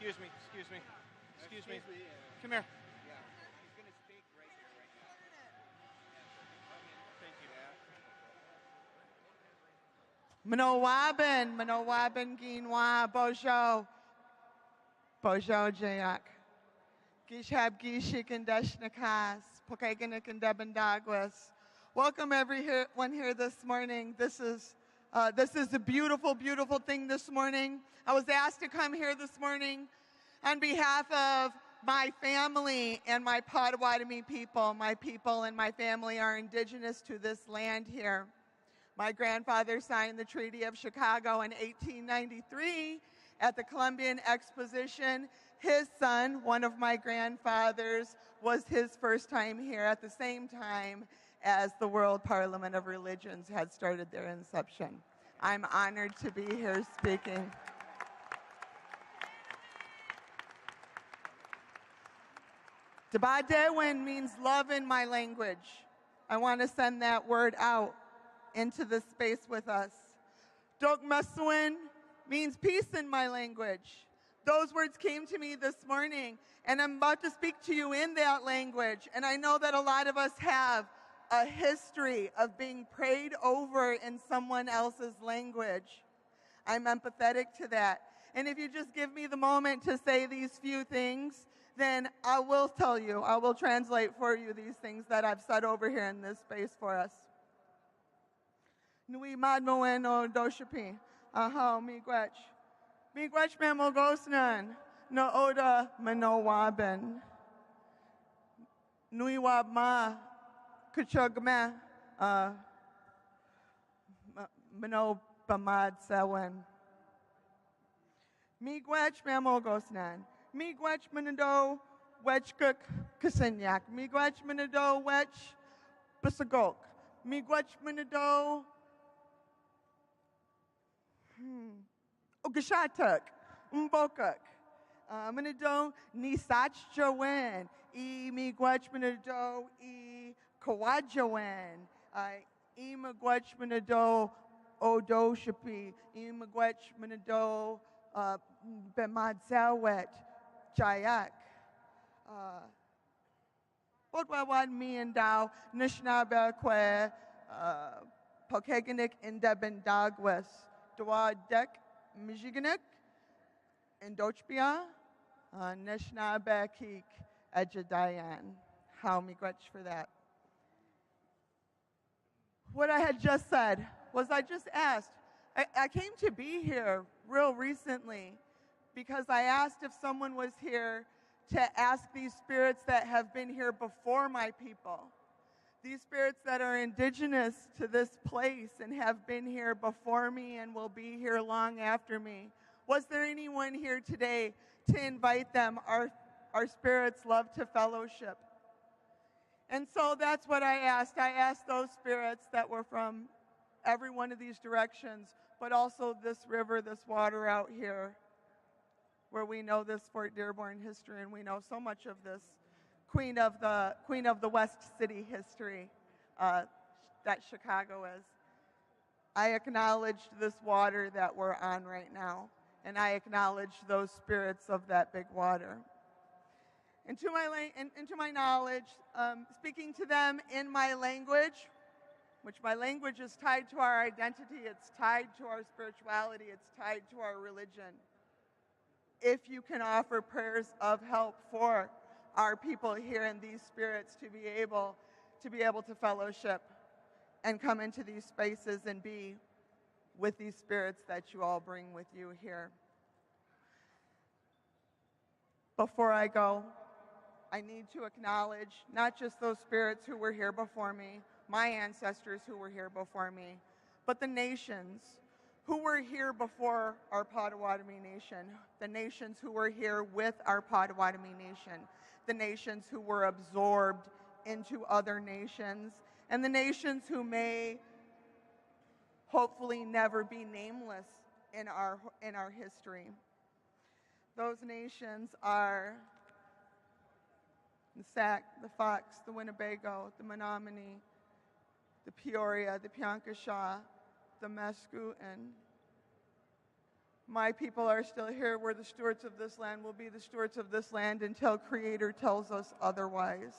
Excuse me. Come here. Yeah, he's going to speak right here, right now. Thank you. Manowaben, Ginwa, Bojo Jayak. Gishab Gishik and Deshnakas, Pokaganik and Debendagwas. Welcome everyone here this morning. This is a beautiful, beautiful thing this morning. I was asked to come here this morning on behalf of my family and my Potawatomi people. My people and my family are indigenous to this land here. My grandfather signed the Treaty of Chicago in 1893 at the Columbian Exposition. His son, one of my grandfathers, was his first time here at the same time as the World Parliament of Religions had started their inception. I'm honored to be here speaking. Dabadewen means love in my language. I want to send that word out into the space with us. Dokmaswin means peace in my language. Those words came to me this morning, and I'm about to speak to you in that language. And I know that a lot of us have a history of being prayed over in someone else's language. I'm empathetic to that. And if you just give me the moment to say these few things, then I will tell you, I will translate for you these things that I've said over here in this space for us. Nui madmoen o doshapi, aho migwech. Migwech memogosnan, no oda manowaben. Nui wabma, kuchogme, mano bamad sewen. Migwech memogosnan. Migwech manado wechkuk kasinyak. Migwech manado wech bisagok. Migwech manado Ogashatuk, Mbokuk. Manado nisach jowen. E migwech manado e kawajowen. E magwech manado odo shapi. E magwech manado bemadzawet. Jayak. Bodwawad mi and Dow, Nishnaba kwe, Pokaganik in Debendagwes, Dwa Dek Mijiganik, in Dochbia, Nishnaba Kik, Ejadayan. How miigwech for that. What I had just said was I just asked. I came to be here real recently because I asked if someone was here to ask these spirits that have been here before my people, these spirits that are indigenous to this place and have been here before me and will be here long after me. Was there anyone here today to invite them? Our spirits love to fellowship. And so that's what I asked. I asked those spirits that were from every one of these directions, but also this river, this water out here, where we know this Fort Dearborn history and we know so much of this Queen of the West City history that Chicago is. I acknowledged this water that we're on right now, and I acknowledged those spirits of that big water. And to my knowledge, speaking to them in my language, which my language is tied to our identity, it's tied to our spirituality, it's tied to our religion. If you can offer prayers of help for our people here and these spirits to be able to fellowship and come into these spaces and be with these spirits that you all bring with you here. Before I go, I need to acknowledge not just those spirits who were here before me, my ancestors who were here before me, but the nations who were here before our Potawatomi nation, the nations who were here with our Potawatomi nation, the nations who were absorbed into other nations, and the nations who may hopefully never be nameless in our history. Those nations are the Sac, the Fox, the Winnebago, the Menominee, the Peoria, the Piankashaw, the Mascouten, My people are still here. We're the stewards of this land. We'll be the stewards of this land until Creator tells us otherwise.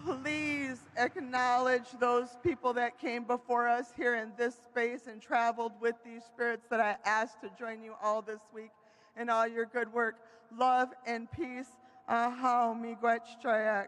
Please acknowledge those people that came before us here in this space and traveled with these spirits that I asked to join you all this week in all your good work. Love and peace. Ahau miigwech chayak.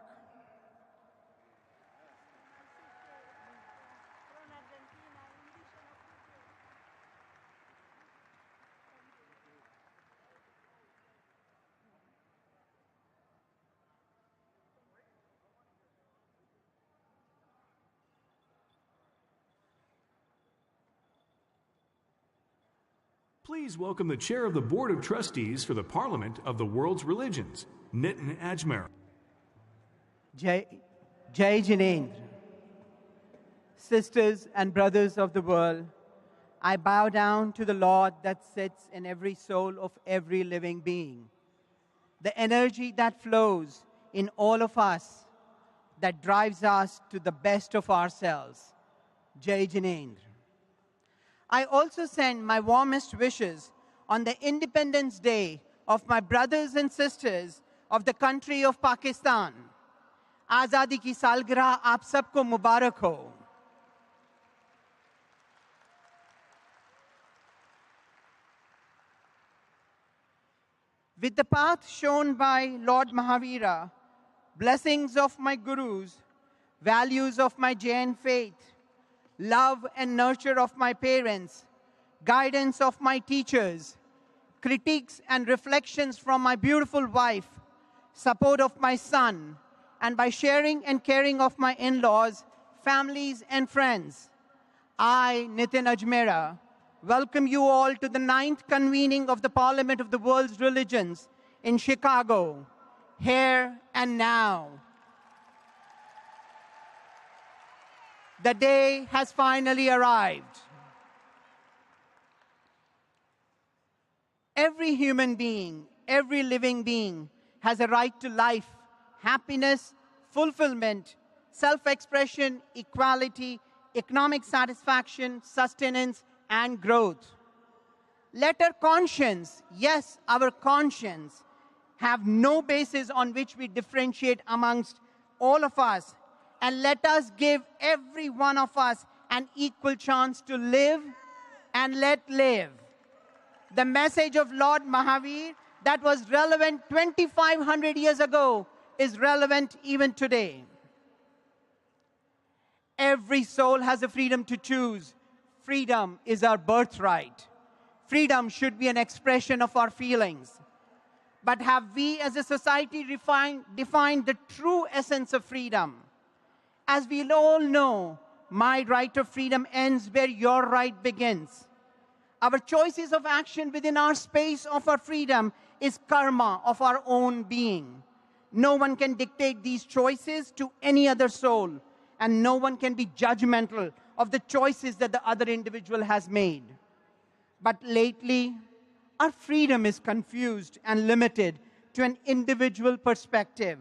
Please welcome the chair of the Board of Trustees for the Parliament of the World's Religions, Nitin Ajmera. Jai Jinendra. Sisters and brothers of the world, I bow down to the Lord that sits in every soul of every living being. The energy that flows in all of us, that drives us to the best of ourselves. Jai Jinendra. I also send my warmest wishes on the Independence Day of my brothers and sisters of the country of Pakistan. Azadi ki salgirah aap sabko mubarak ho. With the path shown by Lord Mahavira, blessings of my gurus, values of my Jain faith, love and nurture of my parents, guidance of my teachers, critiques and reflections from my beautiful wife, support of my son, and by sharing and caring of my in-laws, families, and friends. I, Nitin Ajmera, welcome you all to the 9th convening of the Parliament of the World's Religions in Chicago, here and now. The day has finally arrived. Every human being, every living being has a right to life, happiness, fulfillment, self-expression, equality, economic satisfaction, sustenance, and growth. Let our conscience, yes, our conscience, have no basis on which we differentiate amongst all of us, and let us give every one of us an equal chance to live and let live. The message of Lord Mahavir that was relevant 2,500 years ago is relevant even today. Every soul has a freedom to choose. Freedom is our birthright. Freedom should be an expression of our feelings. But have we as a society defined the true essence of freedom? As we all know, my right of freedom ends where your right begins. Our choices of action within our space of our freedom is karma of our own being. No one can dictate these choices to any other soul, and no one can be judgmental of the choices that the other individual has made. But lately, our freedom is confused and limited to an individual perspective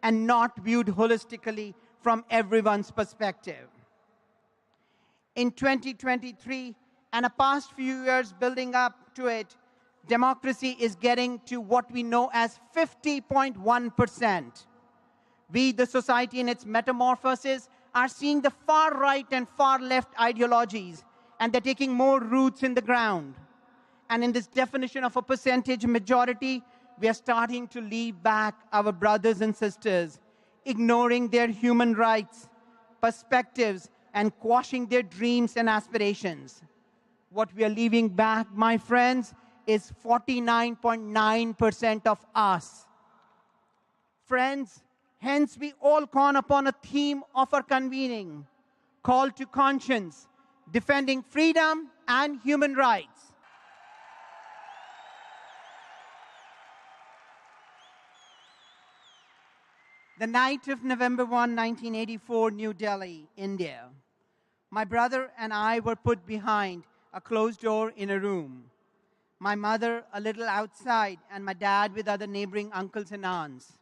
and not viewed holistically from everyone's perspective. In 2023, and the past few years building up to it, democracy is getting to what we know as 50.1%. We, the society in its metamorphosis, are seeing the far right and far left ideologies, and they're taking more roots in the ground. And in this definition of a percentage majority, we are starting to leave back our brothers and sisters, ignoring their human rights, perspectives, and quashing their dreams and aspirations. What we are leaving back, my friends, is 49.9% of us. Friends, hence we all call upon a theme of our convening, call to conscience, defending freedom and human rights. The night of November 1, 1984, New Delhi, India. My brother and I were put behind a closed door in a room. My mother a little outside, and my dad with other neighboring uncles and aunts.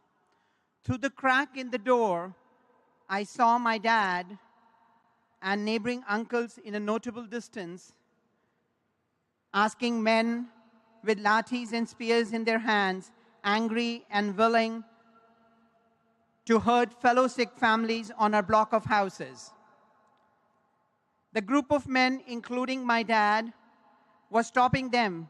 Through the crack in the door, I saw my dad and neighboring uncles in a notable distance, asking men with lathis and spears in their hands, angry and willing to hurt fellow Sikh families on our block of houses. The group of men, including my dad, was stopping them,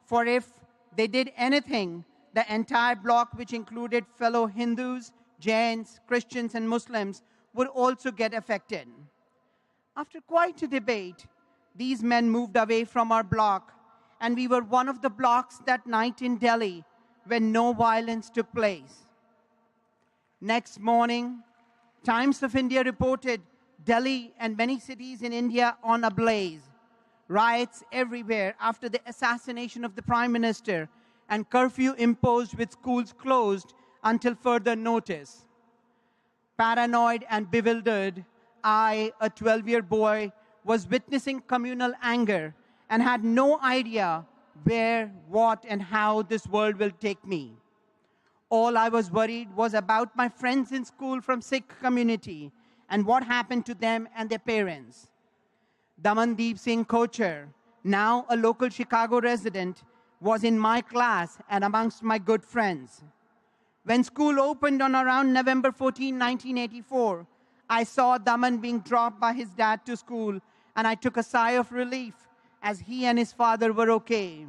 for if they did anything, the entire block, which included fellow Hindus, Jains, Christians, and Muslims, would also get affected. After quite a debate, these men moved away from our block, and we were one of the blocks that night in Delhi when no violence took place. Next morning, Times of India reported Delhi and many cities in India on a blaze. Riots everywhere after the assassination of the Prime Minister, and curfew imposed with schools closed until further notice. Paranoid and bewildered, I, a 12-year boy, was witnessing communal anger and had no idea where, what, and how this world will take me. All I was worried was about my friends in school from Sikh community and what happened to them and their parents. Damandeep Singh Kochar, now a local Chicago resident, was in my class and amongst my good friends. When school opened on around November 14, 1984, I saw Daman being dropped by his dad to school, and I took a sigh of relief as he and his father were okay.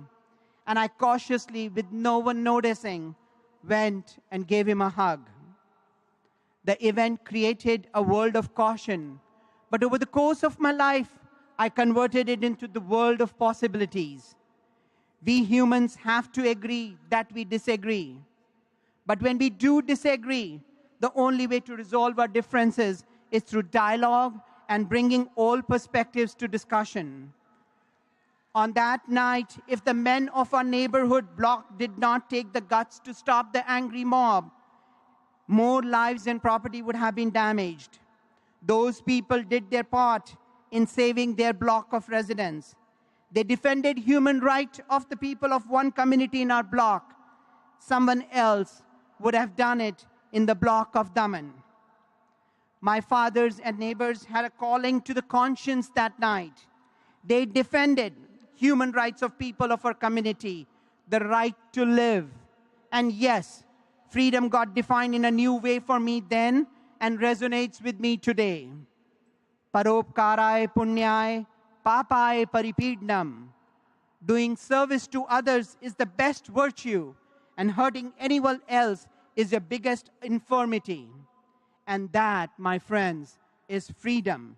And I cautiously, with no one noticing, went and gave him a hug. The event created a world of caution, but over the course of my life, I converted it into the world of possibilities. We humans have to agree that we disagree. But when we do disagree, the only way to resolve our differences is through dialogue and bringing all perspectives to discussion. On that night, if the men of our neighborhood block did not take the guts to stop the angry mob, more lives and property would have been damaged. Those people did their part in saving their block of residents. They defended human rights of the people of one community in our block. Someone else would have done it in the block of Daman. My fathers and neighbors had a calling to the conscience that night. They defended human rights of people of our community, the right to live. And yes, freedom got defined in a new way for me then and resonates with me today. Paropkarai punyai papai paripidnam. Doing service to others is the best virtue, and hurting anyone else is the biggest infirmity. And that, my friends, is freedom.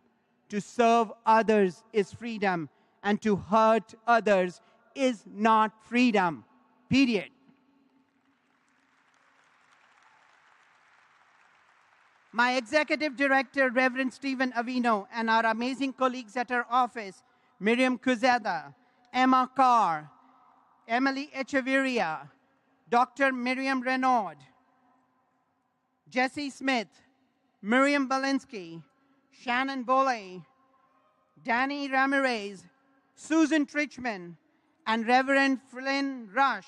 To serve others is freedom, and to hurt others is not freedom. Period. My executive director, Reverend Stephen Avino, and our amazing colleagues at our office, Miriam Kuzeda, Emma Carr, Emily Echeverria, Dr. Miriam Renaud, Jesse Smith, Miriam Balinsky, Shannon Boley, Danny Ramirez, Susan Trichman, and Reverend Flynn Rush.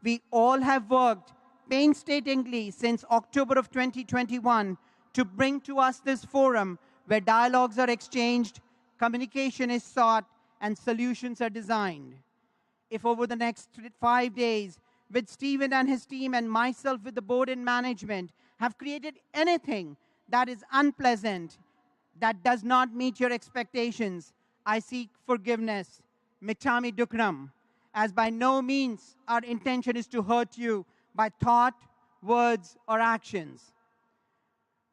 We all have worked painstakingly since October of 2021 to bring to us this forum where dialogues are exchanged, communication is sought, and solutions are designed. If over the next 5 days, with Stephen and his team and myself with the board and management, have created anything that is unpleasant, that does not meet your expectations, I seek forgiveness. Mitami Dukram, as by no means our intention is to hurt you by thought, words, or actions.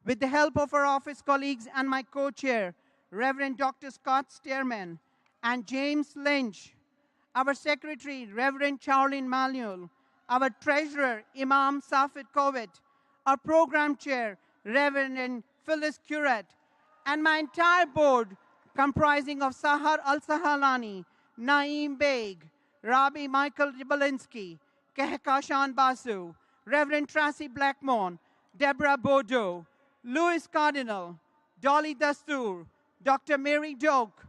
With the help of our office colleagues and my co-chair, Reverend Dr. Scott Stearman, and James Lynch, our secretary, Reverend Charlene Manuel, our treasurer, Imam Safid Kovit, our program chair, Reverend Phyllis Curate, and my entire board, comprising of Sahar Al-Sahalani, Naeem Beg, Rabbi Michael Balinsky, Kehkashan Basu, Reverend Tracy Blackmon, Deborah Bordeaux, Louis Cardinal, Dolly Dastur, Dr. Mary Doak,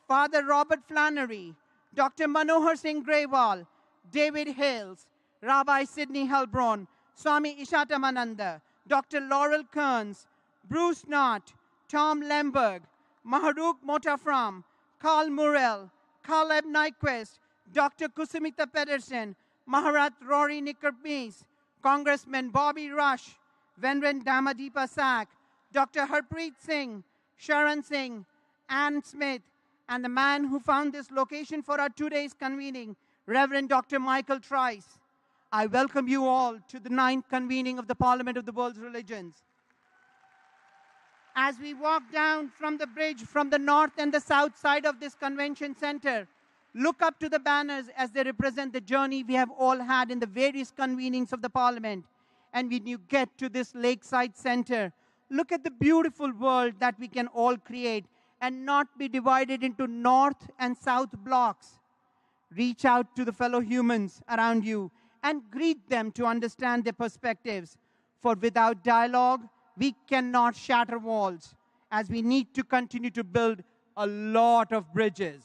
Father Robert Flannery, Dr. Manohar Singh Grewal, David Hales, Rabbi Sidney Helbron, Swami Ishatamananda, Dr. Laurel Kearns, Bruce Knott, Tom Lemberg, Maharuk Motafram, Carl Murrell, Caleb Nyquist, Dr. Kusumita Pedersen, Maharat Rory Nickerbees, Congressman Bobby Rush, Venren Damadeepa Sak, Dr. Harpreet Singh, Sharon Singh, Ann Smith, and the man who found this location for our 2 days convening, Reverend Dr. Michael Trice. I welcome you all to the 9th convening of the Parliament of the World's Religions. As we walk down from the bridge from the north and the south side of this convention center, look up to the banners as they represent the journey we have all had in the various convenings of the Parliament. And when you get to this lakeside center, look at the beautiful world that we can all create and not be divided into north and south blocks. Reach out to the fellow humans around you and greet them to understand their perspectives. For without dialogue, we cannot shatter walls, as we need to continue to build a lot of bridges.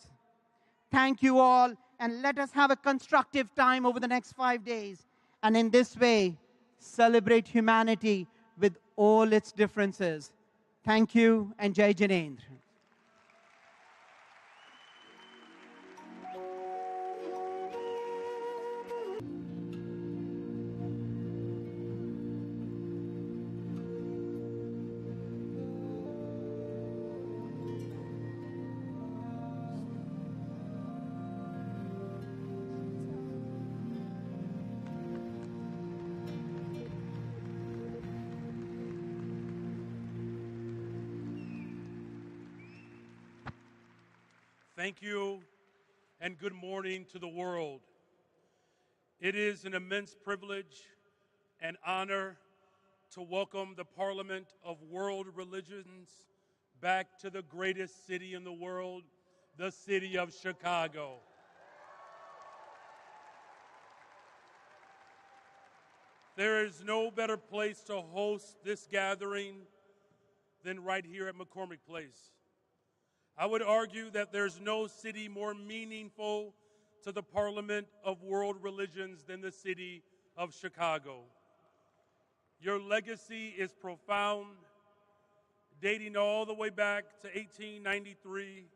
Thank you all, and let us have a constructive time over the next 5 days. And in this way, celebrate humanity with all its differences. Thank you, and Jai Jinendra. Thank you, and good morning to the world. It is an immense privilege and honor to welcome the Parliament of World Religions back to the greatest city in the world, the city of Chicago. There is no better place to host this gathering than right here at McCormick Place. I would argue that there's no city more meaningful to the Parliament of World Religions than the city of Chicago. Your legacy is profound, dating all the way back to 1893,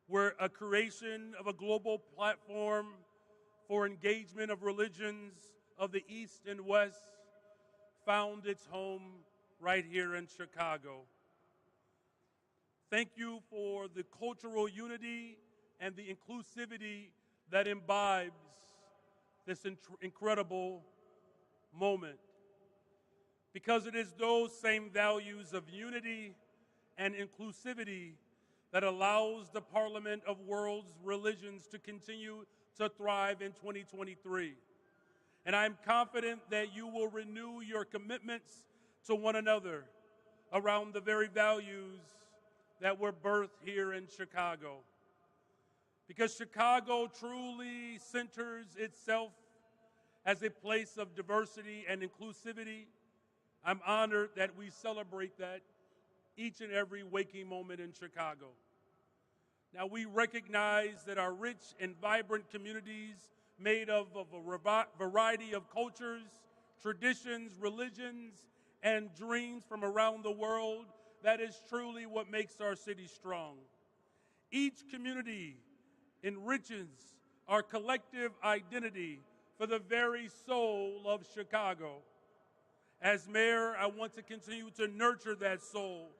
where a creation of a global platform for engagement of religions of the East and West found its home right here in Chicago. Thank you for the cultural unity and the inclusivity that imbibes this incredible moment. Because it is those same values of unity and inclusivity that allows the Parliament of World Religions to continue to thrive in 2023. And I'm confident that you will renew your commitments to one another around the very values that were birthed here in Chicago. Because Chicago truly centers itself as a place of diversity and inclusivity, I'm honored that we celebrate that each and every waking moment in Chicago. Now, we recognize that our rich and vibrant communities made of a variety of cultures, traditions, religions, and dreams from around the world, that is truly what makes our city strong. Each community enriches our collective identity for the very soul of Chicago. As mayor, I want to continue to nurture that soul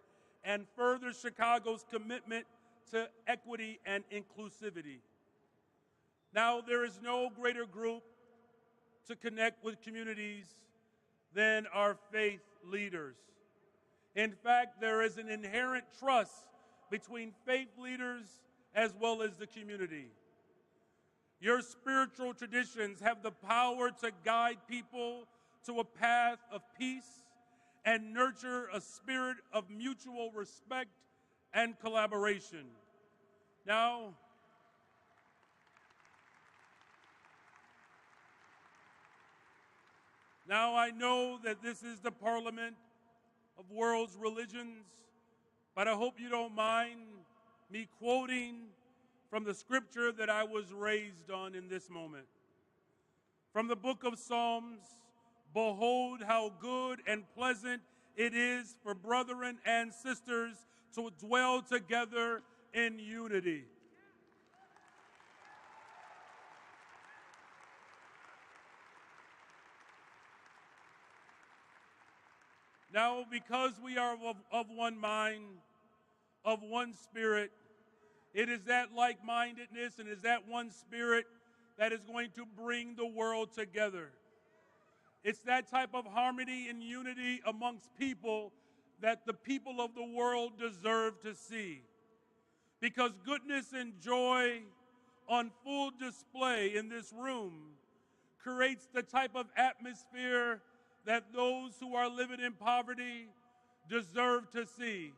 and further Chicago's commitment to equity and inclusivity. Now, there is no greater group to connect with communities than our faith leaders. In fact, there is an inherent trust between faith leaders as well as the community. Your spiritual traditions have the power to guide people to a path of peace and nurture a spirit of mutual respect and collaboration. Now, I know that this is the Parliament of World's Religions, but I hope you don't mind me quoting from the scripture that I was raised on in this moment. From the book of Psalms, "Behold how good and pleasant it is for brethren and sisters to dwell together in unity. Now, because we are of one mind, of one spirit, it is that like-mindedness and is that one spirit that is going to bring the world together. It's that type of harmony and unity amongst people that the people of the world deserve to see. Because goodness and joy on full display in this room creates the type of atmosphere that those who are living in poverty deserve to see.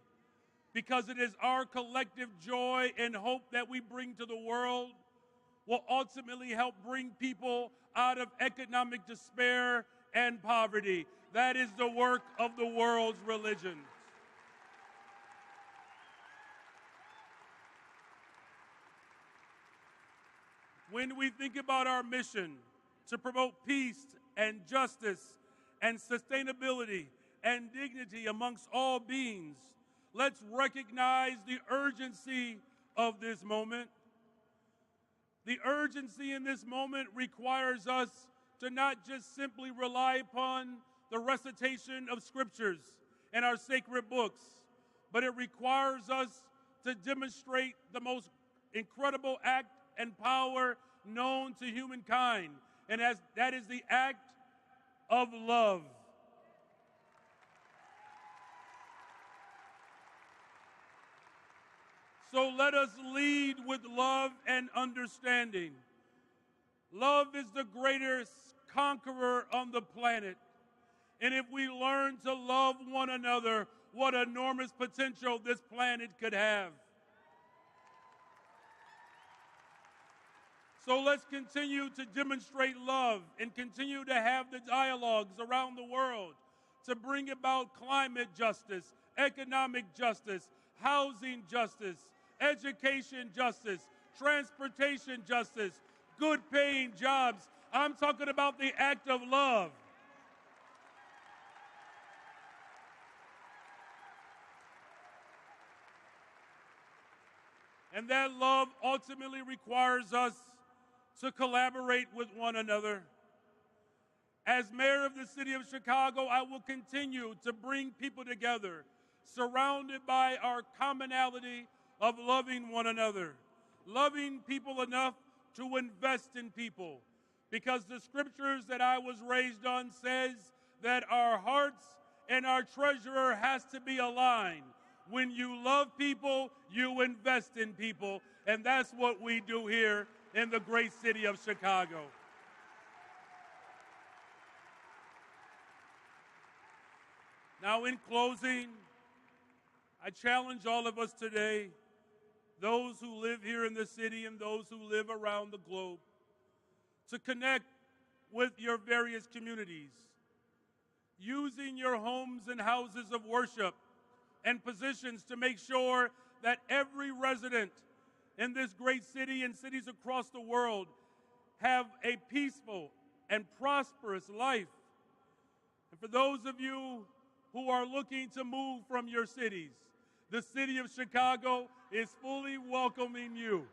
Because it is our collective joy and hope that we bring to the world will ultimately help bring people out of economic despair and poverty. That is the work of the world's religions. When we think about our mission to promote peace and justice and sustainability and dignity amongst all beings, let's recognize the urgency of this moment. The urgency in this moment requires us to not just simply rely upon the recitation of scriptures and our sacred books, but it requires us to demonstrate the most incredible act and power known to humankind, and that is the act of love. So let us lead with love and understanding. Love is the greatest conqueror on the planet. And if we learn to love one another, what enormous potential this planet could have. So let's continue to demonstrate love and continue to have the dialogues around the world to bring about climate justice, economic justice, housing justice, education justice, transportation justice, good paying jobs. I'm talking about the act of love. And that love ultimately requires us to collaborate with one another. As mayor of the city of Chicago, I will continue to bring people together, surrounded by our commonality of loving one another, loving people enough to invest in people. Because the scriptures that I was raised on says that our hearts and our treasurer has to be aligned. When you love people, you invest in people, and that's what we do here in the great city of Chicago. Now, in closing, I challenge all of us today, those who live here in the city and those who live around the globe, to connect with your various communities, using your homes and houses of worship and positions to make sure that every resident in this great city and cities across the world have a peaceful and prosperous life. And for those of you who are looking to move from your cities, the city of Chicago is fully welcoming you.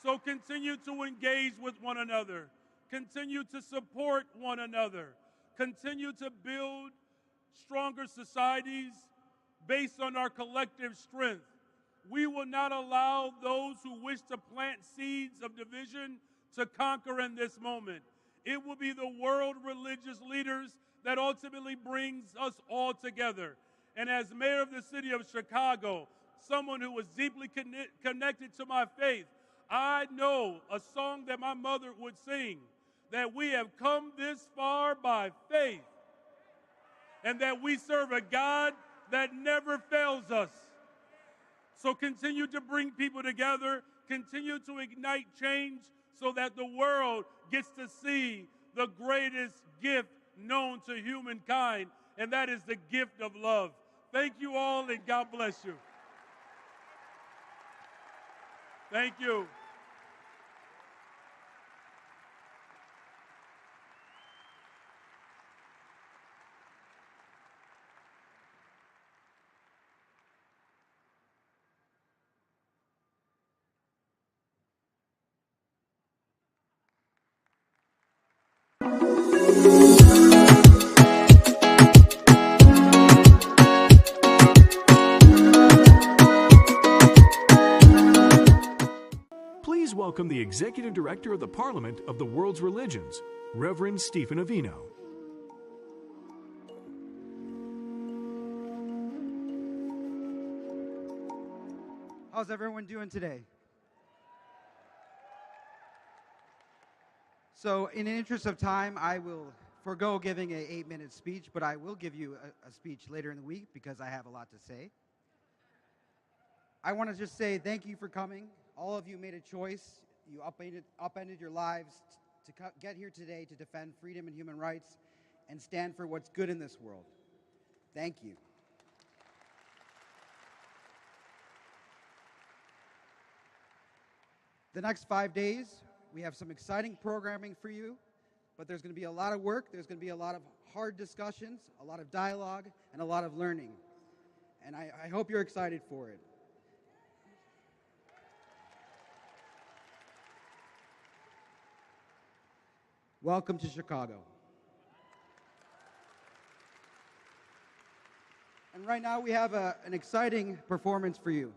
So continue to engage with one another. Continue to support one another. Continue to build stronger societies based on our collective strength. We will not allow those who wish to plant seeds of division to conquer in this moment. It will be the world religious leaders that ultimately brings us all together. And as mayor of the city of Chicago, someone who was deeply connected to my faith, I know a song that my mother would sing, that we have come this far by faith, and that we serve a God that never fails us. So continue to bring people together, continue to ignite change so that the world gets to see the greatest gift known to humankind, and that is the gift of love. Thank you all, and God bless you. Thank you. welcome the Executive Director of the Parliament of the World's Religions, Reverend Stephen Avino. How's everyone doing today? So in the interest of time, I will forego giving an 8-minute speech, but I will give you a speech later in the week because I have a lot to say. I want to just say thank you for coming. All of you made a choice. You upended your lives to get here today to defend freedom and human rights and stand for what's good in this world. Thank you. The next 5 days, we have some exciting programming for you, but there's going to be a lot of work, there's going to be a lot of hard discussions, a lot of dialogue, and a lot of learning. And I hope you're excited for it. Welcome to Chicago. And right now we have an exciting performance for you.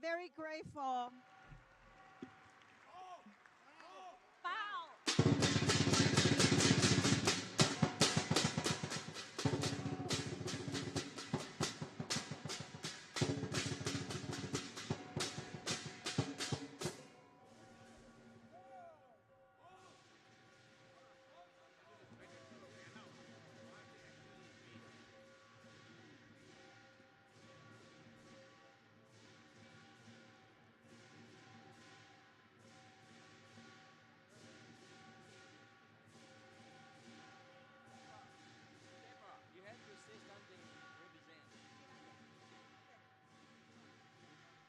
very grateful.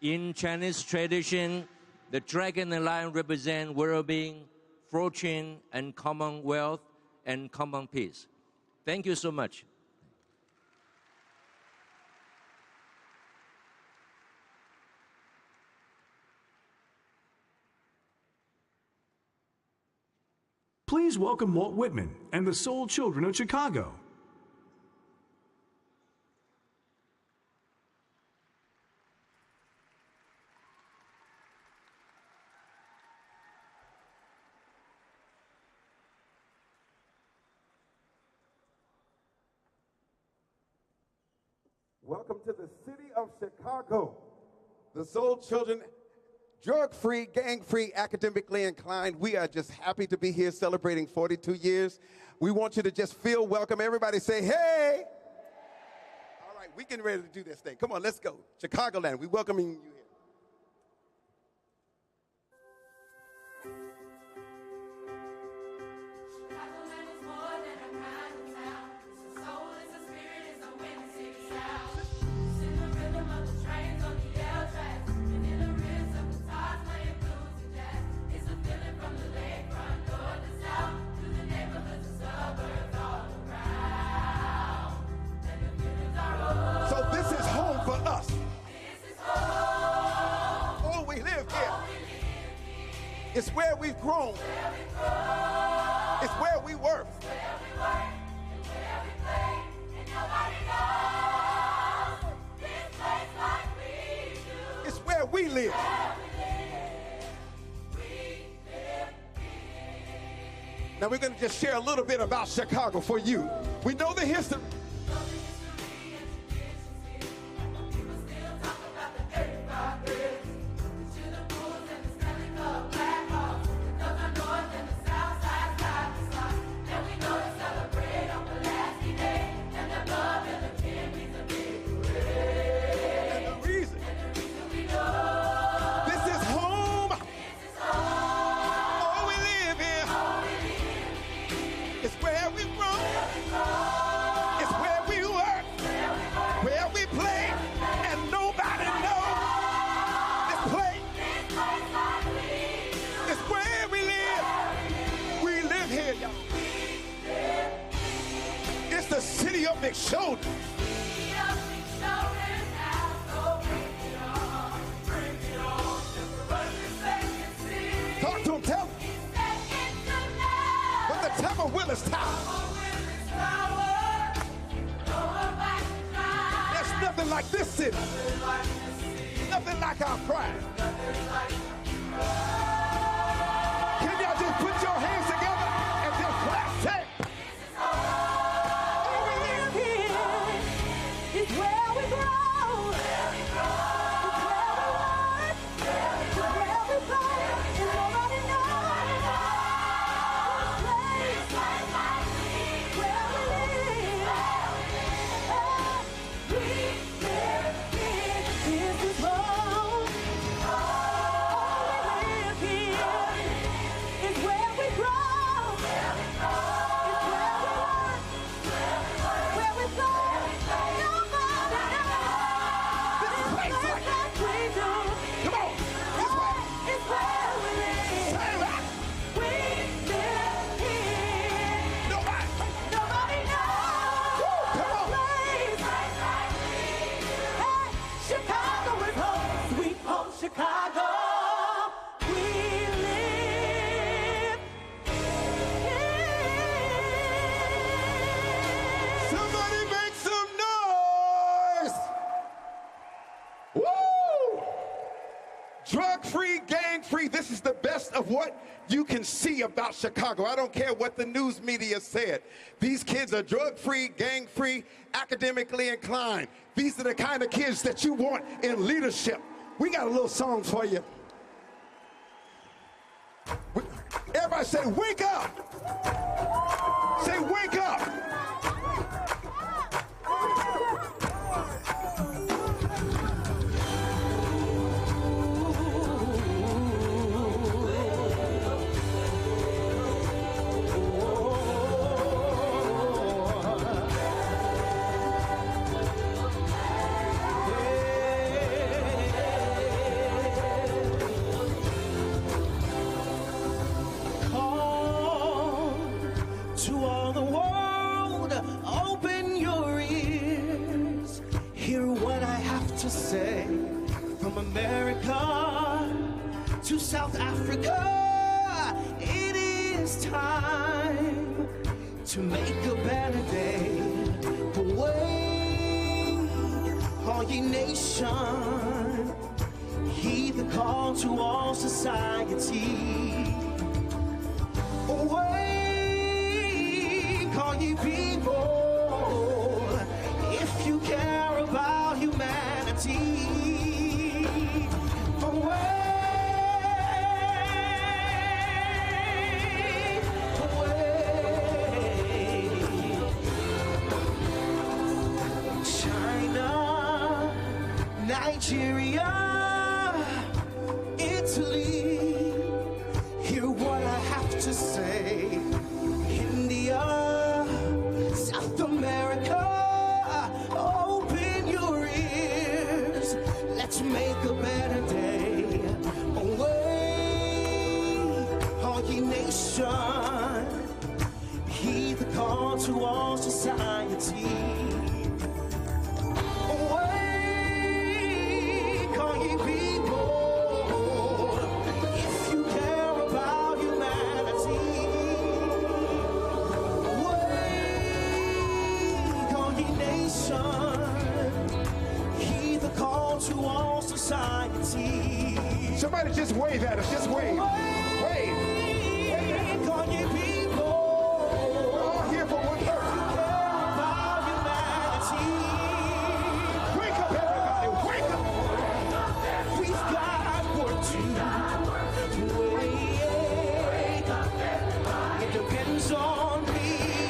In Chinese tradition, the dragon and lion represent well-being, fortune, and commonwealth, and common peace. Thank you so much. Please welcome Walt Whitman and the Soul Children of Chicago. Welcome to the city of Chicago. The Soul Children, drug-free, gang-free, academically inclined. We are just happy to be here celebrating 42 years. We want you to just feel welcome. Everybody say, hey. All right, we getting ready to do this thing. Come on, let's go. Chicagoland, we welcoming you here. It's where we've grown. It's where we work. It's where we live. Now we're going to just share a little bit about Chicago for you. We know the history. Big shoulders. Talk to him, tell him. But the temple will is tower. There's nothing like this city. Nothing like our pride. Can y'all just put your hands together and just clap? Say. Drug-free, gang-free. This is the best of what you can see about Chicago. I don't care what the news media said. These kids are drug-free, gang-free, academically inclined. These are the kind of kids that you want in leadership. We got a little song for you. Everybody say, wake up. Say, wake up. From America to South Africa, it is time to make a better day. Awake, all ye nation, heed the call to all society. Awake, all ye people, if you care about humanity. Nigeria, Italy, hear what I have to say. India, South America, open your ears. Let's make a better day. Away, all ye nation, heed the call to all society. Somebody just wave at us, just wave. Wave. Wave. All ye people, we're all here for one purpose. About humanity. Wake up, everybody, wake up. We've got work to do. Wake up, everybody. It depends on me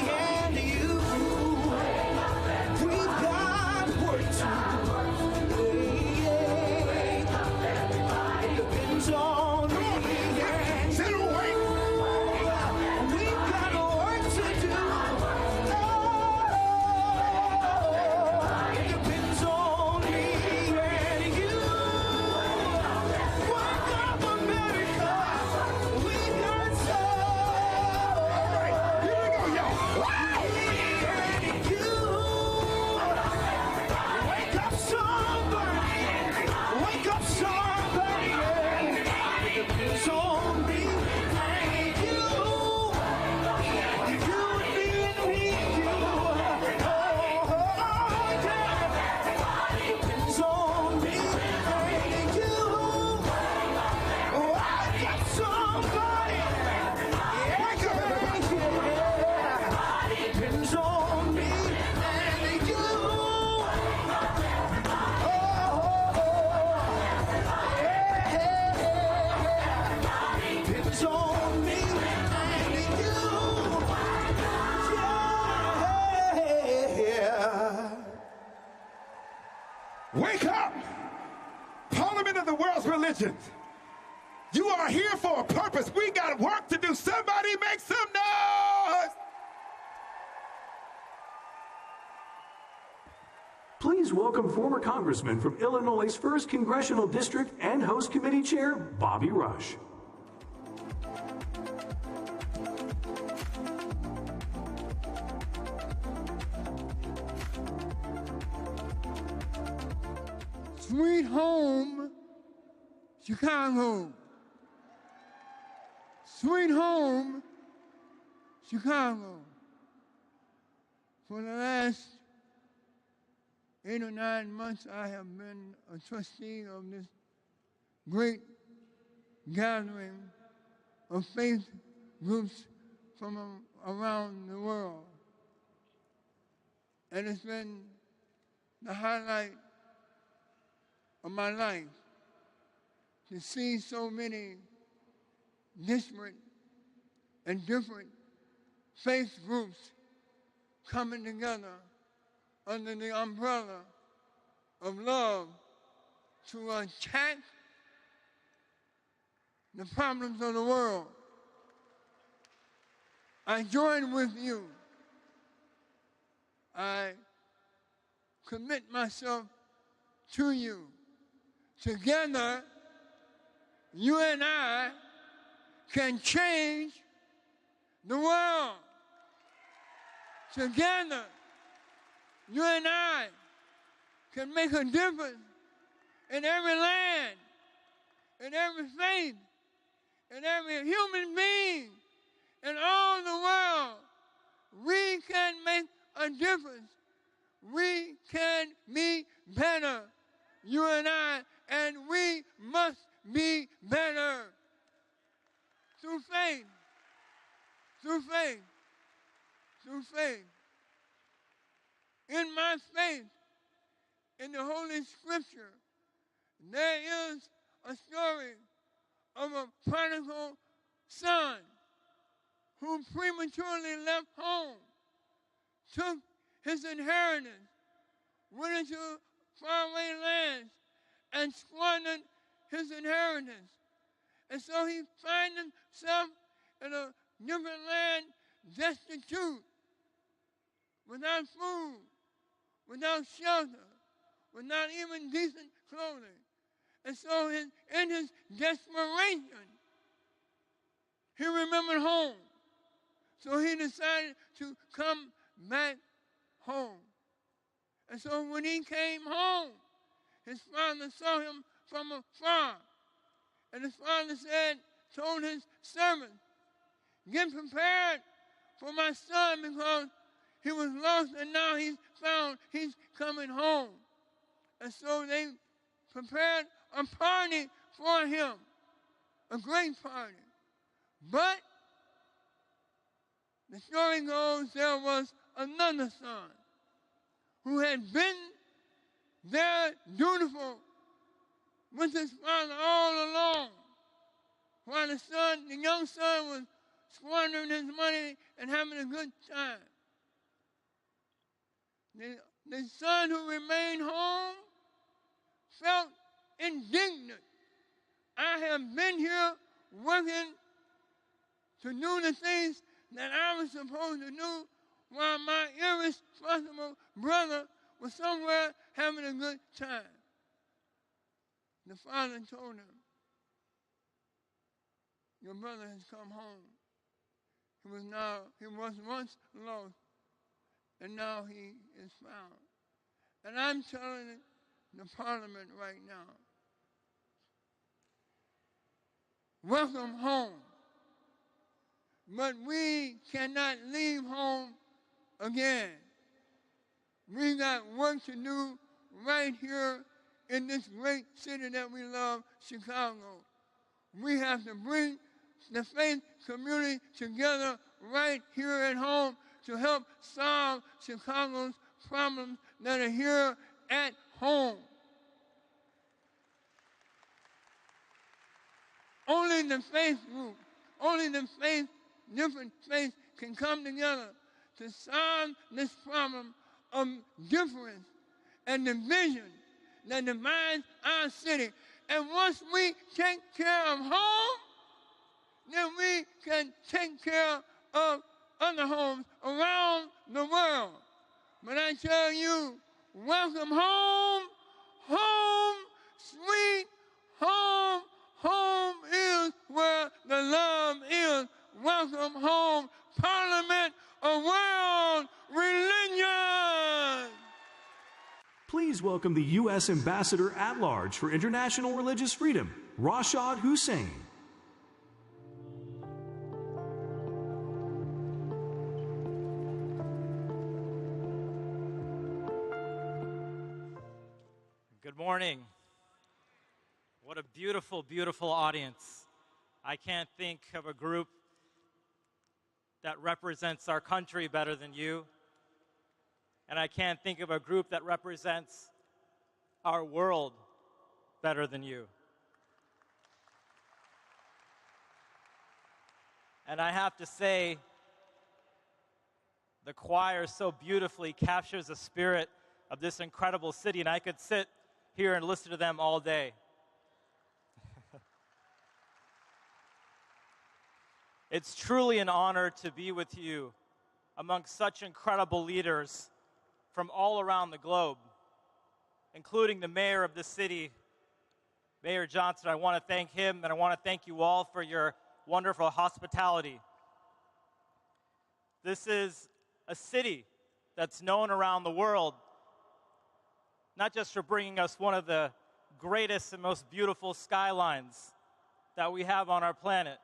and you. We've got work to do. On me. Sit awake. We've got work to do. It depends on me and you. Wake up, America. We've got soul. All right, here we go, y'all. And you. Wake up, somebody. Wake up, somebody. It's on me and you. You and me and me and you. Oh, yeah. It's on me and you. Oh, I got somebody. Wake up, everybody. It depends on me and you. It's on me and you. Yeah. Wake up! Parliament of the world's religions. You are here for a purpose. We got work to do. Somebody make some noise! Please welcome former Congressman from Illinois' 1st Congressional District and House Committee Chair, Bobby Rush. Sweet home, Chicago. Sweet home, Chicago. For the last 8 or 9 months, I have been a trustee of this great gathering of faith groups from around the world. And it's been the highlight of my life to see so many disparate and different faith groups coming together under the umbrella of love to attack the problems of the world. I join with you. I commit myself to you. Together, you and I can change the world. Together, you and I can make a difference in every land, in every faith, in every human being, in all the world. We can make a difference. We can be better, you and I, and we must be better through faith, through faith, through faith. In my faith, in the Holy Scripture, there is a story of a prodigal son who prematurely left home, took his inheritance, went into faraway lands, and squandered his inheritance. And so he found himself in a different land, destitute, without food, without shelter, without even decent clothing. And so in his desperation, he remembered home. So he decided to come back home. And so when he came home, his father saw him from afar. And his father told his servant, get prepared for my son because he was lost and now he's coming home. And so they prepared a party for him, a great party. But the story goes there was another son who had been there dutiful with his father all along, while the young son was squandering his money and having a good time. The son who remained home felt indignant. I have been here working to do the things that I was supposed to do while my irresponsible brother was somewhere having a good time. The father told him, your brother has come home. He was once lost, and now he is found. And I'm telling the parliament right now, welcome home. But we cannot leave home again. We got work to do right here in this great city that we love, Chicago. We have to bring the faith community together right here at home to help solve Chicago's problems that are here at home. Only the faith group, different faiths can come together to solve this problem of difference and division that divides our city. And once we take care of home, then we can take care of other homes around the world. But I tell you, welcome home, home, sweet home. Home is where the love is. Welcome home, Parliament of World Religion. Please welcome the U.S. Ambassador at Large for International Religious Freedom, Rashad Hussain. Good morning. What a beautiful, beautiful audience. I can't think of a group that represents our country better than you. And I can't think of a group that represents our world better than you. And I have to say, the choir so beautifully captures the spirit of this incredible city, and I could sit here and listen to them all day. It's truly an honor to be with you among such incredible leaders from all around the globe, including the mayor of the city, Mayor Johnson. I want to thank him, and I want to thank you all for your wonderful hospitality. This is a city that's known around the world, not just for bringing us one of the greatest and most beautiful skylines that we have on our planet,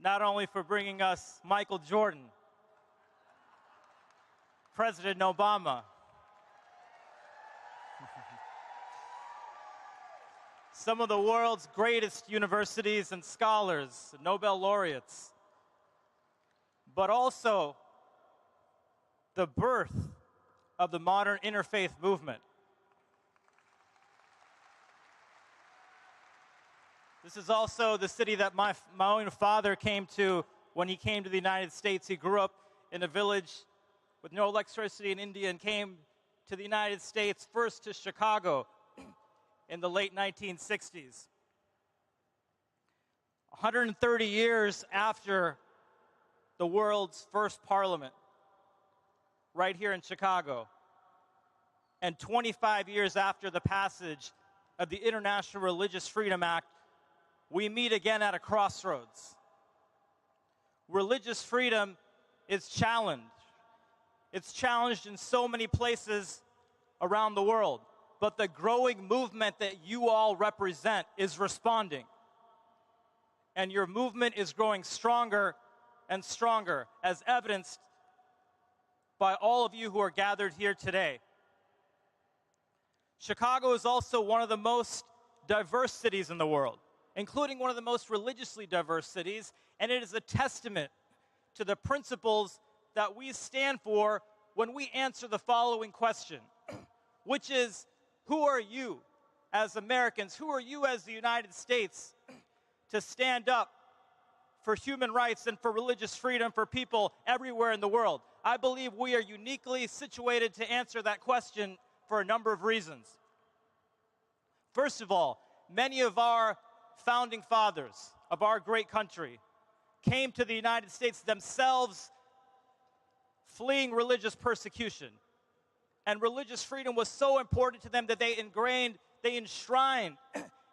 not only for bringing us Michael Jordan, President Obama, some of the world's greatest universities and scholars, Nobel laureates, but also the birth of the modern interfaith movement. This is also the city that my own father came to when he came to the United States. He grew up in a village with no electricity in India and came to the United States, first to Chicago in the late 1960s. 130 years after the world's first parliament, right here in Chicago, and 25 years after the passage of the International Religious Freedom Act, we meet again at a crossroads. Religious freedom is challenged. It's challenged in so many places around the world, but the growing movement that you all represent is responding. And your movement is growing stronger and stronger, as evidenced by all of you who are gathered here today. Chicago is also one of the most diverse cities in the world, including one of the most religiously diverse cities, and it is a testament to the principles that we stand for when we answer the following question, which is, who are you as Americans, who are you as the United States to stand up for human rights and for religious freedom for people everywhere in the world? I believe we are uniquely situated to answer that question for a number of reasons. First of all, many of our founding fathers of our great country came to the United States themselves fleeing religious persecution. And religious freedom was so important to them that they enshrined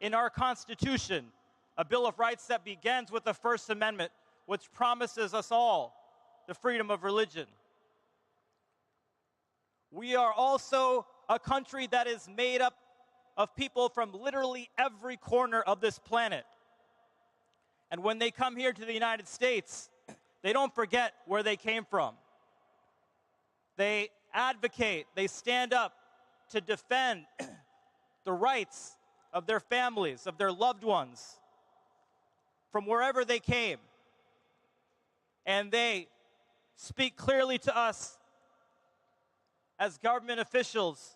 in our Constitution a Bill of Rights that begins with the First Amendment, which promises us all the freedom of religion. We are also a country that is made up of people from literally every corner of this planet. And when they come here to the United States, they don't forget where they came from. They advocate, they stand up to defend the rights of their families, of their loved ones, from wherever they came. And they speak clearly to us as government officials,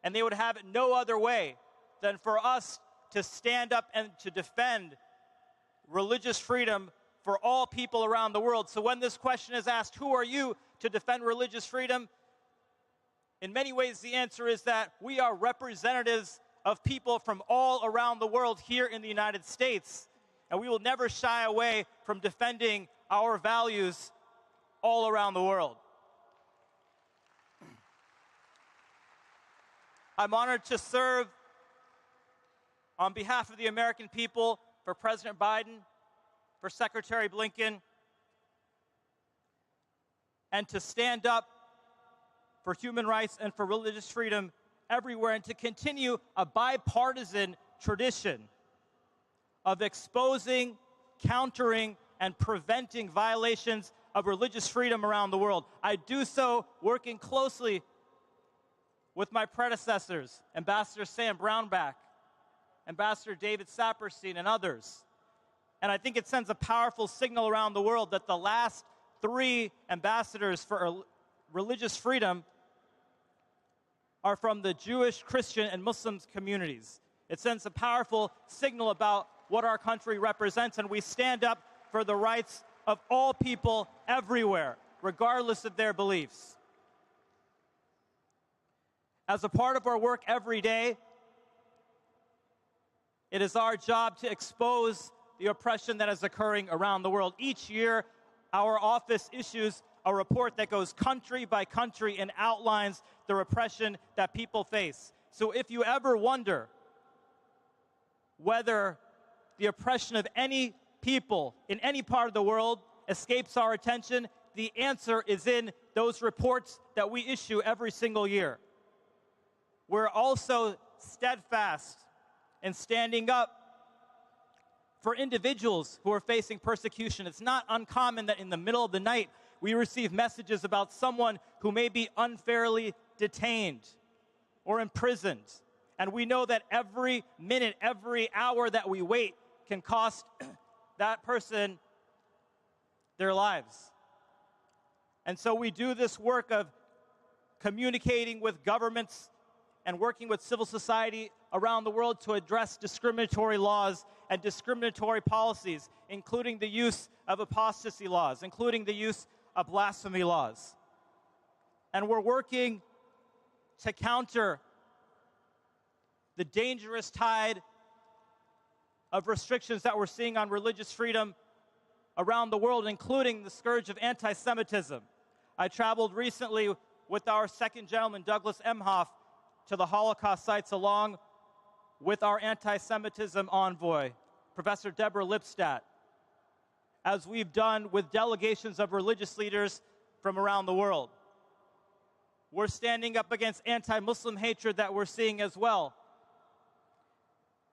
and they would have it no other way than for us to stand up and to defend religious freedom for all people around the world. So when this question is asked, who are you to defend religious freedom? In many ways, the answer is that we are representatives of people from all around the world here in the United States, and we will never shy away from defending our values all around the world. I'm honored to serve on behalf of the American people for President Biden, for Secretary Blinken, and to stand up for human rights and for religious freedom everywhere, and to continue a bipartisan tradition of exposing, countering, and preventing violations of religious freedom around the world. I do so working closely with my predecessors, Ambassador Sam Brownback Ambassador David Saperstein, and others. And I think it sends a powerful signal around the world that the last 3 ambassadors for religious freedom are from the Jewish, Christian, and Muslim communities. It sends a powerful signal about what our country represents, and we stand up for the rights of all people everywhere, regardless of their beliefs. As a part of our work every day, it is our job to expose the oppression that is occurring around the world. Each year, our office issues a report that goes country by country and outlines the repression that people face. So if you ever wonder whether the oppression of any people in any part of the world escapes our attention, the answer is in those reports that we issue every single year. We're also steadfast in standing up for individuals who are facing persecution. It's not uncommon that in the middle of the night we receive messages about someone who may be unfairly detained or imprisoned. And we know that every minute, every hour that we wait can cost that person their lives. And so we do this work of communicating with governments and working with civil society around the world to address discriminatory laws and discriminatory policies, including the use of apostasy laws, including the use of blasphemy laws. And we're working to counter the dangerous tide of restrictions that we're seeing on religious freedom around the world, including the scourge of anti-Semitism. I traveled recently with our second gentleman, Douglas Emhoff, to the Holocaust sites along with our anti-Semitism envoy, Professor Deborah Lipstadt, as we've done with delegations of religious leaders from around the world. We're standing up against anti-Muslim hatred that we're seeing as well.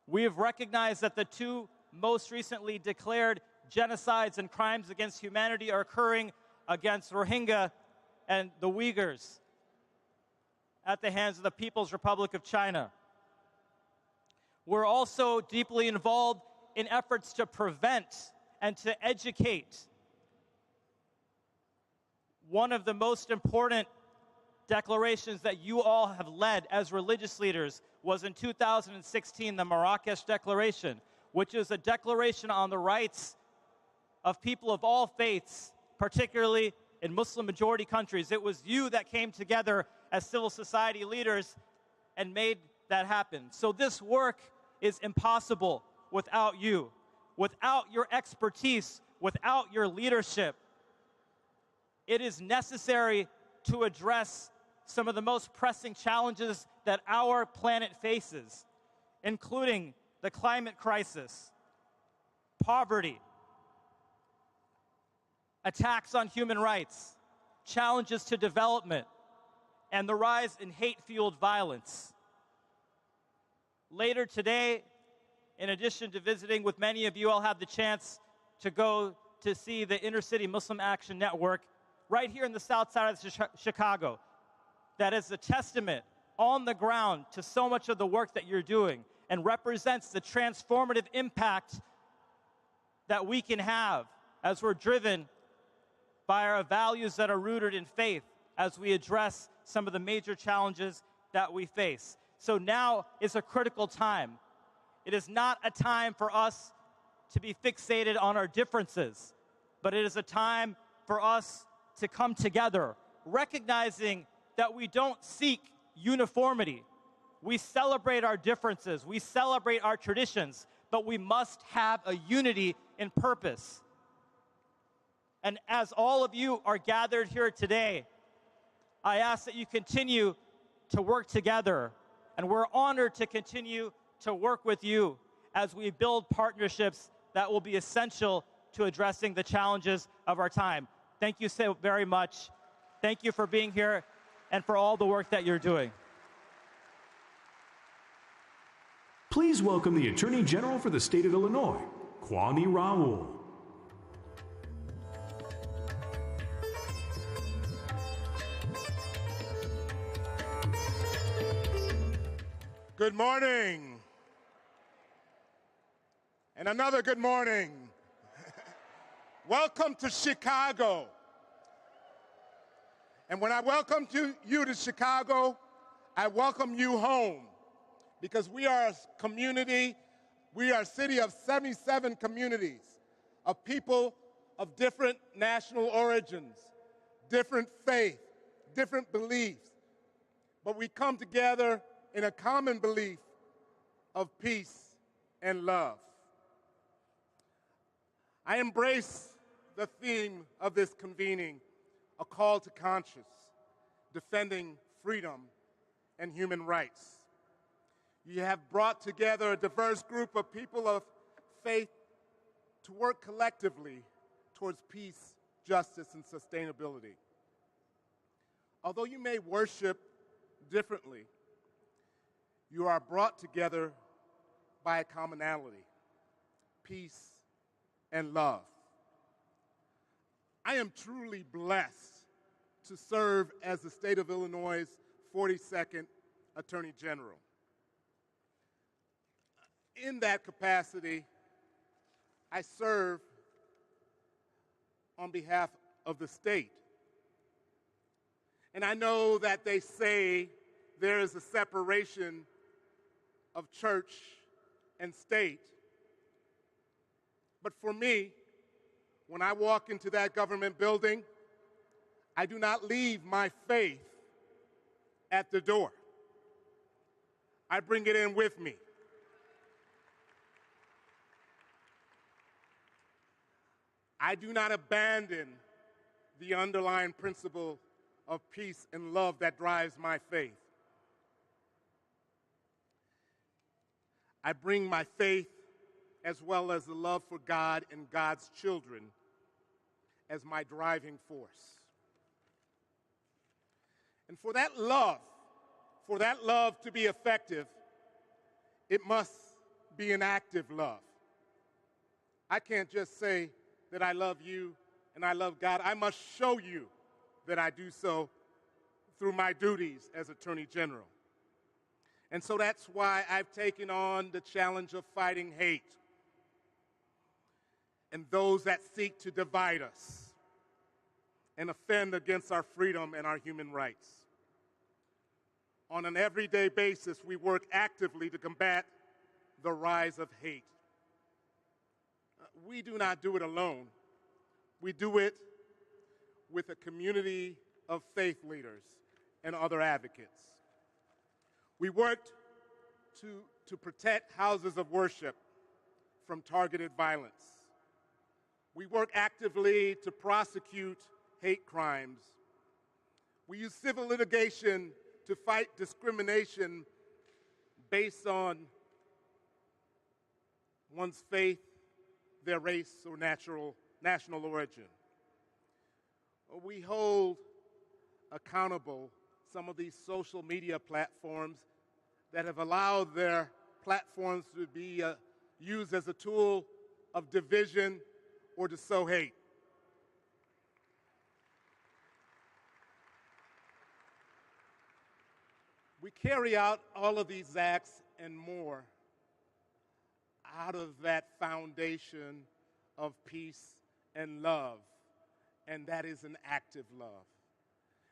We have recognized that the 2 most recently declared genocides and crimes against humanity are occurring against Rohingya and the Uyghurs at the hands of the People's Republic of China. We're also deeply involved in efforts to prevent and to educate. One of the most important declarations that you all have led as religious leaders was in 2016, the Marrakesh Declaration, which is a declaration on the rights of people of all faiths, particularly in Muslim-majority countries. It was you that came together as civil society leaders and made that happen. So this work is impossible without you, without your expertise, without your leadership. It is necessary to address some of the most pressing challenges that our planet faces, including the climate crisis, poverty, attacks on human rights, challenges to development, and the rise in hate-fueled violence. Later today, in addition to visiting with many of you, I'll have the chance to go to see the Inner City Muslim Action Network right here in the south side of Chicago. That is a testament on the ground to so much of the work that you're doing and represents the transformative impact that we can have as we're driven by our values that are rooted in faith as we address some of the major challenges that we face. So now is a critical time. It is not a time for us to be fixated on our differences, but it is a time for us to come together, recognizing that we don't seek uniformity. We celebrate our differences, we celebrate our traditions, but we must have a unity in purpose. And as all of you are gathered here today, I ask that you continue to work together, and we're honored to continue to work with you as we build partnerships that will be essential to addressing the challenges of our time. Thank you so very much. Thank you for being here and for all the work that you're doing. Please welcome the Attorney General for the state of Illinois, Kwame Raoul. Good morning. And another good morning. Welcome to Chicago. And when I welcome you to Chicago, I welcome you home, because we are a community, we are a city of 77 communities of people of different national origins, different faith, different beliefs, but we come together in a common belief of peace and love. I embrace the theme of this convening, a call to conscience, defending freedom and human rights. You have brought together a diverse group of people of faith to work collectively towards peace, justice, and sustainability. Although you may worship differently, you are brought together by a commonality, peace and love. I am truly blessed to serve as the state of Illinois' 42nd Attorney General. In that capacity, I serve on behalf of the state. And I know that they say there is a separation of church and state. But for me, when I walk into that government building, I do not leave my faith at the door. I bring it in with me. I do not abandon the underlying principle of peace and love that drives my faith. I bring my faith as well as the love for God and God's children as my driving force. And for that love to be effective, it must be an active love. I can't just say that I love you and I love God. I must show you that I do so through my duties as Attorney General. And so that's why I've taken on the challenge of fighting hate and those that seek to divide us and offend against our freedom and our human rights. On an everyday basis, we work actively to combat the rise of hate. We do not do it alone. We do it with a community of faith leaders and other advocates. We worked to protect houses of worship from targeted violence. We work actively to prosecute hate crimes. We use civil litigation to fight discrimination based on one's faith, their race, or national origin. We hold accountable some of these social media platforms that have allowed their platforms to be used as a tool of division or to sow hate. We carry out all of these acts and more out of that foundation of peace and love, and that is an active love.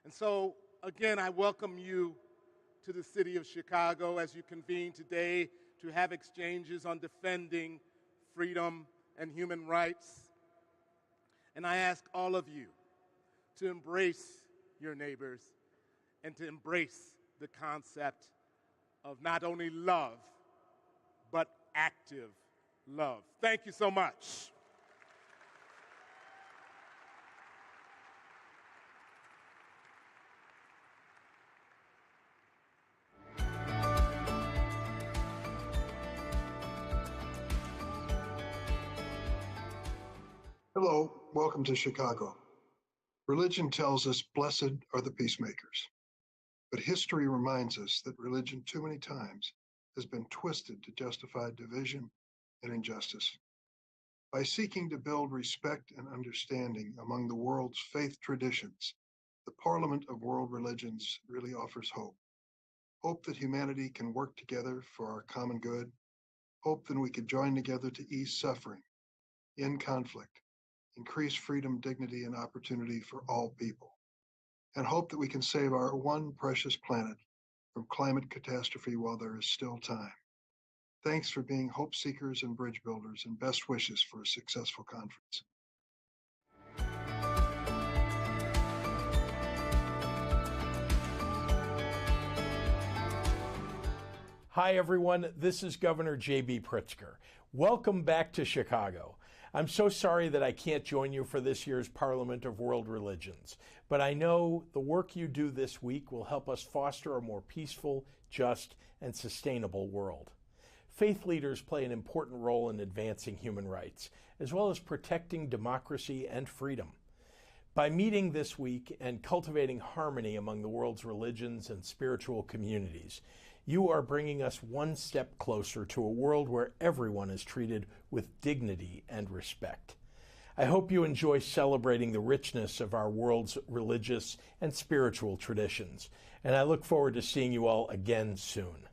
And so, again, I welcome you to the city of Chicago as you convene today to have exchanges on defending freedom and human rights. And I ask all of you to embrace your neighbors and to embrace the concept of not only love, but active love. Thank you so much. Hello, welcome to Chicago. Religion tells us blessed are the peacemakers. But history reminds us that religion too many times has been twisted to justify division and injustice. By seeking to build respect and understanding among the world's faith traditions, the Parliament of World Religions really offers hope. Hope that humanity can work together for our common good. hope that we can join together to ease suffering, end conflict, increase freedom, dignity, and opportunity for all people, and hope that we can save our one precious planet from climate catastrophe while there is still time. Thanks for being hope seekers and bridge builders, and best wishes for a successful conference. Hi, everyone. This is Governor J.B. Pritzker. Welcome back to Chicago. I'm so sorry that I can't join you for this year's Parliament of World Religions, but I know the work you do this week will help us foster a more peaceful, just, and sustainable world. Faith leaders play an important role in advancing human rights, as well as protecting democracy and freedom. By meeting this week and cultivating harmony among the world's religions and spiritual communities, you are bringing us one step closer to a world where everyone is treated with dignity and respect. I hope you enjoy celebrating the richness of our world's religious and spiritual traditions, and I look forward to seeing you all again soon.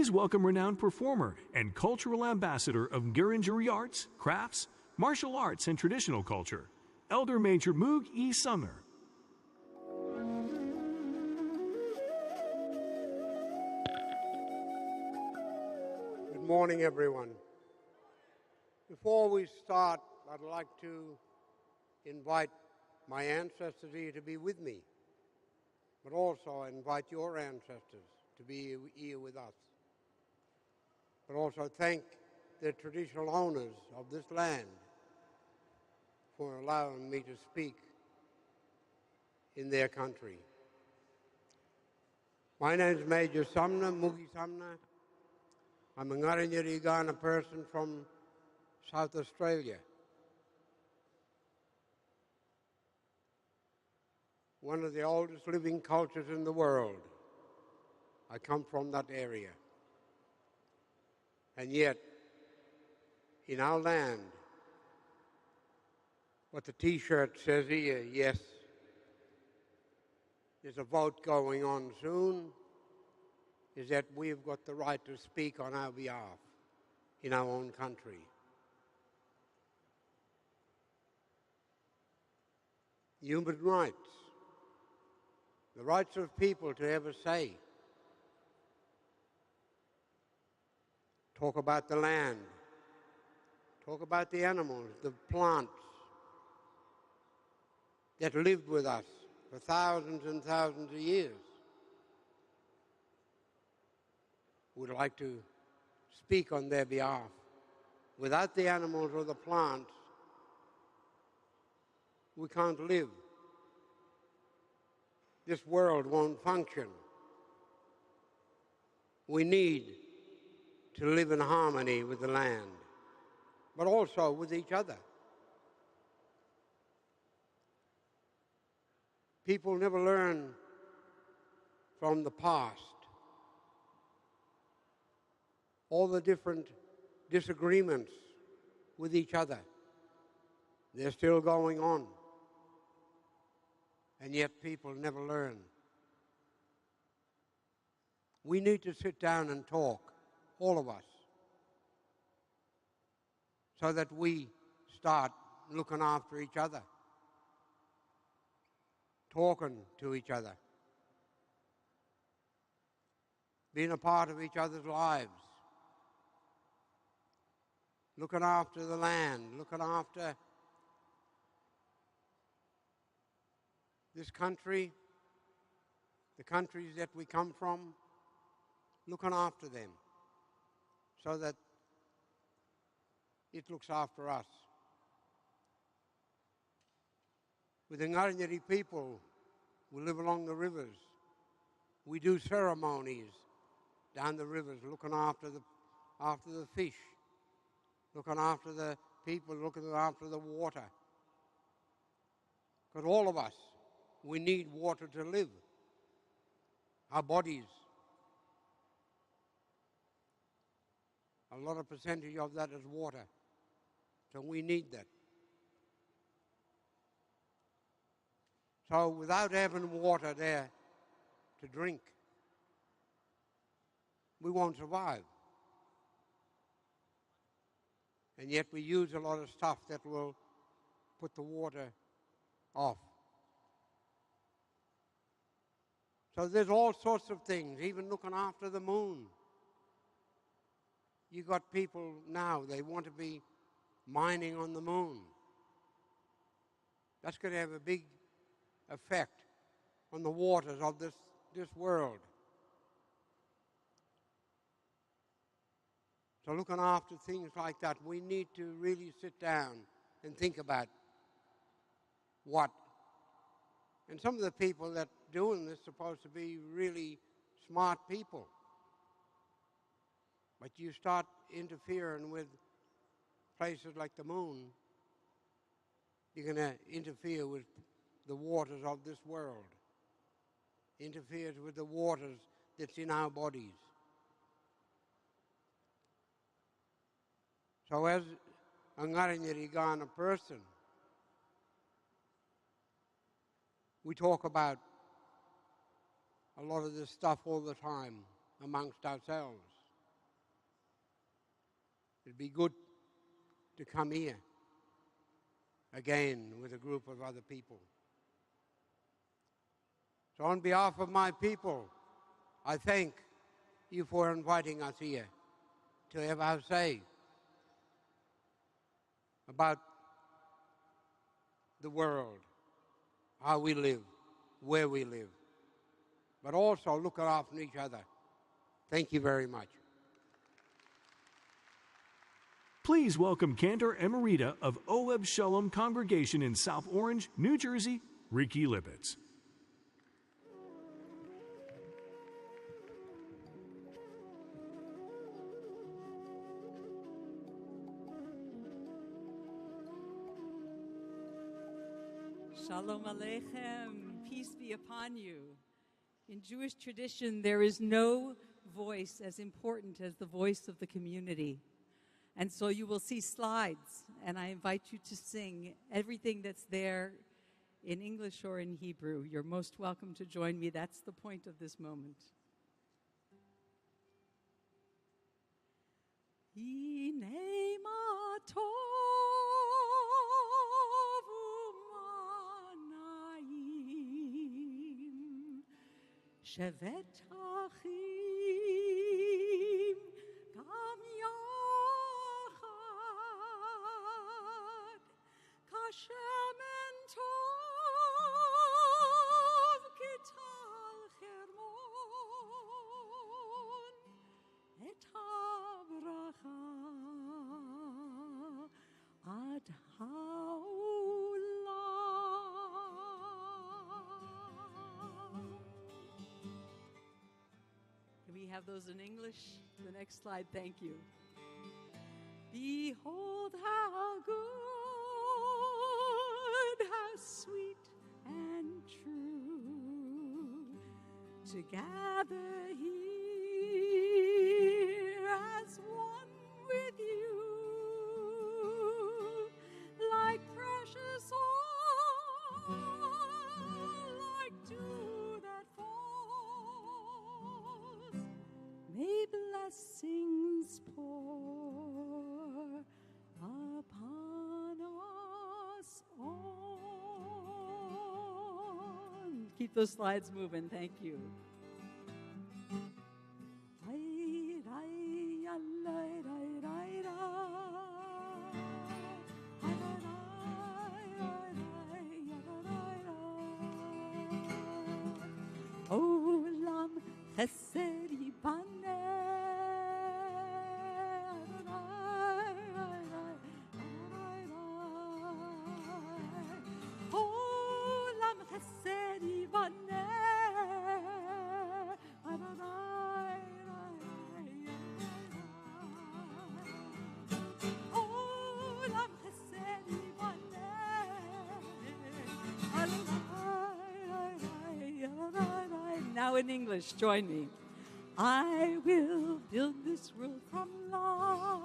Please welcome renowned performer and cultural ambassador of Gurindjeri arts, crafts, martial arts, and traditional culture, Elder Major Moog E. Sumner. Good morning, everyone. Before we start, I'd like to invite my ancestors here to be with me, but also invite your ancestors to be here with us. But also thank the traditional owners of this land for allowing me to speak in their country. My name is Major Sumner, Mugi Sumner. I'm a Gomez-Ibañez person from South Australia. One of the oldest living cultures in the world. I come from that area. And yet, in our land, what the T-shirt says here, yes, there's a vote going on soon, is that we've got the right to speak on our behalf in our own country. Human rights, the rights of people to have a say. Talk about the land. Talk about the animals, the plants that lived with us for thousands and thousands of years. We'd like to speak on their behalf. Without the animals or the plants, we can't live. This world won't function. We need to live in harmony with the land, but also with each other. People never learn from the past. All the different disagreements with each other, they're still going on. And yet people never learn. We need to sit down and talk, all of us, so that we start looking after each other, talking to each other, being a part of each other's lives, looking after the land, looking after this country, the countries that we come from, looking after them so that it looks after us. With the Ngari people, we live along the rivers. We do ceremonies down the rivers, looking after the fish, looking after the people, looking after the water. Because all of us, we need water to live. Our bodies A lot of percentage of that is water. So we need that. So without having water there to drink, we won't survive. And yet we use a lot of stuff that will put the water off. So there's all sorts of things, even looking after the moon. You got people now, they want to be mining on the moon. That's going to have a big effect on the waters of this world. So looking after things like that, we need to really sit down and think about what. And some of the people that are doing this are supposed to be really smart people. But you start interfering with places like the moon, you're going to interfere with the waters of this world, interferes with the waters that's in our bodies. So as a Ngarinyarigana person, we talk about a lot of this stuff all the time amongst ourselves. It'd be good to come here again with a group of other people. So on behalf of my people, I thank you for inviting us here to have our say about the world, how we live, where we live, but also look after each other. Thank you very much. Please welcome Cantor Emerita of Oeb Shalom Congregation in South Orange, New Jersey, Ricky Lippitz. Shalom Aleichem, peace be upon you. In Jewish tradition, there is no voice as important as the voice of the community. And so you will see slides, and I invite you to sing everything that's there in English or in Hebrew. You're most welcome to join me. That's the point of this moment. Hinei ma tovu manayim shevet achim gam yachad kashem tov kital chermon et habracha ad haolam. Can we have those in English? The next slide, thank you. Behold how good, how sweet and true to gather here as one with you, like precious oil, like dew that falls. May blessings pour upon us all. Keep those slides moving. Thank you. Olam chesed yibaneh. Olam chesed Olam chesed yibaneh. Now in English, join me. I will build this world from love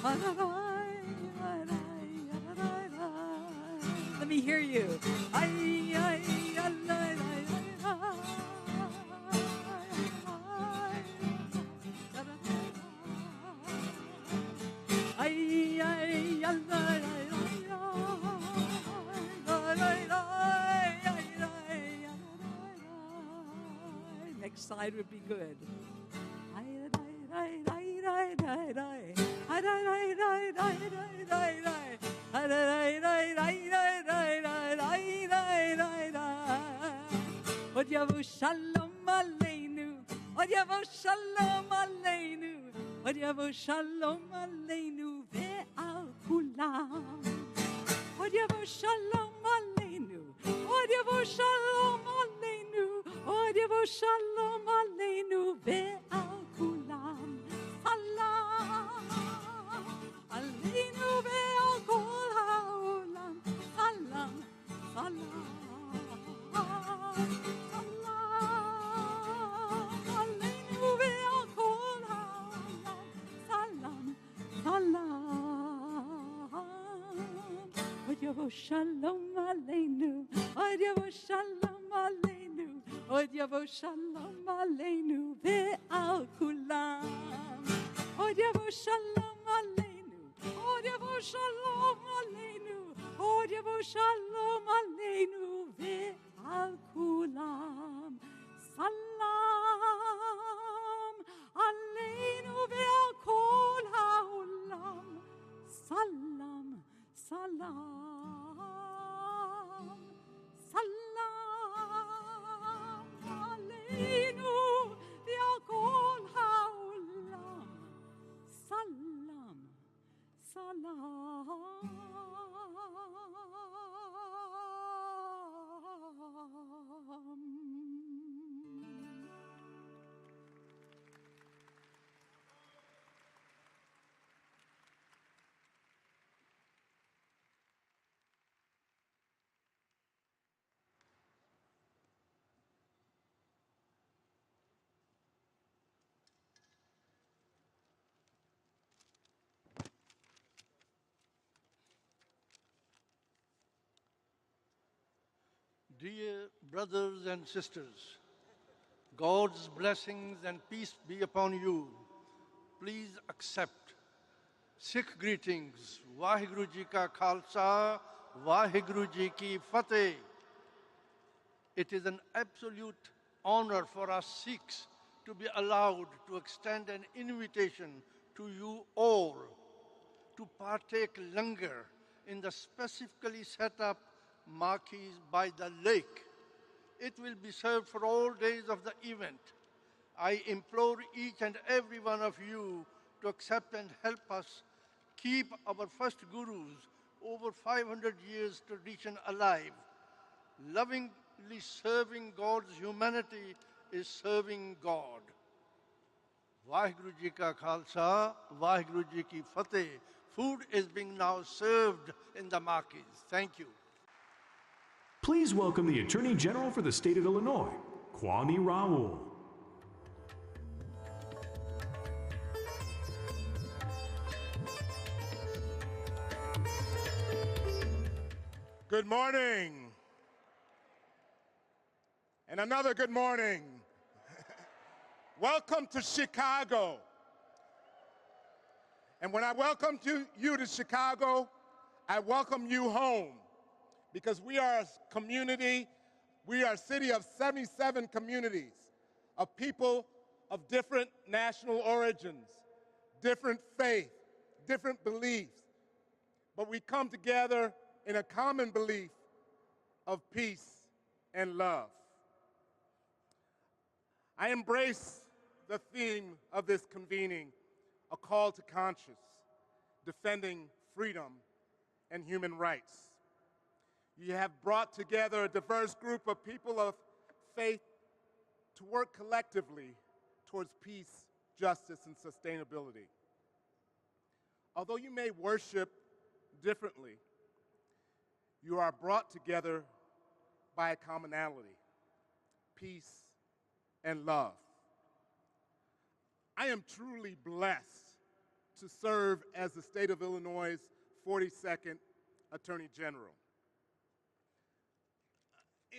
Let me hear you. Next side would be good. Odyavu shalom aleinu, Odyavu shalom aleinu, Odyavu shalom aleinu ve'al kulam. Odyavu shalom aleinu, Odyavu shalom aleinu, Odyavu shalom aleinu ve'al kulam. Salam aleinu ve'al kol ha'olam. Salam, salam. Odyavu shalom aleinu, Odyavu shalom aleinu, Odyavu shalom aleinu ve'al kulam. Odyavu shalom aleinu, Odyavu shalom aleinu, Odyavu shalom aleinu ve'al kulam. Salam aleinu ve'al kol ha'olam. Salam, salam. Salam aleinu ve'al kol ha'olam. Salam, salam. Dear brothers and sisters, God's blessings and peace be upon you. Please accept Sikh greetings. Vaheguru Ji Ka Khalsa, Vaheguru Ji Ki Fateh. It is an absolute honor for us Sikhs to be allowed to extend an invitation to you all to partake langar in the specifically set up marquees by the lake. It will be served for all days of the event. I implore each and every one of you to accept and help us keep our first Guru's over 500 years tradition alive. Lovingly serving God's humanity is serving God. Vaheguru Ji Ka Khalsa, Vaheguru Ji Ki Fateh. Food is being now served in the marquees. Thank you. Please welcome the Attorney General for the State of Illinois, Kwame Raoul. Good morning. And another good morning. Welcome to Chicago. And when I welcome you to Chicago, I welcome you home. Because we are a community, we are a city of 77 communities, of people of different national origins, different faith, different beliefs. But we come together in a common belief of peace and love. I embrace the theme of this convening, a call to conscience, defending freedom and human rights. You have brought together a diverse group of people of faith to work collectively towards peace, justice, and sustainability. Although you may worship differently, you are brought together by a commonality, peace and love. I am truly blessed to serve as the state of Illinois' 42nd Attorney General.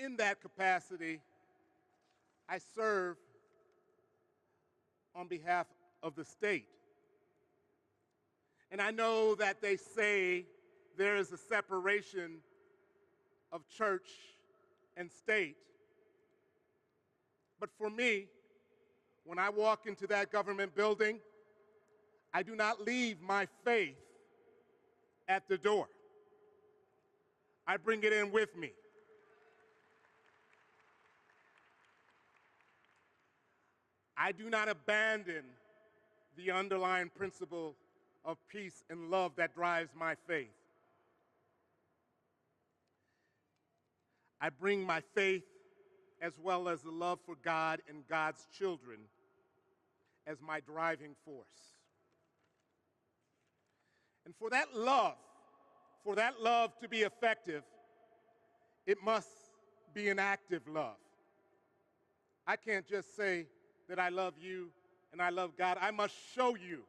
In that capacity, I serve on behalf of the state. And I know that they say there is a separation of church and state. But for me, when I walk into that government building, I do not leave my faith at the door. I bring it in with me. I do not abandon the underlying principle of peace and love that drives my faith. I bring my faith as well as the love for God and God's children as my driving force. And for that love to be effective, it must be an active love. I can't just say that I love you and I love God. I must show you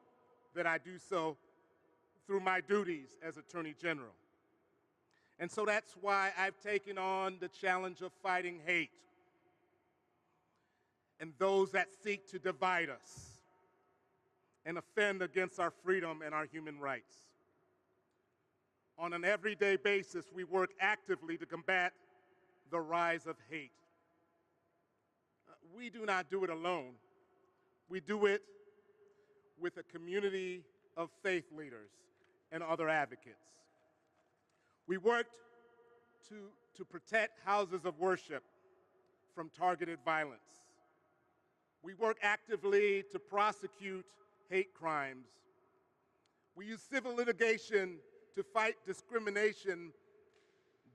that I do so through my duties as Attorney General. And so that's why I've taken on the challenge of fighting hate and those that seek to divide us and offend against our freedom and our human rights. On an everyday basis, we work actively to combat the rise of hate. We do not do it alone. We do it with a community of faith leaders and other advocates. We worked to protect houses of worship from targeted violence. We work actively to prosecute hate crimes. We use civil litigation to fight discrimination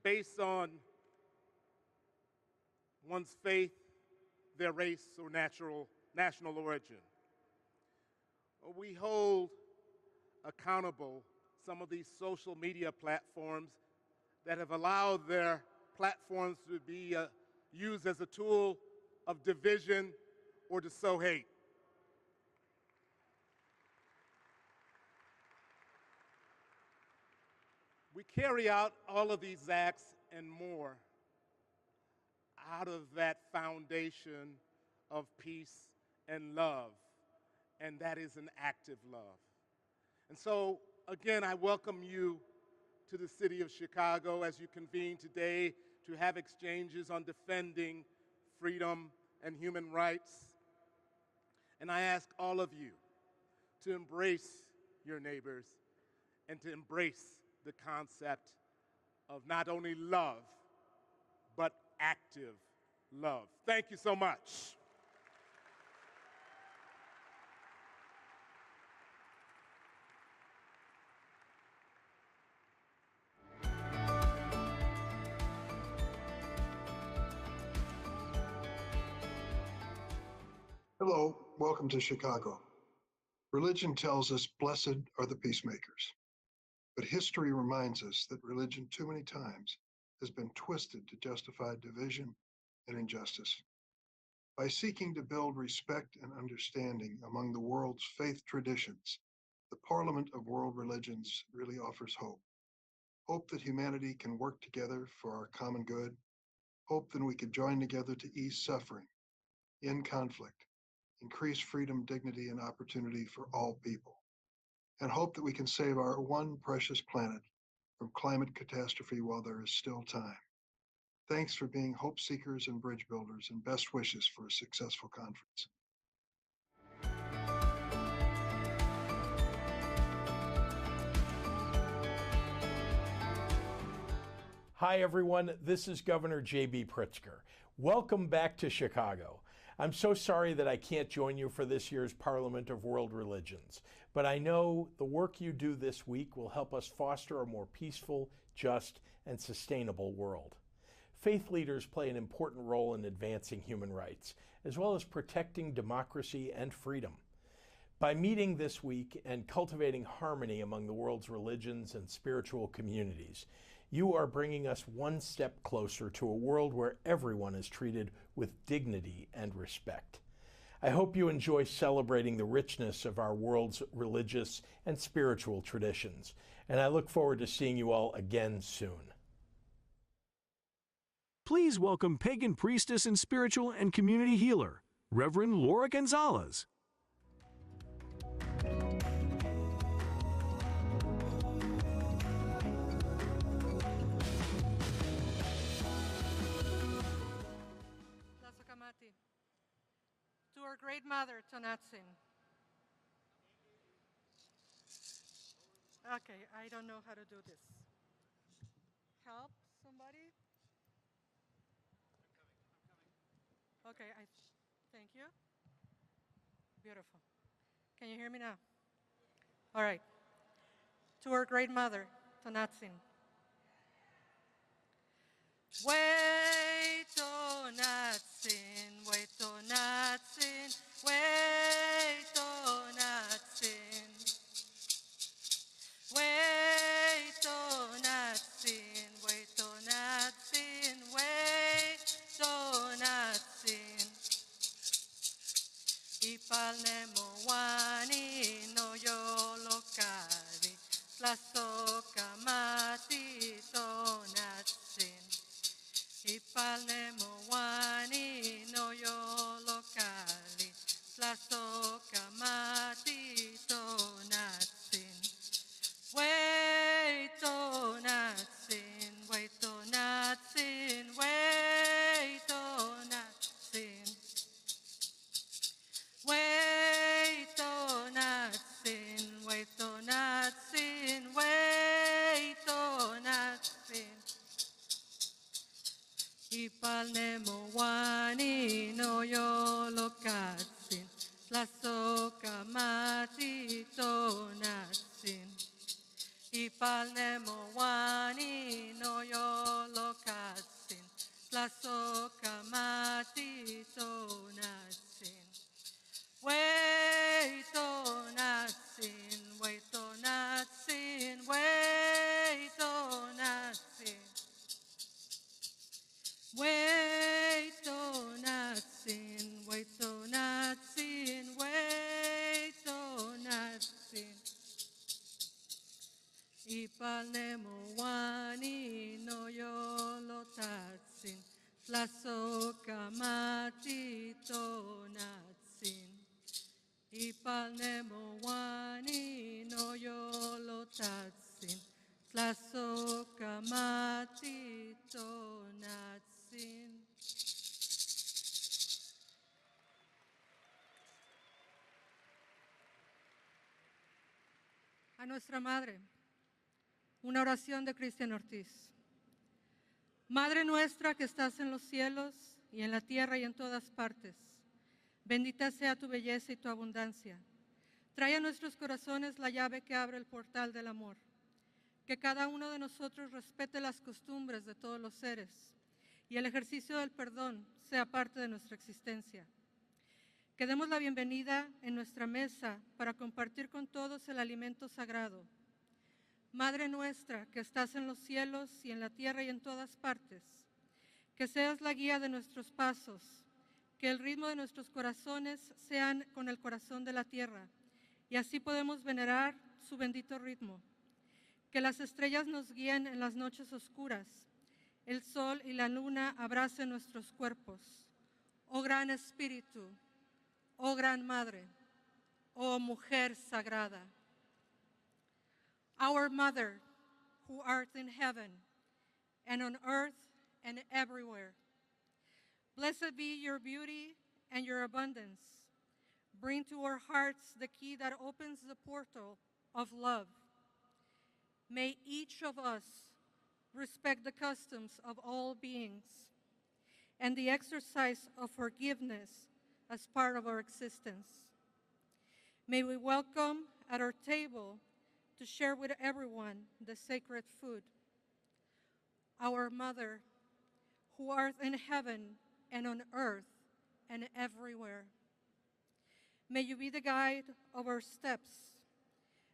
based on one's faith, their race, or national origin. We hold accountable some of these social media platforms that have allowed their platforms to be used as a tool of division or to sow hate. We carry out all of these acts and more out of that foundation of peace and love, and that is an active love. And so, again, I welcome you to the city of Chicago as you convene today to have exchanges on defending freedom and human rights. And I ask all of you to embrace your neighbors and to embrace the concept of not only love, but active love. Thank you so much. Hello, welcome to Chicago. Religion tells us blessed are the peacemakers. But history reminds us that religion too many times has been twisted to justify division and injustice. By seeking to build respect and understanding among the world's faith traditions, the Parliament of World Religions really offers hope. Hope that humanity can work together for our common good. Hope that we can join together to ease suffering, end conflict, increase freedom, dignity, and opportunity for all people. And hope that we can save our one precious planet from climate catastrophe while there is still time. Thanks for being hope seekers and bridge builders, and best wishes for a successful conference. Hi, everyone. This is Governor J.B. Pritzker. Welcome back to Chicago. I'm so sorry that I can't join you for this year's Parliament of World Religions, but I know the work you do this week will help us foster a more peaceful, just, and sustainable world. Faith leaders play an important role in advancing human rights, as well as protecting democracy and freedom. By meeting this week and cultivating harmony among the world's religions and spiritual communities, you are bringing us one step closer to a world where everyone is treated with dignity and respect. I hope you enjoy celebrating the richness of our world's religious and spiritual traditions, and I look forward to seeing you all again soon. Please welcome pagan priestess and spiritual and community healer, Reverend Laura Gonzalez. To our great mother, Tonatsin. Okay, I don't know how to do this. Help somebody? I'm coming. Okay, thank you. Beautiful. Can you hear me now? All right. To our great mother, Tonatsin. Wait, Tonatsin, wait, Tonatsin, wait, Tonatsin. Wait, Tonatsin, wait, Tonatsin, wait, Tonatsin. Ipalnemo wani no yo lokali, tlasoka mati Tonatsin. Ipalnemo wani no yo lokali, tlasoka mati Tonatsin. Wait, Tonatsin, wait, Tonatsin, wait, Tonatsin. Wait, Tonatsin, wait, Tonatsin, wait, Tonatsin. Ipalnemo wani no yo lokatsin, tlasoka mati Tonatsin. Ipalnemo wani no yo lokatsin, tlasoka mati Tonatsin. Wait, Tonatsin, wait, Tonatsin, wait, Tonatsin. Wait, Tonatsin, wait, Tonatsin, wait, Tonatsin. Ipalnemo wani no yo lotatsin, tlasoka mati Tonatsin. Ipalnemo wani no yo lotatsin, tlasoka mati Tonatsin. A nuestra madre, una oración de Cristian Ortiz. Madre nuestra que estás en los cielos y en la tierra y en todas partes, bendita sea tu belleza y tu abundancia. Trae a nuestros corazones la llave que abre el portal del amor. Que cada uno de nosotros respete las costumbres de todos los seres y el ejercicio del perdón sea parte de nuestra existencia. Que demos la bienvenida en nuestra mesa para compartir con todos el alimento sagrado. Madre nuestra que estás en los cielos y en la tierra y en todas partes, que seas la guía de nuestros pasos, que el ritmo de nuestros corazones sean con el corazón de la tierra y así podemos venerar su bendito ritmo. Que las estrellas nos guíen en las noches oscuras, el sol y la luna abracen nuestros cuerpos. Oh gran Espíritu, oh gran Madre, oh Mujer Sagrada. Our Mother, who art in heaven and on earth and everywhere, blessed be your beauty and your abundance. Bring to our hearts the key that opens the portal of love. May each of us respect the customs of all beings and the exercise of forgiveness as part of our existence. May we welcome at our table to share with everyone the sacred food. Our Mother, who art in heaven and on earth and everywhere, may you be the guide of our steps.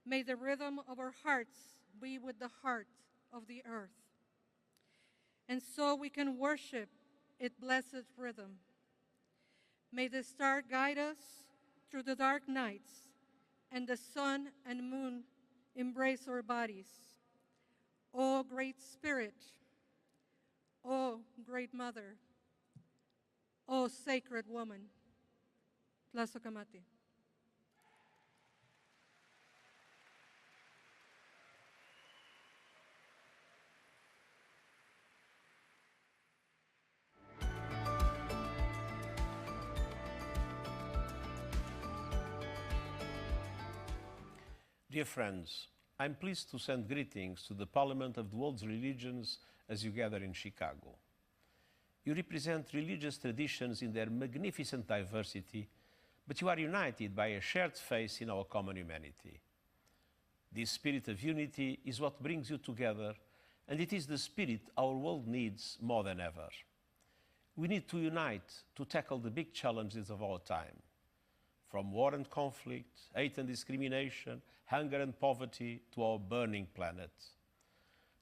May the rhythm of our hearts be with the heart of the earth. And so we can worship its blessed rhythm. May the star guide us through the dark nights, and the sun and moon embrace our bodies. O Great Spirit, O Great Mother, O Sacred Woman, Tlazokamati. Dear friends, I'm pleased to send greetings to the Parliament of the World's Religions as you gather in Chicago. You represent religious traditions in their magnificent diversity, but you are united by a shared faith in our common humanity. This spirit of unity is what brings you together, and it is the spirit our world needs more than ever. We need to unite to tackle the big challenges of our time. From war and conflict, hate and discrimination, hunger and poverty, to our burning planet.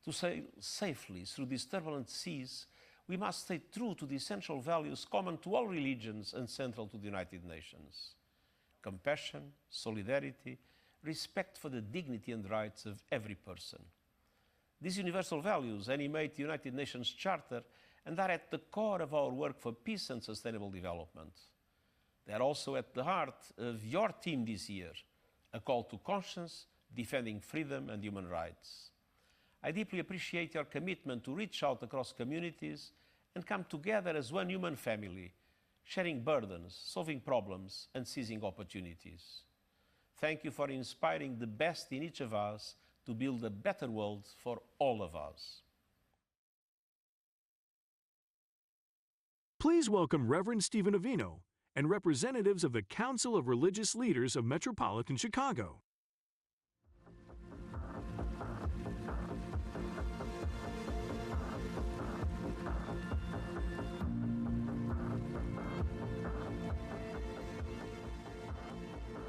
To sail safely through these turbulent seas, we must stay true to the essential values common to all religions and central to the United Nations. Compassion, solidarity, respect for the dignity and rights of every person. These universal values animate the United Nations Charter and are at the core of our work for peace and sustainable development. They are also at the heart of your team this year, a call to conscience, defending freedom and human rights. I deeply appreciate your commitment to reach out across communities and come together as one human family, sharing burdens, solving problems, and seizing opportunities. Thank you for inspiring the best in each of us to build a better world for all of us. Please welcome Reverend Stephen Avino and representatives of the Council of Religious Leaders of Metropolitan Chicago.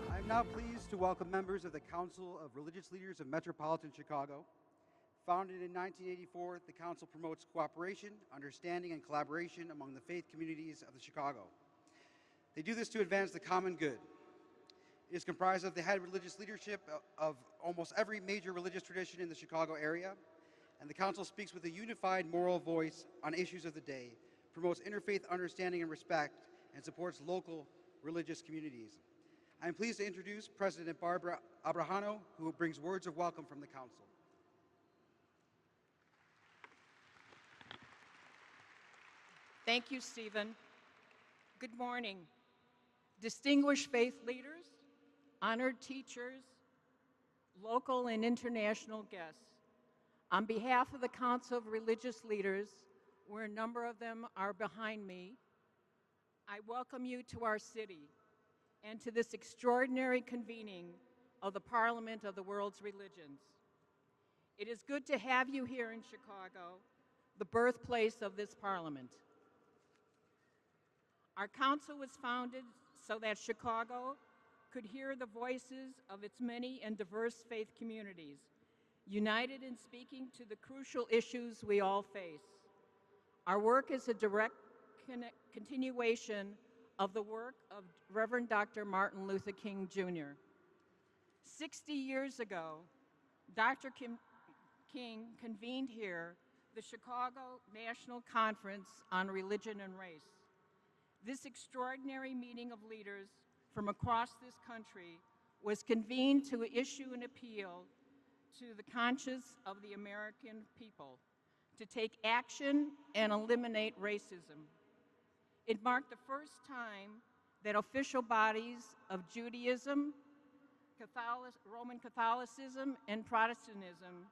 I am now pleased to welcome members of the Council of Religious Leaders of Metropolitan Chicago. Founded in 1984, the Council promotes cooperation, understanding, and collaboration among the faith communities of the Chicago. They do this to advance the common good. It is comprised of the head religious leadership of almost every major religious tradition in the Chicago area, and the Council speaks with a unified moral voice on issues of the day, promotes interfaith understanding and respect, and supports local religious communities. I am pleased to introduce President Barbara Abrahano, who brings words of welcome from the Council. Thank you, Stephen. Good morning. Distinguished faith leaders, honored teachers, local and international guests. On behalf of the Council of Religious Leaders, where a number of them are behind me, I welcome you to our city and to this extraordinary convening of the Parliament of the World's Religions. It is good to have you here in Chicago, the birthplace of this Parliament. Our council was founded so that Chicago could hear the voices of its many and diverse faith communities, united in speaking to the crucial issues we all face. Our work is a direct continuation of the work of Reverend Dr. Martin Luther King, Jr. 60 years ago, Dr. King convened here the Chicago National Conference on Religion and Race. This extraordinary meeting of leaders from across this country was convened to issue an appeal to the conscience of the American people to take action and eliminate racism. It marked the first time that official bodies of Judaism, Roman Catholicism, and Protestantism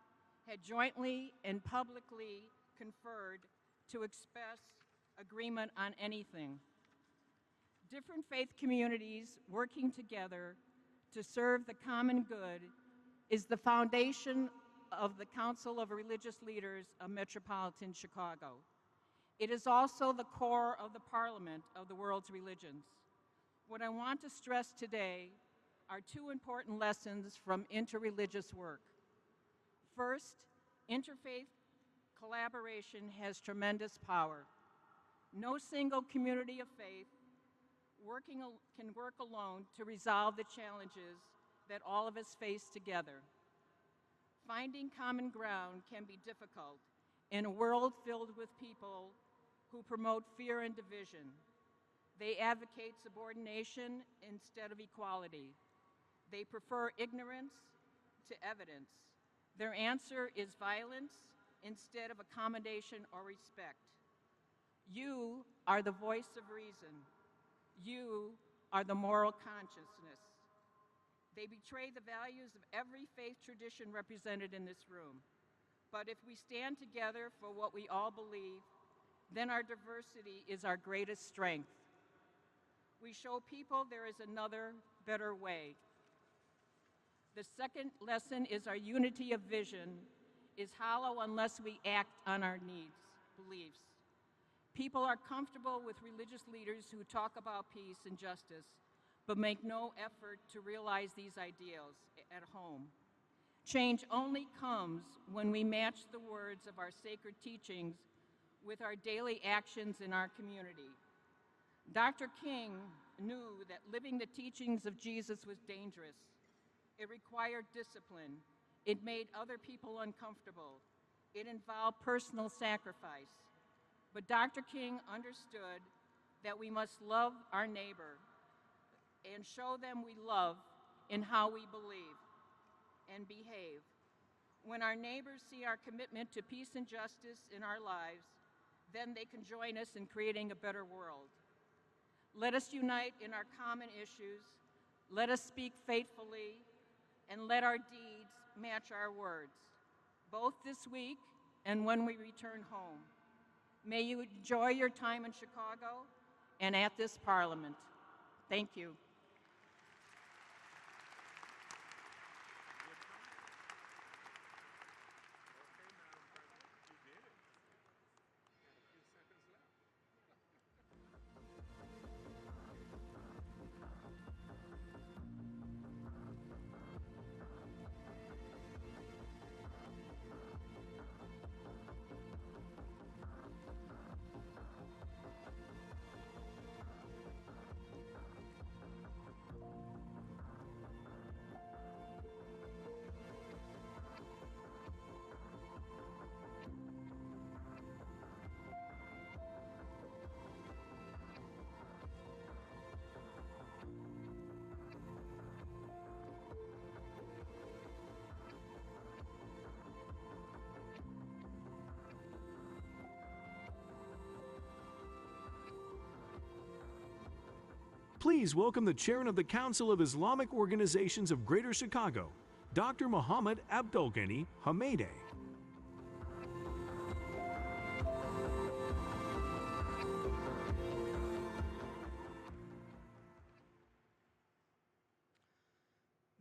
had jointly and publicly conferred to express agreement on anything. Different faith communities working together to serve the common good is the foundation of the Council of Religious Leaders of Metropolitan Chicago. It is also the core of the Parliament of the World's Religions. What I want to stress today are two important lessons from interreligious work. First, interfaith collaboration has tremendous power. No single community of faith, can work alone to resolve the challenges that all of us face together. Finding common ground can be difficult in a world filled with people who promote fear and division. They advocate subordination instead of equality. They prefer ignorance to evidence. Their answer is violence instead of accommodation or respect. You are the voice of reason. You are the moral consciousness. They betray the values of every faith tradition represented in this room. But if we stand together for what we all believe, then our diversity is our greatest strength. We show people there is another, better way. The second lesson is our unity of vision is hollow unless we act on our needs, beliefs. People are comfortable with religious leaders who talk about peace and justice, but make no effort to realize these ideals at home. Change only comes when we match the words of our sacred teachings with our daily actions in our community. Dr. King knew that living the teachings of Jesus was dangerous. It required discipline. It made other people uncomfortable. It involved personal sacrifice. But Dr. King understood that we must love our neighbor and show them we love in how we believe and behave. When our neighbors see our commitment to peace and justice in our lives, then they can join us in creating a better world. Let us unite in our common issues. Let us speak faithfully, and let our deeds match our words, both this week and when we return home. May you enjoy your time in Chicago and at this Parliament. Thank you. Please welcome the Chairman of the Council of Islamic Organizations of Greater Chicago, Dr. Muhammad Abdulghany Hamedeh.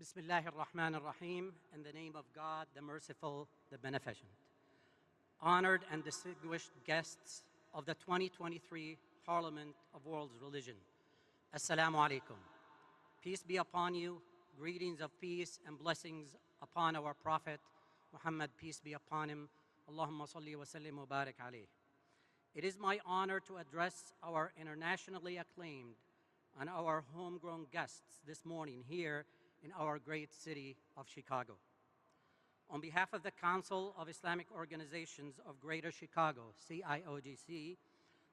Bismillahir Rahmanir Rahim, in the name of God, the Merciful, the Beneficent. Honored and distinguished guests of the 2023 Parliament of World's Religion, Assalamu alaikum. Peace be upon you. Greetings of peace and blessings upon our Prophet Muhammad, peace be upon him. Allahumma salli wa sallim wa barik alayh. It is my honor to address our internationally acclaimed and our homegrown guests this morning here in our great city of Chicago. On behalf of the Council of Islamic Organizations of Greater Chicago, CIOGC,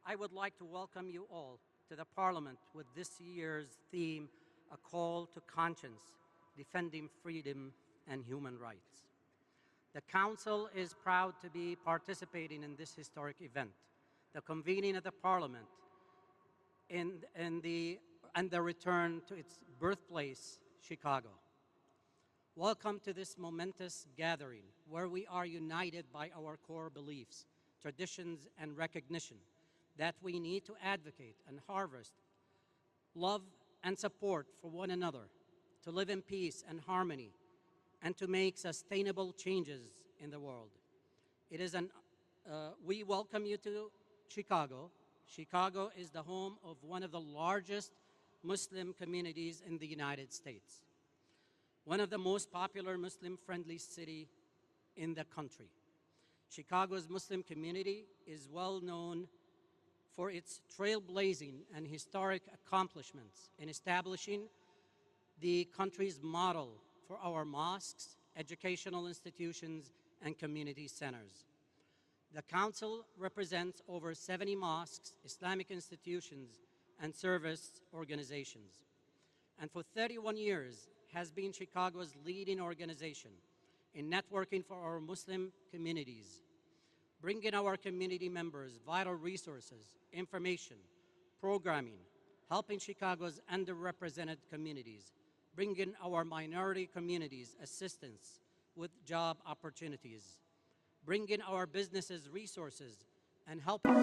I would like to welcome you all to the Parliament with this year's theme, A Call to Conscience, Defending Freedom and Human Rights. The Council is proud to be participating in this historic event, the convening of the Parliament and the return to its birthplace, Chicago. Welcome to this momentous gathering where we are united by our core beliefs, traditions, and recognition that we need to advocate and harvest love and support for one another, to live in peace and harmony, and to make sustainable changes in the world. We welcome you to Chicago. Chicago is the home of one of the largest Muslim communities in the United States, one of the most popular Muslim-friendly cities in the country. Chicago's Muslim community is well known for its trailblazing and historic accomplishments in establishing the country's model for our mosques, educational institutions, and community centers. The Council represents over 70 mosques, Islamic institutions, and service organizations, and for 31 years has been Chicago's leading organization in networking for our Muslim communities, bringing our community members vital resources, information, programming, helping Chicago's underrepresented communities, bringing our minority communities assistance with job opportunities, bringing our businesses resources, and helping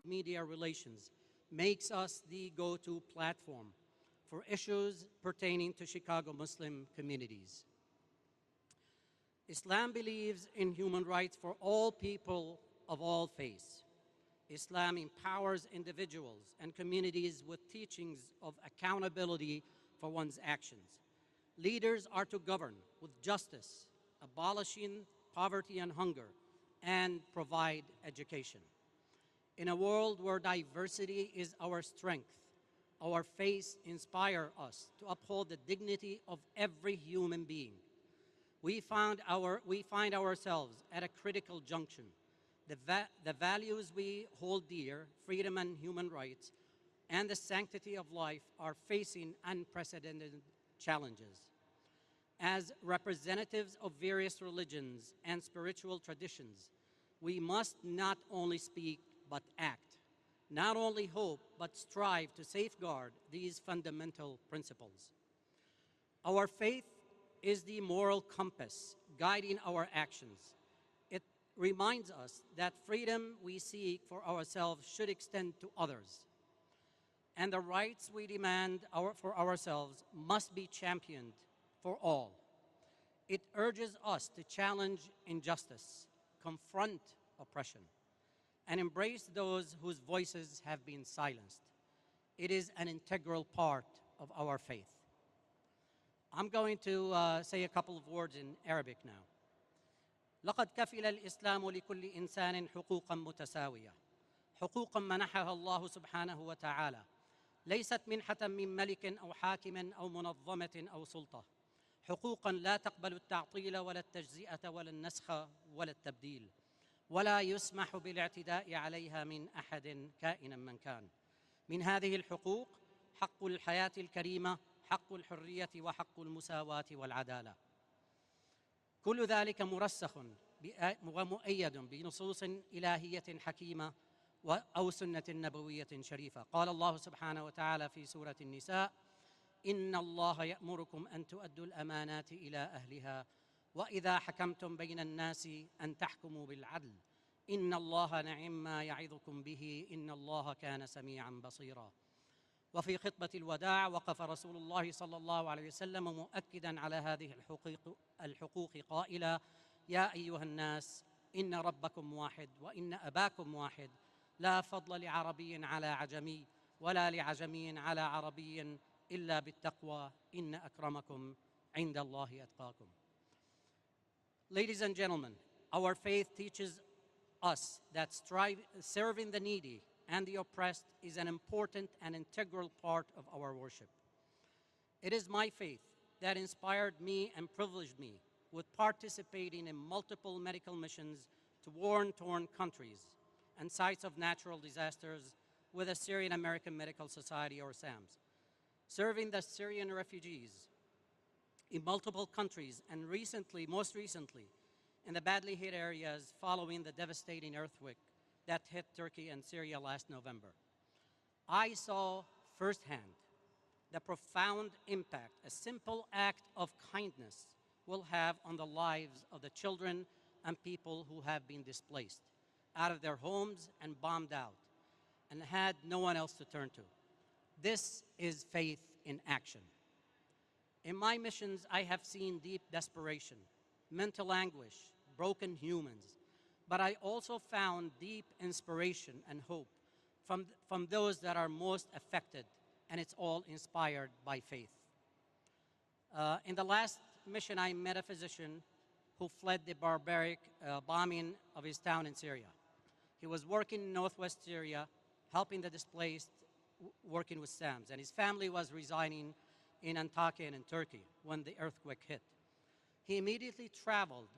media relations makes us the go-to platform for issues pertaining to Chicago Muslim communities. Islam believes in human rights for all people of all faiths. Islam empowers individuals and communities with teachings of accountability for one's actions. Leaders are to govern with justice, abolishing poverty and hunger, and provide education. In a world where diversity is our strength, our faiths inspire us to uphold the dignity of every human being. We find ourselves at a critical junction. The values we hold dear, freedom and human rights, and the sanctity of life, are facing unprecedented challenges. As representatives of various religions and spiritual traditions, we must not only speak but act, not only hope but strive to safeguard these fundamental principles. Our faith is the moral compass guiding our actions. It reminds us that freedom we seek for ourselves should extend to others, and the rights we demand for ourselves must be championed for all. It urges us to challenge injustice, confront oppression, and embrace those whose voices have been silenced. It is an integral part of our faith. I'm going to say a couple of words in Arabic now. لقد كفل الإسلام لكل إنسان حقوقا متساوية، حقوقا منحها الله سبحانه وتعالى، ليست منحة من ملك أو حاكم أو منظمة أو سلطة، حقوقا لا تقبل التعطيل ولا التجزئة ولا النسخ ولا التبديل، ولا يسمح بالاعتداء عليها من أحد كائنا من كان. من هذه الحقوق حق الحياة الكريمة، حق الحرية، وحق المساواة والعدالة. كل ذلك مرسخ ومؤيد بنصوص إلهية حكيمة أو سنة نبوية شريفة. قال الله سبحانه وتعالى في سورة النساء: إن الله يأمركم أن تؤدوا الأمانات إلى أهلها وإذا حكمتم بين الناس أن تحكموا بالعدل إن الله نعم ما يعظكم به إن الله كان سميعا بصيرا. وفي خطبة الوداع وقف رسول الله صلى الله عليه وسلم مؤكدا على هذه الحقوق قائلا: يا أيها الناس إن ربكم واحد وإن أباكم واحد لا فضل لعربي على عجمي ولا لعجمي على عربي إلا بالتقوى إن أكرمكم عند الله أتقاكم. Ladies and gentlemen, our faith teaches us that serving the needy and the oppressed is an important and integral part of our worship. It is my faith that inspired me and privileged me with participating in multiple medical missions to war-torn countries and sites of natural disasters with the Syrian American Medical Society, or SAMS, serving the Syrian refugees in multiple countries, and most recently, in the badly hit areas following the devastating earthquake that hit Turkey and Syria last November. I saw firsthand the profound impact a simple act of kindness will have on the lives of the children and people who have been displaced out of their homes and bombed out and had no one else to turn to. This is faith in action. In my missions, I have seen deep desperation, mental anguish, broken humans, but I also found deep inspiration and hope from those that are most affected, and it's all inspired by faith. In the last mission, I met a physician who fled the barbaric bombing of his town in Syria. He was working in northwest Syria, helping the displaced, working with SAMs, and his family was residing in Antakya and in Turkey when the earthquake hit. He immediately traveled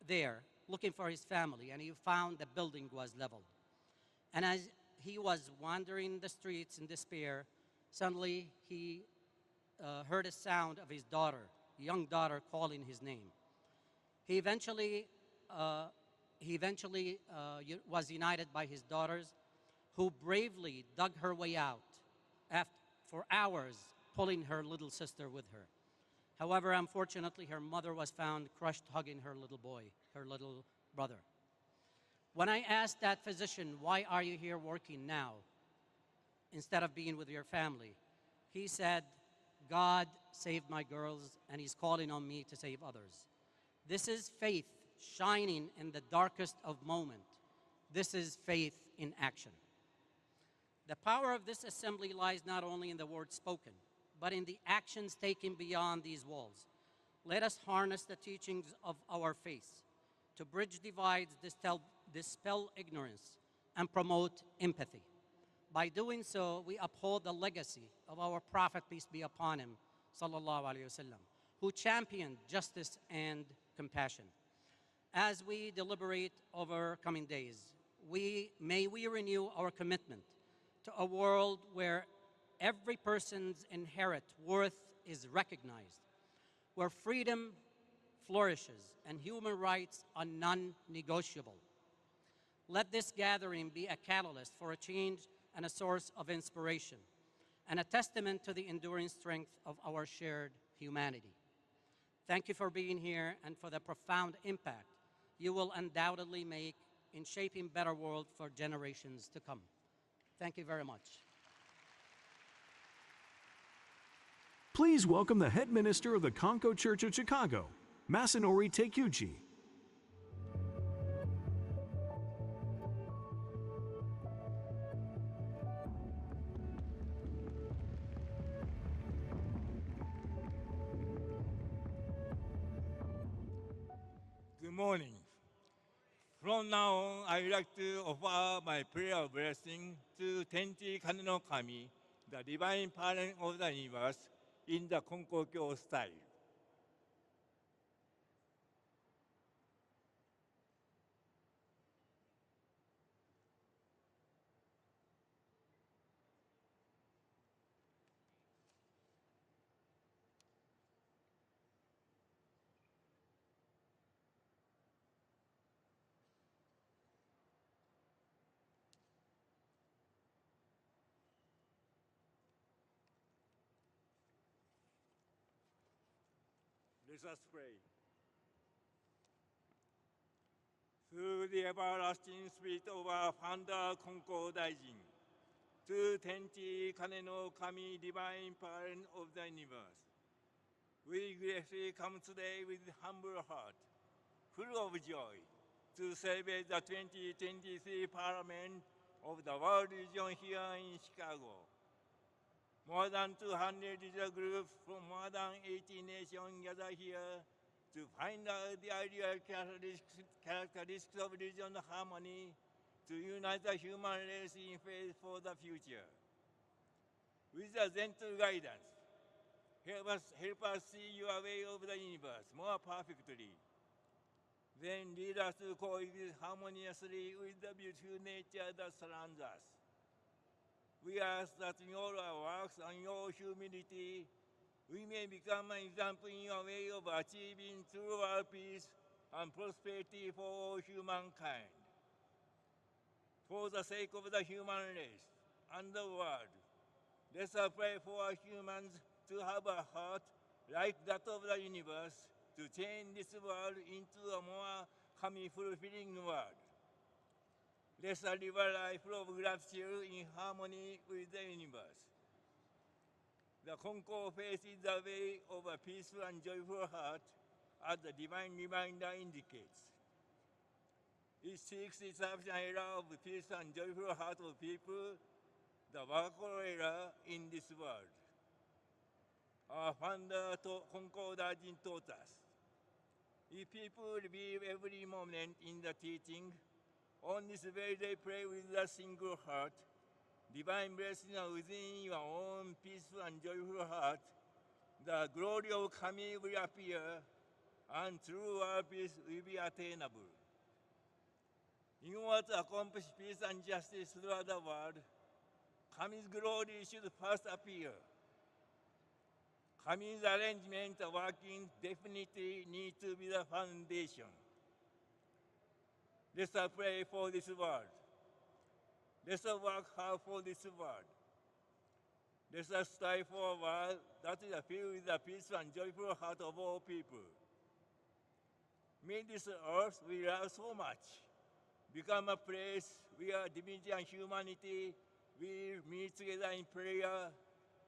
there looking for his family, and he found the building was leveled. And as he was wandering the streets in despair, suddenly he heard a sound of his daughter, young daughter, calling his name. He eventually was united by his daughters, who bravely dug her way out for hours, pulling her little sister with her. However, unfortunately, her mother was found crushed, hugging her little boy, her little brother. When I asked that physician, why are you here working now instead of being with your family? He said, God saved my girls, and he's calling on me to save others. This is faith shining in the darkest of moments. This is faith in action. The power of this assembly lies not only in the words spoken, but in the actions taken beyond these walls. Let us harness the teachings of our faith to bridge divides, dispel ignorance, and promote empathy. By doing so, we uphold the legacy of our Prophet, peace be upon him, sallallahu alaihi wasallam, who championed justice and compassion. As we deliberate over coming days, may we renew our commitment to a world where every person's inherent worth is recognized, where freedom flourishes and human rights are non-negotiable. Let this gathering be a catalyst for a change and a source of inspiration, and a testament to the enduring strength of our shared humanity. Thank you for being here and for the profound impact you will undoubtedly make in shaping a better world for generations to come. Thank you very much. Please welcome the head minister of the Conco Church of Chicago, Masanory Takeuchi. Good morning. From now on, I would like to offer my prayer blessing to Tenchi Kane Kami, the divine parent of the universe, in the Konkokyo style. Let us pray. Through the everlasting spirit of our founder, Konko Daijin, to Tenchi Kane Kami, divine parent of the universe, we gratefully come today with humble heart, full of joy, to celebrate the 2023 Parliament of the World Region here in Chicago. More than 200 leader groups from more than 80 nations gather here to find out the ideal characteristics of regional harmony, to unite the human race in faith for the future. With the gentle guidance, help us see your way of the universe more perfectly. Then lead us to coexist harmoniously with the beautiful nature that surrounds us. We ask that in all our works and your humility, we may become an example in your way of achieving true world peace and prosperity for all humankind. For the sake of the human race and the world, let us pray for humans to have a heart like that of the universe, to change this world into a more fulfilling world. Let us live a life of gratitude in harmony with the universe. The Konko faith is the way of a peaceful and joyful heart, as the divine reminder indicates. It seeks the establishment era of peace and joyful heart of people, the work era in this world. our founder Concordatin taught us. If people live every moment in the teaching, on this very day pray with a single heart, divine blessing within your own peaceful and joyful heart, the glory of Kami will appear, and true world peace will be attainable. In order to accomplish peace and justice throughout the world, Kami's glory should first appear. Kami's arrangement of working definitely needs to be the foundation. Let's pray for this world. Let's work hard for this world. Let's strive for a world that is filled with the peaceful and joyful heart of all people. May this earth we love so much become a place where divinity and humanity will meet together in prayer,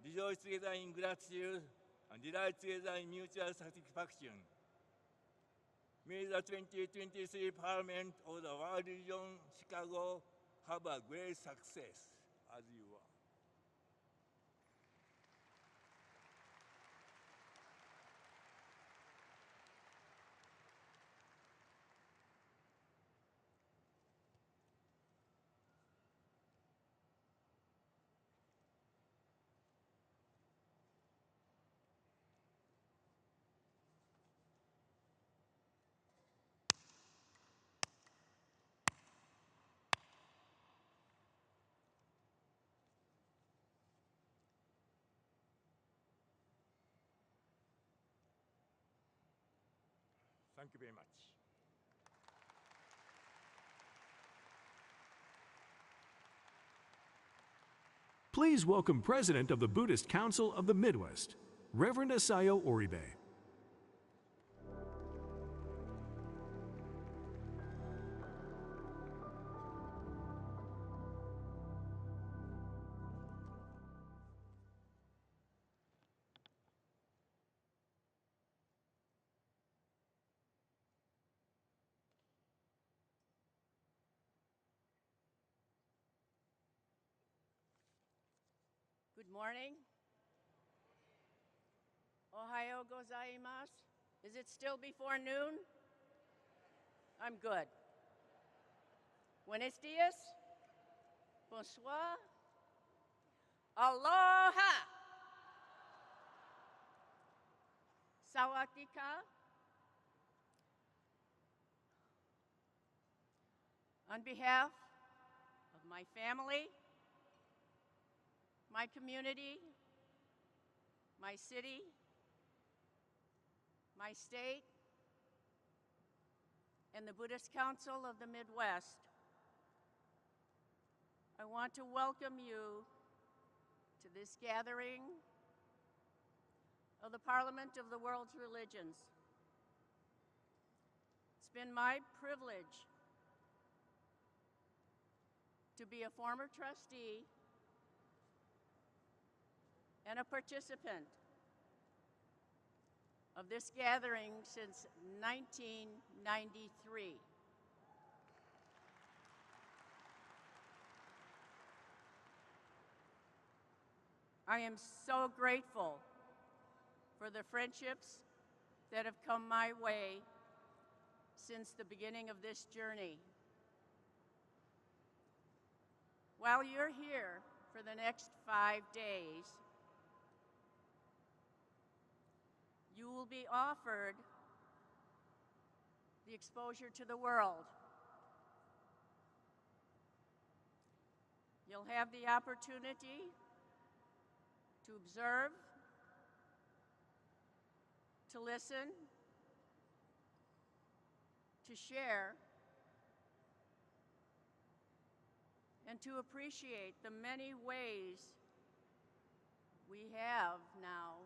rejoice together in gratitude, and delight together in mutual satisfaction. May the 2023 Parliament of the World Region, Chicago, have a great success as you are. Thank you very much. Please welcome President of the Buddhist Council of the Midwest, Reverend Asayo Horibe. Good morning. Ohayo gozaimasu. Is it still before noon? I'm good. Buenos dias. Bonsoir. Aloha. Sawadika. On behalf of my family, my community, my city, my state, and the Buddhist Council of the Midwest, I want to welcome you to this gathering of the Parliament of the World's Religions. It's been my privilege to be a former trustee and a participant of this gathering since 1993. I am so grateful for the friendships that have come my way since the beginning of this journey. While you're here for the next 5 days, you will be offered the exposure to the world. You'll have the opportunity to observe, to listen, to share, and to appreciate the many ways we have now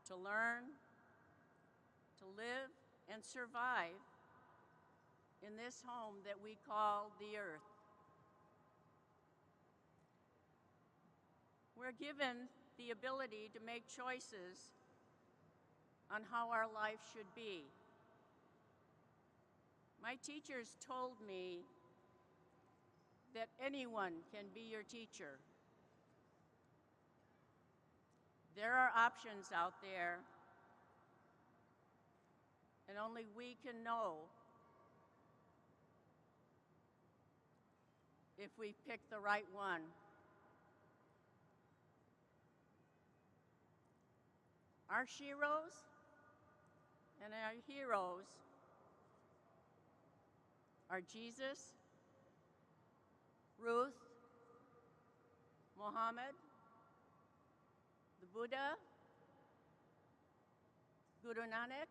to learn, to live, and survive in this home that we call the earth. We're given the ability to make choices on how our life should be. My teachers told me that anyone can be your teacher. There are options out there, and only we can know if we pick the right one. Our sheroes and our heroes are Jesus, Ruth, Muhammad, the Buddha, Guru Nanak,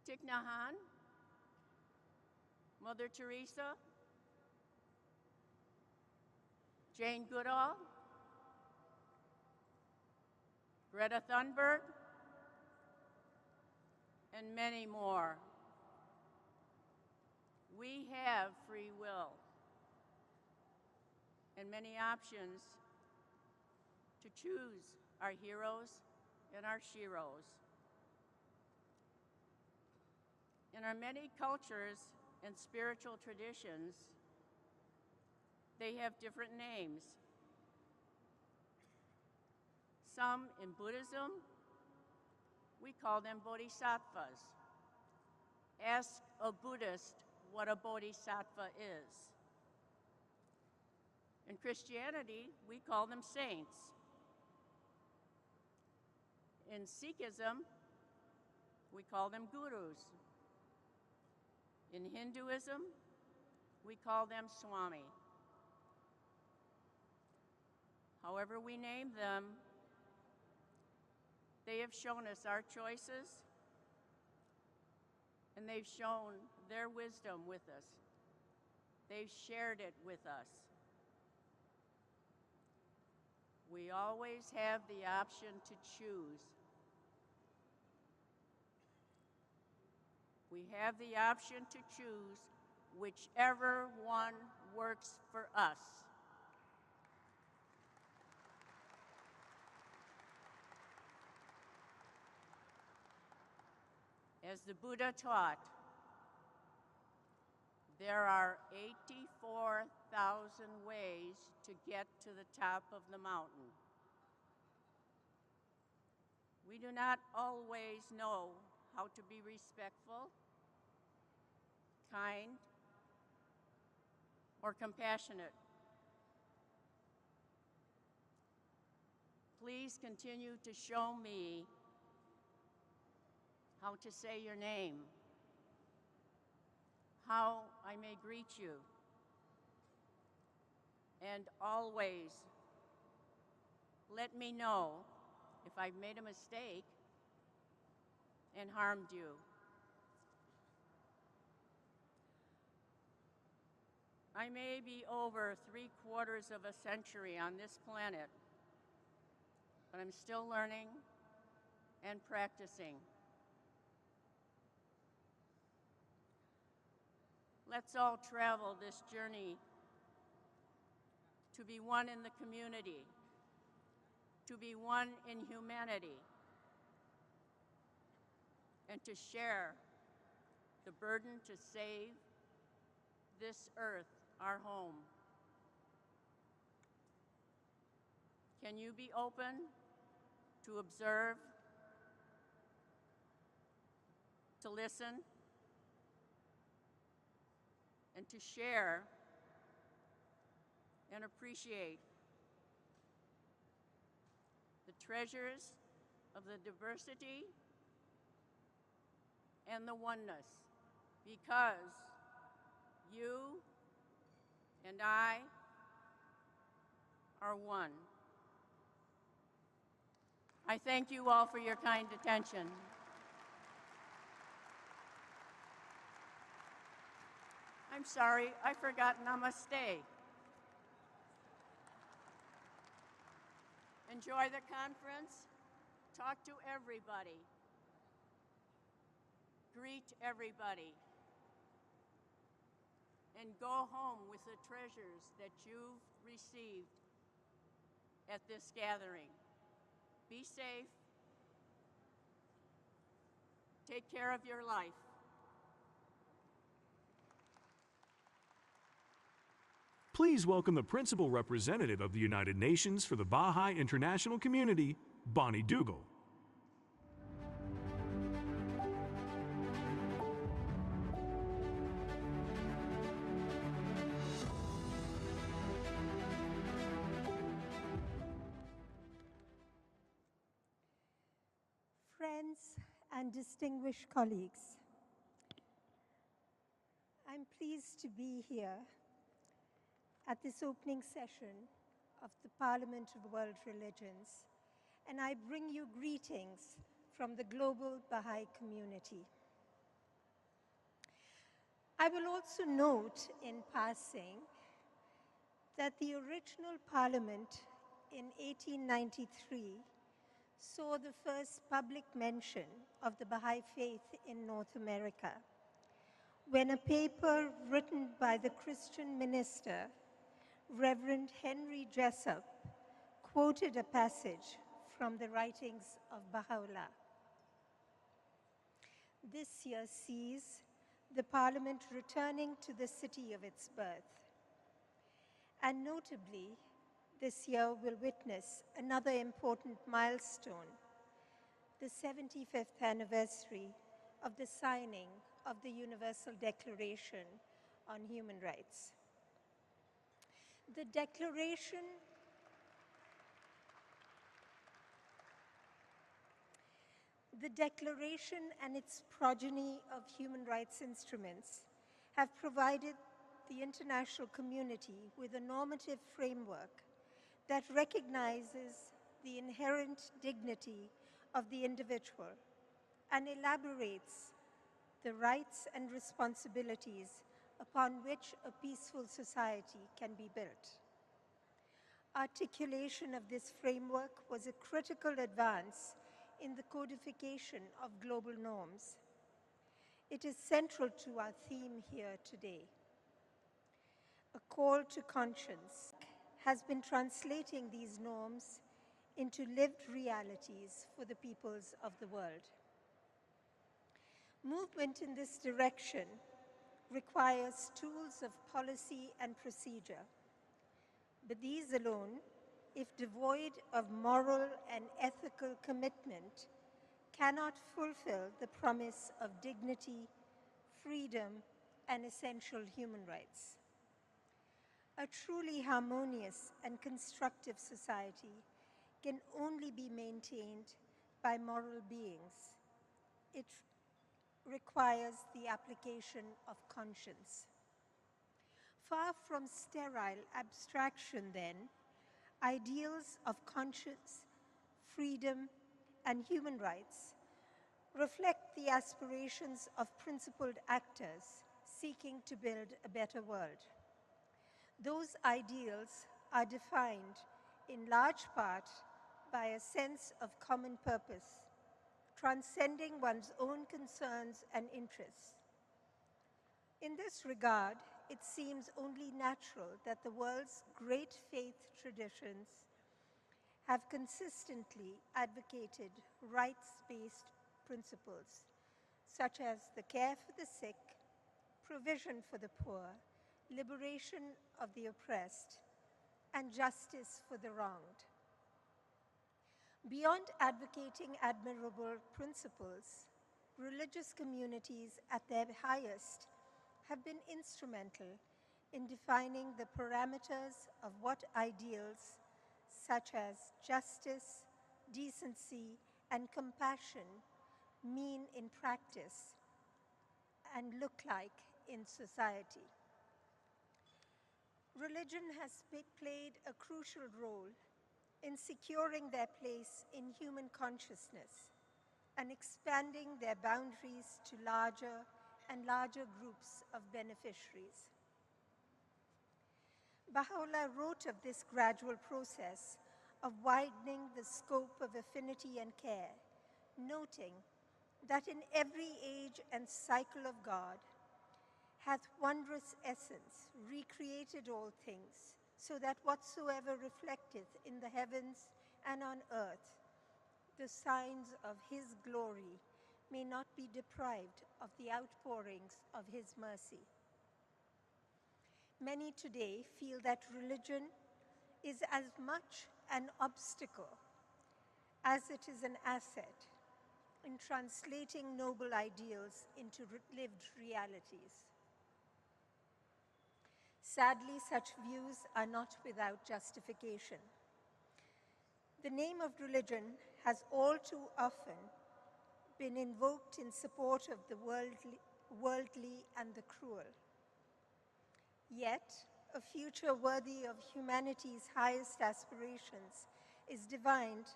Thich Nhat Hanh, Mother Teresa, Jane Goodall, Greta Thunberg, and many more. We have free will and many options to choose our heroes and our sheroes. In our many cultures and spiritual traditions, they have different names. Some in Buddhism, we call them bodhisattvas. Ask a Buddhist what a bodhisattva is. In Christianity, we call them saints. In Sikhism, we call them gurus. In Hinduism, we call them Swami. However we name them, they have shown us our choices, and they've shown their wisdom with us. They've shared it with us. We always have the option to choose. We have the option to choose whichever one works for us. As the Buddha taught, there are 84,000 ways to get to the top of the mountain. We do not always know how to be respectful, kind, or compassionate. Please continue to show me how to say your name, how I may greet you, and always let me know if I've made a mistake and harmed you. I may be over 3/4 of a century on this planet, but I'm still learning and practicing. Let's all travel this journey to be one in the community, to be one in humanity, and to share the burden to save this earth, our home. Can you be open to observe, to listen, and to share and appreciate the treasures of the diversity and the oneness, because you and I are one. I thank you all for your kind attention. I'm sorry, I forgot namaste. Enjoy the conference. Talk to everybody. Greet everybody. And go home with the treasures that you've received at this gathering. Be safe. Take care of your life. Please welcome the Principal Representative of the United Nations for the Baha'i International Community, Bani Dugal. Friends and distinguished colleagues, I'm pleased to be here at this opening session of the Parliament of World Religions, and I bring you greetings from the global Baha'i community. I will also note in passing that the original Parliament in 1893 saw the first public mention of the Baha'i faith in North America, when a paper written by the Christian minister, Reverend Henry Jessup, quoted a passage from the writings of Baha'u'llah. This year sees the Parliament returning to the city of its birth. And notably, this year will witness another important milestone, the 75th anniversary of the signing of the Universal Declaration on Human Rights. The Declaration and its progeny of human rights instruments have provided the international community with a normative framework that recognizes the inherent dignity of the individual and elaborates the rights and responsibilities upon which a peaceful society can be built. Articulation of this framework was a critical advance in the codification of global norms. It is central to our theme here today. A call to conscience has been translating these norms into lived realities for the peoples of the world. Movement in this direction requires tools of policy and procedure, but these alone, if devoid of moral and ethical commitment, cannot fulfill the promise of dignity, freedom, and essential human rights. A truly harmonious and constructive society can only be maintained by moral beings. It requires the application of conscience. Far from sterile abstraction, then, ideals of conscience, freedom, and human rights reflect the aspirations of principled actors seeking to build a better world. Those ideals are defined in large part by a sense of common purpose, transcending one's own concerns and interests. In this regard, it seems only natural that the world's great faith traditions have consistently advocated rights-based principles, such as the care for the sick, provision for the poor, liberation of the oppressed, and justice for the wronged. Beyond advocating admirable principles, religious communities at their highest have been instrumental in defining the parameters of what ideals such as justice, decency, and compassion mean in practice and look like in society. Religion has played a crucial role in securing their place in human consciousness and expanding their boundaries to larger and larger groups of beneficiaries. Baha'u'llah wrote of this gradual process of widening the scope of affinity and care, noting that in every age and cycle of God hath wondrous essence recreated all things, so that whatsoever reflecteth in the heavens and on earth the signs of his glory may not be deprived of the outpourings of his mercy. many today feel that religion is as much an obstacle as it is an asset in translating noble ideals into lived realities. Sadly, such views are not without justification. The name of religion has all too often been invoked in support of the worldly and the cruel. Yet, a future worthy of humanity's highest aspirations is defined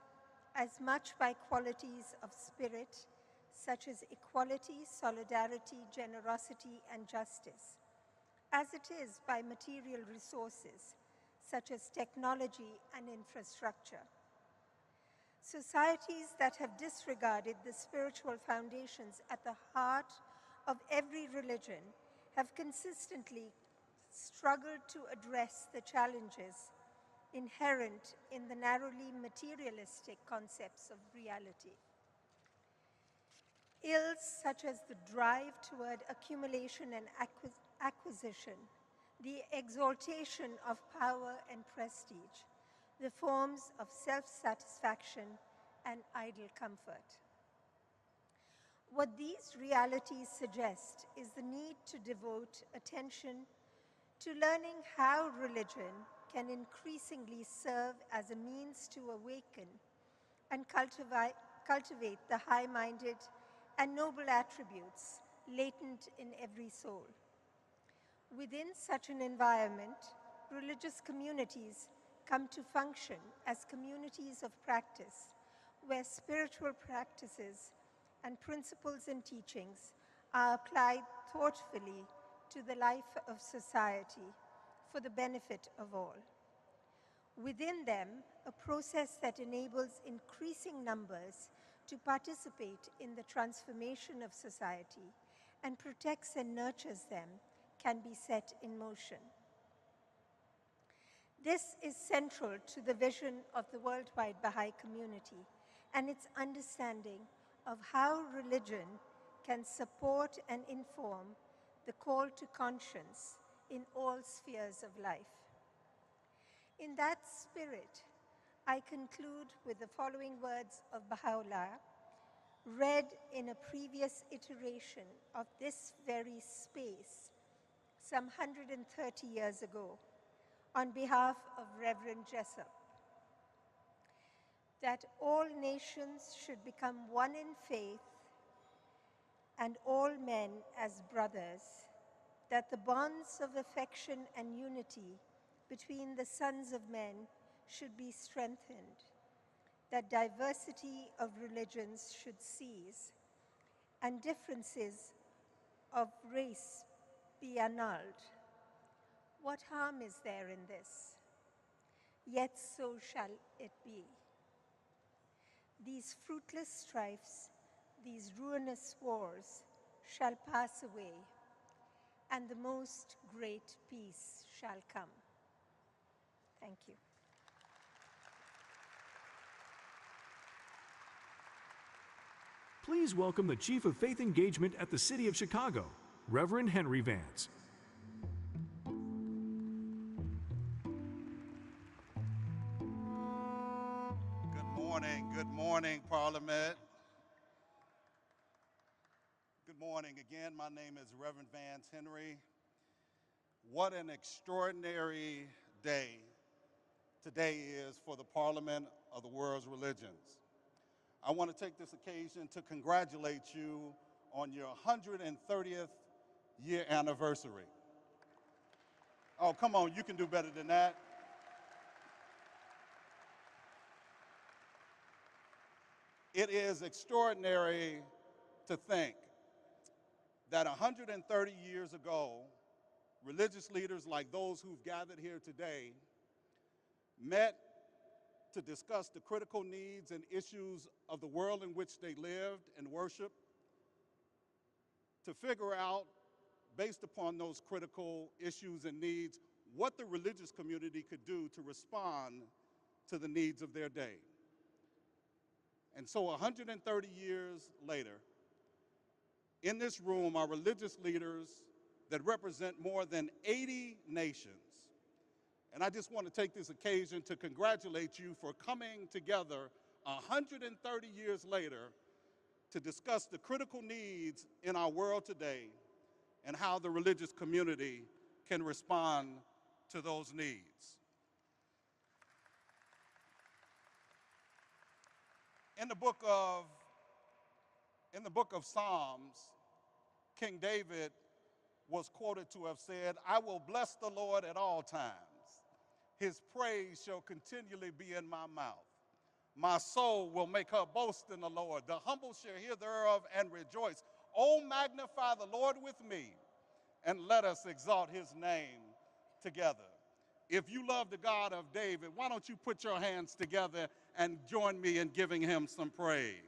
as much by qualities of spirit, such as equality, solidarity, generosity, and justice, as it is by material resources, such as technology and infrastructure. Societies that have disregarded the spiritual foundations at the heart of every religion have consistently struggled to address the challenges inherent in the narrowly materialistic concepts of reality. Ills such as the drive toward accumulation and acquisition, the exaltation of power and prestige, the forms of self-satisfaction and idle comfort. What these realities suggest is the need to devote attention to learning how religion can increasingly serve as a means to awaken and cultivate the high-minded and noble attributes latent in every soul. Within such an environment, religious communities come to function as communities of practice, where spiritual practices and principles and teachings are applied thoughtfully to the life of society for the benefit of all. Within them, a process that enables increasing numbers to participate in the transformation of society and protects and nurtures them can be set in motion. This is central to the vision of the worldwide Baha'i community and its understanding of how religion can support and inform the call to conscience in all spheres of life. In that spirit, I conclude with the following words of Baha'u'llah, read in a previous iteration of this very space some 130 years ago on behalf of Reverend Jessup, that all nations should become one in faith and all men as brothers, that the bonds of affection and unity between the sons of men should be strengthened, that diversity of religions should cease, and differences of race be annulled. What harm is there in this? Yet so shall it be. These fruitless strifes, these ruinous wars shall pass away, and the most great peace shall come. Thank you. Please welcome the Chief of Faith Engagement at the City of Chicago, Reverend Henry Vance. Good morning, Parliament. Good morning again. My name is Reverend Vance Henry. What an extraordinary day today is for the Parliament of the World's Religions. I want to take this occasion to congratulate you on your 130th year anniversary. Oh, come on, you can do better than that. It is extraordinary to think that 130 years ago, religious leaders like those who've gathered here today met to discuss the critical needs and issues of the world in which they lived and worshiped, to figure out, based upon those critical issues and needs, what the religious community could do to respond to the needs of their day. And so 130 years later, in this room, our religious leaders that represent more than 80 nations. And I just want to take this occasion to congratulate you for coming together 130 years later to discuss the critical needs in our world today and how the religious community can respond to those needs. In the book of Psalms, King David was quoted to have said, "I will bless the Lord at all times. His praise shall continually be in my mouth. My soul will make her boast in the Lord. The humble shall hear thereof and rejoice. Oh, magnify the Lord with me, and let us exalt his name together." If you love the God of David, why don't you put your hands together and join me in giving him some praise?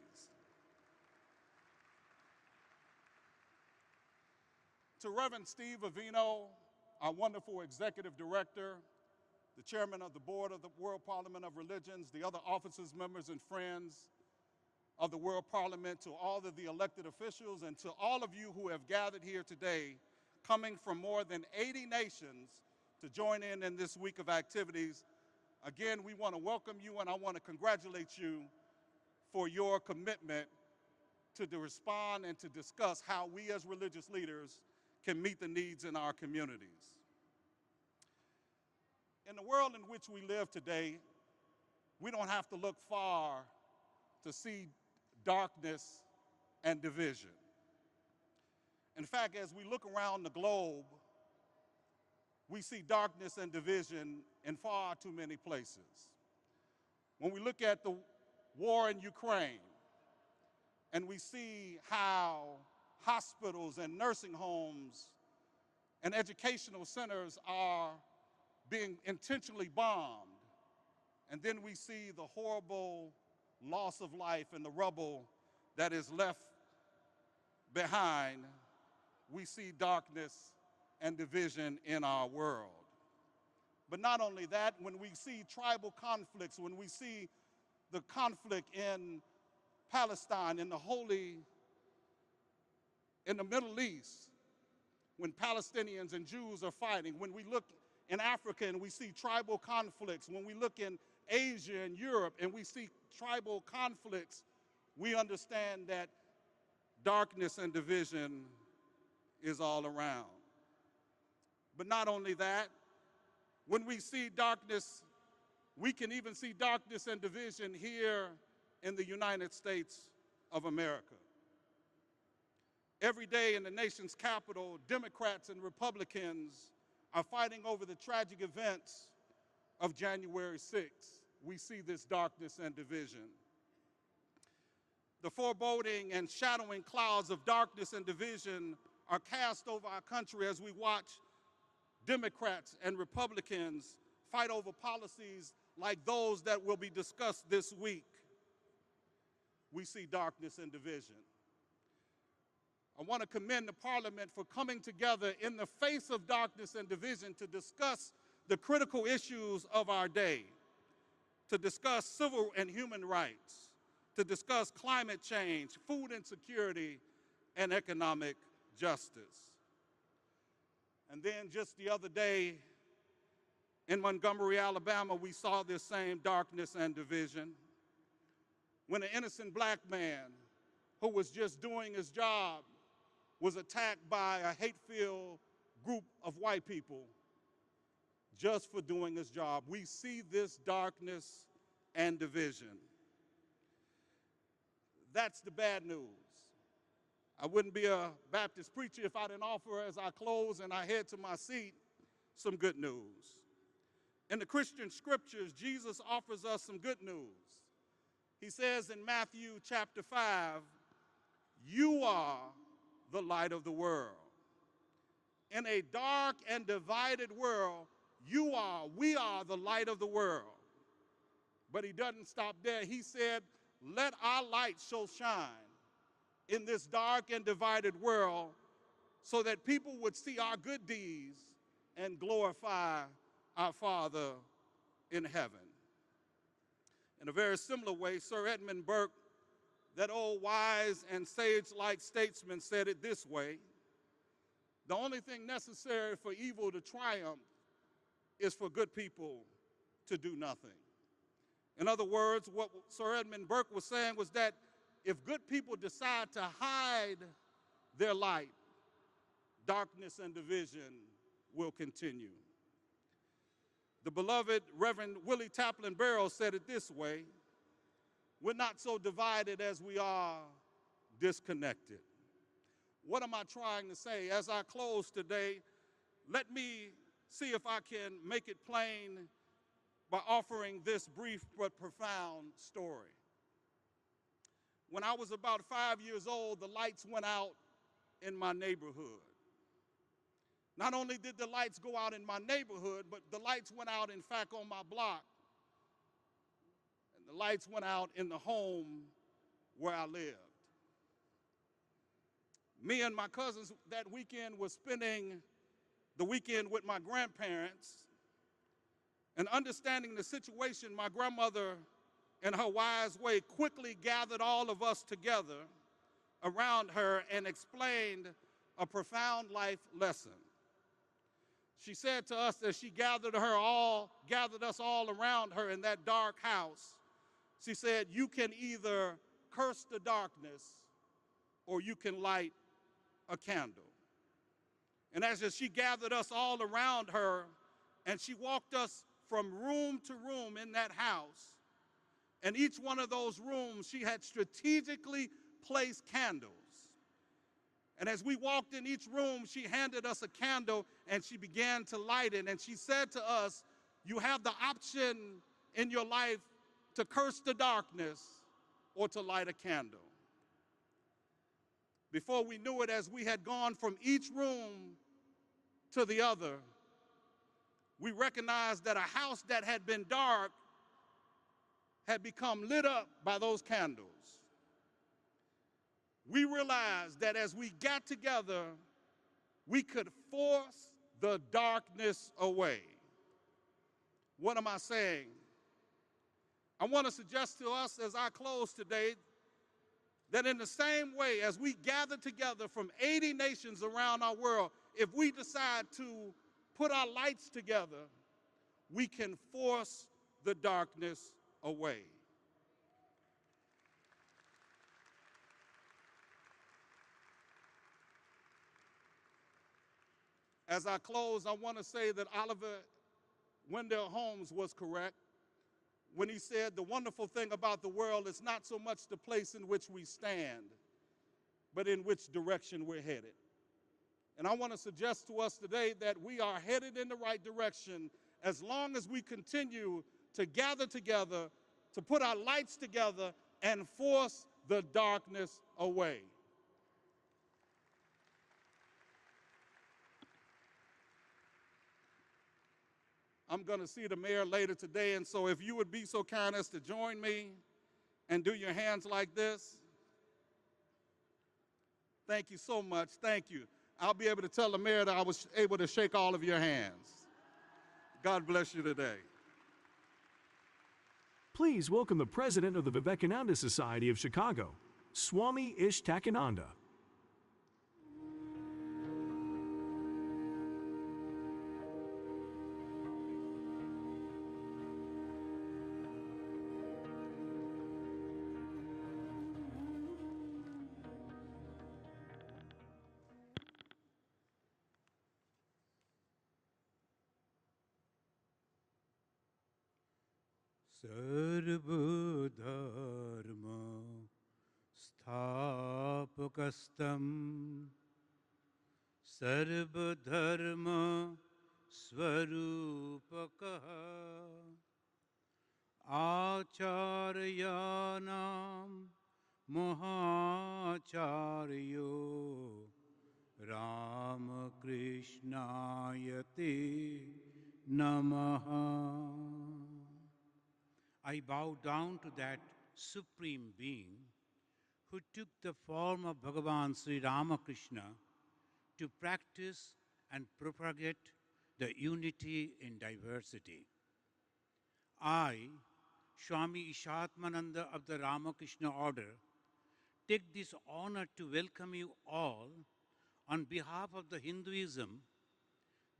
To Reverend Steve Avino, our wonderful executive director, the chairman of the board of the World Parliament of Religions, the other officers, members, and friends of the World Parliament, to all of the elected officials, and to all of you who have gathered here today, coming from more than 80 nations to join in this week of activities. Again, we want to welcome you, and I want to congratulate you for your commitment to respond and to discuss how we as religious leaders can meet the needs in our communities. In the world in which we live today, we don't have to look far to see darkness and division. In fact, as we look around the globe, we see darkness and division in far too many places. When we look at the war in Ukraine, and we see how hospitals and nursing homes and educational centers are being intentionally bombed, and then we see the horrible loss of life and the rubble that is left behind, we see darkness and division in our world. But not only that, when we see tribal conflicts, when we see the conflict in Palestine, in the Middle East, when Palestinians and Jews are fighting, when we look in Africa and we see tribal conflicts, when we look in Asia and Europe and we see tribal conflicts, we understand that darkness and division is all around. But not only that, when we see darkness, we can even see darkness and division here in the United States of America. Every day in the nation's capital, Democrats and Republicans are fighting over the tragic events of January 6th. We see this darkness and division. The foreboding and shadowing clouds of darkness and division are cast over our country as we watch Democrats and Republicans fight over policies like those that will be discussed this week. We see darkness and division. I want to commend the Parliament for coming together in the face of darkness and division to discuss the critical issues of our day, to discuss civil and human rights, to discuss climate change, food insecurity, and economic justice. And then just the other day in Montgomery, Alabama, we saw this same darkness and division when an innocent black man who was just doing his job was attacked by a hate-filled group of white people just for doing his job. We see this darkness and division. That's the bad news. I wouldn't be a Baptist preacher if I didn't offer, as I close and I head to my seat, some good news. In the Christian scriptures, Jesus offers us some good news. He says in Matthew chapter 5, "You are the light of the world." In a dark and divided world, we are the light of the world. But he doesn't stop there. He said, "Let our light so shine in this dark and divided world so that people would see our good deeds and glorify our Father in heaven." In a very similar way, Sir Edmund Burke, that old wise and sage-like statesman, said it this way: The only thing necessary for evil to triumph is for good people to do nothing. In other words, what Sir Edmund Burke was saying was that if good people decide to hide their light, darkness and division will continue. The beloved Reverend Willie Taplin Barrow said it this way: we're not so divided as we are disconnected. What am I trying to say? As I close today, let me see if I can make it plain by offering this brief but profound story. When I was about 5 years old, the lights went out in my neighborhood. Not only did the lights go out in my neighborhood, but the lights went out, in fact, on my block. And the lights went out in the home where I lived. Me and my cousins that weekend were spending the weekend with my grandparents. And understanding the situation, my grandmother, in her wise way, quickly gathered all of us together around her and explained a profound life lesson. She said to us as she gathered us all around her in that dark house, she said, you can either curse the darkness or you can light a candle. And as she gathered us all around her and she walked us from room to room in that house, and each one of those rooms she had strategically placed candles. And as we walked in each room, she handed us a candle and she began to light it. And she said to us, you have the option in your life to curse the darkness or to light a candle. Before we knew it, as we had gone from each room to the other, we recognized that a house that had been dark had become lit up by those candles. We realized that as we got together, we could force the darkness away. What am I saying? I want to suggest to us as I close today that in the same way as we gather together from 80 nations around our world, if we decide to put our lights together, we can force the darkness away. As I close, I want to say that Oliver Wendell Holmes was correct when he said the wonderful thing about the world is not so much the place in which we stand, but in which direction we're headed. And I want to suggest to us today that we are headed in the right direction as long as we continue to gather together, to put our lights together and force the darkness away. I'm going to see the mayor later today, and so if you would be so kind as to join me and do your hands like this. Thank you so much. Thank you. I'll be able to tell the mayor that I was able to shake all of your hands. God bless you today. Please welcome the president of the Vivekananda Society of Chicago, Swami Ishtakananda. Sarvadharma sthapakastam sarvadharma swarupakaha acharyanam mahacharyo Ramakrishnayate namaha. I bow down to that Supreme Being who took the form of Bhagavan Sri Ramakrishna to practice and propagate the unity in diversity. I, Swami Ishatmananda of the Ramakrishna order, take this honor to welcome you all on behalf of the Hinduism,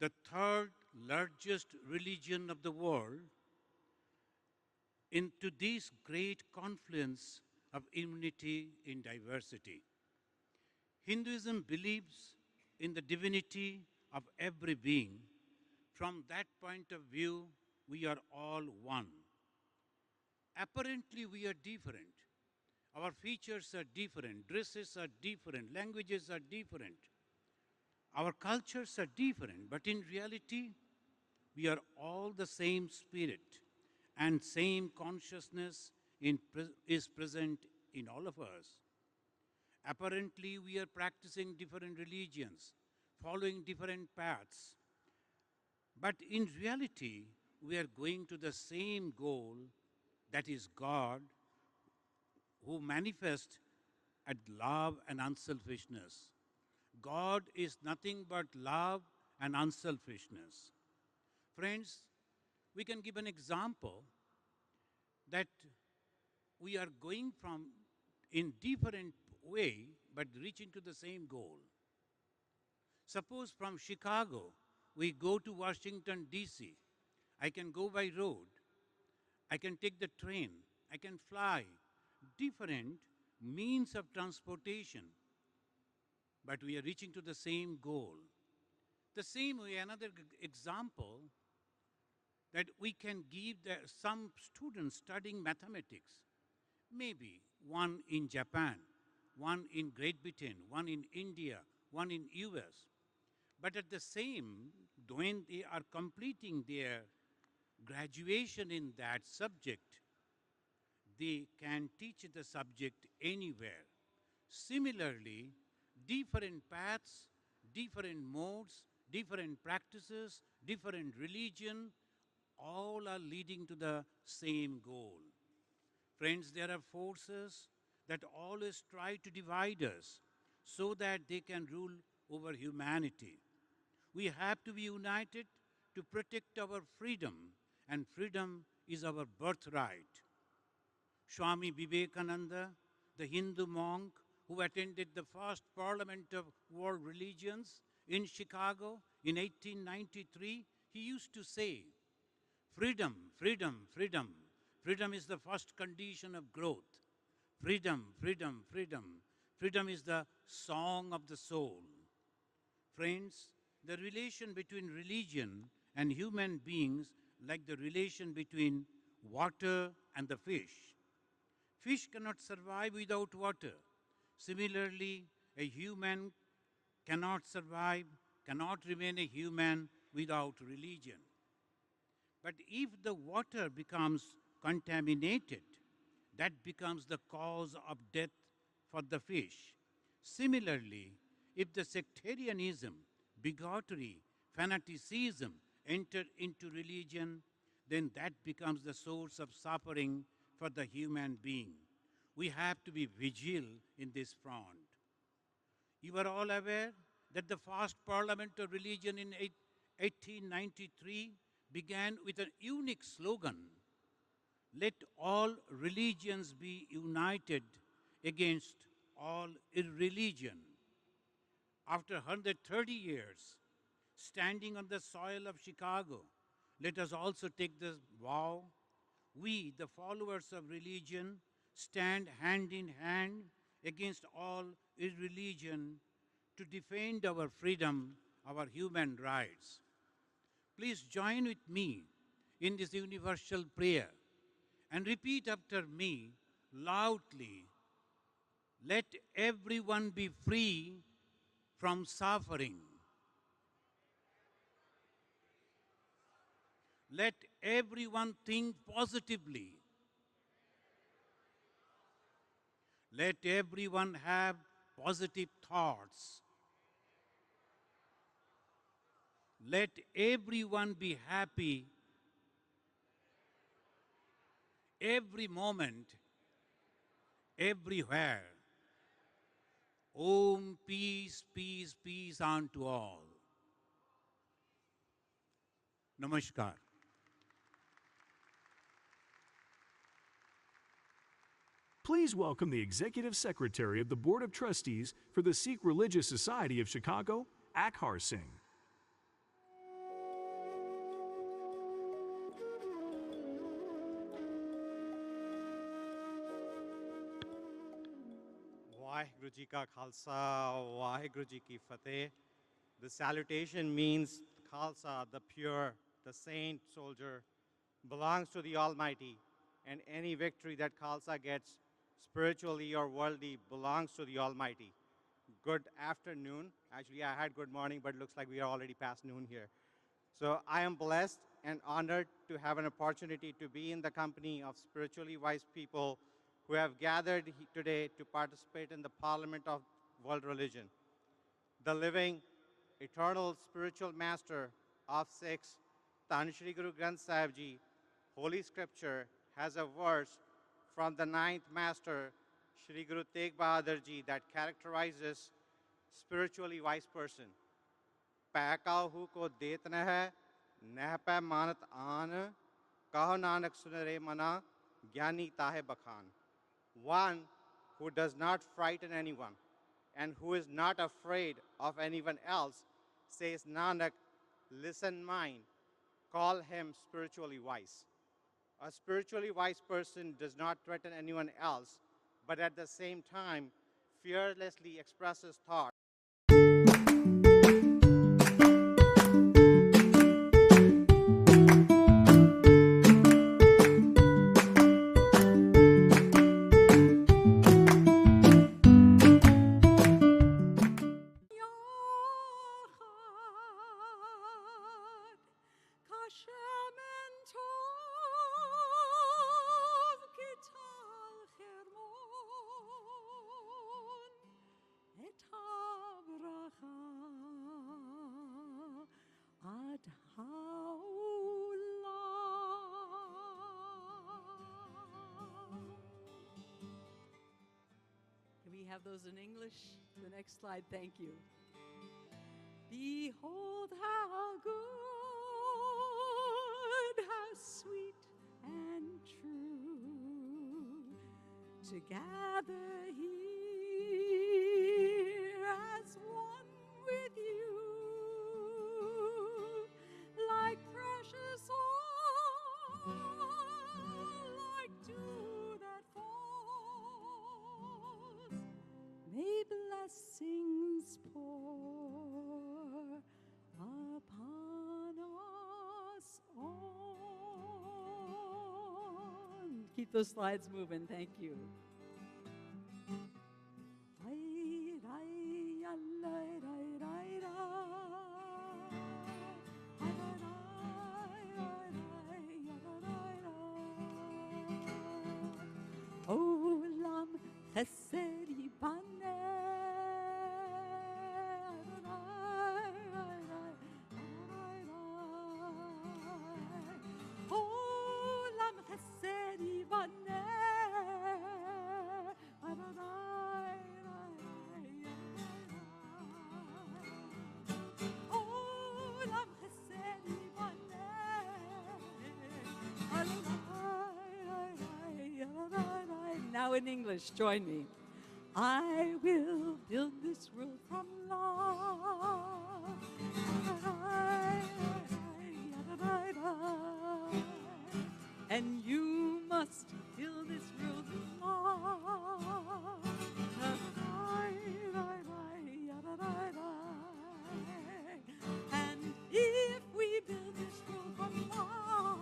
the third largest religion of the world, into this great confluence of unity in diversity. Hinduism believes in the divinity of every being. From that point of view, we are all one. Apparently, we are different. Our features are different, dresses are different, languages are different. Our cultures are different, but in reality, we are all the same spirit, and same consciousness is present in all of us. Apparently, we are practicing different religions, following different paths. But in reality, we are going to the same goal, that is God, who manifests at love and unselfishness. God is nothing but love and unselfishness. Friends, we can give an example that we are going from in different way, but reaching to the same goal. Suppose from Chicago, we go to Washington, D.C. I can go by road. I can take the train. I can fly. Different means of transportation, but we are reaching to the same goal. The same way, another example that we can give some students studying mathematics, maybe one in Japan, one in Great Britain, one in India, one in US. But at the same, when they are completing their graduation in that subject, they can teach the subject anywhere. Similarly, different paths, different modes, different practices, different religion, all are leading to the same goal. Friends, there are forces that always try to divide us so that they can rule over humanity. We have to be united to protect our freedom, and freedom is our birthright. Swami Vivekananda, the Hindu monk who attended the first Parliament of World Religions in Chicago in 1893, he used to say, freedom, freedom, freedom. Freedom is the first condition of growth. Freedom, freedom, freedom. Freedom is the song of the soul. Friends, the relation between religion and human beings, like the relation between water and the fish. Fish cannot survive without water. Similarly, a human cannot survive, cannot remain a human without religion. But if the water becomes contaminated, that becomes the cause of death for the fish. Similarly, if the sectarianism, bigotry, fanaticism enter into religion, then that becomes the source of suffering for the human being. We have to be vigilant in this front. You are all aware that the first Parliament of Religion in 1893 began with a unique slogan, let all religions be united against all irreligion. After 130 years, standing on the soil of Chicago, let us also take this vow. We, the followers of religion, stand hand in hand against all irreligion to defend our freedom, our human rights. Please join with me in this universal prayer and repeat after me loudly. Let everyone be free from suffering. Let everyone think positively. Let everyone have positive thoughts. Let everyone be happy every moment, everywhere. Om, peace, peace, peace unto all. Namaskar. Please welcome the Executive Secretary of the Board of Trustees for the Sikh Religious Society of Chicago, Akhar Singh. Waheguru Ji Ka Khalsa, Waheguru Ji Ki Fateh. The salutation means Khalsa, the pure, the saint soldier, belongs to the Almighty, and any victory that Khalsa gets, spiritually or worldly, belongs to the Almighty. Good afternoon. Actually, I had good morning, but it looks like we are already past noon here. So I am blessed and honored to have an opportunity to be in the company of spiritually wise people who have gathered today to participate in the Parliament of World Religion. The living, eternal spiritual master of Sikhs, Tan Shri Guru Granth Sahib Ji, Holy Scripture, has a verse from the 9th Master, Shri Guru Tegh Bahadur Ji, that characterizes spiritually wise person. Paikahu ko det na hai, neh pa manat aan, kaho nanak sunare mana, gyani tahe bakhan. One who does not frighten anyone and who is not afraid of anyone else, says Nanak, listen mine, call him spiritually wise. A spiritually wise person does not threaten anyone else, but at the same time, fearlessly expresses thought. Can we have those in English? The next slide, thank you. Behold how good, how sweet and true to gather here as one with you, like precious oil, like dew that falls. May blessings pour upon us all. Keep those slides moving, thank you. Olam Chesed-Ibañez, Olam Chesed-Ibañez, Olam Chesed-Ibañez. Now in English, join me. I will build this world from love. And you must fill this world with love. And if we build this world from love,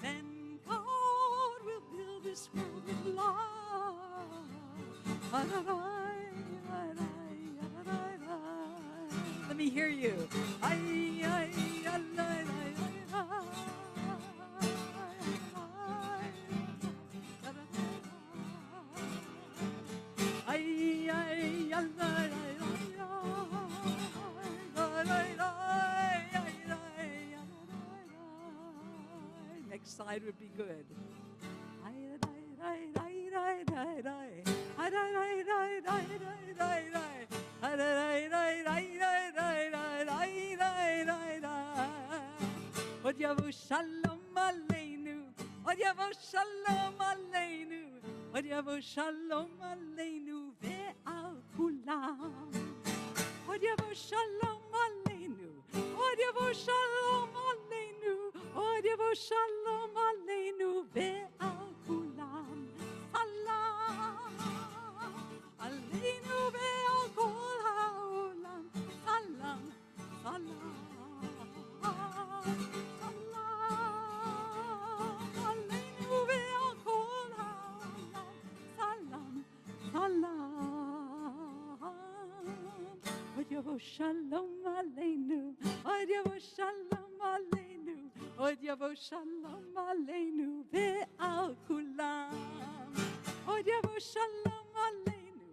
then God will build this world with love. Let me hear you. Next slide would be good. Odyavo shalom aleinu. Odyavo shalom aleinu. Odyavo shalom aleinu ve'al kulam. Odyavo shalom aleinu. Odyavo shalom aleinu. Odyavo shalom aleinu ve'al kulam. Salam aleinu ve'al kol ha'olam. Salam, salam. Shalom aleinu, Odyavo shalom aleinu, Odyavo shalom aleinu, ve'al kulam. Odyavo shalom aleinu,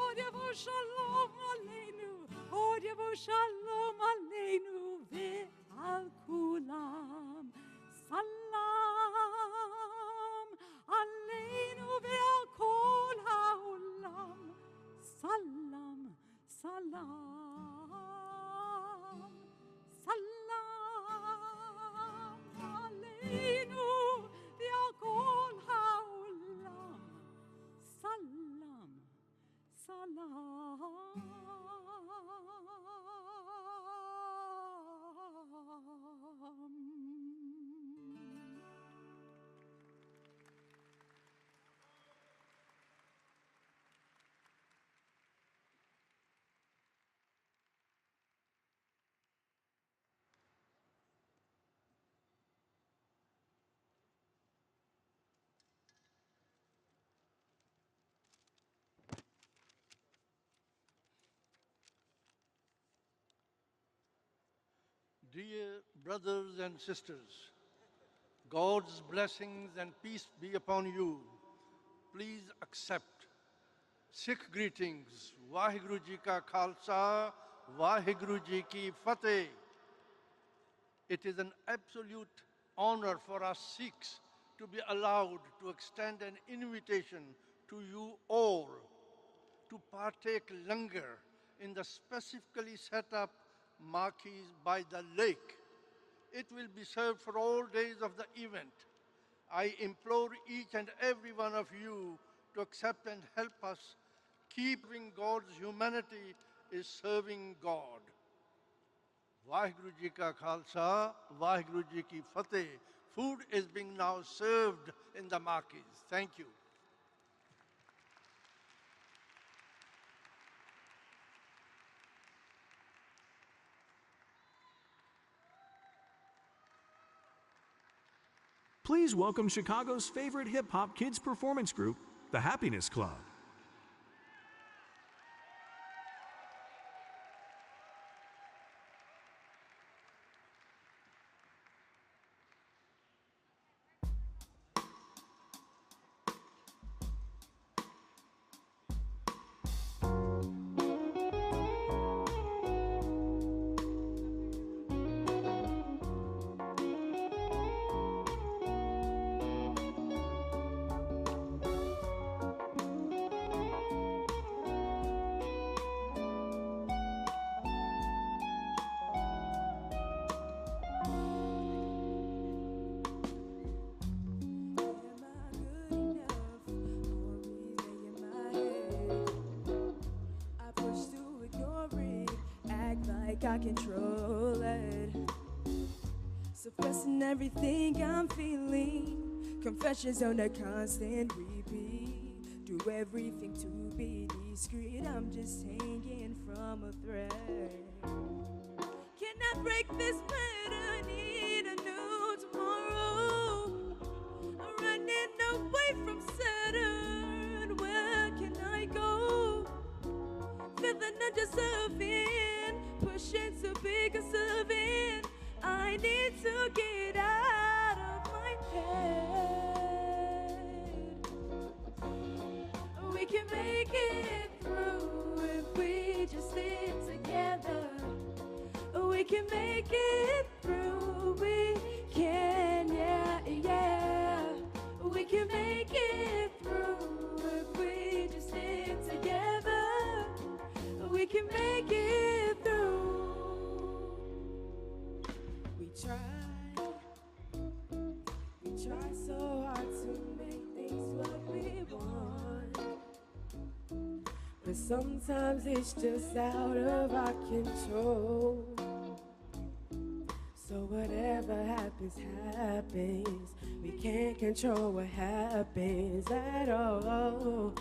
Odyavo shalom aleinu, Odyavo shalom aleinu, ve'al kulam. Salam aleinu ve'al kol ha'olam. Salam, salam. Salam aleinu ve'al kol ha'olam. Salam, salam. Dear brothers and sisters, God's blessings and peace be upon you. Please accept Sikh greetings. Vaheguru Ji Ka Khalsa, Vaheguru Ji Ki Fateh. It is an absolute honor for us Sikhs to be allowed to extend an invitation to you all to partake langar in the specifically set up marquees by the lake. It will be served for all days of the event. I implore each and every one of you to accept and help us. Keeping God's humanity is serving God. Vaheguru Ji Ka Khalsa, Vaheguru Ji Ki Fateh. Food is being now served in the marquees. Thank you. Please welcome Chicago's favorite hip-hop kids performance group, the Happiness Club. I control it, suppressing everything I'm feeling. Confessions on a constant repeat. Do everything to be discreet. I'm just hanging from a thread. Can I break this pattern? Need a new tomorrow. I'm running away from Saturn. Where can I go? Feeling undeserving, pushing to be conserving. I need to get out of my head. We can make it through if we just stick together. We can make it through, we can, yeah, yeah. We can make it through if we just stick together. We can make it through. We try try so hard to make things what we want, but sometimes it's just out of our control. So whatever happens, happens. We can't control what happens at all.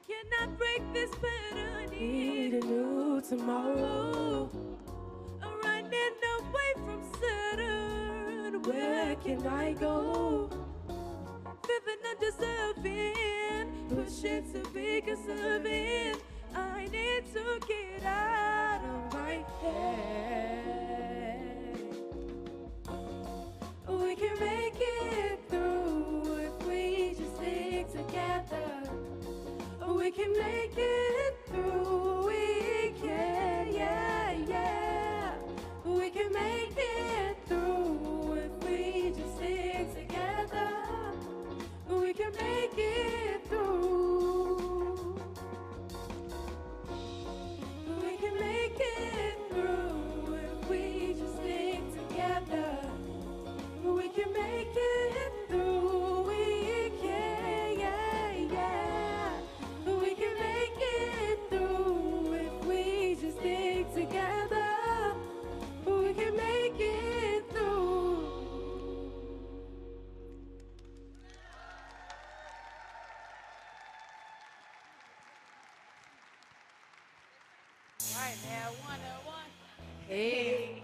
Cannot break this pattern. Need a new tomorrow. Running away from Saturn. Where can I go? Living undeserving, pushing to be conserving. I need to get out of my head. We can make it through if we just stick together. We can make it through, we can, yeah, yeah. We can make it through if we just stick together. We can make it through. We can make it through if we just stick together. We can make it through, we can, yeah, yeah. We can make it through if we just stick together. We can make it through. Right now, 101. Hey.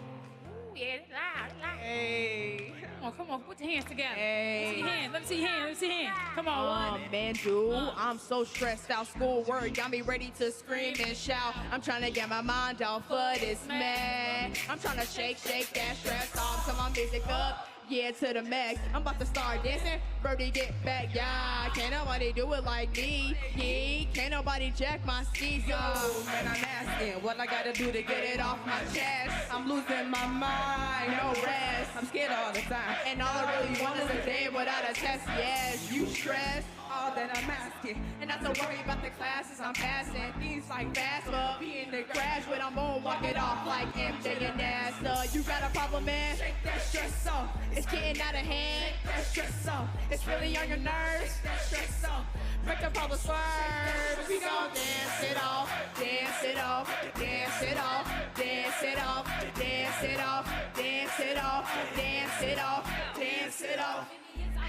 Ooh, yeah, it's loud, it's loud. Hey. Come on, put your hands together. Hey. Let me see your hands, let me see your hands. Come on, Oh man, dude, I'm so stressed out. Schoolwork got me ready to scream and shout. I'm trying to get my mind off of this man. I'm trying to shake that stress off. Turn my music up, yeah, to the max. I'm about to start dancing. Birdie, get back, yeah. Can't nobody do it like me. Yeah, can't nobody jack my skis. Yo, man, I'm asking what I gotta do to get it off my chest. I'm losing my mind, no rest. I'm scared all the time, and all I really want is a day without a test. Yes, you stress. All that I'm asking, and not to worry about the classes I'm passing. Things like fast, but being the graduate, I'm gonna walk it off like MJ and NASA. You got a problem, man? Shake that stress off. It's getting out of hand. Shake that stress off. It's really on your nerves. Shake that stress off. Break up all the swerves. We gon' dance it off, dance it off, dance it off, dance it off, dance it off, dance it off, dance it off, dance it off.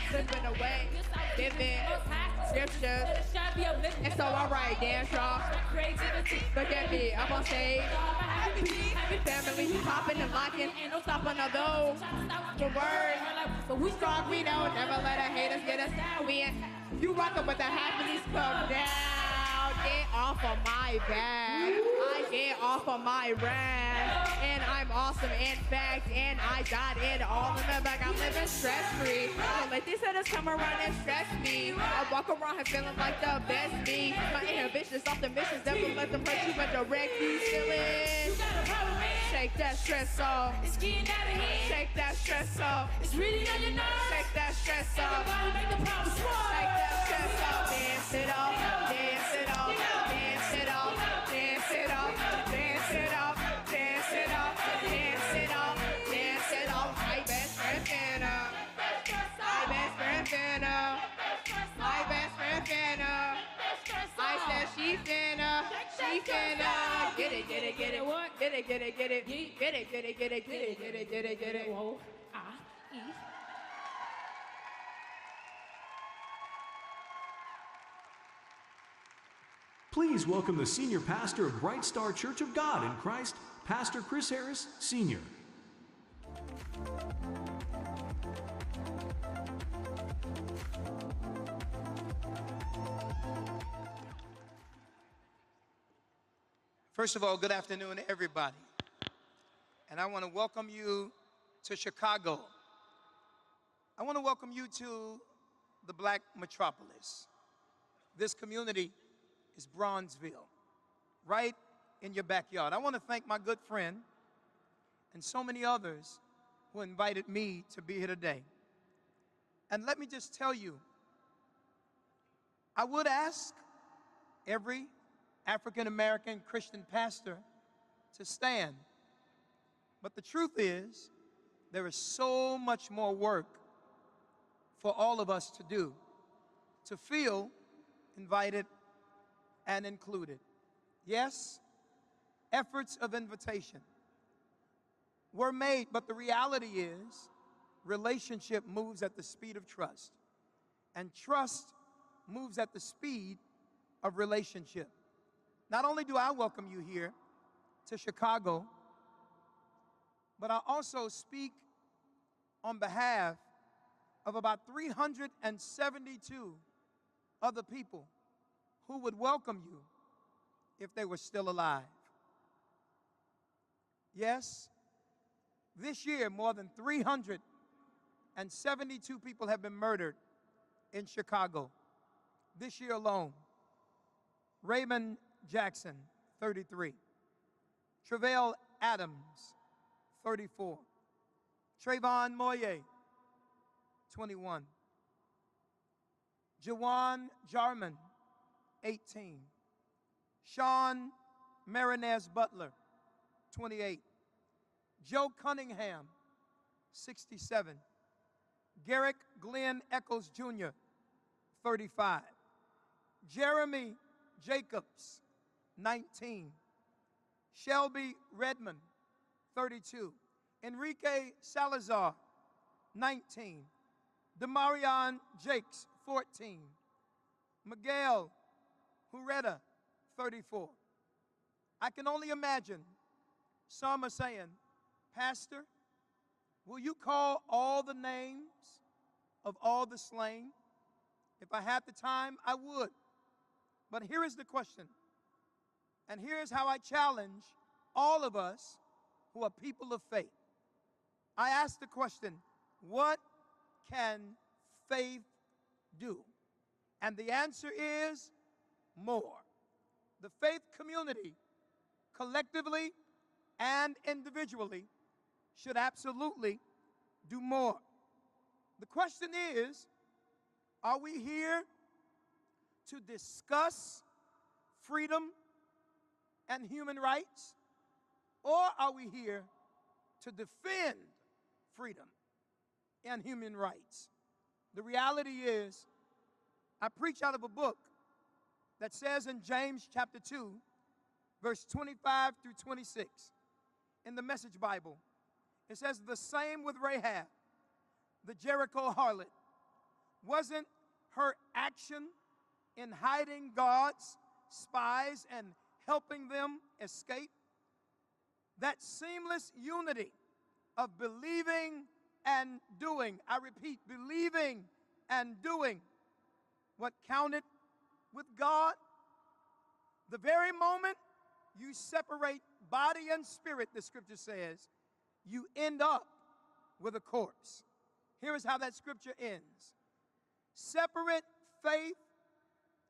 Slipping away, living scriptures. It's so alright, dance y'all. Look at me, I'm on stage. Family, we popping and locking. Ain't no stopping of those. The word, but we strong, we know. Never let our haters get us down. We in. You rockin' with the happiness, come down. Get off of my back. I get off of my rack. And I'm awesome, in fact, and I got it all in the back. I'm living stress-free. Don't let these haters come around and stress me. I walk around here feeling like the best me. My inhibitions off the missions, never let them hurt you, but direct you still in. Shake that stress off. It's getting out of hand. Shake that stress off. It's really on your nerves. Shake that stress off. Make the problem small. Shake that stress off. Dance it off. Dance it off. Dance it off. Dance it off. Dance it off. Dance it off. Dance it off. Dance it off. My best friend Fana. My best friend Fana. My best friend Fana. I said she finna. She finna. Get it, get it, get it. What? Get it, get it, get it. Get it, get it, get it, get it, get it, get it, get it. Whoa. Please welcome the senior pastor of Bright Star Church of God in Christ, Pastor Chris Harris, Sr. First of all, good afternoon, everybody. And I want to welcome you to Chicago. I want to welcome you to the Black metropolis. This community is Bronzeville, right in your backyard. I want to thank my good friend and so many others who invited me to be here today. And let me just tell you, I would ask every African-American Christian pastor to stand. But the truth is there is so much more work for all of us to do to feel invited and included. Yes, efforts of invitation were made, but the reality is relationship moves at the speed of trust, and trust moves at the speed of relationship. Not only do I welcome you here to Chicago, but I also speak on behalf of about 372 other people who would welcome you if they were still alive. Yes, this year more than 372 people have been murdered in Chicago. This year alone. Raymond Jackson, 33. Travell Adams, 34. Trayvon Moye, 21. Jawan Jarman, 18. Sean Marinez Butler, 28. Joe Cunningham, 67. Garrick Glenn Eccles Jr., 35. Jeremy Jacobs, 19. Shelby Redmond, 32. Enrique Salazar, 19. Demarion Jakes, 14. Miguel Hureta, 34. I can only imagine some are saying, Pastor, will you call all the names of all the slain? If I had the time, I would. But here is the question, and here's how I challenge all of us who are people of faith. I ask the question, what can faith do? And the answer is more. The faith community, collectively and individually, should absolutely do more. The question is, are we here to discuss freedom and human rights, or are we here to defend freedom and human rights? The reality is, I preach out of a book that says in James chapter 2, verse 25 through 26, in the Message Bible, it says, the same with Rahab, the Jericho harlot. Wasn't her action in hiding God's spies and helping them escape? That seamless unity of believing and doing, I repeat, believing and doing what counted with God. The very moment you separate body and spirit, the scripture says, you end up with a corpse. Here is how that scripture ends. Separate faith,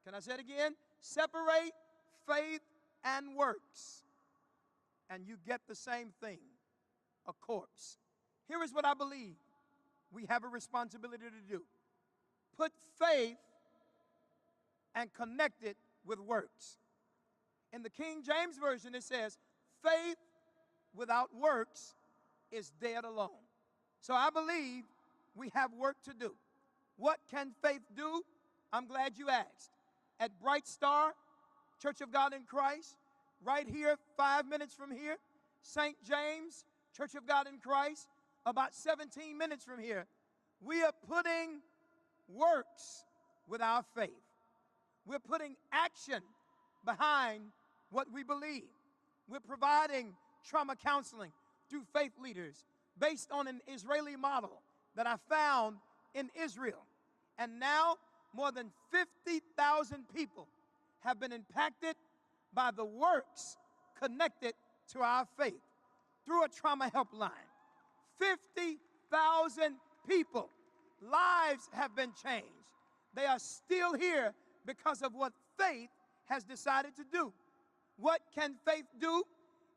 can I say it again? Separate faith and works, and you get the same thing, a corpse. Here is what I believe we have a responsibility to do. Put faith and connect it with works. In the King James Version, it says, faith without works is dead alone. So I believe we have work to do. What can faith do? I'm glad you asked. At Bright Star Church of God in Christ, right here, 5 minutes from here, St. James Church of God in Christ, about 17 minutes from here, we are putting works with our faith. We're putting action behind what we believe. We're providing trauma counseling through faith leaders based on an Israeli model that I found in Israel. And now more than 50,000 people have been impacted by the works connected to our faith through a trauma helpline. 50,000 people, lives have been changed. They are still here because of what faith has decided to do. What can faith do?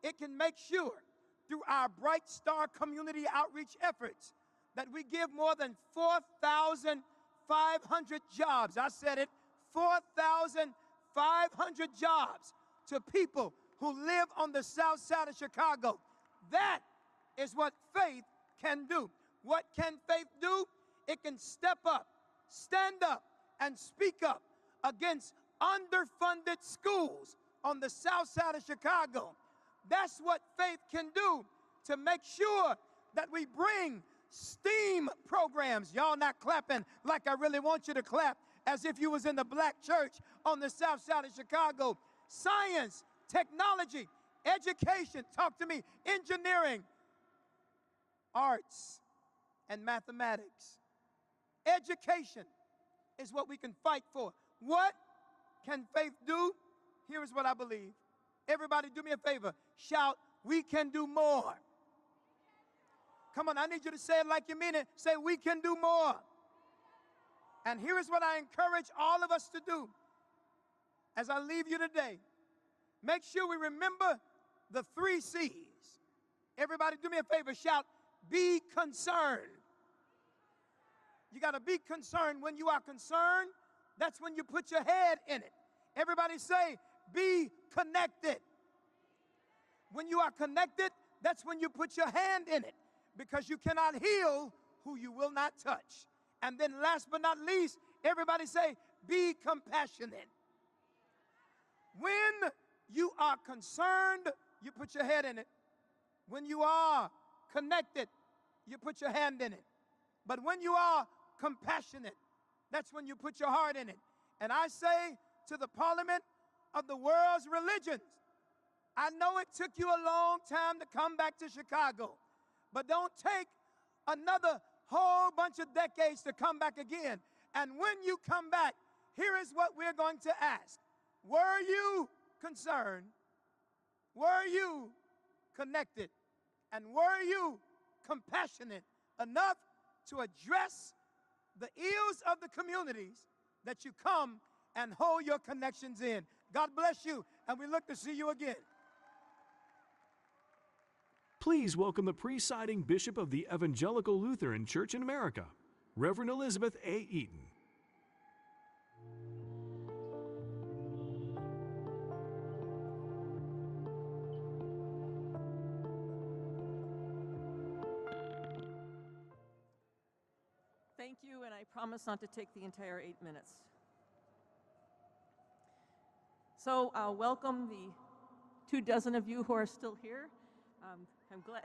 It can make sure through our Bright Star community outreach efforts that we give more than 4,500 jobs. I said it, 4,500 jobs to people who live on the south side of Chicago. That is what faith can do. What can faith do? It can step up, stand up, and speak up against underfunded schools on the south side of Chicago. That's what faith can do to make sure that we bring STEAM programs. Y'all not clapping like I really want you to clap, as if you was in the black church on the south side of Chicago. Science, technology, education, talk to me, engineering, arts, and mathematics. Education is what we can fight for. What can faith do? Here is what I believe. Everybody do me a favor. Shout, we can do more. Come on, I need you to say it like you mean it. Say, we can do more. And here is what I encourage all of us to do as I leave you today. Make sure we remember the 3 C's. Everybody do me a favor. Shout, be concerned. You got to be concerned. When you are concerned, that's when you put your head in it. Everybody say, be connected. When you are connected, that's when you put your hand in it, because you cannot heal who you will not touch. And then last but not least, everybody say, be compassionate. When you are concerned, you put your head in it. When you are connected, you put your hand in it. But when you are compassionate, that's when you put your heart in it. And I say to the parliament of the world's religions, I know it took you a long time to come back to Chicago, but don't take another whole bunch of decades to come back again. And when you come back, here is what we're going to ask. Were you concerned? Were you connected? And were you compassionate enough to address the ills of the communities that you come and hold your connections in? God bless you, and we look to see you again. Please welcome the presiding bishop of the Evangelical Lutheran Church in America, Reverend Elizabeth A. Eaton. Thank you, and I promise not to take the entire 8 minutes. So welcome the 24 of you who are still here. I'm glad.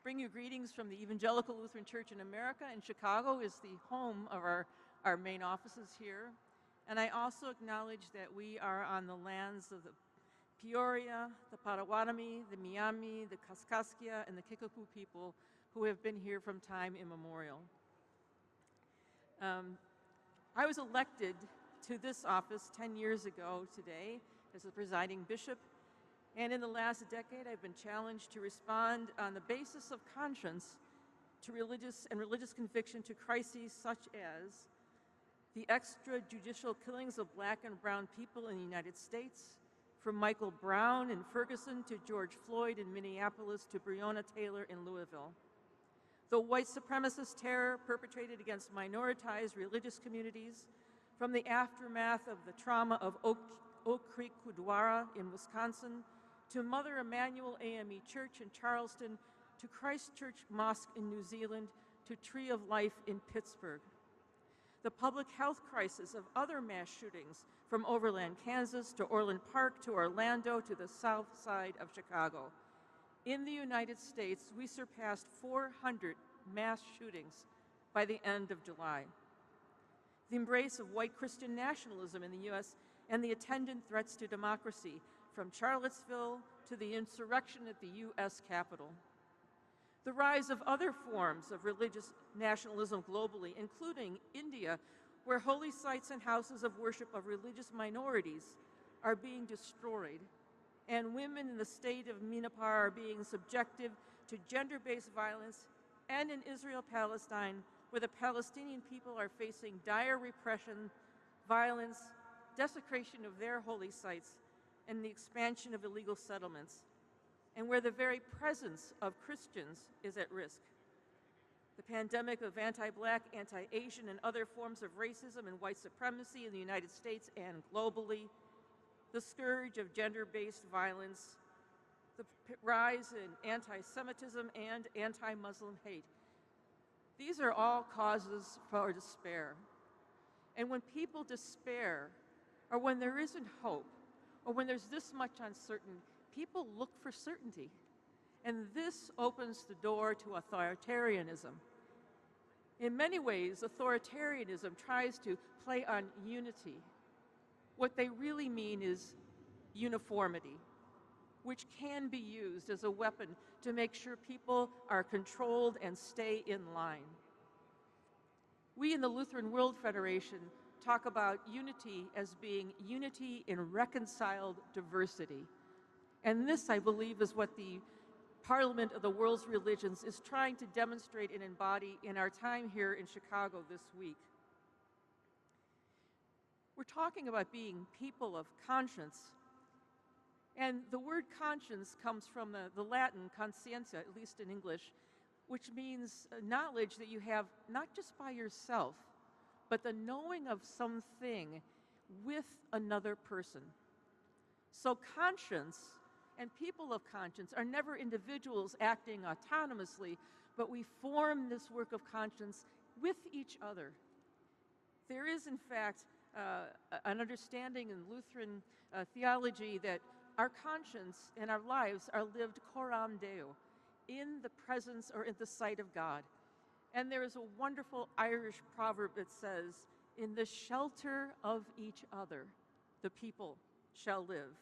Bring you greetings from the Evangelical Lutheran Church in America, and Chicago is the home of our main offices here. And I also acknowledge that we are on the lands of the Peoria, the Potawatomi, the Miami, the Kaskaskia, and the Kickapoo people who have been here from time immemorial. I was elected to this office 10 years ago today as the presiding bishop, and in the last decade I've been challenged to respond on the basis of conscience to religious conviction to crises such as the extrajudicial killings of black and brown people in the United States, from Michael Brown in Ferguson to George Floyd in Minneapolis to Breonna Taylor in Louisville. The white supremacist terror perpetrated against minoritized religious communities, from the aftermath of the trauma of Oak Creek Kudwara in Wisconsin, to Mother Emanuel AME Church in Charleston, to Christ Church Mosque in New Zealand, to Tree of Life in Pittsburgh. The public health crisis of other mass shootings, from Overland, Kansas, to Orland Park, to Orlando, to the south side of Chicago. In the United States, we surpassed 400 mass shootings by the end of July. The embrace of white Christian nationalism in the U.S. and the attendant threats to democracy, from Charlottesville to the insurrection at the U.S. Capitol. The rise of other forms of religious nationalism globally, including India, where holy sites and houses of worship of religious minorities are being destroyed, and women in the state of Myanmar are being subjected to gender-based violence, and in Israel-Palestine, where the Palestinian people are facing dire repression, violence, desecration of their holy sites, and the expansion of illegal settlements, and where the very presence of Christians is at risk. The pandemic of anti-Black, anti-Asian, and other forms of racism and white supremacy in the United States and globally, the scourge of gender-based violence, the rise in anti-Semitism and anti-Muslim hate. These are all causes for despair. And when people despair, or when there isn't hope, or when there's this much uncertainty, people look for certainty. And this opens the door to authoritarianism. In many ways, authoritarianism tries to play on unity. What they really mean is uniformity, which can be used as a weapon to make sure people are controlled and stay in line. We in the Lutheran World Federation talk about unity as being unity in reconciled diversity. And this, I believe, is what the Parliament of the World's Religions is trying to demonstrate and embody in our time here in Chicago this week. We're talking about being people of conscience. And the word conscience comes from the Latin conscientia, at least in English, which means knowledge that you have not just by yourself, but the knowing of something with another person. So conscience and people of conscience are never individuals acting autonomously, but we form this work of conscience with each other. There is, in fact, an understanding in Lutheran theology that our conscience and our lives are lived coram Deo, in the presence or in the sight of God. And there is a wonderful Irish proverb that says, "In the shelter of each other, the people shall live."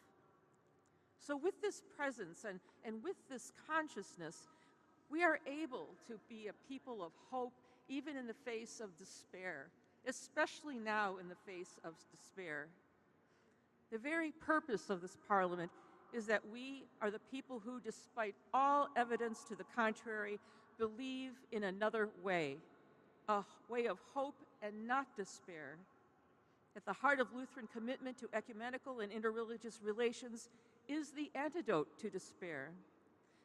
So with this presence and with this consciousness, we are able to be a people of hope, even in the face of despair, especially now in the face of despair. The very purpose of this Parliament is that we are the people who, despite all evidence to the contrary, believe in another way, a way of hope and not despair. At the heart of Lutheran commitment to ecumenical and interreligious relations is the antidote to despair.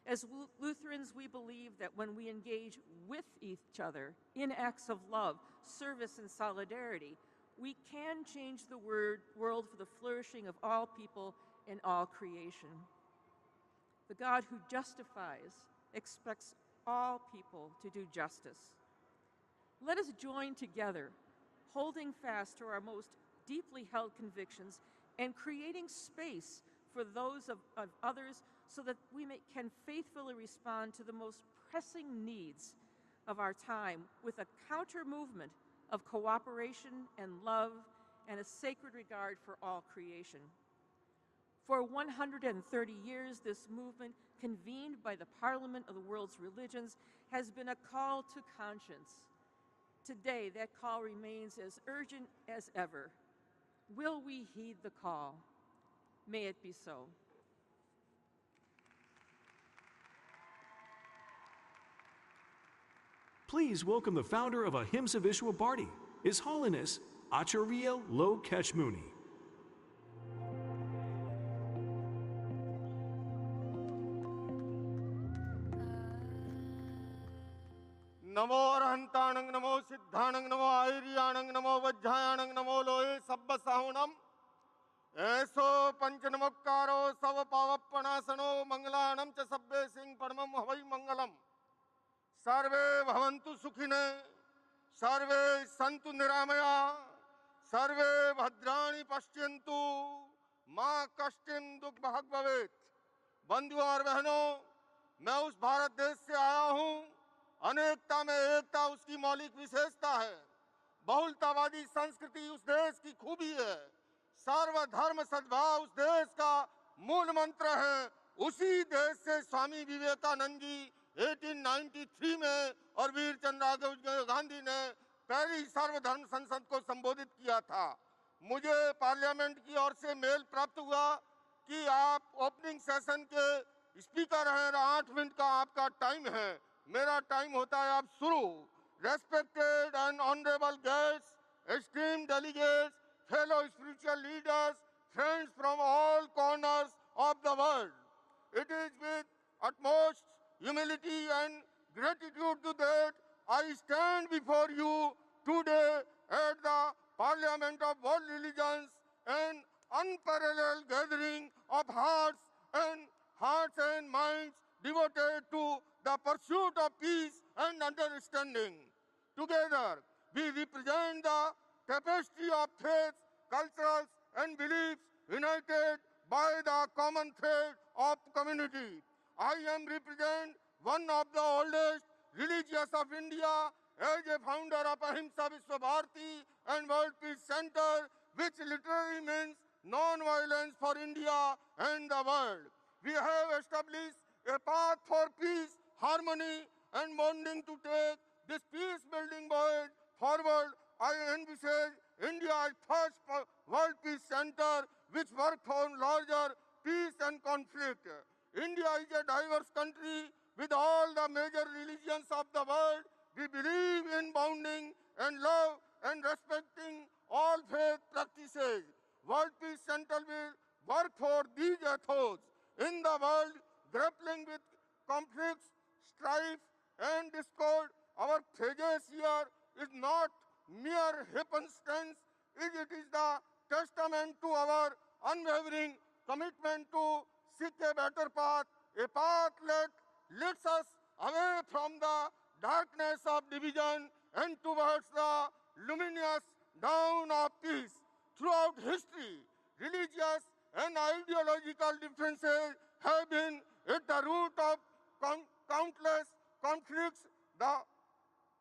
As Lutherans, we believe that when we engage with each other in acts of love, service, and solidarity, we can change the world for the flourishing of all people and all creation. The God who justifies expects all people to do justice. Let us join together, holding fast to our most deeply held convictions and creating space for those of others so that we can faithfully respond to the most pressing needs of our time with a counter movement of cooperation and love and a sacred regard for all creation. For 130 years, this movement, convened by the Parliament of the World's Religions, has been a call to conscience. Today, that call remains as urgent as ever. Will we heed the call? May it be so. Please welcome the founder of Ahimsa Vishwa Party, His Holiness Acharya Lo Kechmuni. नमो अरहंताणं नमो सिद्धाणं नमो आयर्याणं नमो वज्जायाणं नमो लोये सब्ब साहुणं ऐसो पंच नमोक्कारो सव पावपणासनो मंगलाणं च सब्बे सिंह परमं हवै मंगलम सर्वे भवन्तु सुखिने सर्वे सन्तु निरामया सर्वे भद्राणि पश्यन्तु मां कष्टिं दुख भाग भवेत्। बंधुओं और बहनों, मैं उस भारत देश से आया हूं, अनेकता में एकता उसकी मौलिक विशेषता है। बहुलतावादी संस्कृति उस देश की खूबी है। सर्वधर्म सद्भाव उस देश का मूल मंत्र है। उसी देश से स्वामी विवेकानंद जी 1893 में और वीर चंद्र गांधी ने पहली सर्वधर्म संसद को संबोधित किया था। मुझे पार्लियामेंट की ओर से मेल प्राप्त हुआ कि आप ओपनिंग सेशन के स्पीकर हैं, 8 मिनट का आपका टाइम है। मेरा टाइम होता है अब शुरू। Respected and honorable guests, esteemed delegates, fellow spiritual leaders, friends from all corners of the world, it is with utmost humility and gratitude to that I stand before you today at the Parliament of World Religions, an unparalleled gathering of hearts and hearts and minds devoted to the pursuit of peace and understanding. Together, we represent the tapestry of faiths, cultures, and beliefs united by the common thread of community. I am represent one of the oldest religious of India as a founder of Ahimsa Vishwa Bharati and World Peace Center, which literally means non-violence for India and the world. We have established a path for peace, harmony, and bonding to take this peace-building voyage forward. I envisage India's first World Peace Center, which works for larger peace and conflict. India is a diverse country with all the major religions of the world. We believe in bonding and love and respecting all faith practices. World Peace Center will work for these ethos in the world, grappling with conflicts, strife, and discord. Our pledges here is not mere happenstance, it is the testament to our unwavering commitment to seek a better path, a path that leads us away from the darkness of division and towards the luminous dawn of peace. Throughout history, religious and ideological differences have been at the root of countless conflicts. The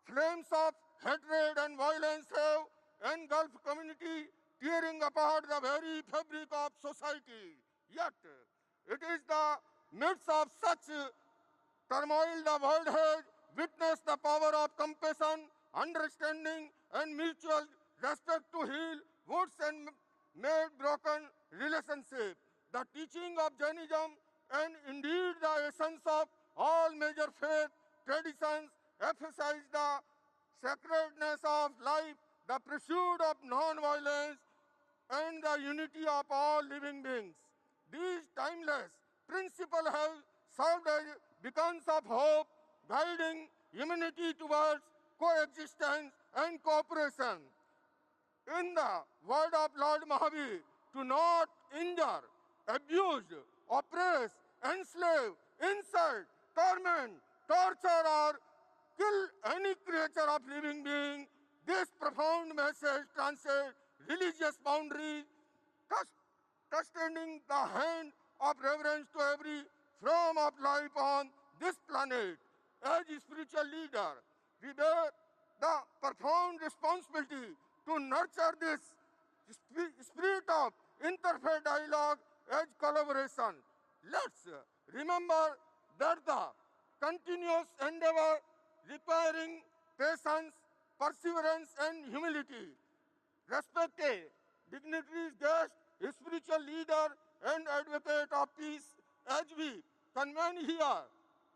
flames of hatred and violence have engulfed community, tearing apart the very fabric of society. Yet, it is the midst of such turmoil the world has witnessed the power of compassion, understanding, and mutual respect to heal wounds and made broken relationships. The teaching of Jainism and indeed the essence of all major faith traditions emphasize the sacredness of life, the pursuit of non-violence, and the unity of all living beings. These timeless principles have served as beacons of hope, guiding humanity towards coexistence and cooperation. In the word of Lord Mahavir, to not injure, abuse, oppress, enslave, insult, torment, torture, or kill any creature of living being. This profound message transcends religious boundaries, extending the hand of reverence to every form of life on this planet. As a spiritual leader, we bear the profound responsibility to nurture this spirit of interfaith dialogue as collaboration. Let's remember that the continuous endeavor requiring patience, perseverance, and humility. Respect a dignitary's guest, a spiritual leader, and advocate of peace. As we convene here,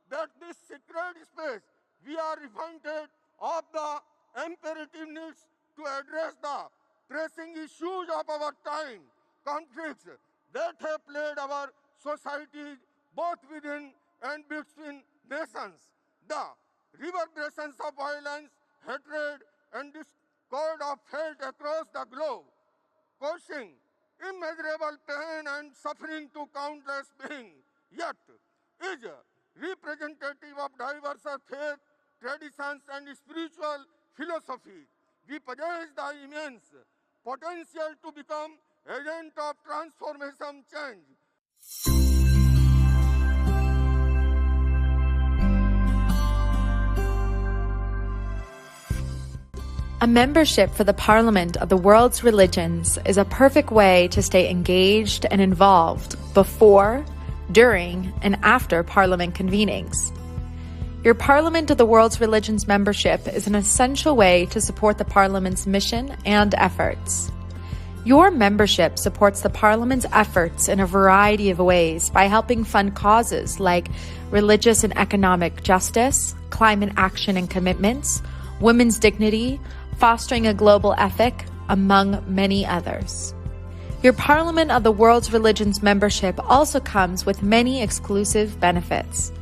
that this sacred space, we are reminded of the imperative needs to address the pressing issues of our time, conflicts that have plagued our societies both within and between nations. The reverberations of violence, hatred, and discord are felt across the globe, causing immeasurable pain and suffering to countless beings. Yet, is representative of diverse faith, traditions, and spiritual philosophies. We possess the immense potential to become agent of transformation change. A membership for the Parliament of the World's Religions is a perfect way to stay engaged and involved before, during, and after Parliament convenings. Your Parliament of the World's Religions membership is an essential way to support the Parliament's mission and efforts. Your membership supports the Parliament's efforts in a variety of ways by helping fund causes like religious and economic justice, climate action and commitments, women's dignity, fostering a global ethic, among many others. Your Parliament of the World's Religions membership also comes with many exclusive benefits.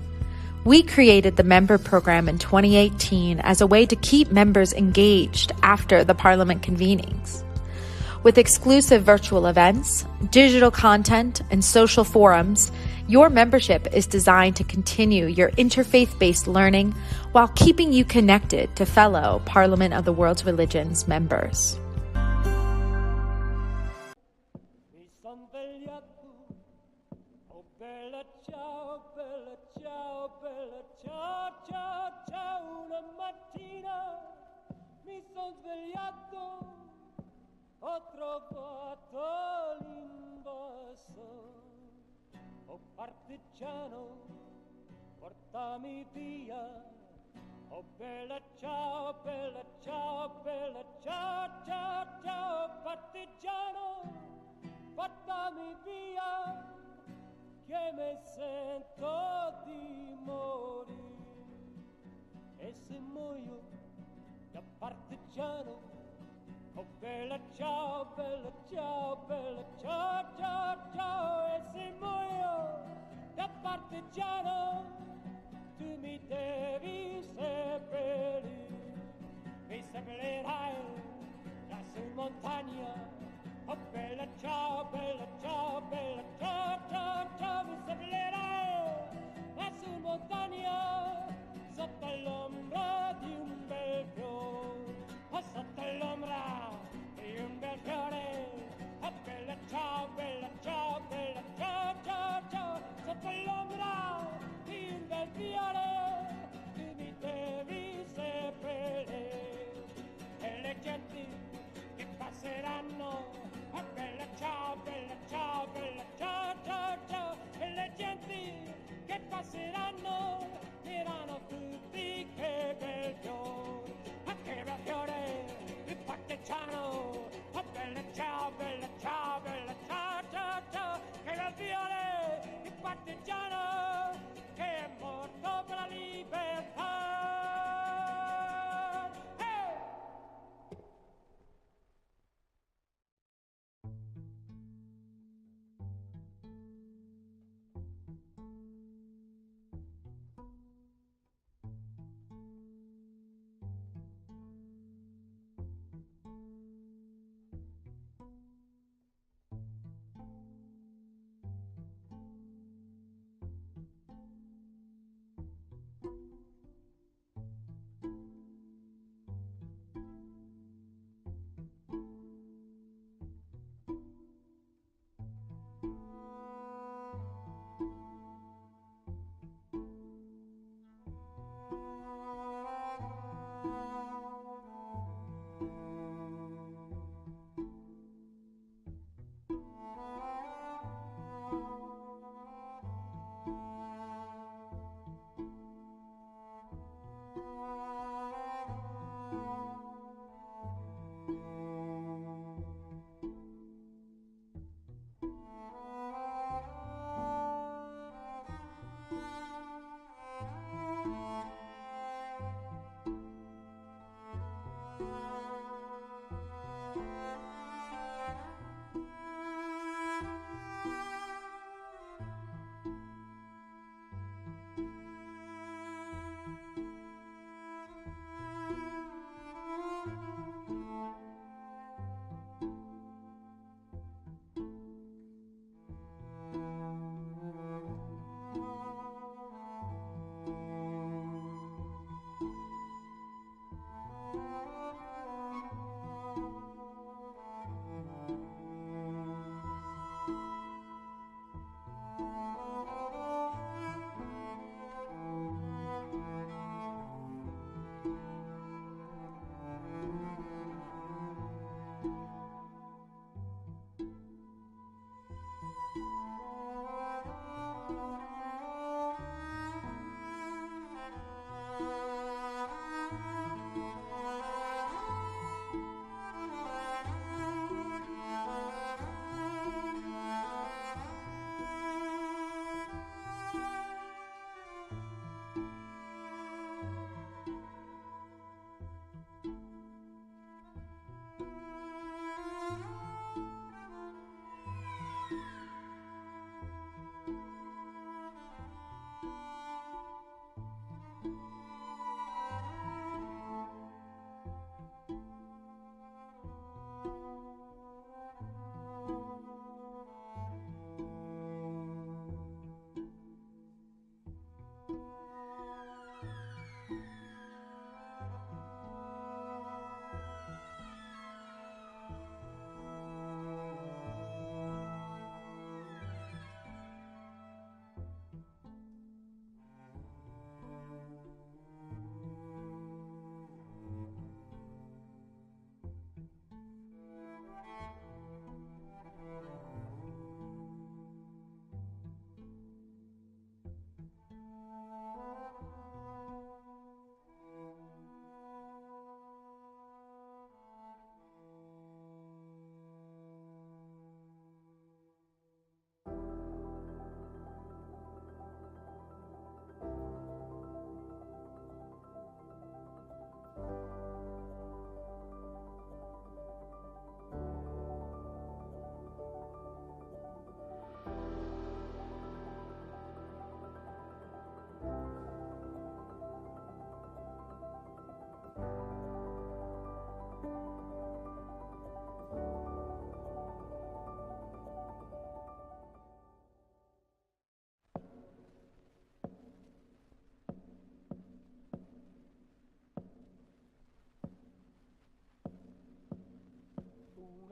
We created the member program in 2018 as a way to keep members engaged after the Parliament convenings. With exclusive virtual events, digital content, and social forums, Your membership is designed to continue your interfaith-based learning while keeping you connected to fellow Parliament of the World's Religions members. Ho trovato l'invaso, oh partigiano, portami via, oh bella ciao, ciao, ciao, ciao, partigiano, portami via, che mi sento di morire, e se muoio da partigiano, oh bella ciao, ciao, ciao, ciao, e se muoio da partigiano, tu mi devi seppellire, mi seppellirai lassù in montagna, oh bella ciao, ciao, ciao, ciao, mi seppellirai lassù in montagna, sotto l'ombra di un bel fiore, oh sotto l'ombra di un bel fiore, oh bella ciao, ciao, ciao, ciao, sotto l'ombra di un bel fiore, tu mi devi seppellire, e le genti che passeranno, oh bella ciao, ciao, ciao, ciao, e le genti che passeranno diranno tutti che bel fiore, che bel fiore, il partigiano, oh bella ciao, ciao, ciao, ciao, che bel fiore, il partigiano, che è morto per la libertà. Hey!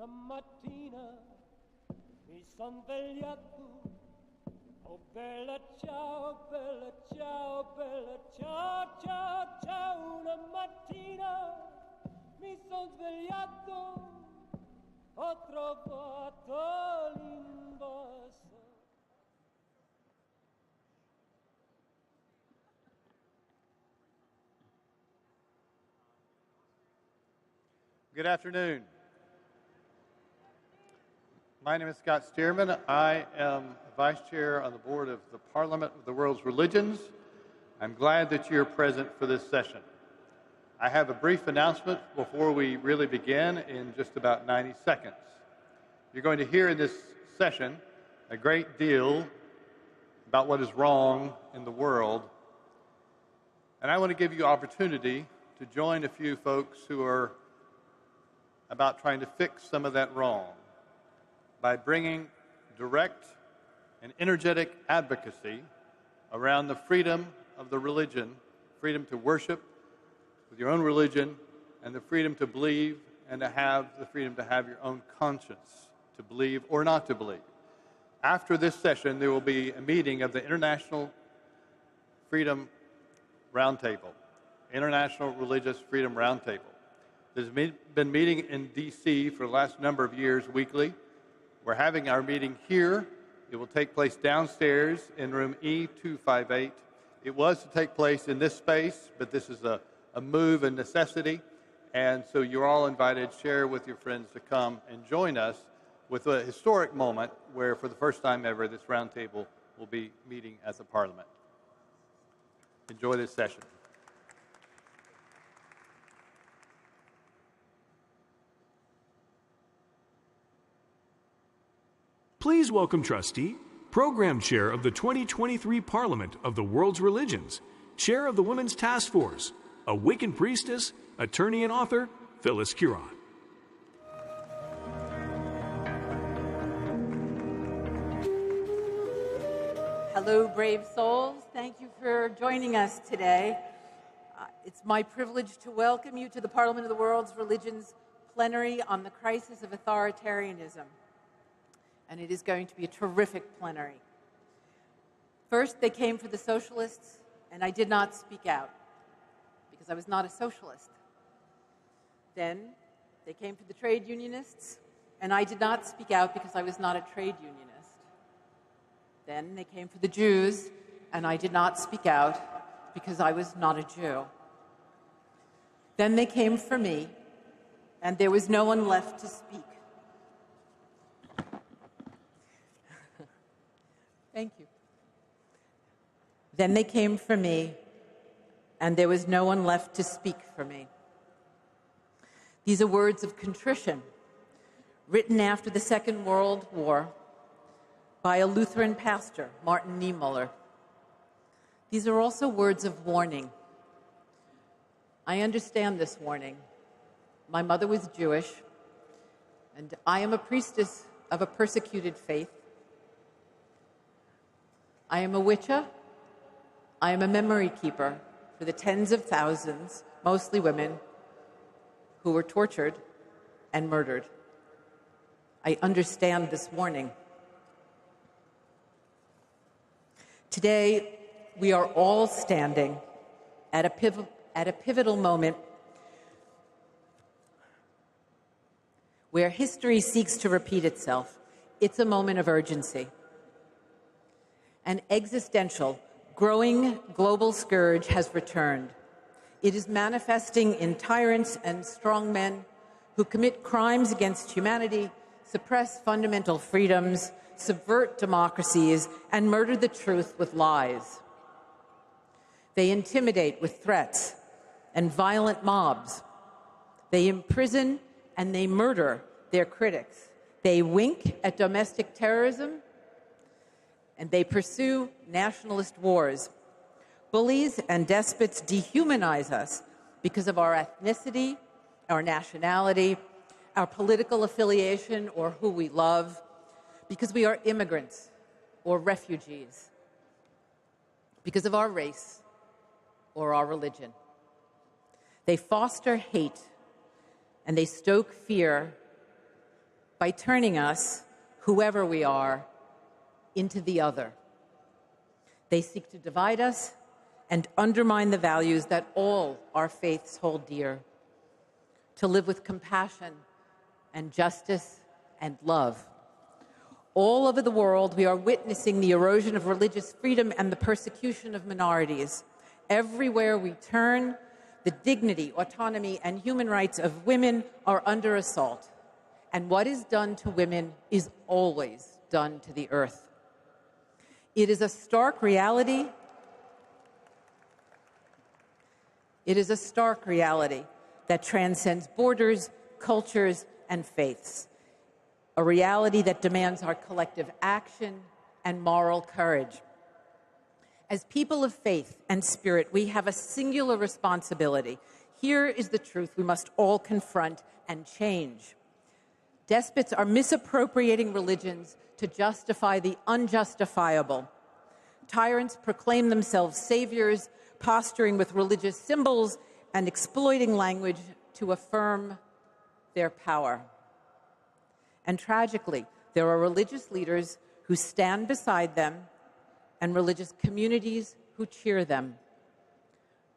una mattina mi son svegliato. Oh bella ciao, bella ciao, bella ciao, ciao, ciao. Una mattina mi son svegliato, ho trovato l'invaso. Good afternoon. My name is Scott Stearman. I am Vice Chair on the Board of the Parliament of the World's Religions. I'm glad that you're present for this session. I have a brief announcement before we really begin in just about 90 seconds. You're going to hear in this session a great deal about what is wrong in the world. And I want to give you opportunity to join a few folks who are about trying to fix some of that wrong by bringing direct and energetic advocacy around the freedom of the religion, freedom to worship with your own religion, and the freedom to believe and to have the freedom to have your own conscience, to believe or not to believe. After this session, there will be a meeting of the International Freedom Roundtable, International Religious Freedom Roundtable. There's been meeting in D.C. for the last number of years weekly. We're having our meeting here. It will take place downstairs in room E258. It was to take place in this space, but this is a move and necessity. And so you're all invited, share with your friends to come and join us with a historic moment where, for the first time ever, this roundtable will be meeting as a parliament. Enjoy this session. Please welcome Trustee, Program Chair of the 2023 Parliament of the World's Religions, Chair of the Women's Task Force, a Wiccan priestess, attorney and author, Phyllis Curot. Hello, brave souls. Thank you for joining us today. It's my privilege to welcome you to the Parliament of the World's Religions plenary on the crisis of authoritarianism. And it is going to be a terrific plenary. First, they came for the socialists, and I did not speak out because I was not a socialist. Then, they came for the trade unionists, and I did not speak out because I was not a trade unionist. Then, they came for the Jews, and I did not speak out because I was not a Jew. Then they came for me, and there was no one left to speak. Thank you. Then they came for me, and there was no one left to speak for me. These are words of contrition, written after the Second World War by a Lutheran pastor, Martin Niemöller. These are also words of warning. I understand this warning. My mother was Jewish, and I am a priestess of a persecuted faith. I am a witcher. I am a memory keeper for the tens of thousands, mostly women, who were tortured and murdered. I understand this warning. Today, we are all standing at a pivotal moment where history seeks to repeat itself. It's a moment of urgency. An existential, growing global scourge has returned. It is manifesting in tyrants and strongmen who commit crimes against humanity, suppress fundamental freedoms, subvert democracies, and murder the truth with lies. They intimidate with threats and violent mobs. They imprison and they murder their critics. They wink at domestic terrorism, and they pursue nationalist wars. Bullies and despots dehumanize us because of our ethnicity, our nationality, our political affiliation, or who we love, because we are immigrants or refugees, because of our race or our religion. They foster hate and they stoke fear by turning us, whoever we are, into the other. They seek to divide us and undermine the values that all our faiths hold dear, to live with compassion and justice and love. All over the world, we are witnessing the erosion of religious freedom and the persecution of minorities. Everywhere we turn, the dignity, autonomy, and human rights of women are under assault. And what is done to women is always done to the earth. It is a stark reality. It is a stark reality that transcends borders, cultures, and faiths. A reality that demands our collective action and moral courage. As people of faith and spirit, we have a singular responsibility. Here is the truth we must all confront and change. Despots are misappropriating religions to justify the unjustifiable. Tyrants proclaim themselves saviors, posturing with religious symbols and exploiting language to affirm their power. And tragically, there are religious leaders who stand beside them and religious communities who cheer them.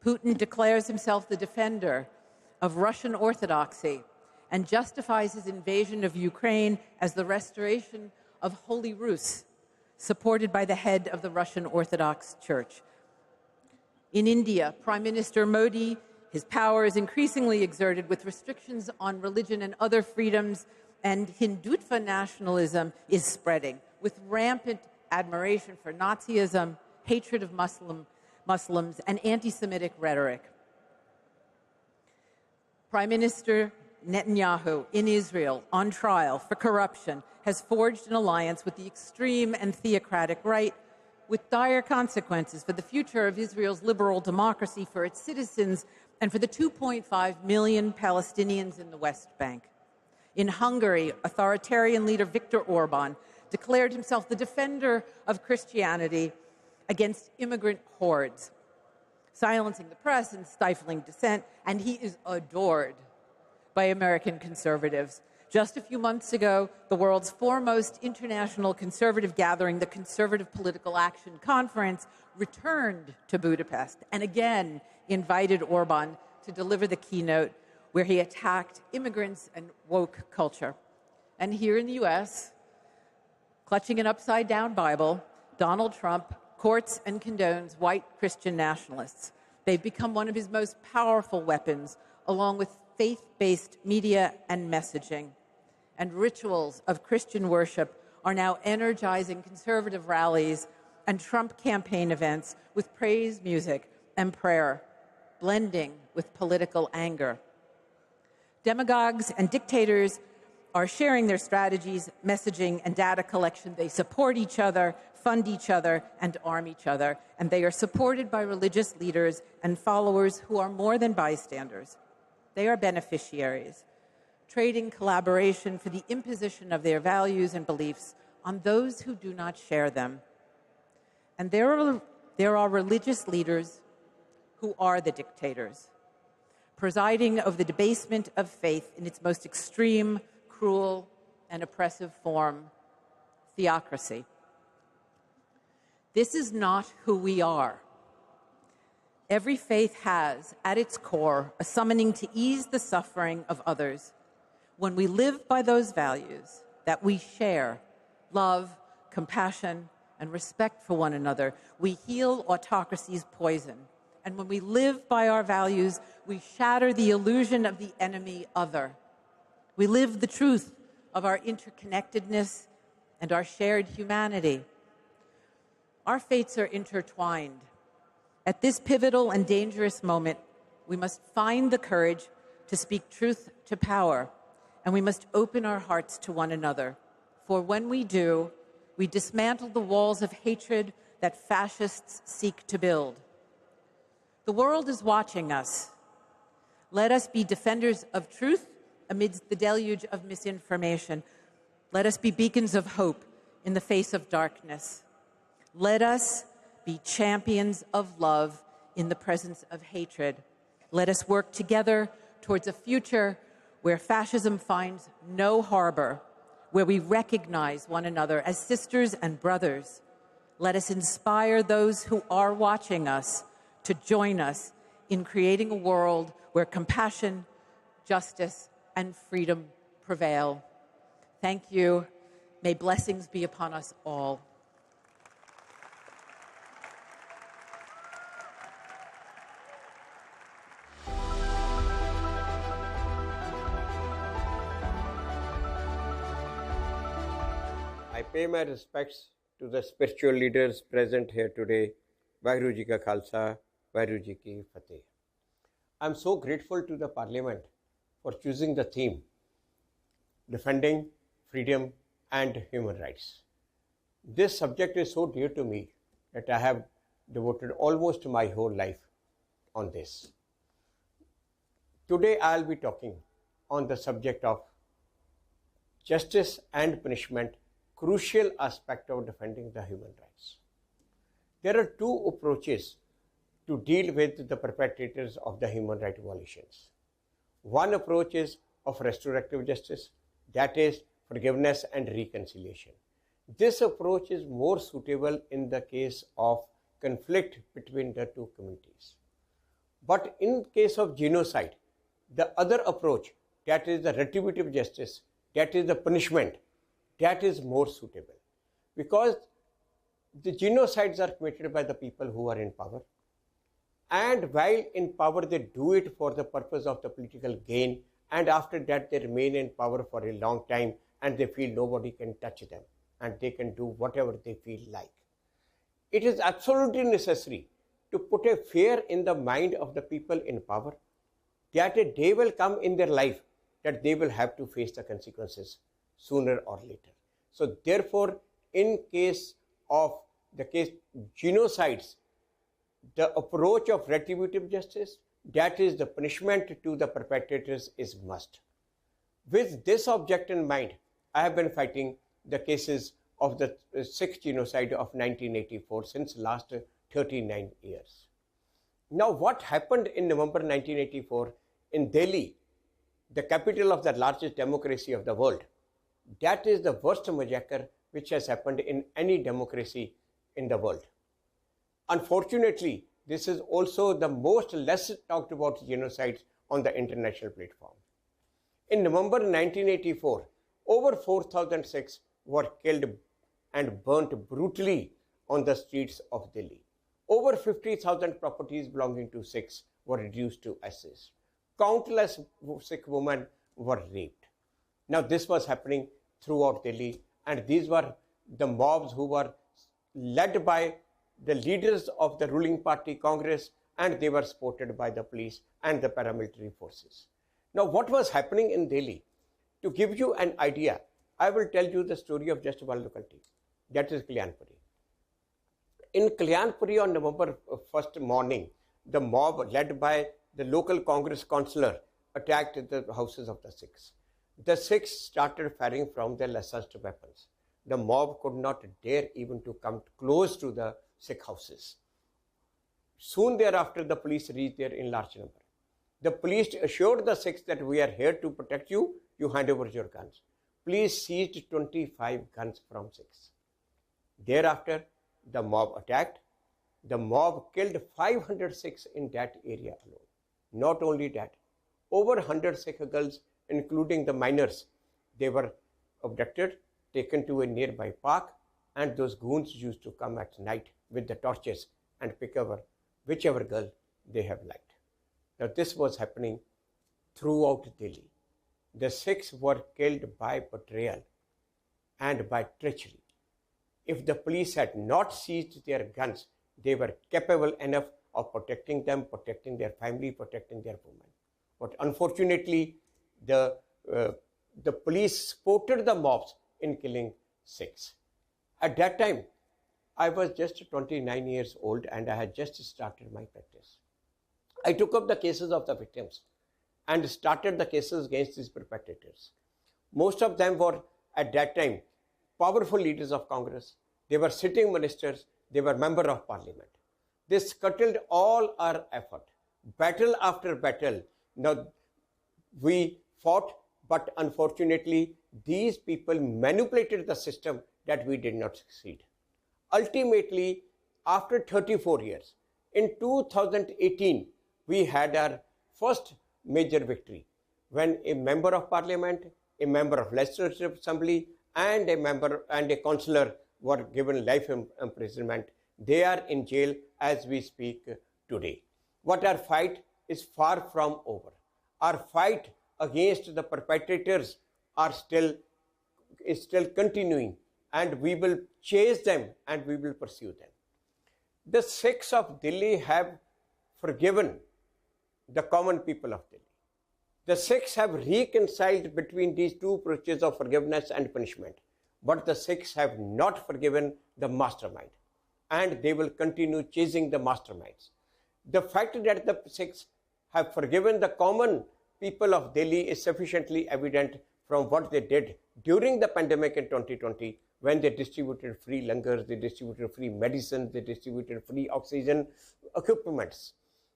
Putin declares himself the defender of Russian orthodoxy and justifies his invasion of Ukraine as the restoration of Holy Rus, supported by the head of the Russian Orthodox Church. In India, Prime Minister Modi, his power is increasingly exerted with restrictions on religion and other freedoms, and Hindutva nationalism is spreading, with rampant admiration for Nazism, hatred of Muslims, and anti-Semitic rhetoric. Prime Minister Netanyahu in Israel, on trial for corruption, has forged an alliance with the extreme and theocratic right, with dire consequences for the future of Israel's liberal democracy, for its citizens, and for the 2.5 million Palestinians in the West Bank. In Hungary, authoritarian leader Viktor Orban declared himself the defender of Christianity against immigrant hordes, silencing the press and stifling dissent, and he is adored by American conservatives. Just a few months ago, the world's foremost international conservative gathering, the Conservative Political Action Conference, returned to Budapest and again invited Orban to deliver the keynote where he attacked immigrants and woke culture. And here in the US, clutching an upside-down Bible, Donald Trump courts and condones white Christian nationalists. They've become one of his most powerful weapons, along with faith-based media and messaging. And rituals of Christian worship are now energizing conservative rallies and Trump campaign events with praise music and prayer, blending with political anger. Demagogues and dictators are sharing their strategies, messaging, and data collection. They support each other, fund each other, and arm each other. And they are supported by religious leaders and followers who are more than bystanders. They are beneficiaries, trading collaboration for the imposition of their values and beliefs on those who do not share them. And there are religious leaders who are the dictators, presiding over the debasement of faith in its most extreme, cruel, and oppressive form, theocracy. This is not who we are. Every faith has, at its core, a summoning to ease the suffering of others. When we live by those values that we share, love, compassion, and respect for one another, we heal autocracy's poison. And when we live by our values, we shatter the illusion of the enemy other. We live the truth of our interconnectedness and our shared humanity. Our fates are intertwined. At this pivotal and dangerous moment, we must find the courage to speak truth to power, and we must open our hearts to one another. For when we do, we dismantle the walls of hatred that fascists seek to build. The world is watching us. Let us be defenders of truth amidst the deluge of misinformation. Let us be beacons of hope in the face of darkness. Let us be champions of love in the presence of hatred. Let us work together towards a future where fascism finds no harbor, where we recognize one another as sisters and brothers. Let us inspire those who are watching us to join us in creating a world where compassion, justice, and freedom prevail. Thank you. May blessings be upon us all. I pay my respects to the spiritual leaders present here today. Vaheguru Ji Ka Khalsa, Vaheguru Ji Ki Fateh. I am so grateful to the Parliament for choosing the theme, defending freedom and human rights. This subject is so dear to me that I have devoted almost my whole life on this. Today I will be talking on the subject of justice and punishment, crucial aspect of defending the human rights. There are two approaches to deal with the perpetrators of the human rights violations. One approach is of restorative justice, that is forgiveness and reconciliation. This approach is more suitable in the case of conflict between the two communities. But in case of genocide, the other approach, that is the retributive justice, that is the punishment, that is more suitable. Because the genocides are committed by the people who are in power. And while in power, they do it for the purpose of the political gain. And after that, they remain in power for a long time and they feel nobody can touch them. And they can do whatever they feel like. It is absolutely necessary to put a fear in the mind of the people in power that a day will come in their life that they will have to face the consequences sooner or later. So therefore, in case of the case genocides, the approach of retributive justice, that is the punishment to the perpetrators, is must. With this object in mind, I have been fighting the cases of the Sikh genocide of 1984 since last 39 years. Now, what happened in November 1984 in Delhi, the capital of the largest democracy of the world, that is the worst massacre which has happened in any democracy in the world. Unfortunately, this is also the most less talked about genocide on the international platform. In November 1984, over 4,000 Sikhs were killed and burnt brutally on the streets of Delhi. Over 50,000 properties belonging to Sikhs were reduced to ashes. Countless Sikh women were raped. Now this was happening throughout Delhi, and these were the mobs who were led by the leaders of the ruling party Congress, and they were supported by the police and the paramilitary forces. Now what was happening in Delhi? To give you an idea, I will tell you the story of just one locality, that is Kalyanpuri. In Kalyanpuri on November 1st morning, the mob led by the local Congress councillor attacked the houses of the Sikhs. The Sikhs started firing from their licensed weapons. The mob could not dare even to come close to the Sikh houses. Soon thereafter, the police reached there in large number. The police assured the Sikhs that we are here to protect you, you hand over your guns. Police seized 25 guns from Sikhs. Thereafter, the mob attacked. The mob killed 500 Sikhs in that area alone. Not only that, over 100 Sikh girls, including the minors, they were abducted, taken to a nearby park, and those goons used to come at night with the torches and pick over whichever girl they have liked. Now this was happening throughout Delhi. The Sikhs were killed by betrayal and by treachery. If the police had not seized their guns, they were capable enough of protecting them, protecting their family, protecting their women. But unfortunately, the police supported the mobs in killing Sikhs. At that time, I was just 29 years old and I had just started my practice. I took up the cases of the victims and started the cases against these perpetrators. Most of them were, at that time, powerful leaders of Congress. They were sitting ministers. They were members of parliament. They scuttled all our effort. Battle after battle. Now, we fought But unfortunately, these people manipulated the system that we did not succeed. Ultimately, after 34 years, in 2018, we had our first major victory when a member of parliament, a member of legislative assembly, and a member and a councillor were given life imprisonment. They are in jail as we speak today. But our fight is far from over. Our fight against the perpetrators is still continuing, and we will chase them and we will pursue them. The Sikhs of Delhi have forgiven the common people of Delhi. The Sikhs have reconciled between these two approaches of forgiveness and punishment, but the Sikhs have not forgiven the mastermind, and they will continue chasing the masterminds. The fact that the Sikhs have forgiven the common people of Delhi is sufficiently evident from what they did during the pandemic in 2020, when they distributed free langars, they distributed free medicines, they distributed free oxygen equipments.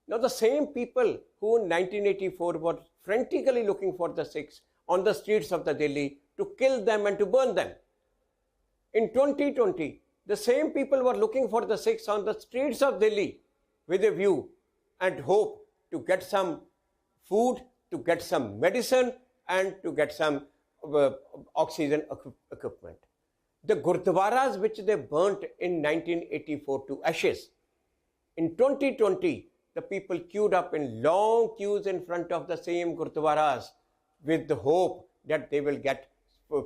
Now, the same people who in 1984 were frantically looking for the Sikhs on the streets of the Delhi to kill them and to burn them, in 2020, the same people were looking for the Sikhs on the streets of Delhi with a view and hope to get some food, to get some medicine, and to get some oxygen equipment. The Gurdwaras which they burnt in 1984 to ashes, in 2020, the people queued up in long queues in front of the same Gurdwaras with the hope that they will get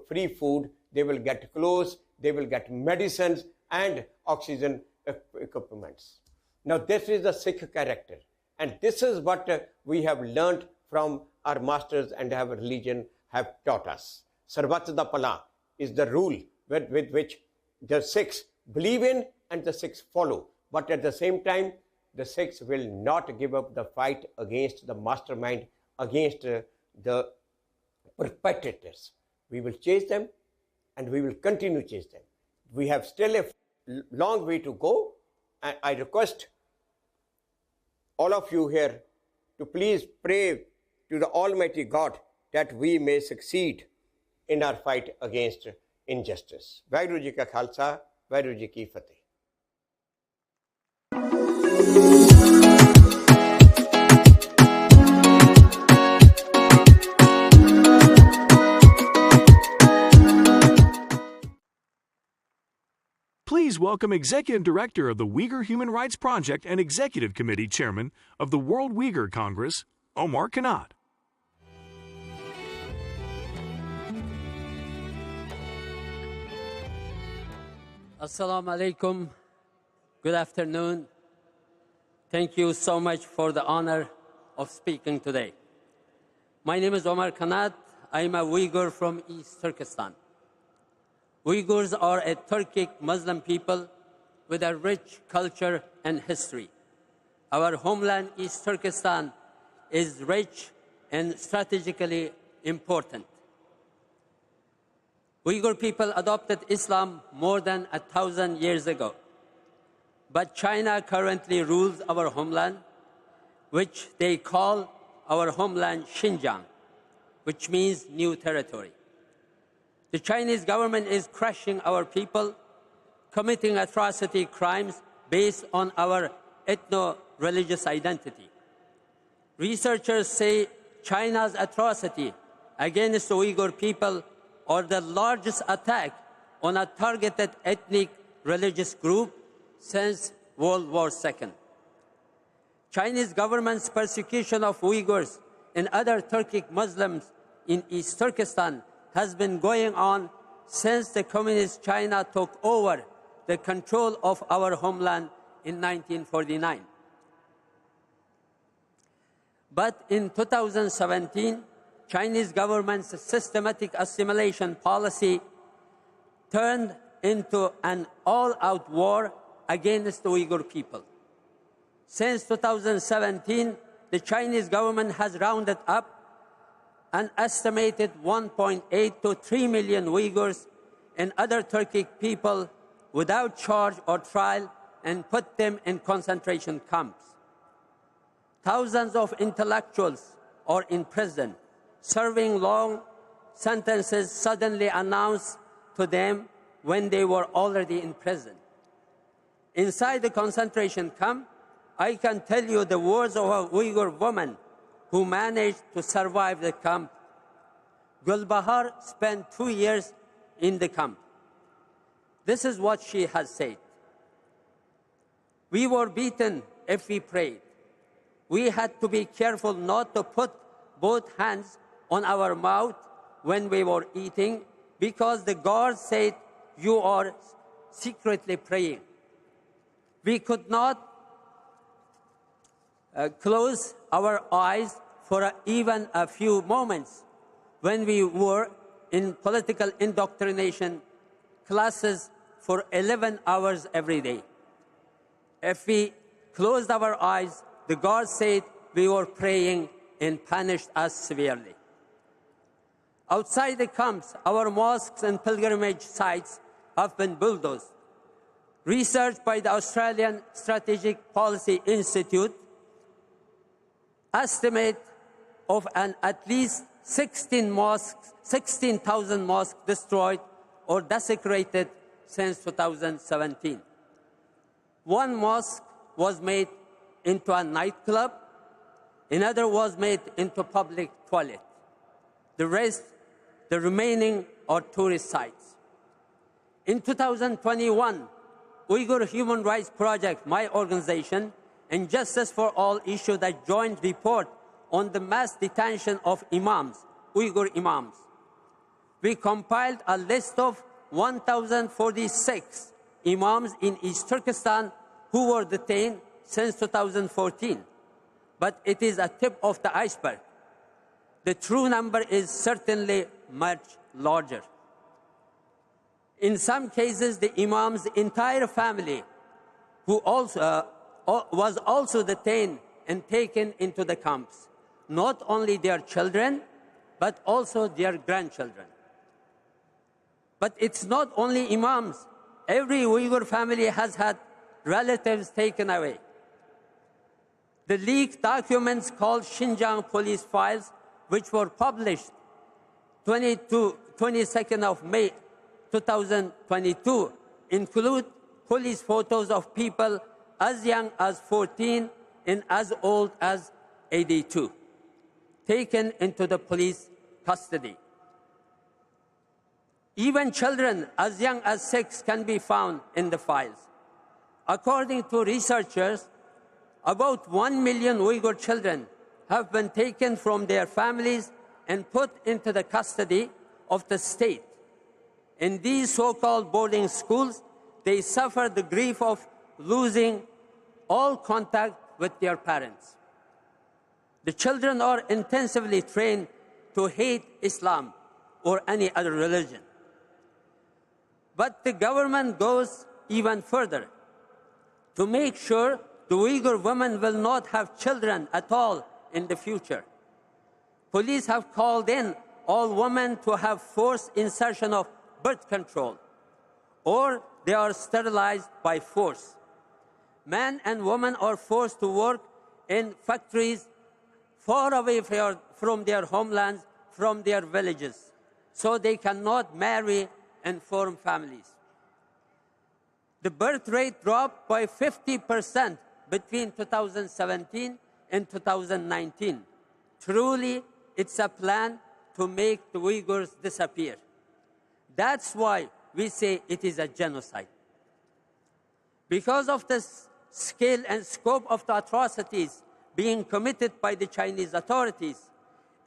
free food, they will get clothes, they will get medicines and oxygen equipments. Now, this is the Sikh character, and this is what we have learned from our masters and our religion have taught us. Sarvat da Pala is the rule with which the Sikhs believe in and the Sikhs follow. But at the same time, the Sikhs will not give up the fight against the mastermind, against the perpetrators. We will chase them and we will continue to chase them. We have still a long way to go. And I request all of you here to please pray to the Almighty God that we may succeed in our fight against injustice. Vaheguru Ji Ka Khalsa, Vaheguru Ji Ki Fateh. Please welcome Executive Director of the Uyghur Human Rights Project and Executive Committee Chairman of the World Uyghur Congress, Omar Kanat. Assalamu alaikum. Good afternoon. Thank you so much for the honor of speaking today. My name is Omar Kanat. I am a Uyghur from East Turkestan. Uyghurs are a Turkic Muslim people with a rich culture and history. Our homeland, East Turkestan, is rich and strategically important. Uyghur people adopted Islam more than 1,000 years ago. But China currently rules our homeland, which they call our homeland Xinjiang, which means new territory. The Chinese government is crushing our people, committing atrocity crimes based on our ethno-religious identity. Researchers say China's atrocity against the Uyghur people are the largest attack on a targeted ethnic religious group since World War II. Chinese government's persecution of Uyghurs and other Turkic Muslims in East Turkestan has been going on since the Communist China took over the control of our homeland in 1949. But in 2017, Chinese government's systematic assimilation policy turned into an all-out war against the Uyghur people. Since 2017, the Chinese government has rounded up an estimated 1.8 to 3 million Uyghurs and other Turkic people without charge or trial and put them in concentration camps. Thousands of intellectuals are in prison, serving long sentences suddenly announced to them when they were already in prison. Inside the concentration camp, I can tell you the words of a Uyghur woman who managed to survive the camp. Gulbahar spent 2 years in the camp. This is what she has said. We were beaten if we prayed. We had to be careful not to put both hands on our mouth when we were eating because the guards said, you are secretly praying. We could not close our eyes for even a few moments when we were in political indoctrination classes for 11 hours every day. If we closed our eyes, the guards said we were praying and punished us severely. Outside the camps, our mosques and pilgrimage sites have been bulldozed. Research by the Australian Strategic Policy Institute estimate of at least 16,000 mosques destroyed or desecrated since 2017. One mosque was made into a nightclub, another was made into public toilet. The remaining are tourist sites. In 2021, Uyghur Human Rights Project, my organization, and Justice for All issued a joint report on the mass detention of imams, Uyghur imams. We compiled a list of 1,046 imams in East Turkestan who were detained since 2014. But it is a tip of the iceberg. The true number is certainly much larger. In some cases, the imam's entire family who was also detained and taken into the camps. Not only their children, but also their grandchildren. But it's not only imams. Every Uyghur family has had relatives taken away. The leaked documents called Xinjiang Police Files, which were published 22nd of May 2022, include police photos of people as young as 14 and as old as 82, taken into the police custody. Even children as young as 6 can be found in the files. According to researchers, about 1 million Uyghur children have been taken from their families and put into the custody of the state. In these so-called boarding schools, they suffer the grief of losing all contact with their parents. The children are intensively trained to hate Islam or any other religion. But the government goes even further. To make sure the Uyghur women will not have children at all in the future, police have called in all women to have forced insertion of birth control, or they are sterilized by force. Men and women are forced to work in factories far away from their homelands, from their villages, so they cannot marry and form families. The birth rate dropped by 50% between 2017 and 2019. Truly, it's a plan to make the Uyghurs disappear. That's why we say it is a genocide. Because of the scale and scope of the atrocities being committed by the Chinese authorities,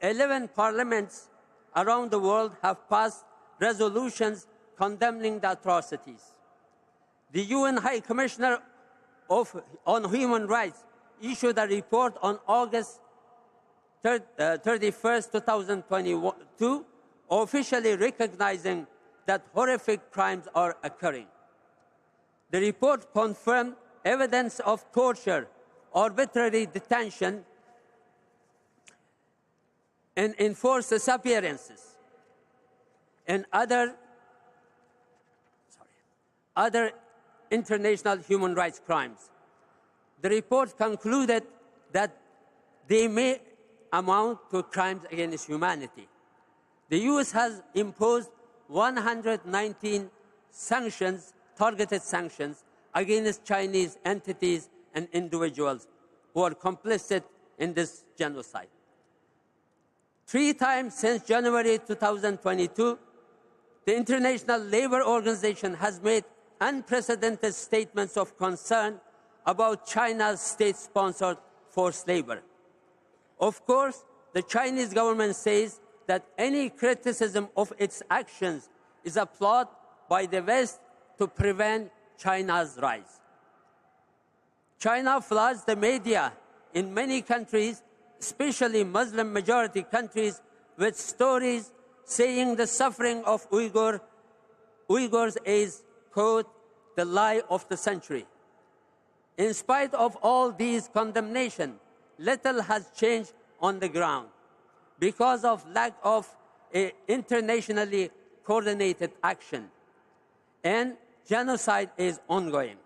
11 parliaments around the world have passed resolutions condemning the atrocities. The UN High Commissioner on Human Rights issued a report on August 31st, 2022, officially recognizing that horrific crimes are occurring. The report confirmed evidence of torture, arbitrary detention, and enforced disappearances, and other international human rights crimes. The report concluded that they may amount to crimes against humanity. The US has imposed 119 sanctions, targeted sanctions, against Chinese entities and individuals who are complicit in this genocide. 3 times since January 2022, the International Labour Organization has made unprecedented statements of concern about China's state-sponsored forced labor. Of course, the Chinese government says that any criticism of its actions is a plot by the West to prevent China's rise. China floods the media in many countries, especially Muslim-majority countries, with stories saying the suffering of Uyghurs is, quote, the lie of the century. In spite of all these condemnations, little has changed on the ground because of lack of internationally coordinated action, and genocide is ongoing.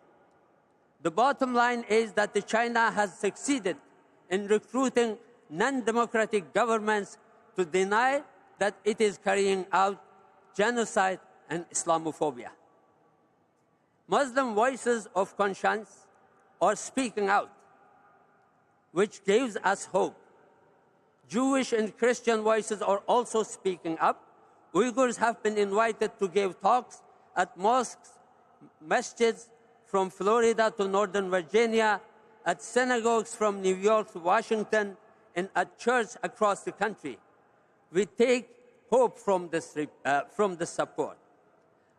The bottom line is that China has succeeded in recruiting non-democratic governments to deny that it is carrying out genocide and Islamophobia. Muslim voices of conscience are speaking out, which gives us hope. Jewish and Christian voices are also speaking up. Uyghurs have been invited to give talks at mosques, masjids from Florida to Northern Virginia, at synagogues from New York to Washington, and at churches across the country. We take hope from this support.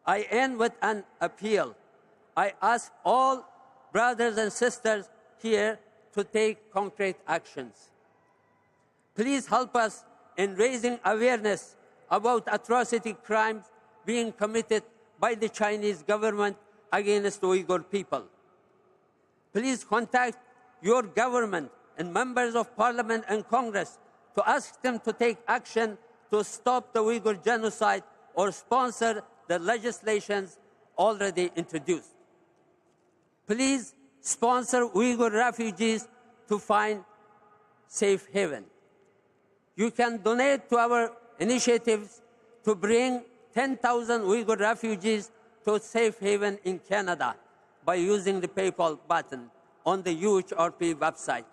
I end with an appeal. I ask all brothers and sisters here to take concrete actions. Please help us in raising awareness about atrocity crimes being committed by the Chinese government against the Uyghur people. Please contact your government and members of Parliament and Congress to ask them to take action to stop the Uyghur genocide or sponsor the legislations already introduced. Please sponsor Uyghur refugees to find safe haven. You can donate to our initiatives to bring 10,000 Uyghur refugees to safe haven in Canada by using the PayPal button on the UHRP website.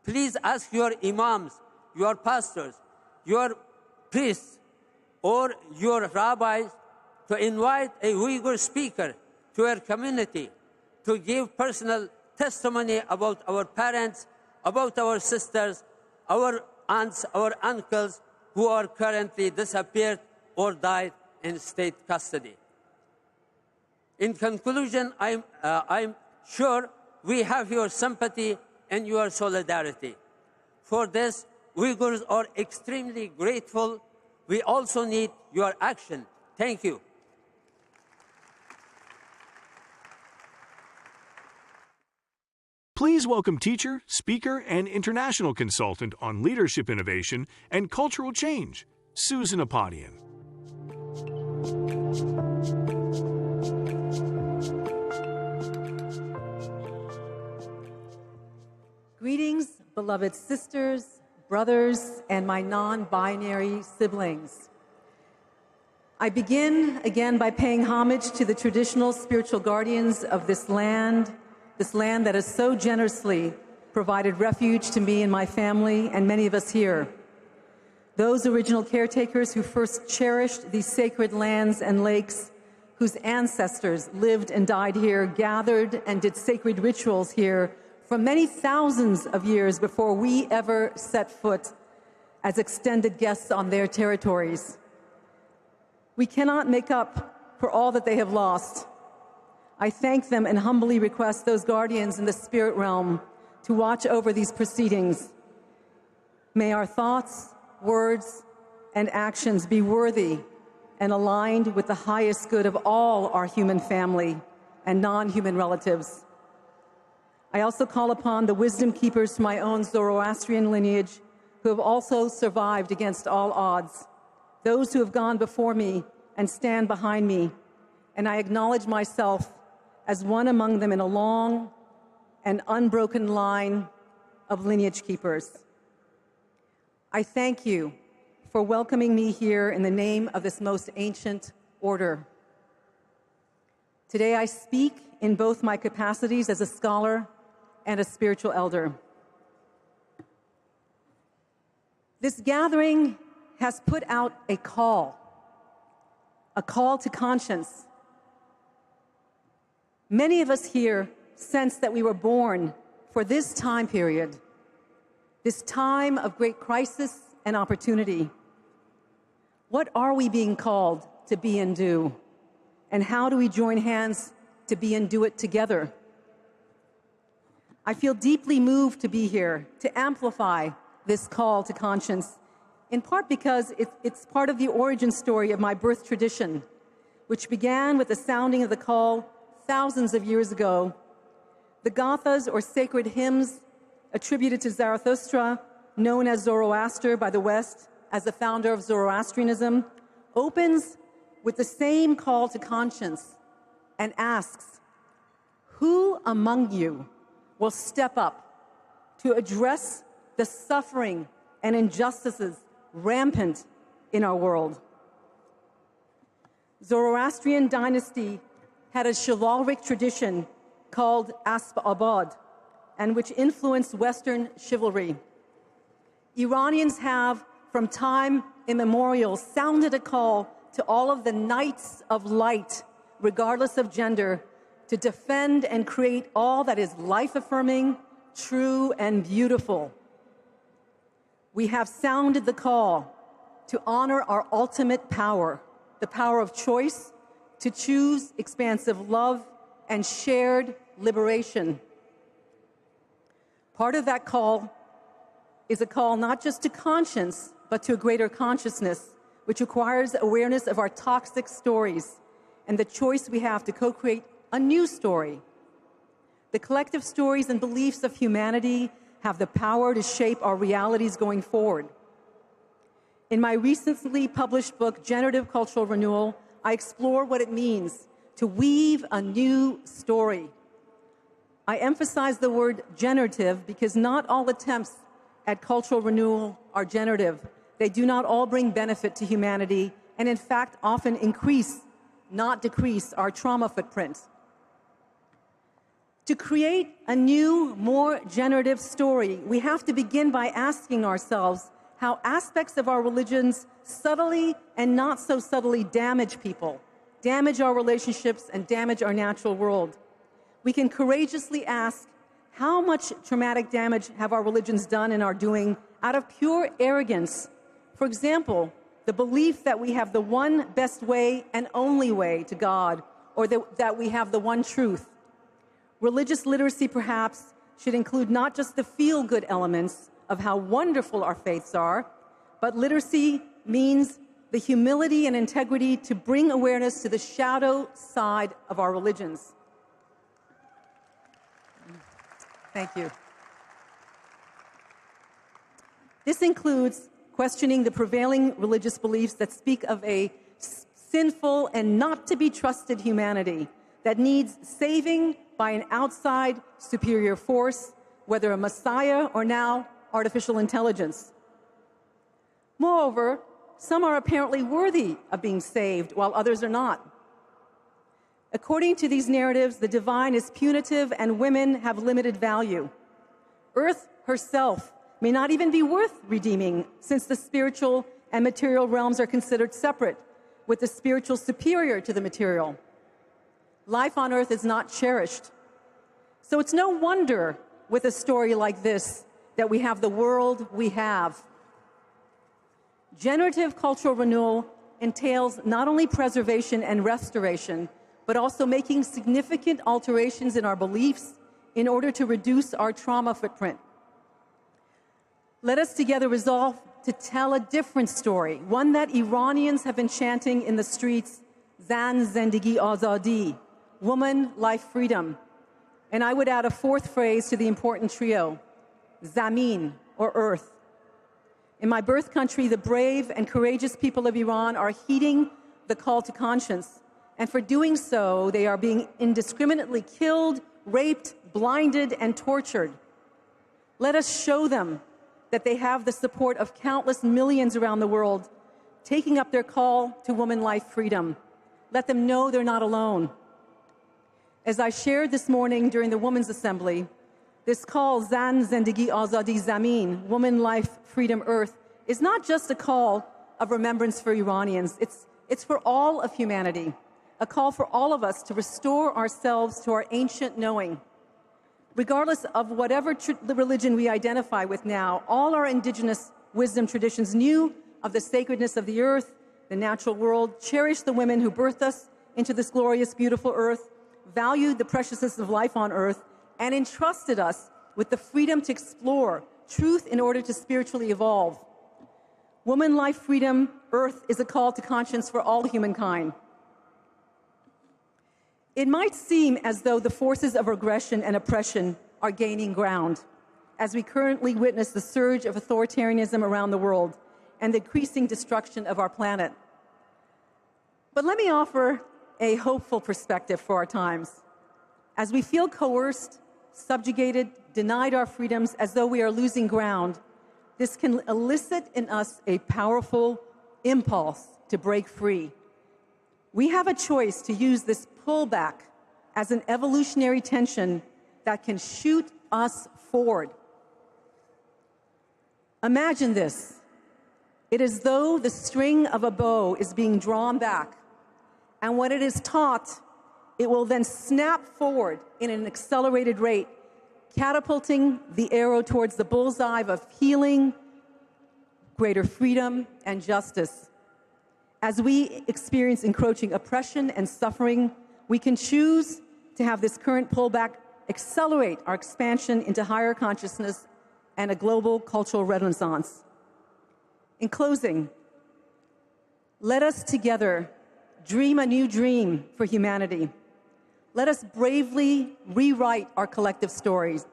Please ask your imams, your pastors, your priests, or your rabbis to invite a Uyghur speaker to your community to give personal testimony about our parents, about our sisters, our aunts, our uncles who are currently disappeared or died in state custody. In conclusion, I'm sure we have your sympathy and your solidarity. For this, Uyghurs are extremely grateful. We also need your action. Thank you. Please welcome teacher, speaker, and international consultant on leadership innovation and cultural change, Susan Apodian. Greetings, beloved sisters, brothers, and my non-binary siblings. I begin again by paying homage to the traditional spiritual guardians of this land that has so generously provided refuge to me and my family and many of us here. Those original caretakers who first cherished these sacred lands and lakes, whose ancestors lived and died here, gathered and did sacred rituals here for many thousands of years before we ever set foot as extended guests on their territories. We cannot make up for all that they have lost. I thank them and humbly request those guardians in the spirit realm to watch over these proceedings. May our thoughts, words, and actions be worthy and aligned with the highest good of all our human family and non-human relatives. I also call upon the wisdom keepers from my own Zoroastrian lineage who have also survived against all odds, those who have gone before me and stand behind me, and I acknowledge myself as one among them in a long and unbroken line of lineage keepers. I thank you for welcoming me here in the name of this most ancient order. Today I speak in both my capacities as a scholar and a spiritual elder. This gathering has put out a call to conscience. Many of us here sense that we were born for this time period, this time of great crisis and opportunity. What are we being called to be and do? And how do we join hands to be and do it together? I feel deeply moved to be here, to amplify this call to conscience, in part because it's part of the origin story of my birth tradition, which began with the sounding of the call thousands of years ago. The Gathas, or sacred hymns attributed to Zarathustra, known as Zoroaster by the West as the founder of Zoroastrianism, opens with the same call to conscience and asks, who among you will step up to address the suffering and injustices rampant in our world? Zoroastrian dynasty had a chivalric tradition called Asp Abad, and which influenced Western chivalry. Iranians have, from time immemorial, sounded a call to all of the knights of light, regardless of gender, to defend and create all that is life-affirming, true, and beautiful. We have sounded the call to honor our ultimate power, the power of choice, to choose expansive love and shared liberation. Part of that call is a call not just to conscience, but to a greater consciousness, which requires awareness of our toxic stories and the choice we have to co-create a new story. The collective stories and beliefs of humanity have the power to shape our realities going forward. In my recently published book, Generative Cultural Renewal, I explore what it means to weave a new story. I emphasize the word generative because not all attempts at cultural renewal are generative. They do not all bring benefit to humanity, and in fact often increase, not decrease, our trauma footprint. To create a new, more generative story, we have to begin by asking ourselves how aspects of our religions subtly and not so subtly damage people, damage our relationships, and damage our natural world. We can courageously ask, how much traumatic damage have our religions done and are doing out of pure arrogance? For example, the belief that we have the one best way and only way to God, or that we have the one truth. Religious literacy, perhaps, should include not just the feel-good elements of how wonderful our faiths are, but literacy means the humility and integrity to bring awareness to the shadow side of our religions. Thank you. This includes questioning the prevailing religious beliefs that speak of a sinful and not to be trusted humanity that needs saving by an outside superior force, whether a messiah or now artificial intelligence. Moreover, some are apparently worthy of being saved while others are not. According to these narratives, the divine is punitive and women have limited value. Earth herself may not even be worth redeeming, since the spiritual and material realms are considered separate, with the spiritual superior to the material. Life on Earth is not cherished. So it's no wonder with a story like this that we have the world we have. Generative cultural renewal entails not only preservation and restoration, but also making significant alterations in our beliefs in order to reduce our trauma footprint. Let us together resolve to tell a different story, one that Iranians have been chanting in the streets, Zan Zendegi Azadi, woman, life, freedom. And I would add a fourth phrase to the important trio, Zamin, or earth. In my birth country, the brave and courageous people of Iran are heeding the call to conscience. And for doing so, they are being indiscriminately killed, raped, blinded, and tortured. Let us show them that they have the support of countless millions around the world taking up their call to woman life freedom. Let them know they're not alone. As I shared this morning during the Women's Assembly, this call, Zan Zendegi Azadi Zamin, Woman Life Freedom Earth, is not just a call of remembrance for Iranians. It's for all of humanity, a call for all of us to restore ourselves to our ancient knowing. Regardless of whatever the religion we identify with now, all our indigenous wisdom traditions knew of the sacredness of the earth, the natural world, cherished the women who birthed us into this glorious, beautiful earth, valued the preciousness of life on earth, and entrusted us with the freedom to explore truth in order to spiritually evolve. Woman Life Freedom Earth is a call to conscience for all humankind. It might seem as though the forces of aggression and oppression are gaining ground, as we currently witness the surge of authoritarianism around the world and the increasing destruction of our planet. But let me offer a hopeful perspective for our times. As we feel coerced, subjugated, denied our freedoms as though we are losing ground, this can elicit in us a powerful impulse to break free. We have a choice to use this pullback as an evolutionary tension that can shoot us forward. Imagine this. It is as though the string of a bow is being drawn back, and when it is taut, it will then snap forward in an accelerated rate, catapulting the arrow towards the bullseye of healing, greater freedom, and justice. As we experience encroaching oppression and suffering, we can choose to have this current pullback accelerate our expansion into higher consciousness and a global cultural renaissance. In closing, let us together dream a new dream for humanity. Let us bravely rewrite our collective stories.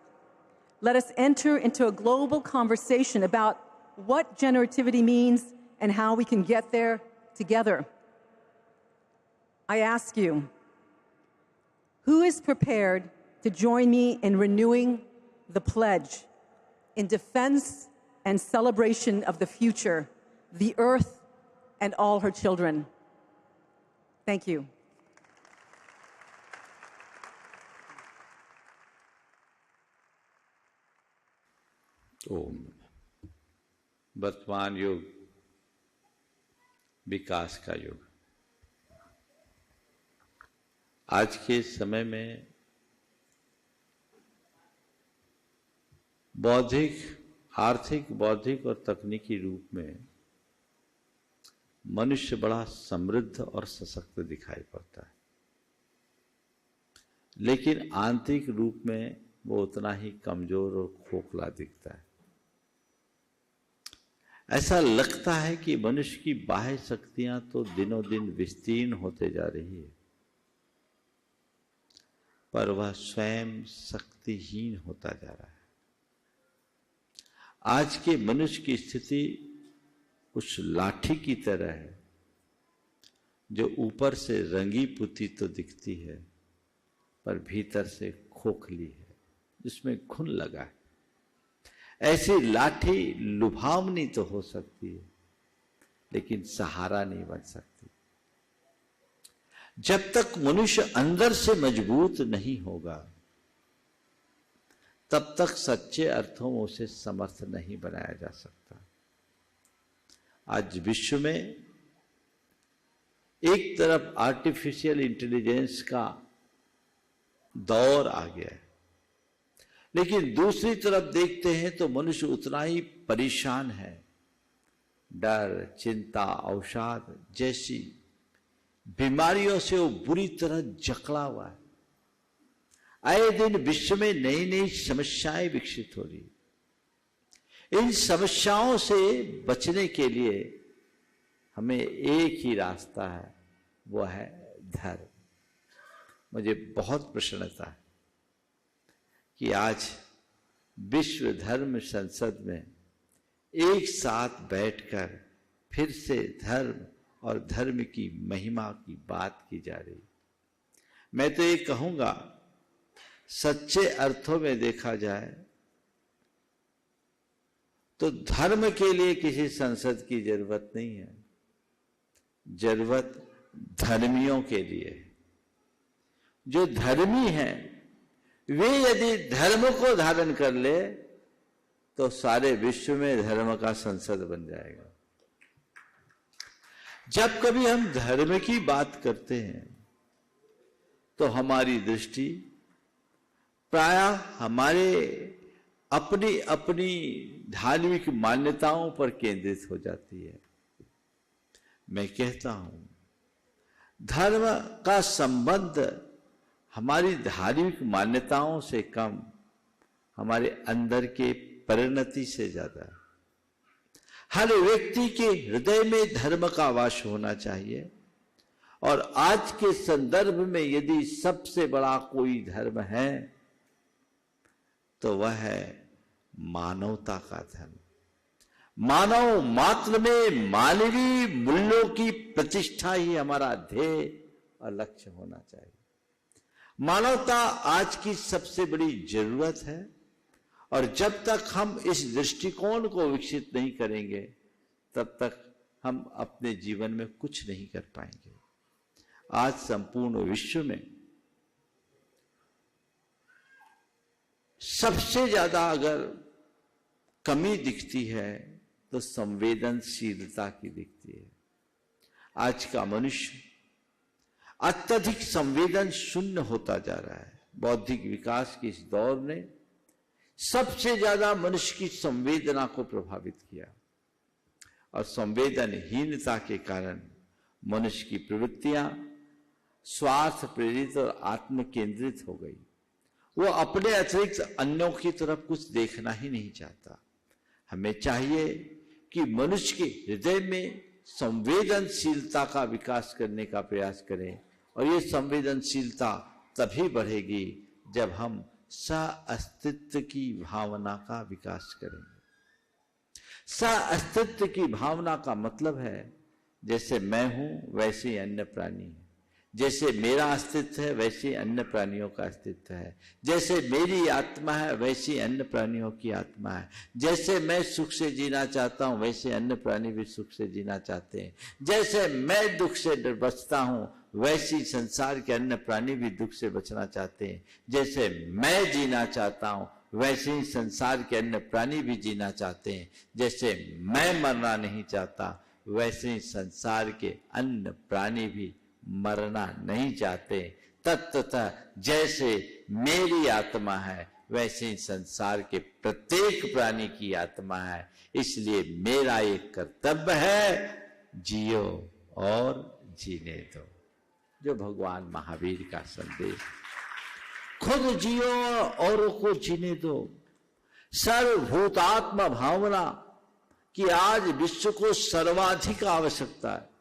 Let us enter into a global conversation about what generativity means and how we can get there together. I ask you, who is prepared to join me in renewing the pledge in defense and celebration of the future, the earth, and all her children? Thank you. ओम वर्तमान युग विकास का युग। आज के समय में बौद्धिक, आर्थिक, बौद्धिक और तकनीकी रूप में मनुष्य बड़ा समृद्ध और सशक्त दिखाई पड़ता है, लेकिन आंतरिक रूप में वो उतना ही कमजोर और खोखला दिखता है। ऐसा लगता है कि मनुष्य की बाह्य शक्तियां तो दिनों दिन विस्तीर्ण होते जा रही है, पर वह स्वयं शक्तिहीन होता जा रहा है। आज के मनुष्य की स्थिति उस लाठी की तरह है जो ऊपर से रंगी पुती तो दिखती है, पर भीतर से खोखली है, जिसमें घुन लगा है। ऐसी लाठी लुभावनी तो हो सकती है, लेकिन सहारा नहीं बन सकती। जब तक मनुष्य अंदर से मजबूत नहीं होगा, तब तक सच्चे अर्थों में उसे समर्थ नहीं बनाया जा सकता। आज विश्व में एक तरफ आर्टिफिशियल इंटेलिजेंस का दौर आ गया है, लेकिन दूसरी तरफ देखते हैं तो मनुष्य उतना ही परेशान है। डर, चिंता, अवसाद जैसी बीमारियों से वो बुरी तरह जकड़ा हुआ है। आए दिन विश्व में नई नई समस्याएं विकसित हो रही। इन समस्याओं से बचने के लिए हमें एक ही रास्ता है, वो है धर्म। मुझे बहुत प्रसन्नता है कि आज विश्व धर्म संसद में एक साथ बैठकर फिर से धर्म और धर्म की महिमा की बात की जा रही। मैं तो ये कहूंगा, सच्चे अर्थों में देखा जाए तो धर्म के लिए किसी संसद की जरूरत नहीं है, जरूरत धर्मियों के लिए है। जो धर्मी हैं वे यदि धर्म को धारण कर ले तो सारे विश्व में धर्म का संसद बन जाएगा। जब कभी हम धर्म की बात करते हैं तो हमारी दृष्टि प्रायः हमारे अपनी अपनी धार्मिक मान्यताओं पर केंद्रित हो जाती है। मैं कहता हूं धर्म का संबंध हमारी धार्मिक मान्यताओं से कम हमारे अंदर के परिणति से ज्यादा है। हर व्यक्ति के हृदय में धर्म का वास होना चाहिए और आज के संदर्भ में यदि सबसे बड़ा कोई धर्म है तो वह है मानवता का धर्म। मानव मात्र में मानवीय मूल्यों की प्रतिष्ठा ही हमारा ध्येय और लक्ष्य होना चाहिए। मानवता आज की सबसे बड़ी जरूरत है और जब तक हम इस दृष्टिकोण को विकसित नहीं करेंगे तब तक हम अपने जीवन में कुछ नहीं कर पाएंगे। आज संपूर्ण विश्व में सबसे ज्यादा अगर कमी दिखती है तो संवेदनशीलता की दिखती है। आज का मनुष्य अत्यधिक संवेदन शून्य होता जा रहा है। बौद्धिक विकास के इस दौर ने सबसे ज्यादा मनुष्य की संवेदना को प्रभावित किया और संवेदनहीनता के कारण मनुष्य की प्रवृत्तियां स्वार्थ प्रेरित और आत्म केंद्रित हो गई। वो अपने अतिरिक्त अन्यों की तरफ कुछ देखना ही नहीं चाहता। हमें चाहिए कि मनुष्य के हृदय में संवेदनशीलता का विकास करने का प्रयास करें और ये संवेदनशीलता तभी बढ़ेगी जब हम सह-अस्तित्व की भावना का विकास करेंगे। सह-अस्तित्व की भावना का मतलब है जैसे मैं हूं वैसे ही अन्य प्राणी है, जैसे मेरा अस्तित्व है वैसे ही अन्य प्राणियों का अस्तित्व है, जैसे मेरी आत्मा है वैसे ही अन्य प्राणियों की आत्मा है, जैसे मैं सुख से जीना चाहता हूं वैसे अन्य प्राणी भी सुख से जीना चाहते हैं, जैसे मैं दुख से बचता हूं वैसे ही संसार के अन्य प्राणी भी दुख से बचना चाहते हैं, जैसे मैं जीना चाहता हूं वैसे ही संसार के अन्य प्राणी भी जीना चाहते हैं, जैसे मैं मरना नहीं चाहता वैसे ही संसार के अन्य प्राणी भी मरना नहीं चाहते। तत्वतः जैसे मेरी आत्मा है वैसे ही संसार के प्रत्येक प्राणी की आत्मा है। इसलिए मेरा एक कर्तव्य है, जियो और जीने दो, जो भगवान महावीर का संदेश। खुद जियो और औरों को जीने दो। सर्वभूतात्मा भावना की आज विश्व को सर्वाधिक आवश्यकता है।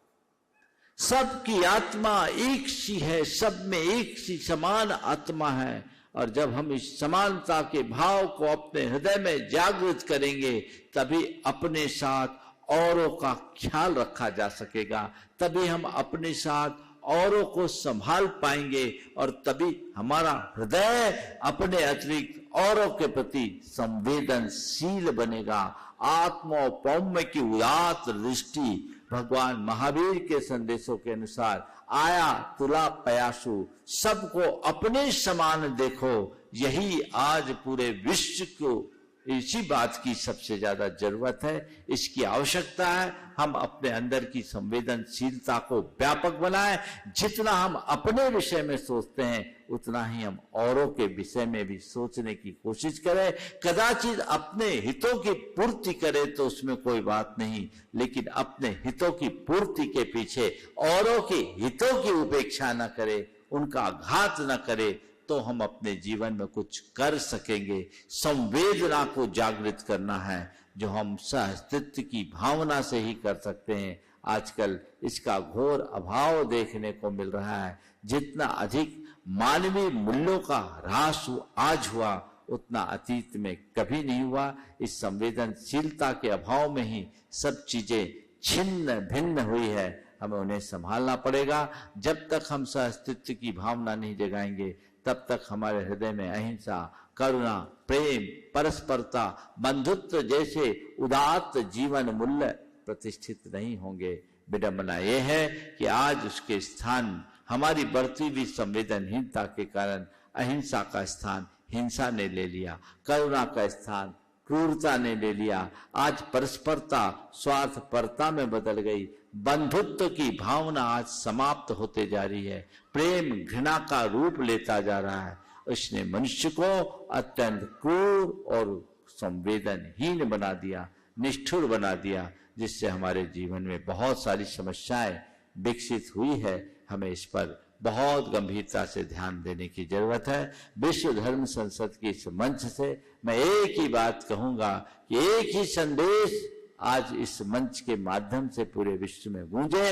सबकी आत्मा एक सी है, सब में एक सी समान आत्मा है और जब हम इस समानता के भाव को अपने हृदय में जागृत करेंगे तभी अपने साथ औरों का ख्याल रखा जा सकेगा, तभी हम अपने साथ औरों को संभाल पाएंगे और तभी हमारा हृदय अपने अतिरिक्त औरों के प्रति संवेदनशील बनेगा। आत्मौपौम्य की उदात्त दृष्टि भगवान महावीर के संदेशों के अनुसार आया तुला पयासु, सबको अपने समान देखो, यही आज पूरे विश्व को इसी बात की सबसे ज्यादा जरूरत है, इसकी आवश्यकता है। हम अपने अंदर की संवेदनशीलता को व्यापक बनाएं। जितना हम अपने विषय में सोचते हैं उतना ही हम औरों के विषय में भी सोचने की कोशिश करें। कदाचित अपने हितों की पूर्ति करें तो उसमें कोई बात नहीं, लेकिन अपने हितों की पूर्ति के पीछे औरों के हितों की उपेक्षा न करें, उनका घात न करें, तो हम अपने जीवन में कुछ कर सकेंगे। संवेदना को जागृत करना है जो हम सह-अस्तित्व की भावना से ही कर सकते हैं। आजकल इसका घोर अभाव देखने को मिल रहा है। जितना अधिक मानवीय मूल्यों का ह्रास आज हुआ उतना अतीत में कभी नहीं हुआ। इस संवेदनशीलता के अभाव में ही सब चीजें छिन्न भिन्न हुई है। हमें उन्हें संभालना पड़ेगा। जब तक हम सह-अस्तित्व की भावना नहीं जगाएंगे तब तक हमारे हृदय में अहिंसा, करुणा, प्रेम, परस्परता, बंधुत्व जैसे उदात्त जीवन मूल्य प्रतिष्ठित नहीं होंगे। विडंबना यह है कि आज उसके स्थान हमारी बढ़ती हुई संवेदनहीनता के कारण अहिंसा का स्थान हिंसा ने ले लिया, करुणा का स्थान क्रूरता ने ले लिया। आज परस्परता स्वार्थपरता में बदल गई, बंधुत्व की भावना आज समाप्त होते जा रही है, प्रेम घृणा का रूप लेता जा रहा है। उसने मनुष्य को अत्यंत क्रूर और संवेदनहीन बना दिया, निष्ठुर बना दिया, जिससे हमारे जीवन में बहुत सारी समस्याएं विकसित हुई है। हमें इस पर बहुत गंभीरता से ध्यान देने की जरूरत है। विश्व धर्म संसद की इस मंच से मैं एक ही बात कहूंगा कि एक ही संदेश आज इस मंच के माध्यम से पूरे विश्व में गूंजे,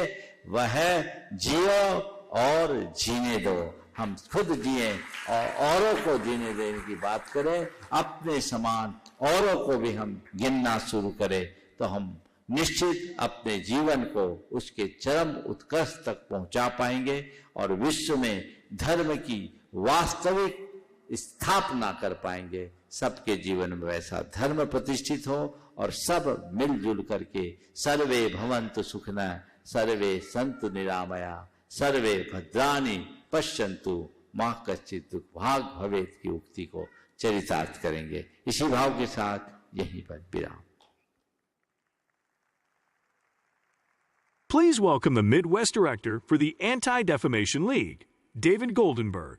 वह है जियो और जीने दो। हम खुद जिए और औरों को जीने देने की बात करें, अपने समान औरों को भी हम गिनना शुरू करें, तो हम निश्चित अपने जीवन को उसके चरम उत्कर्ष तक पहुंचा पाएंगे और विश्व में धर्म की वास्तविक स्थापना कर पाएंगे। सबके जीवन में वैसा धर्म प्रतिष्ठित हो और सब मिलजुल करके सर्वे भवन्तु सुखिनः सर्वे सन्तु निरामया सर्वे भद्राणि पश्यन्तु मा कश्चित् दुःखभाग् भवेत् की उक्ति को चरितार्थ करेंगे। इसी भाव के साथ यहीं पर विराम। Please welcome the Midwest Director for the Anti-Defamation League, David Goldenberg.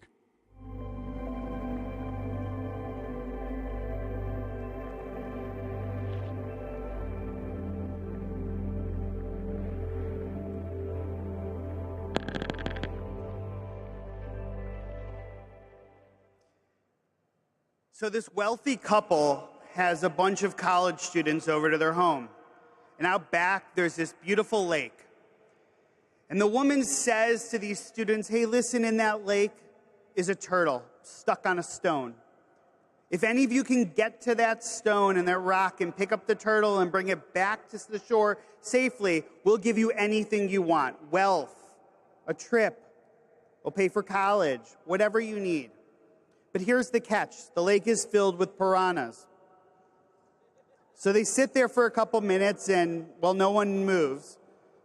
So this wealthy couple has a bunch of college students over to their home. And out back, there's this beautiful lake. And the woman says to these students, hey, listen, in that lake is a turtle stuck on a stone. If any of you can get to that stone and that rock and pick up the turtle and bring it back to the shore safely, we'll give you anything you want. Wealth, a trip, we'll pay for college, whatever you need. But here's the catch. The lake is filled with piranhas. So they sit there for a couple minutes and, well, no one moves.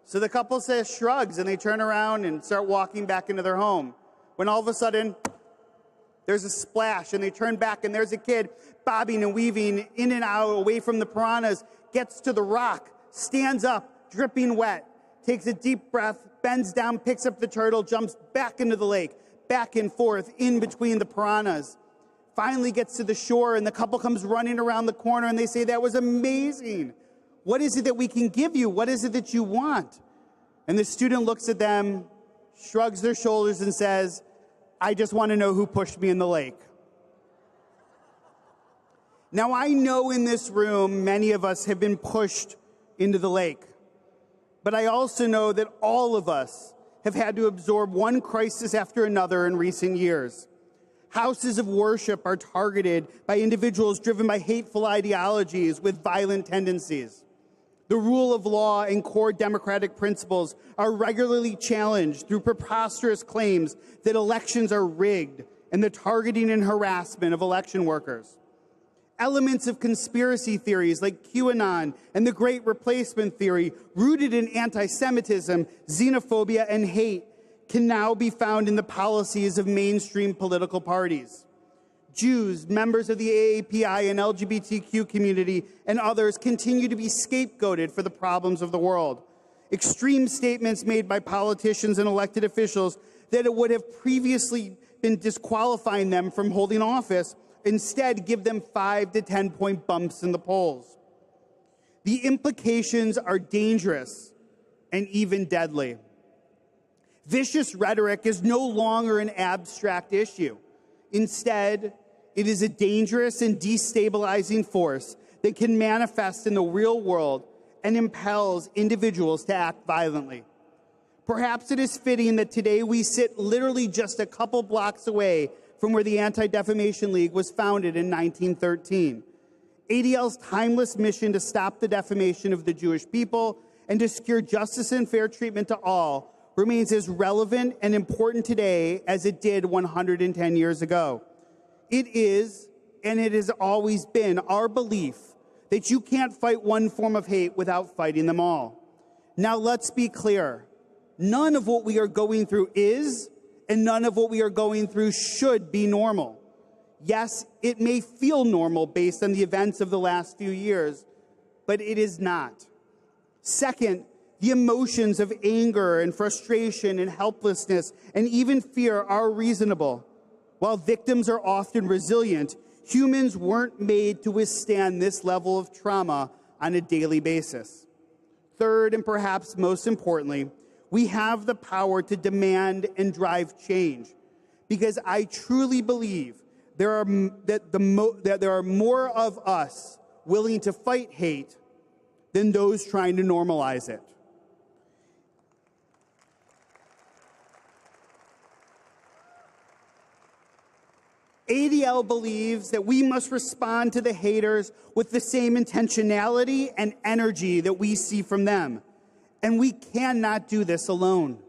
So the couple says shrugs and they turn around and start walking back into their home. When all of a sudden, there's a splash and they turn back and there's a kid bobbing and weaving in and out away from the piranhas, gets to the rock, stands up, dripping wet, takes a deep breath, bends down, picks up the turtle, jumps back into the lake, back and forth in between the piranhas. Finally gets to the shore and the couple comes running around the corner and they say, that was amazing. What is it that we can give you? What is it that you want? And the student looks at them, shrugs their shoulders and says, I just want to know who pushed me in the lake. Now I know in this room, many of us have been pushed into the lake. But I also know that all of us have had to absorb one crisis after another in recent years. Houses of worship are targeted by individuals driven by hateful ideologies with violent tendencies. The rule of law and core democratic principles are regularly challenged through preposterous claims that elections are rigged and the targeting and harassment of election workers. Elements of conspiracy theories like QAnon and the Great Replacement theory, rooted in anti-Semitism, xenophobia, and hate, can now be found in the policies of mainstream political parties. Jews, members of the AAPI and LGBTQ community, and others continue to be scapegoated for the problems of the world. Extreme statements made by politicians and elected officials that it would have previously been disqualifying them from holding office instead give them 5 to 10 point bumps in the polls. The implications are dangerous and even deadly. Vicious rhetoric is no longer an abstract issue. Instead, it is a dangerous and destabilizing force that can manifest in the real world and impels individuals to act violently. Perhaps it is fitting that today we sit literally just a couple blocks away from where the Anti-Defamation League was founded in 1913. ADL's timeless mission to stop the defamation of the Jewish people and to secure justice and fair treatment to all remains as relevant and important today as it did 110 years ago. It is, and it has always been, our belief that you can't fight one form of hate without fighting them all. Now let's be clear. None of what we are going through is, and none of what we are going through should be normal. Yes, it may feel normal based on the events of the last few years, but it is not. Second, the emotions of anger and frustration and helplessness and even fear are reasonable. While victims are often resilient, humans weren't made to withstand this level of trauma on a daily basis. Third, and perhaps most importantly, we have the power to demand and drive change, because I truly believe there are more of us willing to fight hate than those trying to normalize it. ADL believes that we must respond to the haters with the same intentionality and energy that we see from them. And we cannot do this alone.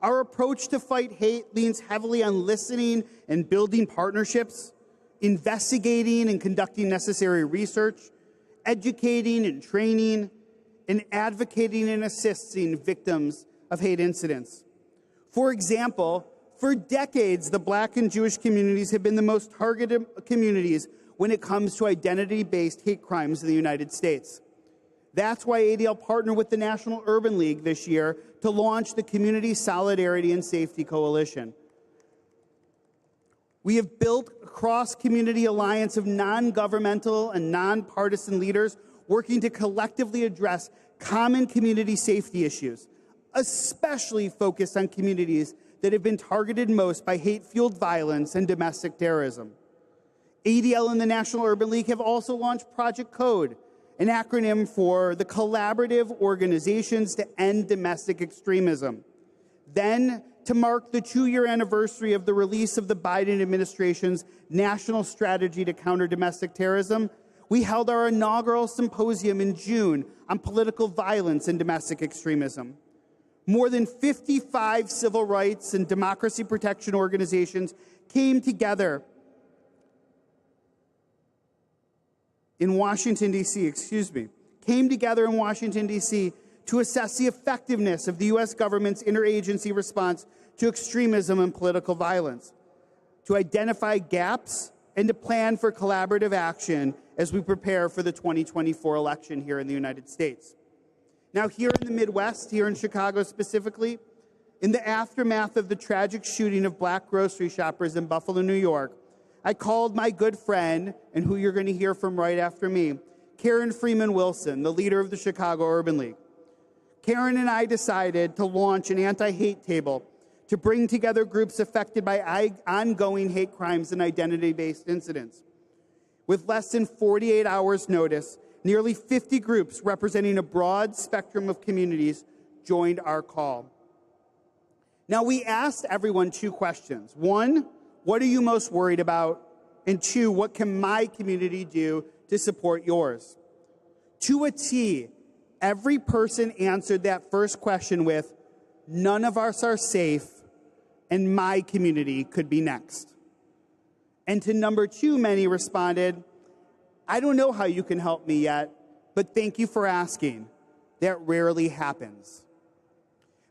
Our approach to fight hate leans heavily on listening and building partnerships, investigating and conducting necessary research, educating and training, and advocating and assisting victims of hate incidents. For example, for decades, the Black and Jewish communities have been the most targeted communities when it comes to identity-based hate crimes in the United States. That's why ADL partnered with the National Urban League this year to launch the Community Solidarity and Safety Coalition. We have built a cross-community alliance of non-governmental and non-partisan leaders working to collectively address common community safety issues, especially focused on communities that have been targeted most by hate-fueled violence and domestic terrorism. ADL and the National Urban League have also launched Project Code, an acronym for the Collaborative Organizations to End Domestic Extremism. Then, to mark the 2-year anniversary of the release of the Biden administration's National Strategy to Counter Domestic Terrorism, we held our inaugural symposium in June on political violence and domestic extremism. More than 55 civil rights and democracy protection organizations came together in Washington, D.C., to assess the effectiveness of the U.S. government's interagency response to extremism and political violence, to identify gaps and to plan for collaborative action as we prepare for the 2024 election here in the United States. Now, here in the Midwest, here in Chicago specifically, in the aftermath of the tragic shooting of Black grocery shoppers in Buffalo, New York, I called my good friend, and who you're going to hear from right after me, Karen Freeman-Wilson, the leader of the Chicago Urban League. Karen and I decided to launch an anti-hate table to bring together groups affected by ongoing hate crimes and identity-based incidents. With less than 48 hours' notice, nearly 50 groups representing a broad spectrum of communities joined our call. Now, we asked everyone 2 questions. 1, what are you most worried about? And 2, what can my community do to support yours? To a T, every person answered that first question with, none of us are safe, and my community could be next. And to number 2, many responded, I don't know how you can help me yet, but thank you for asking. That rarely happens.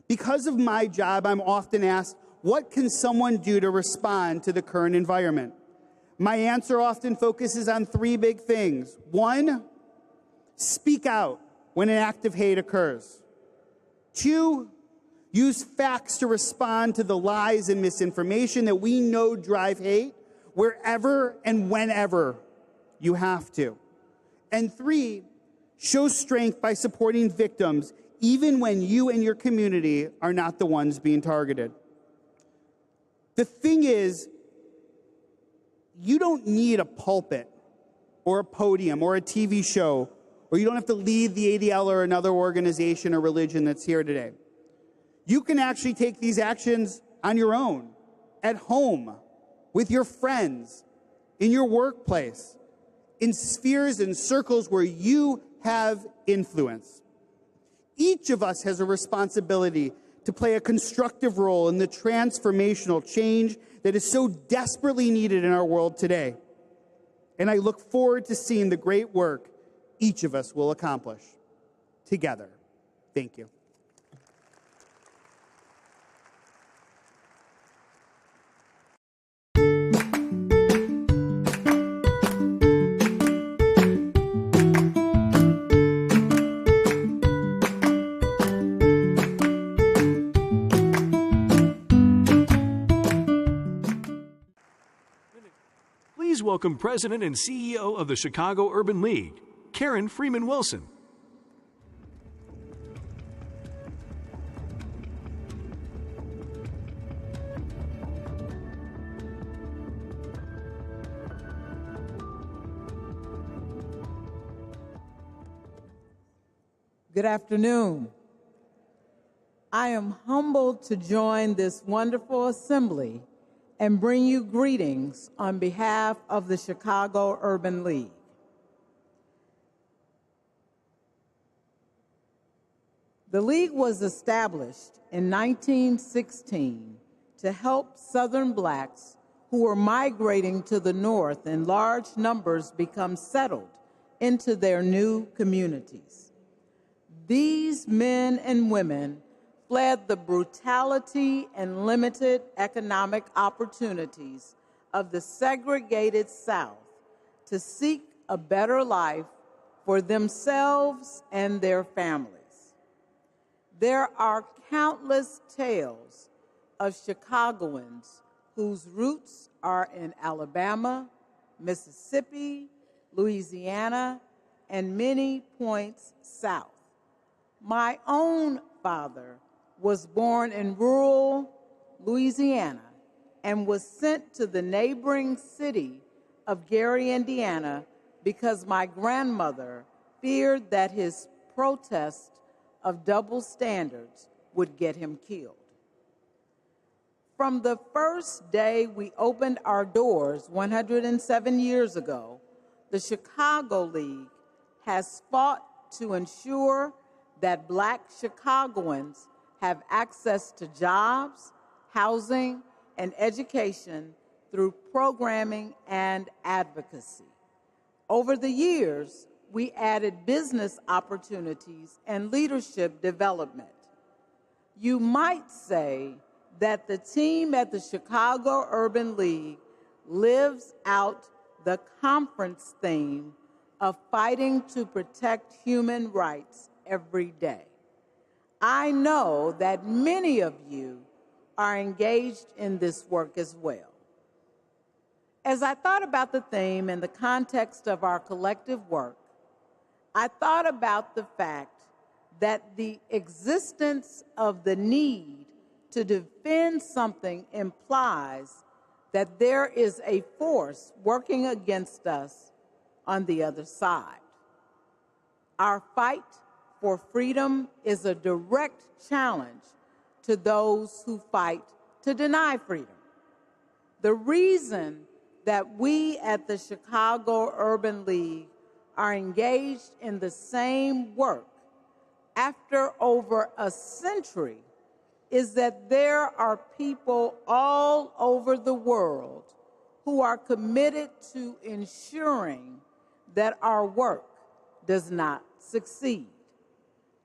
Because of my job, I'm often asked, what can someone do to respond to the current environment? My answer often focuses on 3 big things. 1, speak out when an act of hate occurs. 2, use facts to respond to the lies and misinformation that we know drive hate wherever and whenever you have to. And 3, show strength by supporting victims even when you and your community are not the ones being targeted. The thing is, you don't need a pulpit or a podium or a TV show, or you don't have to lead the ADL or another organization or religion that's here today. You can actually take these actions on your own, at home, with your friends, in your workplace, in spheres and circles where you have influence. Each of us has a responsibility to play a constructive role in the transformational change that is so desperately needed in our world today. And I look forward to seeing the great work each of us will accomplish together. Thank you. Please welcome President and CEO of the Chicago Urban League, Karen Freeman-Wilson. Good afternoon. I am humbled to join this wonderful assembly and bring you greetings on behalf of the Chicago Urban League. The League was established in 1916 to help Southern blacks who were migrating to the North in large numbers become settled into their new communities. These men and women fled the brutality and limited economic opportunities of the segregated South to seek a better life for themselves and their families. There are countless tales of Chicagoans whose roots are in Alabama, Mississippi, Louisiana, and many points south. My own father was born in rural Louisiana and was sent to the neighboring city of Gary, Indiana, because my grandmother feared that his protest of double standards would get him killed. From the first day we opened our doors 107 years ago, the Chicago League has fought to ensure that Black Chicagoans have access to jobs, housing, and education through programming and advocacy. Over the years, we added business opportunities and leadership development. You might say that the team at the Chicago Urban League lives out the conference theme of fighting to protect human rights every day. I know that many of you are engaged in this work as well. As I thought about the theme in the context of our collective work, I thought about the fact that the existence of the need to defend something implies that there is a force working against us on the other side. Our fight for freedom is a direct challenge to those who fight to deny freedom. The reason that we at the Chicago Urban League are engaged in the same work after over a century is that there are people all over the world who are committed to ensuring that our work does not succeed.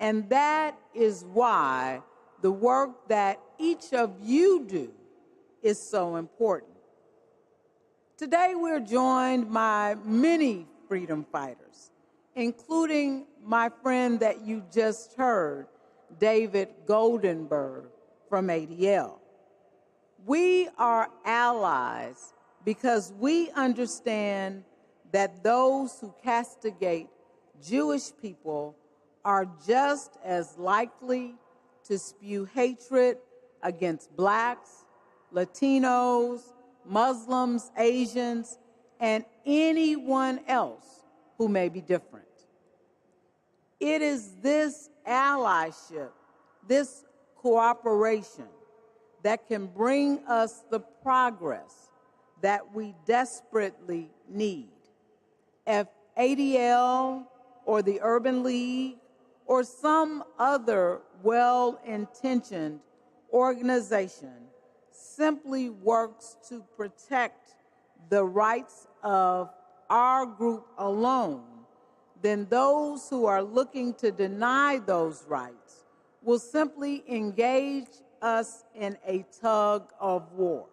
And that is why the work that each of you do is so important. Today we're joined by many freedom fighters, including my friend that you just heard, David Goldenberg from ADL. We are allies because we understand that those who castigate Jewish people are just as likely to spew hatred against blacks, Latinos, Muslims, Asians, and anyone else who may be different. It is this allyship, this cooperation, that can bring us the progress that we desperately need. If ADL or the Urban League or some other well-intentioned organization simply works to protect the rights of our group alone, then those who are looking to deny those rights will simply engage us in a tug of war.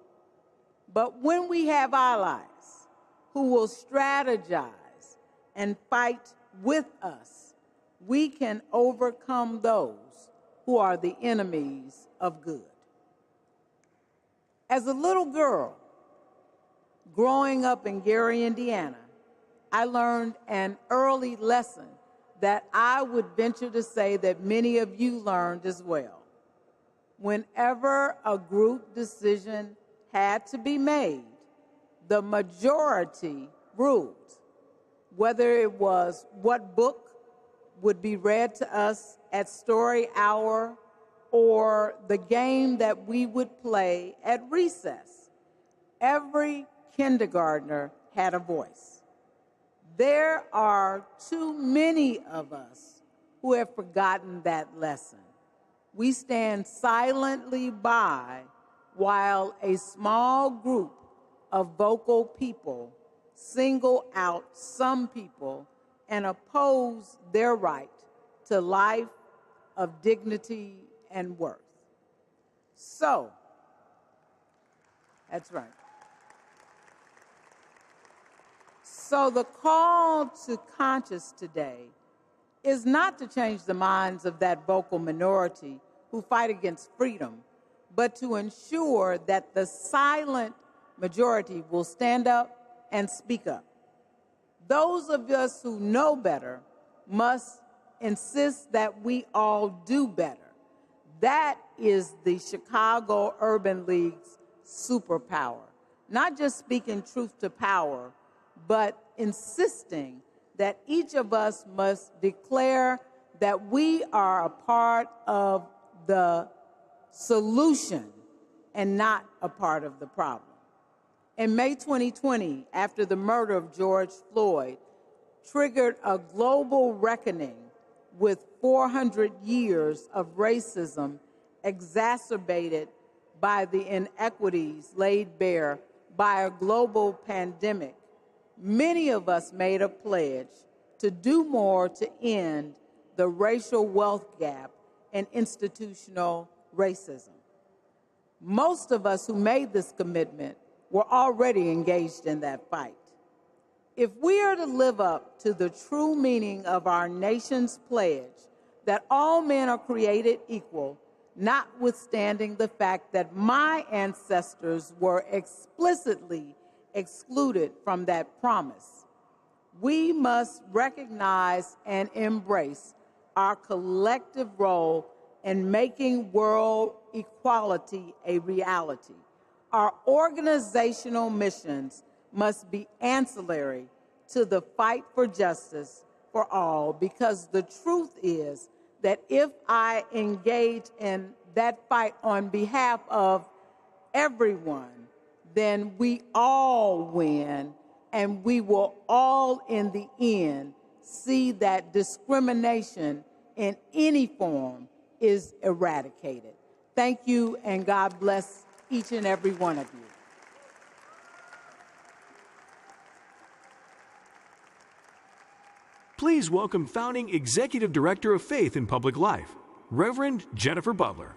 But when we have allies who will strategize and fight with us, we can overcome those who are the enemies of good. As a little girl growing up in Gary, Indiana, I learned an early lesson that I would venture to say that many of you learned as well. Whenever a group decision had to be made, the majority ruled. Whether it was what book would be read to us at story hour or the game that we would play at recess, every kindergartner had a voice. There are too many of us who have forgotten that lesson. We stand silently by while a small group of vocal people single out some people and oppose their right to life of dignity and worth. So, that's right. So the call to conscience today is not to change the minds of that vocal minority who fight against freedom, but to ensure that the silent majority will stand up and speak up. Those of us who know better must insist that we all do better. That is the Chicago Urban League's superpower. Not just speaking truth to power, but insisting that each of us must declare that we are a part of the solution and not a part of the problem. In May 2020, after the murder of George Floyd triggered a global reckoning with 400 years of racism exacerbated by the inequities laid bare by a global pandemic, many of us made a pledge to do more to end the racial wealth gap and institutional racism. Most of us who made this commitment were already engaged in that fight. If we are to live up to the true meaning of our nation's pledge that all men are created equal, notwithstanding the fact that my ancestors were explicitly excluded from that promise, we must recognize and embrace our collective role in making world equality a reality. Our organizational missions must be ancillary to the fight for justice for all, because the truth is that if I engage in that fight on behalf of everyone, then we all win, and we will all, in the end, see that discrimination in any form is eradicated. Thank you, and God bless each and every one of you. Please welcome founding Executive Director of Faith in Public Life, Reverend Jennifer Butler.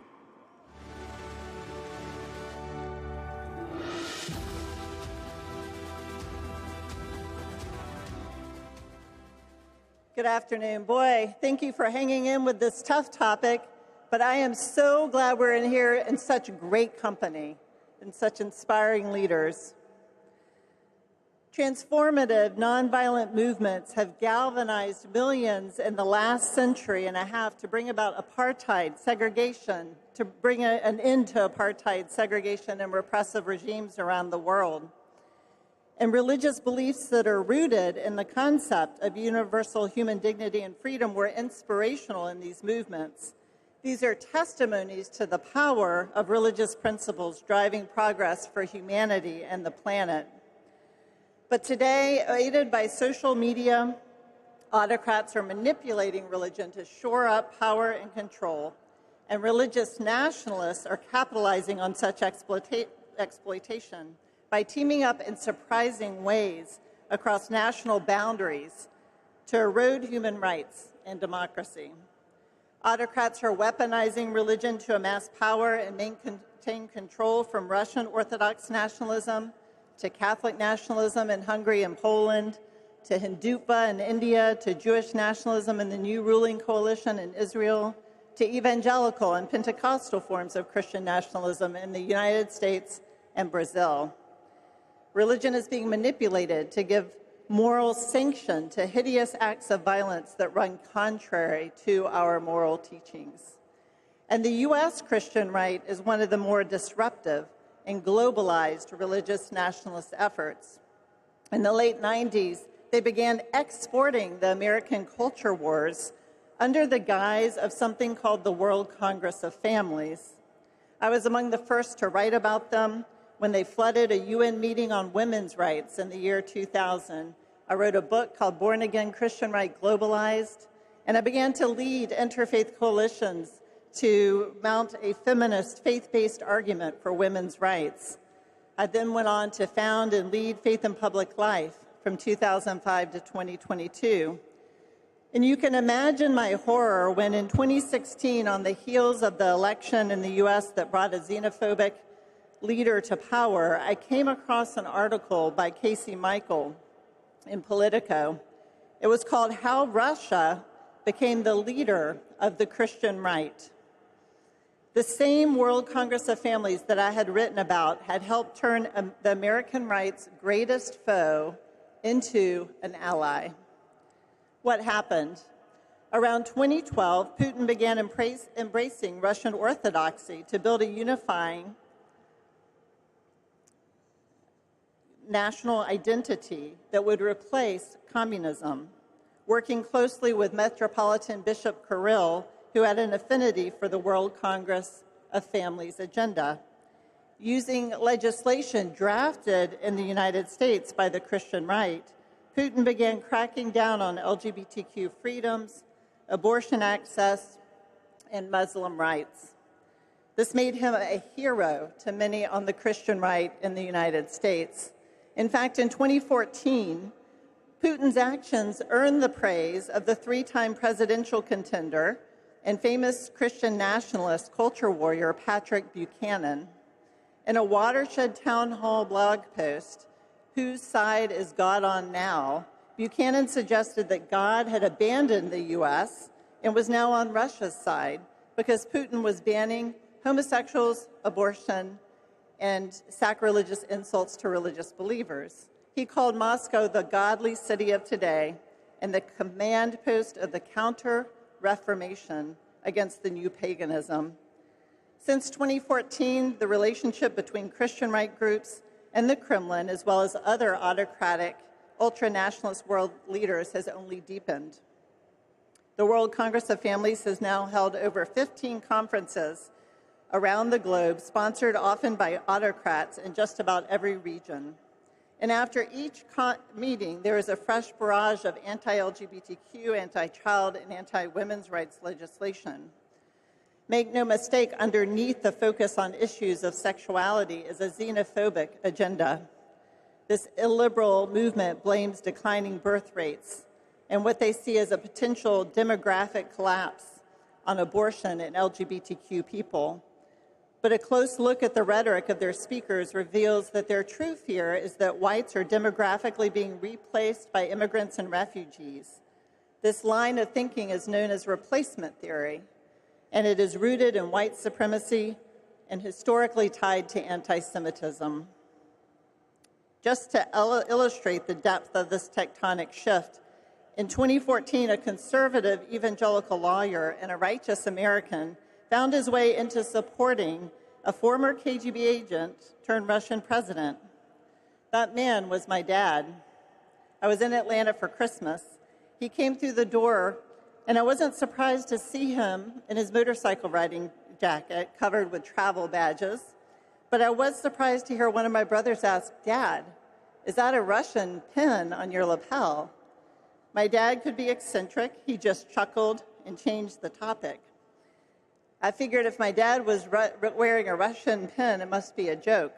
Good afternoon. Boy, thank you for hanging in with this tough topic, but I am so glad we're in here in such great company and such inspiring leaders. Transformative nonviolent movements have galvanized millions in the last century and a half to bring about apartheid, segregation, to bring an end to apartheid, segregation, and repressive regimes around the world. And religious beliefs that are rooted in the concept of universal human dignity and freedom were inspirational in these movements. These are testimonies to the power of religious principles driving progress for humanity and the planet. But today, aided by social media, autocrats are manipulating religion to shore up power and control. And religious nationalists are capitalizing on such exploitation by teaming up in surprising ways across national boundaries to erode human rights and democracy. Autocrats are weaponizing religion to amass power and maintain control, from Russian Orthodox nationalism to Catholic nationalism in Hungary and Poland, to Hindutva in India, to Jewish nationalism in the new ruling coalition in Israel, to evangelical and Pentecostal forms of Christian nationalism in the United States and Brazil. Religion is being manipulated to give moral sanction to hideous acts of violence that run contrary to our moral teachings. And the U.S. Christian right is one of the more disruptive and globalized religious nationalist efforts. In the late 90s, they began exporting the American culture wars under the guise of something called the World Congress of Families. I was among the first to write about them when they flooded a UN meeting on women's rights in the year 2000. I wrote a book called Born Again Christian Right Globalized, and I began to lead interfaith coalitions to mount a feminist, faith-based argument for women's rights. I then went on to found and lead Faith in Public Life from 2005 to 2022. And you can imagine my horror when in 2016, on the heels of the election in the US that brought a xenophobic leader to power, I came across an article by Casey Michael in Politico. It was called How Russia Became the Leader of the Christian Right. The same World Congress of Families that I had written about had helped turn the American right's greatest foe into an ally. What happened? Around 2012, Putin began embracing Russian orthodoxy to build a unifying national identity that would replace communism, working closely with Metropolitan Bishop Kirill, who had an affinity for the World Congress of Families agenda. Using legislation drafted in the United States by the Christian right, Putin began cracking down on LGBTQ freedoms, abortion access, and Muslim rights. This made him a hero to many on the Christian right in the United States. In fact, in 2014, Putin's actions earned the praise of the three-time presidential contender and famous Christian nationalist culture warrior Patrick Buchanan. In a Watershed Town Hall blog post, Whose Side is God on Now?, Buchanan suggested that God had abandoned the U.S. and was now on Russia's side because Putin was banning homosexuals, abortion, and sacrilegious insults to religious believers. He called Moscow the godly city of today and the command post of the counter-reformation against the new paganism. Since 2014, the relationship between Christian right groups and the Kremlin, as well as other autocratic, ultra-nationalist world leaders, has only deepened. The World Congress of Families has now held over 15 conferences around the globe, sponsored often by autocrats in just about every region. And after each meeting, there is a fresh barrage of anti-LGBTQ, anti-child, and anti-women's rights legislation. Make no mistake, underneath the focus on issues of sexuality is a xenophobic agenda. This illiberal movement blames declining birth rates and what they see as a potential demographic collapse on abortion and LGBTQ people. But a close look at the rhetoric of their speakers reveals that their true fear is that whites are demographically being replaced by immigrants and refugees. This line of thinking is known as replacement theory, and it is rooted in white supremacy and historically tied to anti-Semitism. Just to illustrate the depth of this tectonic shift, in 2014, a conservative evangelical lawyer and a righteous American found his way into supporting a former KGB agent turned Russian president. That man was my dad. I was in Atlanta for Christmas. He came through the door, and I wasn't surprised to see him in his motorcycle riding jacket covered with travel badges. But I was surprised to hear one of my brothers ask, "Dad, is that a Russian pin on your lapel?" My dad could be eccentric. He just chuckled and changed the topic. I figured if my dad was wearing a Russian pin, it must be a joke.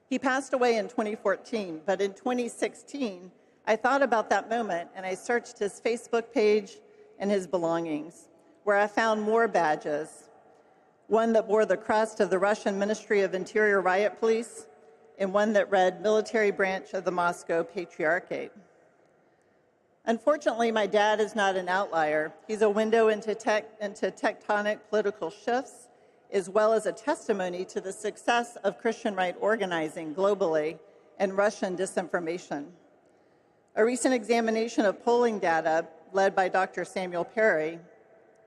He passed away in 2014, but in 2016, I thought about that moment and I searched his Facebook page and his belongings, where I found more badges, one that bore the crest of the Russian Ministry of Interior Riot Police and one that read Military Branch of the Moscow Patriarchate. Unfortunately, my dad is not an outlier. He's a window into tectonic political shifts, as well as a testimony to the success of Christian right organizing globally and Russian disinformation. A recent examination of polling data led by Dr. Samuel Perry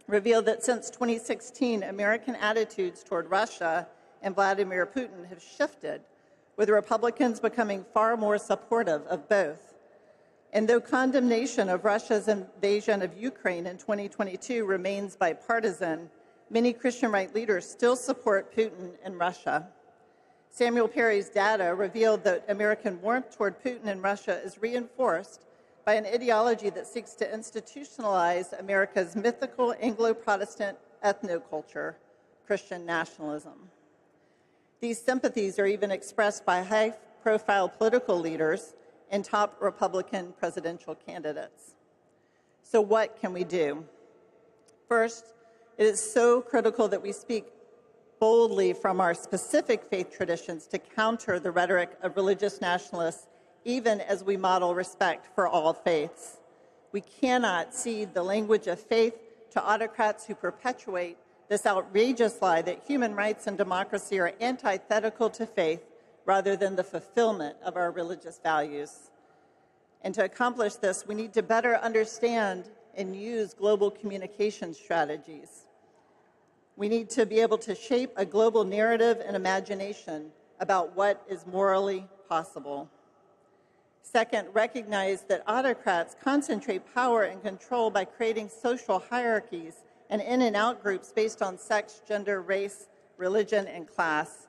revealed that since 2016, American attitudes toward Russia and Vladimir Putin have shifted, with Republicans becoming far more supportive of both. And though condemnation of Russia's invasion of Ukraine in 2022 remains bipartisan, many Christian right leaders still support Putin and Russia. Samuel Perry's data revealed that American warmth toward Putin and Russia is reinforced by an ideology that seeks to institutionalize America's mythical Anglo-Protestant ethnoculture, Christian nationalism. These sympathies are even expressed by high-profile political leaders and top Republican presidential candidates. So what can we do? First, it is so critical that we speak boldly from our specific faith traditions to counter the rhetoric of religious nationalists, even as we model respect for all faiths. We cannot cede the language of faith to autocrats who perpetuate this outrageous lie that human rights and democracy are antithetical to faith rather than the fulfillment of our religious values. And to accomplish this, we need to better understand and use global communication strategies. We need to be able to shape a global narrative and imagination about what is morally possible. Second, recognize that autocrats concentrate power and control by creating social hierarchies and in and out groups based on sex, gender, race, religion, and class.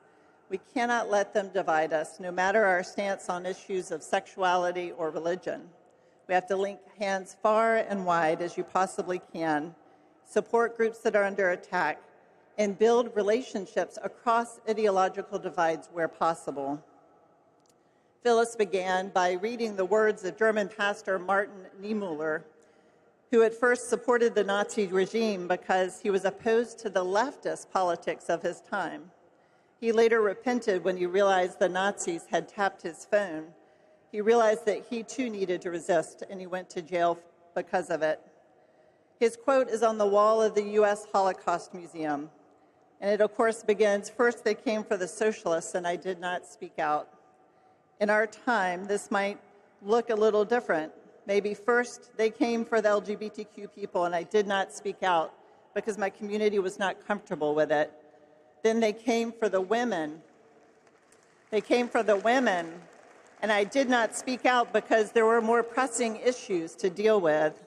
We cannot let them divide us, no matter our stance on issues of sexuality or religion. We have to link hands far and wide as you possibly can, support groups that are under attack, and build relationships across ideological divides where possible. Phyllis began by reading the words of German pastor Martin Niemöller, who at first supported the Nazi regime because he was opposed to the leftist politics of his time. He later repented when he realized the Nazis had tapped his phone. He realized that he too needed to resist, and he went to jail because of it. His quote is on the wall of the U.S. Holocaust Museum, and it, of course, begins, "First they came for the socialists, and I did not speak out." In our time, this might look a little different. Maybe first they came for the LGBTQ people, and I did not speak out because my community was not comfortable with it. Then they came for the women. They came for the women, and I did not speak out because there were more pressing issues to deal with.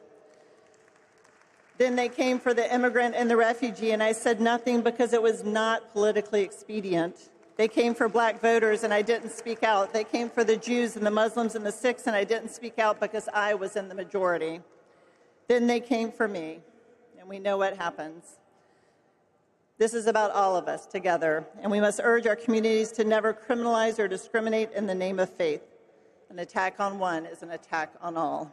Then they came for the immigrant and the refugee, and I said nothing because it was not politically expedient. They came for black voters, and I didn't speak out. They came for the Jews and the Muslims and the Sikhs, and I didn't speak out because I was in the majority. Then they came for me, and we know what happens. This is about all of us together, and we must urge our communities to never criminalize or discriminate in the name of faith. An attack on one is an attack on all.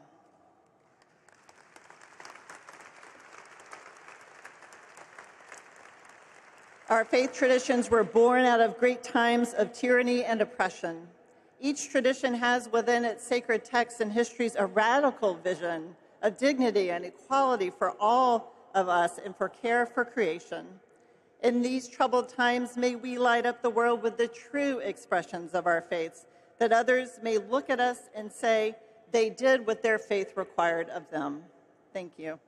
Our faith traditions were born out of great times of tyranny and oppression. Each tradition has within its sacred texts and histories a radical vision of dignity and equality for all of us and for care for creation. In these troubled times, may we light up the world with the true expressions of our faiths, that others may look at us and say they did what their faith required of them. Thank you.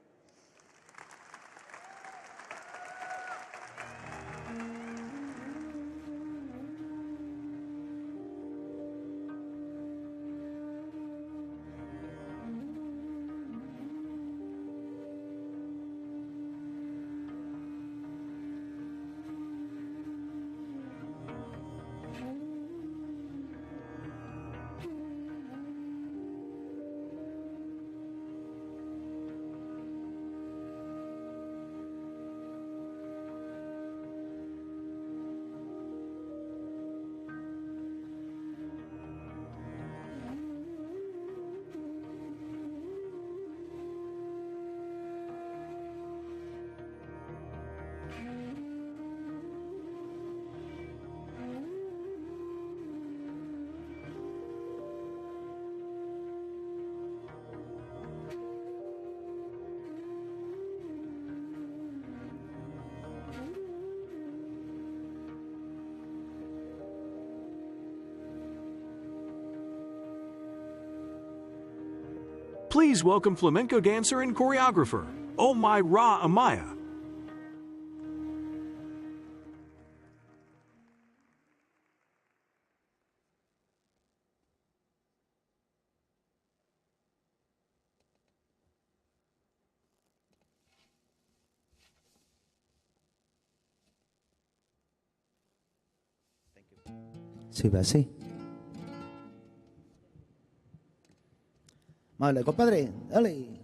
Please welcome flamenco dancer and choreographer, Oh My Ra Amaya. Sí, va así. Vale, compadre, dale.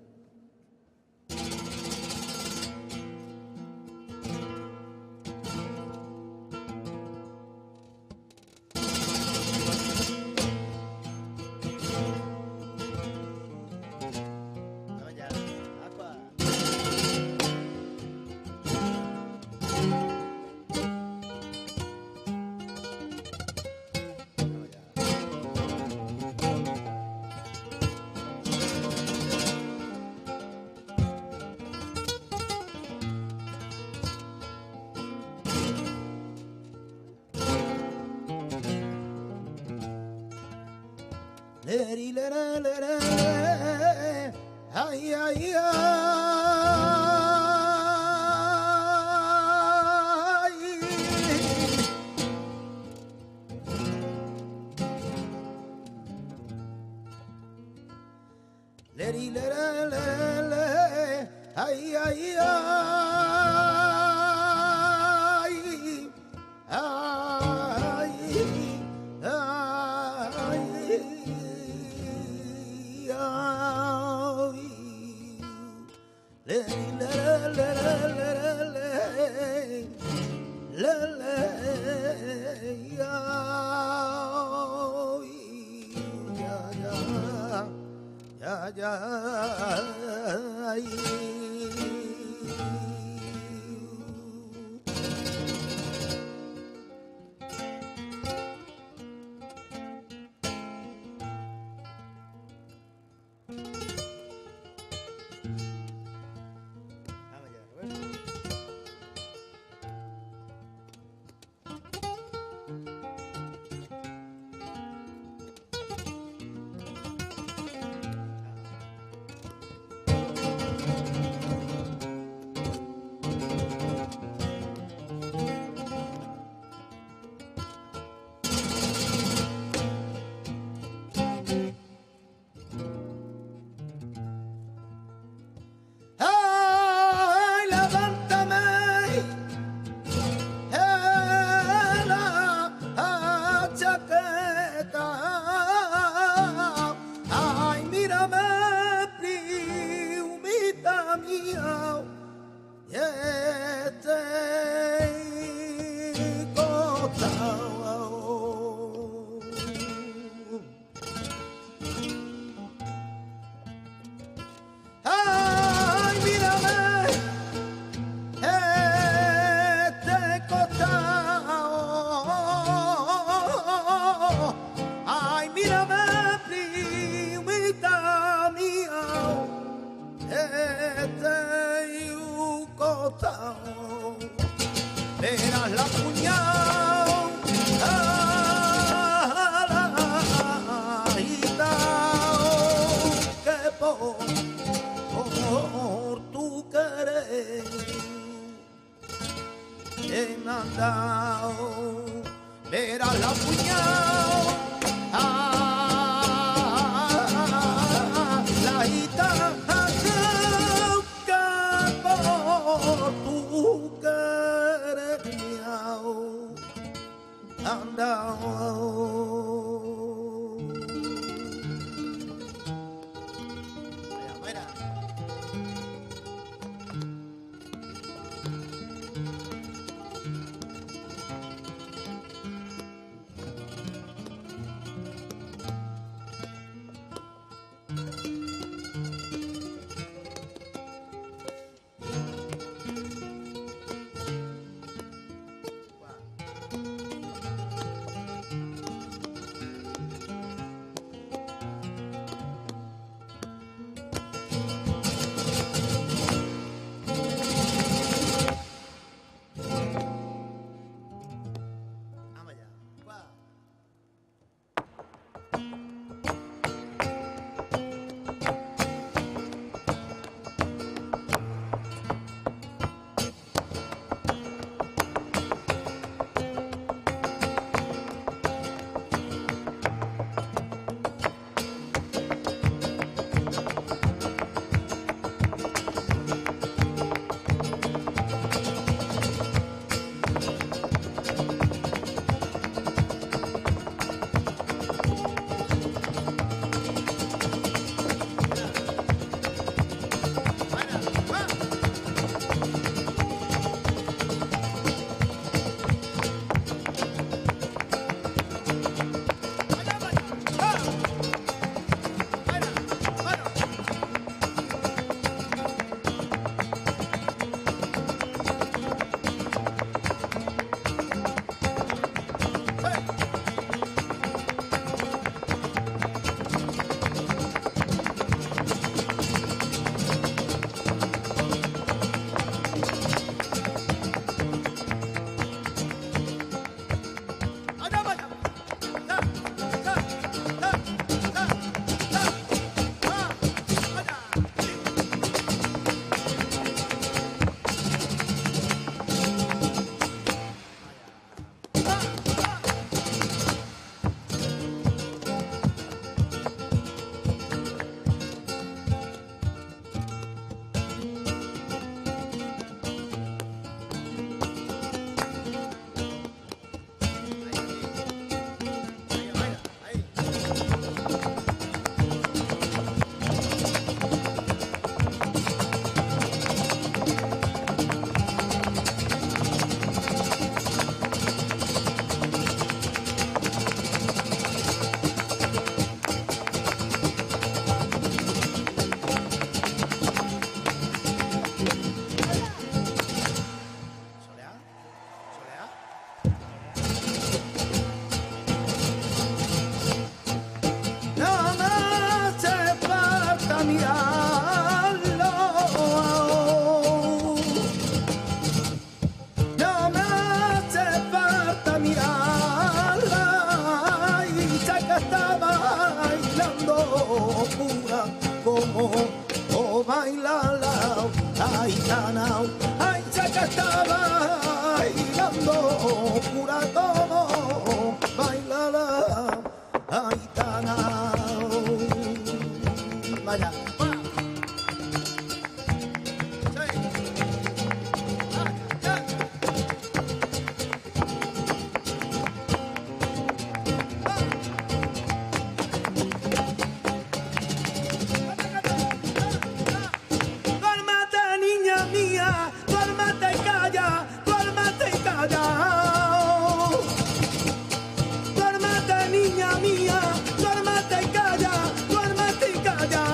mía, duérmete y calla, duérmete y calla.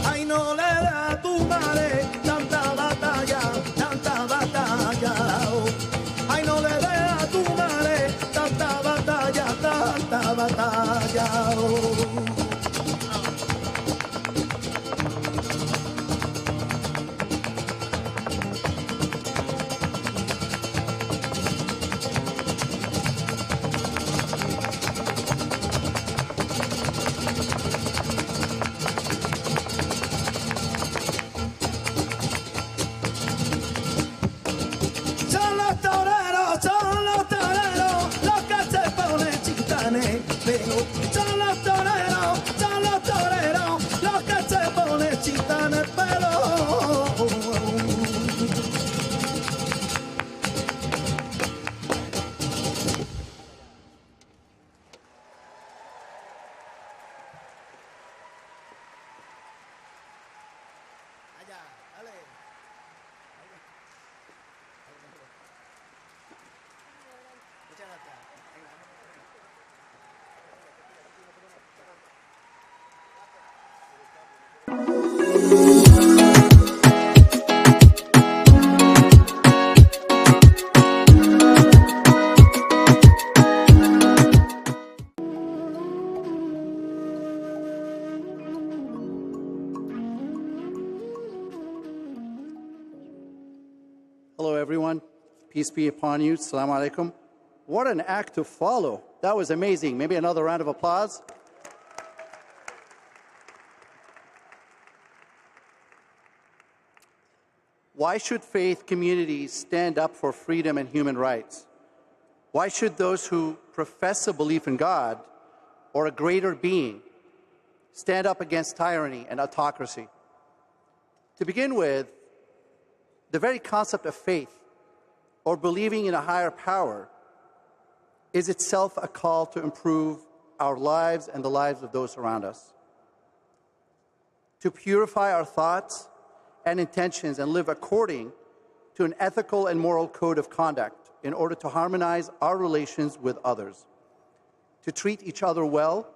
Ay, no le dé a tu madre tanta batalla, tanta batalla. Ay, no le dé a tu madre tanta batalla, tanta batalla. Son los toreros los que se ponen chitanes, pero son los toreros los que se ponen chitanes, pero Hello, everyone. Peace be upon you. Assalamu alaikum. What an act to follow. That was amazing. Maybe another round of applause. Why should faith communities stand up for freedom and human rights? Why should those who profess a belief in God or a greater being stand up against tyranny and autocracy? To begin with, the very concept of faith, or believing in a higher power, is itself a call to improve our lives and the lives of those around us. To purify our thoughts and intentions and live according to an ethical and moral code of conduct in order to harmonize our relations with others. To treat each other well,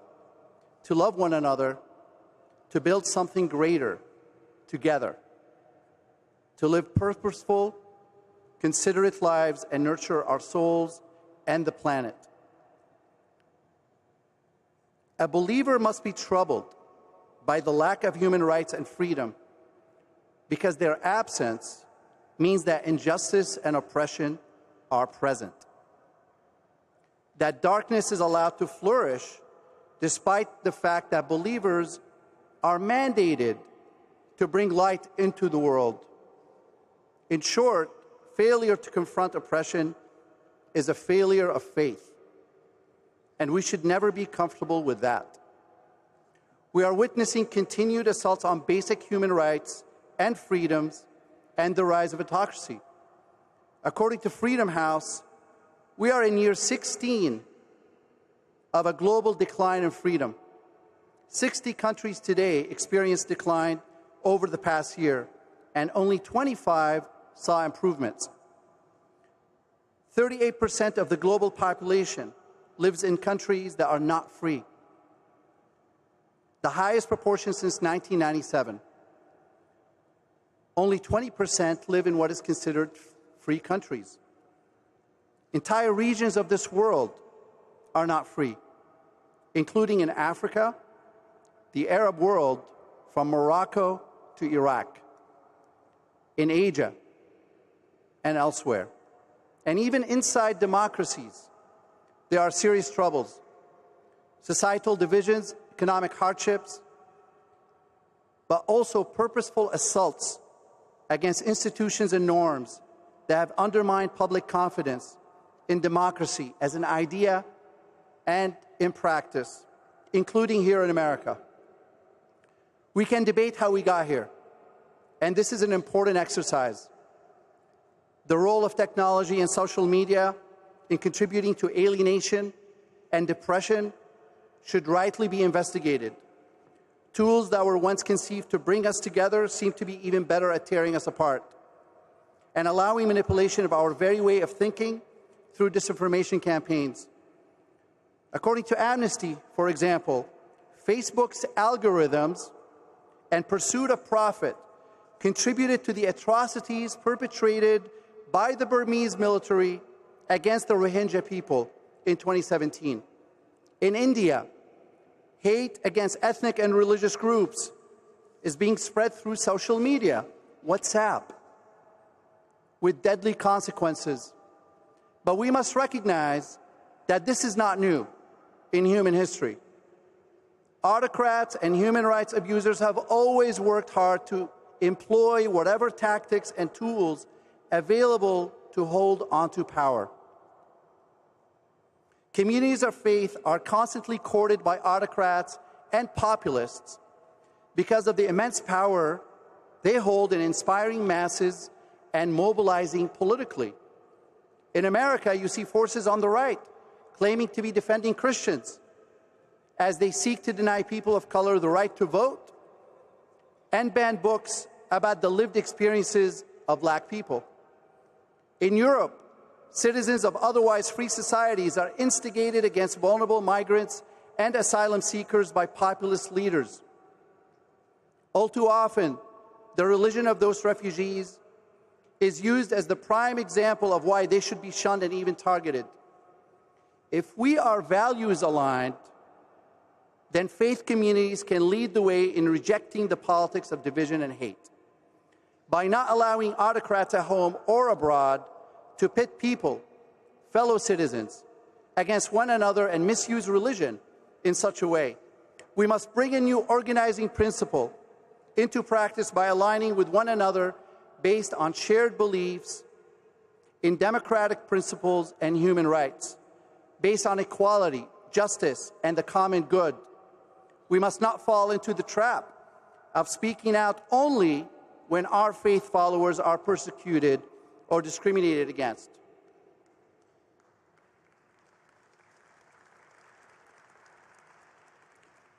to love one another, to build something greater together. To live purposeful, considerate lives and nurture our souls and the planet. A believer must be troubled by the lack of human rights and freedom because their absence means that injustice and oppression are present. That darkness is allowed to flourish despite the fact that believers are mandated to bring light into the world. In short, failure to confront oppression is a failure of faith, and we should never be comfortable with that. We are witnessing continued assaults on basic human rights and freedoms and the rise of autocracy. According to Freedom House, we are in year 16 of a global decline in freedom. 60 countries today experienced decline over the past year, and only 25 saw improvements. 38% of the global population lives in countries that are not free, the highest proportion since 1997. Only 20% live in what is considered free countries. Entire regions of this world are not free, including in Africa, the Arab world from Morocco to Iraq, in Asia, and elsewhere. And even inside democracies, there are serious troubles. Societal divisions, economic hardships, but also purposeful assaults against institutions and norms that have undermined public confidence in democracy as an idea and in practice, including here in America. We can debate how we got here, and this is an important exercise. The role of technology and social media in contributing to alienation and depression should rightly be investigated. Tools that were once conceived to bring us together seem to be even better at tearing us apart and allowing manipulation of our very way of thinking through disinformation campaigns. According to Amnesty, for example, Facebook's algorithms and pursuit of profit contributed to the atrocities perpetrated by the Burmese military against the Rohingya people in 2017. In India, hate against ethnic and religious groups is being spread through social media, WhatsApp, with deadly consequences. But we must recognize that this is not new in human history. Autocrats and human rights abusers have always worked hard to employ whatever tactics and tools available to hold onto power. Communities of faith are constantly courted by autocrats and populists because of the immense power they hold in inspiring masses and mobilizing politically. In America, you see forces on the right claiming to be defending Christians as they seek to deny people of color the right to vote and ban books about the lived experiences of Black people. In Europe, citizens of otherwise free societies are instigated against vulnerable migrants and asylum seekers by populist leaders. All too often, the religion of those refugees is used as the prime example of why they should be shunned and even targeted. If we are values aligned, then faith communities can lead the way in rejecting the politics of division and hate. By not allowing autocrats at home or abroad to pit people, fellow citizens, against one another and misuse religion in such a way, we must bring a new organizing principle into practice by aligning with one another based on shared beliefs in democratic principles and human rights, based on equality, justice, and the common good. We must not fall into the trap of speaking out only when our faith followers are persecuted or discriminated against.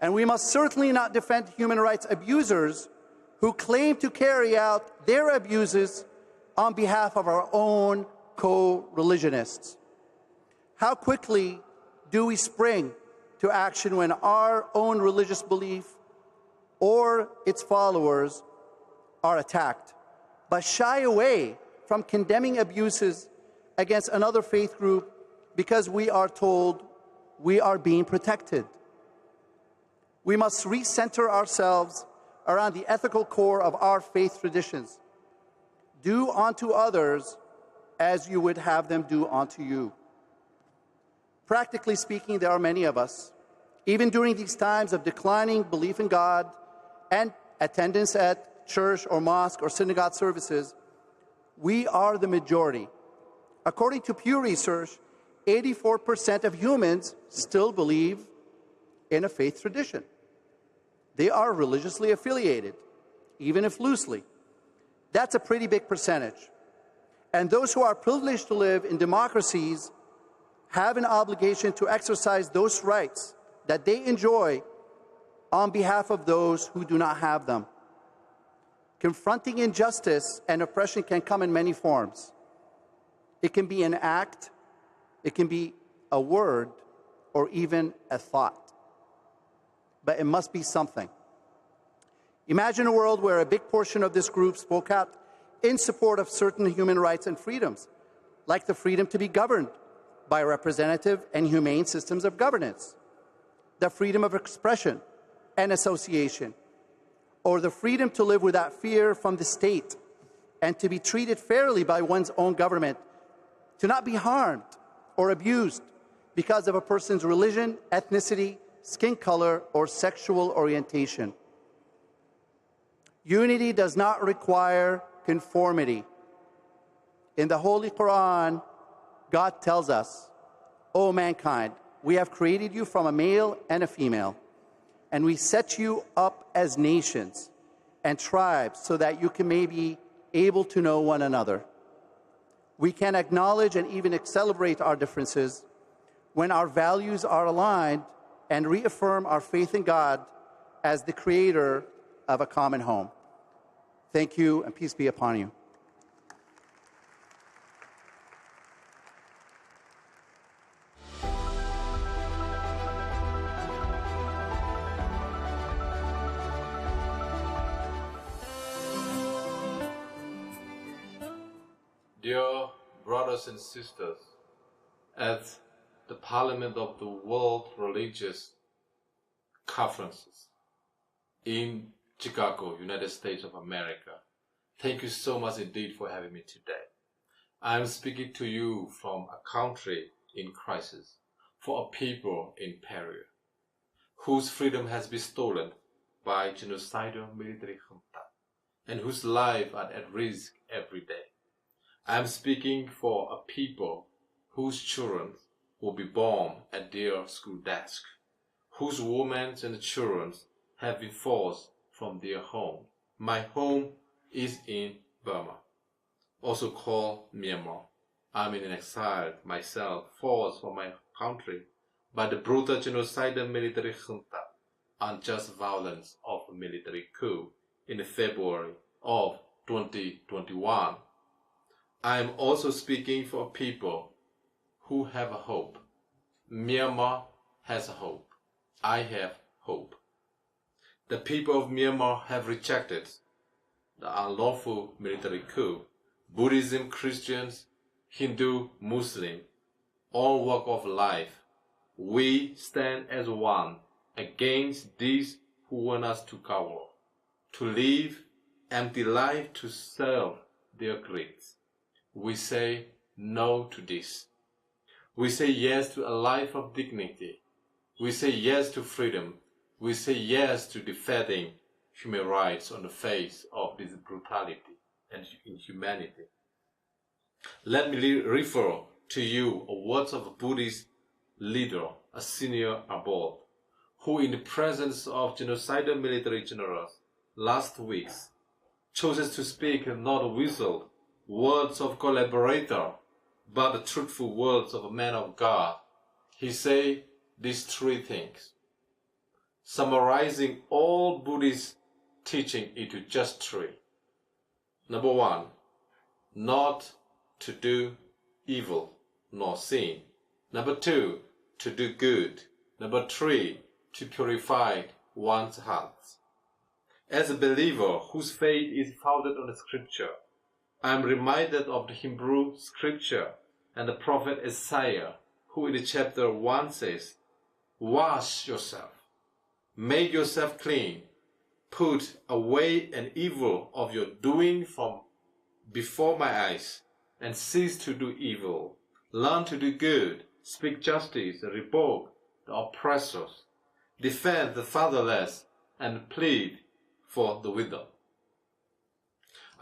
And we must certainly not defend human rights abusers who claim to carry out their abuses on behalf of our own co-religionists. How quickly do we spring to action when our own religious belief or its followers are attacked, but shy away from condemning abuses against another faith group because we are told we are being protected? We must recenter ourselves around the ethical core of our faith traditions. Do unto others as you would have them do unto you. Practically speaking, there are many of us, even during these times of declining belief in God and attendance at church or mosque or synagogue services, we are the majority. According to Pew Research, 84% of humans still believe in a faith tradition. They are religiously affiliated, even if loosely. That's a pretty big percentage. And those who are privileged to live in democracies have an obligation to exercise those rights that they enjoy on behalf of those who do not have them. Confronting injustice and oppression can come in many forms. It can be an act, it can be a word, or even a thought. But it must be something. Imagine a world where a big portion of this group spoke out in support of certain human rights and freedoms, like the freedom to be governed by representative and humane systems of governance, the freedom of expression and association, or the freedom to live without fear from the state and to be treated fairly by one's own government, to not be harmed or abused because of a person's religion, ethnicity, skin color, or sexual orientation. Unity does not require conformity. In the Holy Quran, God tells us, "O mankind, we have created you from a male and a female, and we set you up as nations and tribes so that you may be able to know one another. We can acknowledge and even celebrate our differences when our values are aligned and reaffirm our faith in God as the creator of a common home." Thank you, and peace be upon you. Dear brothers and sisters, at the Parliament of the World Religious Conferences in Chicago, United States of America, thank you so much indeed for having me today. I am speaking to you from a country in crisis, for a people in peril, whose freedom has been stolen by genocidal military junta, and whose lives are at risk every day. I am speaking for a people whose children will be born at their school desk, whose women and children have been forced from their home. My home is in Burma, also called Myanmar. I'm in exile myself, forced from my country by the brutal genocidal military junta, unjust violence of a military coup in February of 2021. I am also speaking for people who have a hope. Myanmar has a hope. I have hope. The people of Myanmar have rejected the unlawful military coup. Buddhism, Christians, Hindu, Muslim, all walk of life, we stand as one against these who want us to cower, to live empty life to serve their greeds. We say no to this. We say yes to a life of dignity. We say yes to freedom. We say yes to defending human rights on the face of this brutality and inhumanity. Let me refer to you a words of a Buddhist leader, a senior abbot, who in the presence of genocidal military generals last week chose to speak not whistled words of collaborator, but the truthful words of a man of God. He said these three things, summarizing all Buddhist teaching into just three. Number one, not to do evil nor sin. Number two, to do good. Number three, to purify one's heart. As a believer whose faith is founded on the scripture, I am reminded of the Hebrew scripture and the prophet Asayo, who in the chapter 1 says, wash yourself, make yourself clean, put away an evil of your doing from before my eyes, and cease to do evil. Learn to do good, speak justice, rebuke the oppressors, defend the fatherless, and plead for the widow.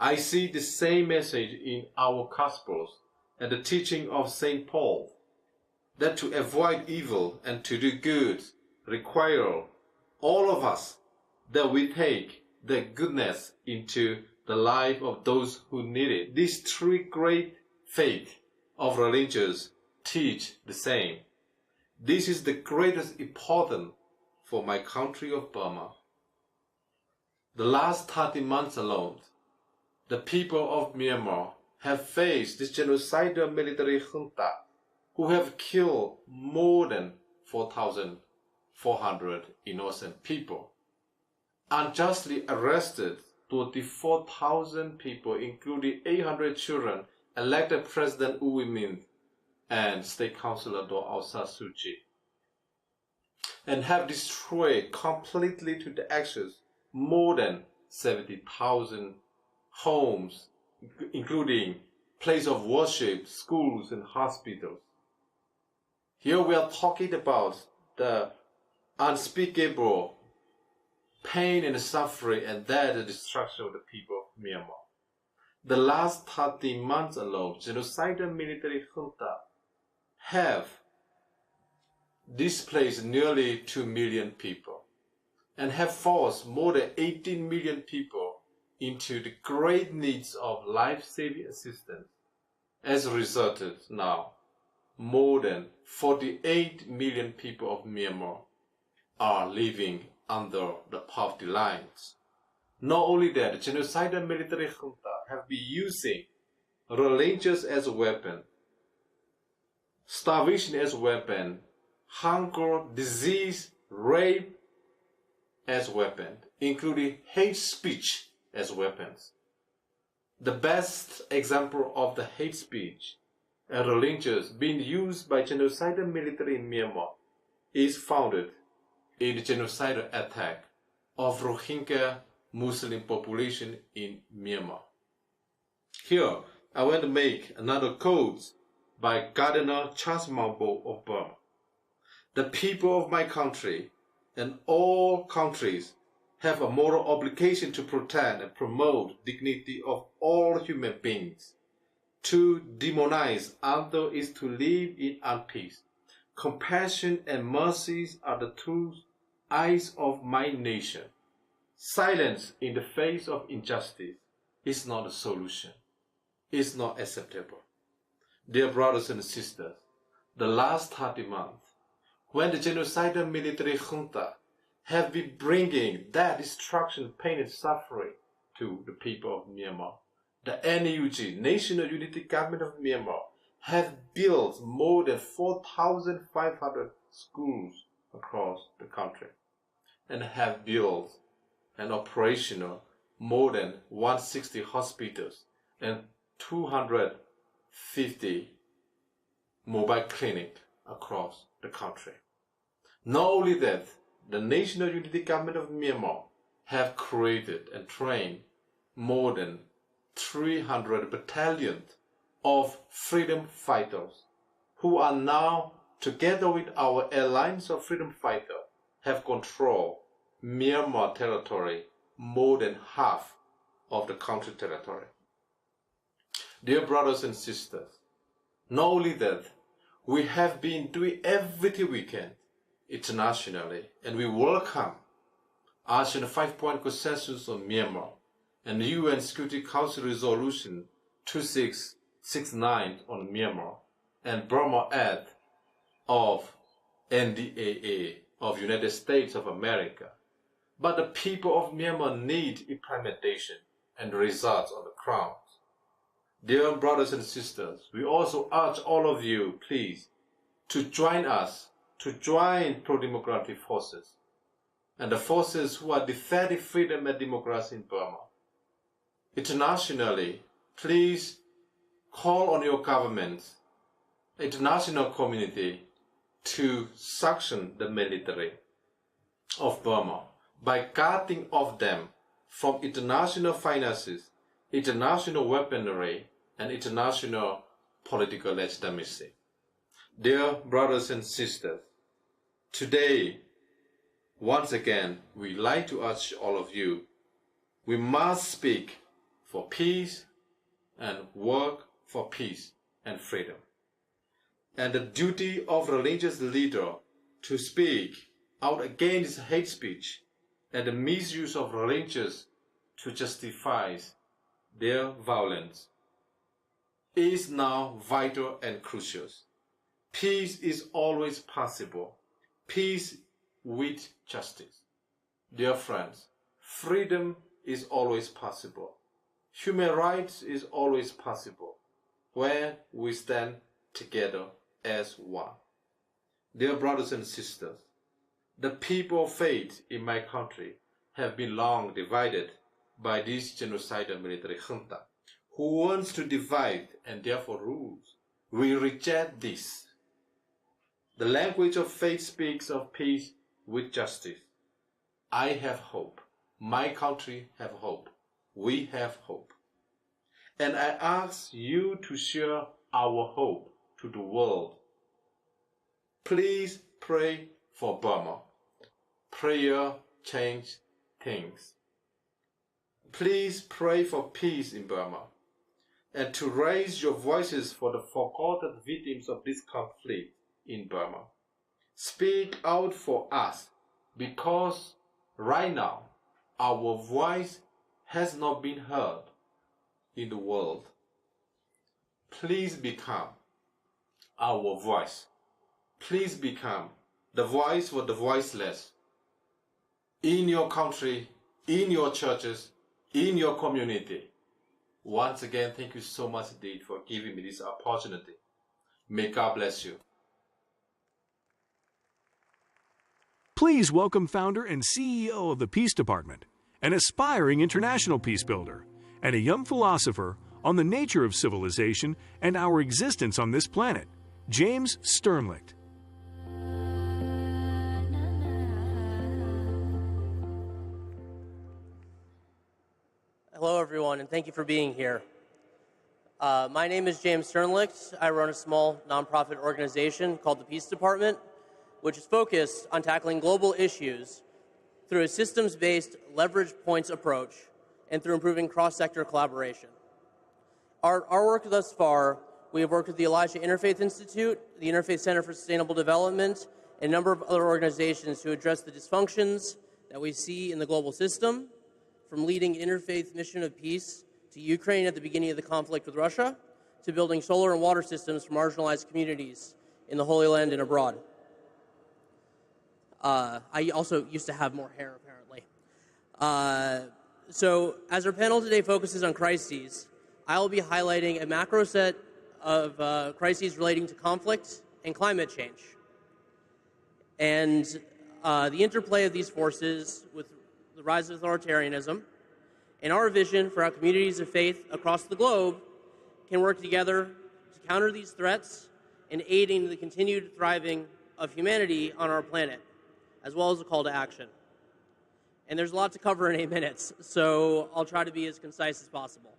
I see the same message in our Gospels and the teaching of St. Paul, that to avoid evil and to do good require all of us that we take the goodness into the life of those who need it. These three great faiths of religions teach the same. This is the greatest importance for my country of Burma. The last 30 months alone, the people of Myanmar have faced this genocidal military junta who have killed more than 4,400 innocent people, unjustly arrested 24,000 people, including 800 children, elected President Whitman and State Councilor Aung San Suu Kyi, and have destroyed completely to the ashes more than 70,000 homes, including places of worship, schools, and hospitals. Here we are talking about the unspeakable pain and suffering and death and destruction of the people of Myanmar. The last 30 months alone, genocidal military junta have displaced nearly 2 million people and have forced more than 18 million people into the great needs of life-saving assistance. As a result, now, more than 48 million people of Myanmar are living under the poverty lines. Not only that, the genocidal military junta have been using religions as a weapon, starvation as a weapon, hunger, disease, rape as a weapon, including hate speech as weapons. The best example of the hate speech and religions being used by genocidal military in Myanmar is founded in the genocidal attack of Rohingya Muslim population in Myanmar. Here, I want to make another quote by Gardener Charles Mambo of Burma. The people of my country and all countries have a moral obligation to protect and promote dignity of all human beings. To demonize others is to live in unpeace. Compassion and mercy are the two eyes of my nation. Silence in the face of injustice is not a solution. It's not acceptable. Dear brothers and sisters, the last 30 months, when the genocidal military junta have been bringing that destruction, pain and suffering to the people of Myanmar, the NUG, National Unity Government of Myanmar, have built more than 4,500 schools across the country and have built and operational more than 160 hospitals and 250 mobile clinics across the country. Not only that, the National Unity Government of Myanmar have created and trained more than 300 battalions of freedom fighters who are now, together with our alliance of freedom fighters, have controlled Myanmar territory more than half of the country territory. Dear brothers and sisters, not only that, we have been doing everything we can internationally, and we welcome ASEAN 5-point consensus on Myanmar and the UN Security Council Resolution 2669 on Myanmar and Burma Act of NDAA of United States of America. But the people of Myanmar need implementation and results on the ground. Dear brothers and sisters, we also urge all of you, please, to join us, to join pro-democratic forces and the forces who are defending freedom and democracy in Burma. Internationally, please call on your governments, international community, to sanction the military of Burma by cutting off them from international finances, international weaponry, and international political legitimacy. Dear brothers and sisters, today, once again, we like to urge all of you, we must speak for peace and work for peace and freedom. And the duty of religious leader to speak out against hate speech and the misuse of religions to justify their violence is now vital and crucial. Peace is always possible. Peace with justice. Dear friends, freedom is always possible. Human rights is always possible when we stand together as one. Dear brothers and sisters, the people of faith in my country have been long divided by this genocidal military junta, who wants to divide and therefore rules. We reject this. The language of faith speaks of peace with justice. I have hope. My country have hope. We have hope. And I ask you to share our hope to the world. Please pray for Burma. Prayer changes things. Please pray for peace in Burma and to raise your voices for the forgotten victims of this conflict in Burma. Speak out for us because right now our voice has not been heard in the world. Please become our voice. Please become the voice for the voiceless in your country, in your churches, in your community. Once again, thank you so much indeed for giving me this opportunity. May God bless you. Please welcome founder and CEO of the Peace Department, an aspiring international peace builder, and a young philosopher on the nature of civilization and our existence on this planet, James Sternlicht. Hello, everyone, and thank you for being here. My name is James Sternlicht. I run a small nonprofit organization called the Peace Department, which is focused on tackling global issues through a systems-based leverage points approach and through improving cross-sector collaboration. Our work thus far, we have worked with the Elijah Interfaith Institute, the Interfaith Center for Sustainable Development, and a number of other organizations to address the dysfunctions that we see in the global system, from leading interfaith mission of peace to Ukraine at the beginning of the conflict with Russia, to building solar and water systems for marginalized communities in the Holy Land and abroad. I also used to have more hair, apparently. So as our panel today focuses on crises, I will be highlighting a macro set of crises relating to conflict and climate change. And the interplay of these forces with the rise of authoritarianism, and our vision for how communities of faith across the globe can work together to counter these threats and aiding the continued thriving of humanity on our planet, as well as a call to action. And there's a lot to cover in 8 minutes, so I'll try to be as concise as possible.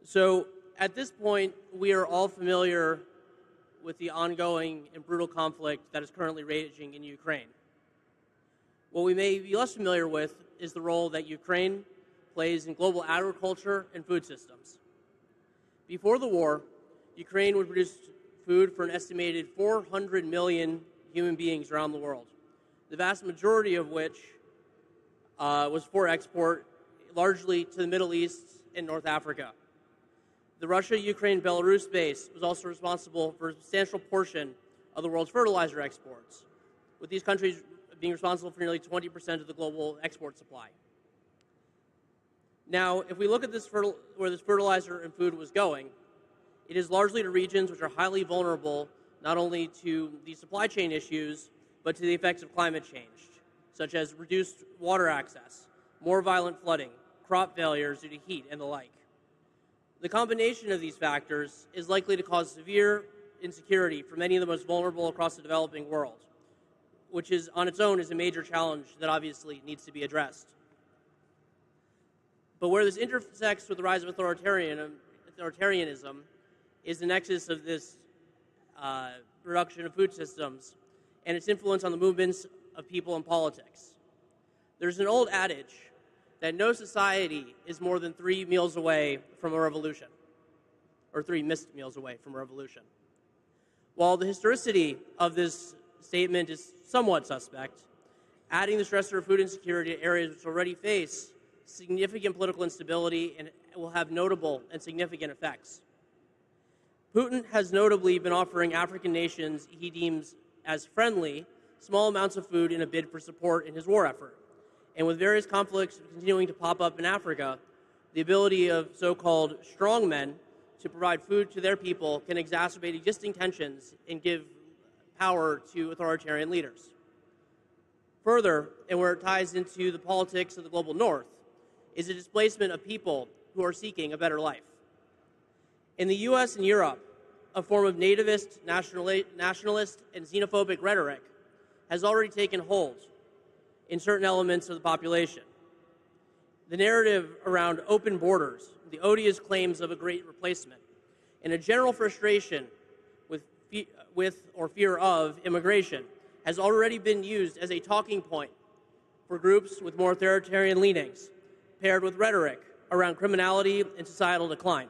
So at this point, we are all familiar with the ongoing and brutal conflict that is currently raging in Ukraine. What we may be less familiar with is the role that Ukraine plays in global agriculture and food systems. Before the war, Ukraine would produce food for an estimated 400 million human beings around the world, the vast majority of which was for export largely to the Middle East and North Africa. The Russia-Ukraine-Belarus base was also responsible for a substantial portion of the world's fertilizer exports, with these countries being responsible for nearly 20% of the global export supply. Now, if we look at where this fertilizer and food was going, it is largely to regions which are highly vulnerable not only to the supply chain issues, but to the effects of climate change, such as reduced water access, more violent flooding, crop failures due to heat, and the like. The combination of these factors is likely to cause severe insecurity for many of the most vulnerable across the developing world, which is on its own is a major challenge that obviously needs to be addressed. But where this intersects with the rise of authoritarianism is the nexus of this reduction of food systems and its influence on the movements of people and politics. There's an old adage that no society is more than 3 meals away from a revolution, or 3 missed meals away from a revolution. While the historicity of this statement is somewhat suspect, adding the stressor of food insecurity to areas which already face significant political instability and will have notable and significant effects. Putin has notably been offering African nations he deems as friendly small amounts of food in a bid for support in his war effort. And with various conflicts continuing to pop up in Africa, the ability of so-called strongmen to provide food to their people can exacerbate existing tensions and give power to authoritarian leaders. Further, and where it ties into the politics of the global north, is the displacement of people who are seeking a better life. In the US and Europe, a form of nativist, nationalist, and xenophobic rhetoric has already taken hold in certain elements of the population. The narrative around open borders, the odious claims of a great replacement, and a general frustration with or fear of immigration has already been used as a talking point for groups with more authoritarian leanings, paired with rhetoric around criminality and societal decline.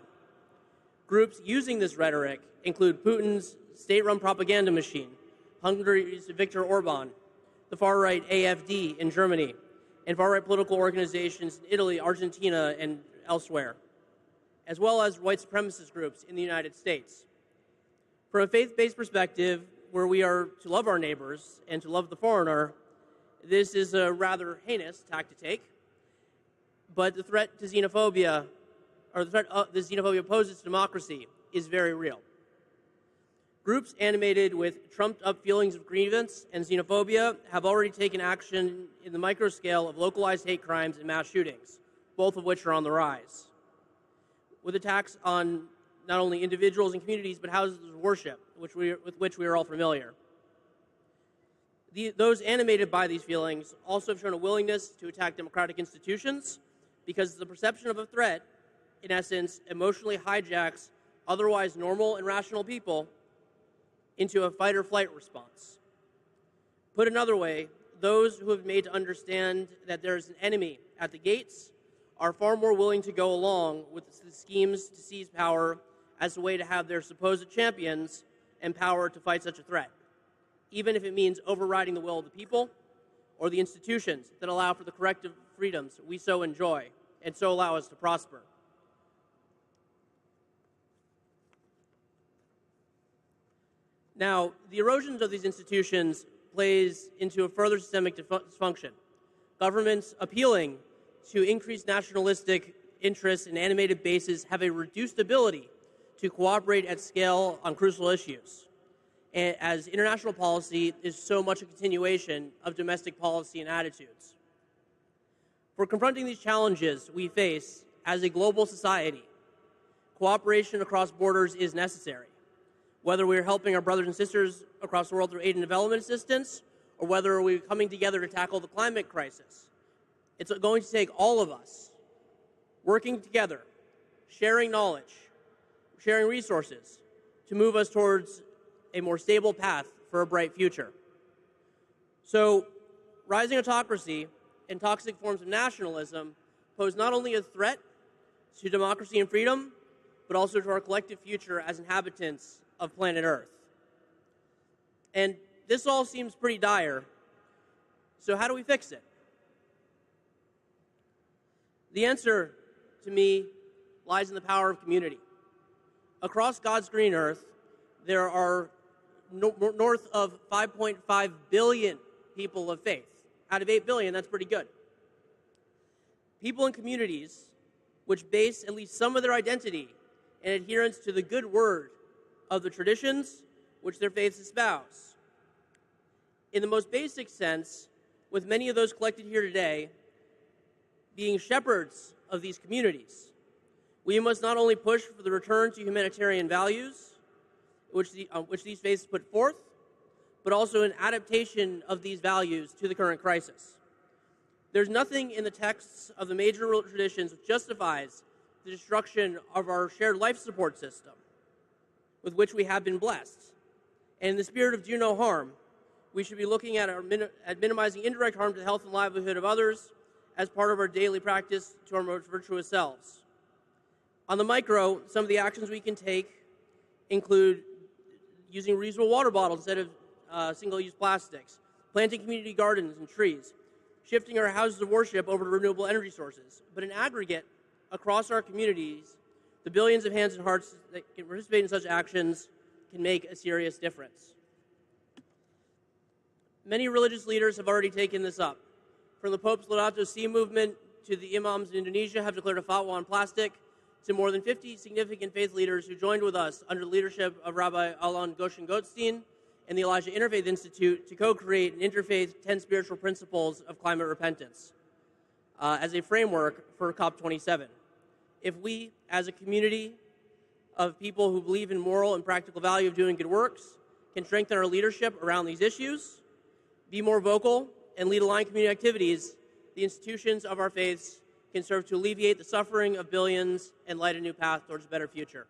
Groups using this rhetoric include Putin's state-run propaganda machine, Hungary's Viktor Orban, the far-right AfD in Germany, and far-right political organizations in Italy, Argentina, and elsewhere, as well as white supremacist groups in the United States. From a faith-based perspective, where we are to love our neighbors and to love the foreigner, this is a rather heinous tack to take, but the threat to xenophobia, or the threat the xenophobia poses to democracy, is very real. Groups animated with trumped-up feelings of grievance and xenophobia have already taken action in the micro scale of localized hate crimes and mass shootings, both of which are on the rise, with attacks on not only individuals and communities, but houses of worship, with which we are all familiar. Those animated by these feelings also have shown a willingness to attack democratic institutions, because the perception of a threat, in essence, emotionally hijacks otherwise normal and rational people into a fight-or-flight response. Put another way, those who have made to understand that there is an enemy at the gates are far more willing to go along with the schemes to seize power as a way to have their supposed champions empowered to fight such a threat, even if it means overriding the will of the people or the institutions that allow for the collective freedoms we so enjoy and so allow us to prosper. Now, the erosion of these institutions plays into a further systemic dysfunction. Governments appealing to increased nationalistic interests and animated bases have a reduced ability to cooperate at scale on crucial issues, as international policy is so much a continuation of domestic policy and attitudes. For confronting these challenges we face as a global society, cooperation across borders is necessary. Whether we are helping our brothers and sisters across the world through aid and development assistance, or whether we're coming together to tackle the climate crisis, it's going to take all of us working together, sharing knowledge, sharing resources to move us towards a more stable path for a bright future. So, rising autocracy and toxic forms of nationalism pose not only a threat to democracy and freedom, but also to our collective future as inhabitants of planet Earth. And this all seems pretty dire, so how do we fix it? The answer, to me, lies in the power of community. Across God's green earth, there are north of 5.5 billion people of faith. Out of 8 billion, that's pretty good. People in communities which base at least some of their identity and adherence to the good word of the traditions which their faiths espouse. In the most basic sense, with many of those collected here today being shepherds of these communities, we must not only push for the return to humanitarian values which these faiths put forth, but also an adaptation of these values to the current crisis. There's nothing in the texts of the major traditions which justifies the destruction of our shared life support system with which we have been blessed. And in the spirit of do no harm, we should be looking at minimizing indirect harm to the health and livelihood of others as part of our daily practice to our most virtuous selves. On the micro, some of the actions we can take include using reusable water bottles instead of single-use plastics, planting community gardens and trees, shifting our houses of worship over to renewable energy sources. But in aggregate, across our communities, the billions of hands and hearts that can participate in such actions can make a serious difference. Many religious leaders have already taken this up. From the Pope's Laudato Si movement to the imams in Indonesia have declared a fatwa on plastic, to more than 50 significant faith leaders who joined with us under the leadership of Rabbi Alon Goshen-Goldstein and the Elijah Interfaith Institute to co-create an interfaith 10 spiritual principles of climate repentance as a framework for COP27. If we, as a community of people who believe in moral and practical value of doing good works, can strengthen our leadership around these issues, be more vocal, and lead aligned community activities, the institutions of our faiths can serve to alleviate the suffering of billions and light a new path towards a better future.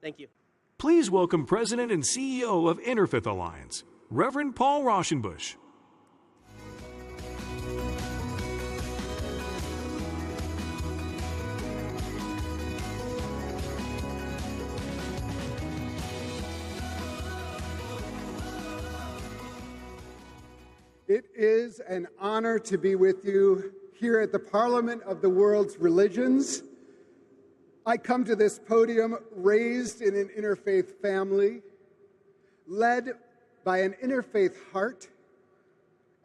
Thank you. Please welcome President and CEO of Interfaith Alliance, Reverend Paul Rauschenbusch. It is an honor to be with you here at the Parliament of the World's Religions. I come to this podium raised in an interfaith family, led by an interfaith heart,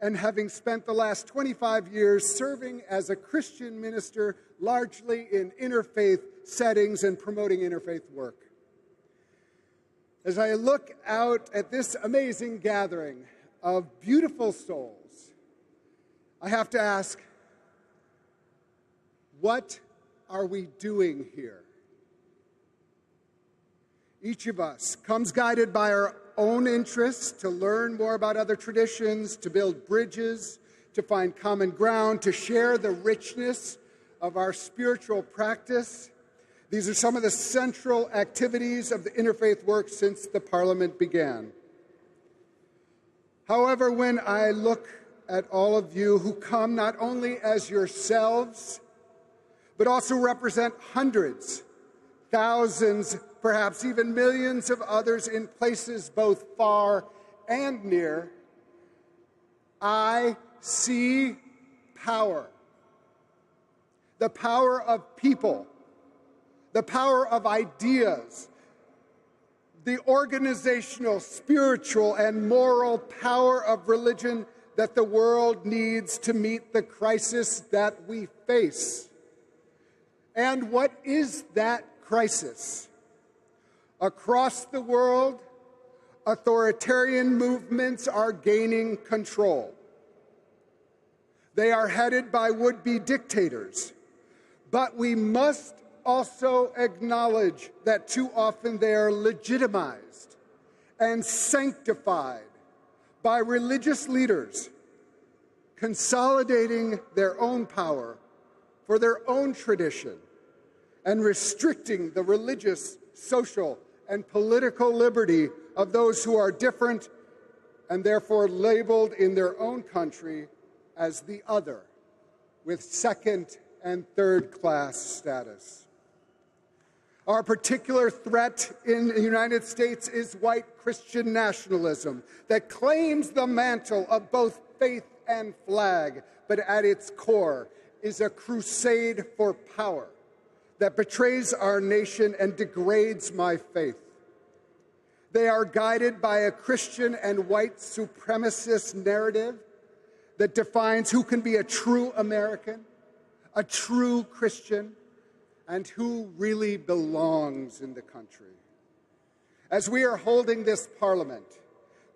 and having spent the last 25 years serving as a Christian minister, largely in interfaith settings and promoting interfaith work. As I look out at this amazing gathering of beautiful souls, I have to ask, what are we doing here? Each of us comes guided by our own interests to learn more about other traditions, to build bridges, to find common ground, to share the richness of our spiritual practice. These are some of the central activities of the interfaith work since the Parliament began. However, when I look at all of you who come not only as yourselves, but also represent hundreds, thousands, perhaps even millions of others in places both far and near, I see power. The power of people, the power of ideas, the organizational, spiritual, and moral power of religion that the world needs to meet the crisis that we face. And what is that crisis? Across the world, authoritarian movements are gaining control. They are headed by would-be dictators, but we must also acknowledge that too often they are legitimized and sanctified by religious leaders consolidating their own power for their own tradition and restricting the religious, social, and political liberty of those who are different and therefore labeled in their own country as the other, with second and third class status. Our particular threat in the United States is white Christian nationalism that claims the mantle of both faith and flag, but at its core is a crusade for power that betrays our nation and degrades my faith. They are guided by a Christian and white supremacist narrative that defines who can be a true American, a true Christian, and who really belongs in the country. As we are holding this Parliament,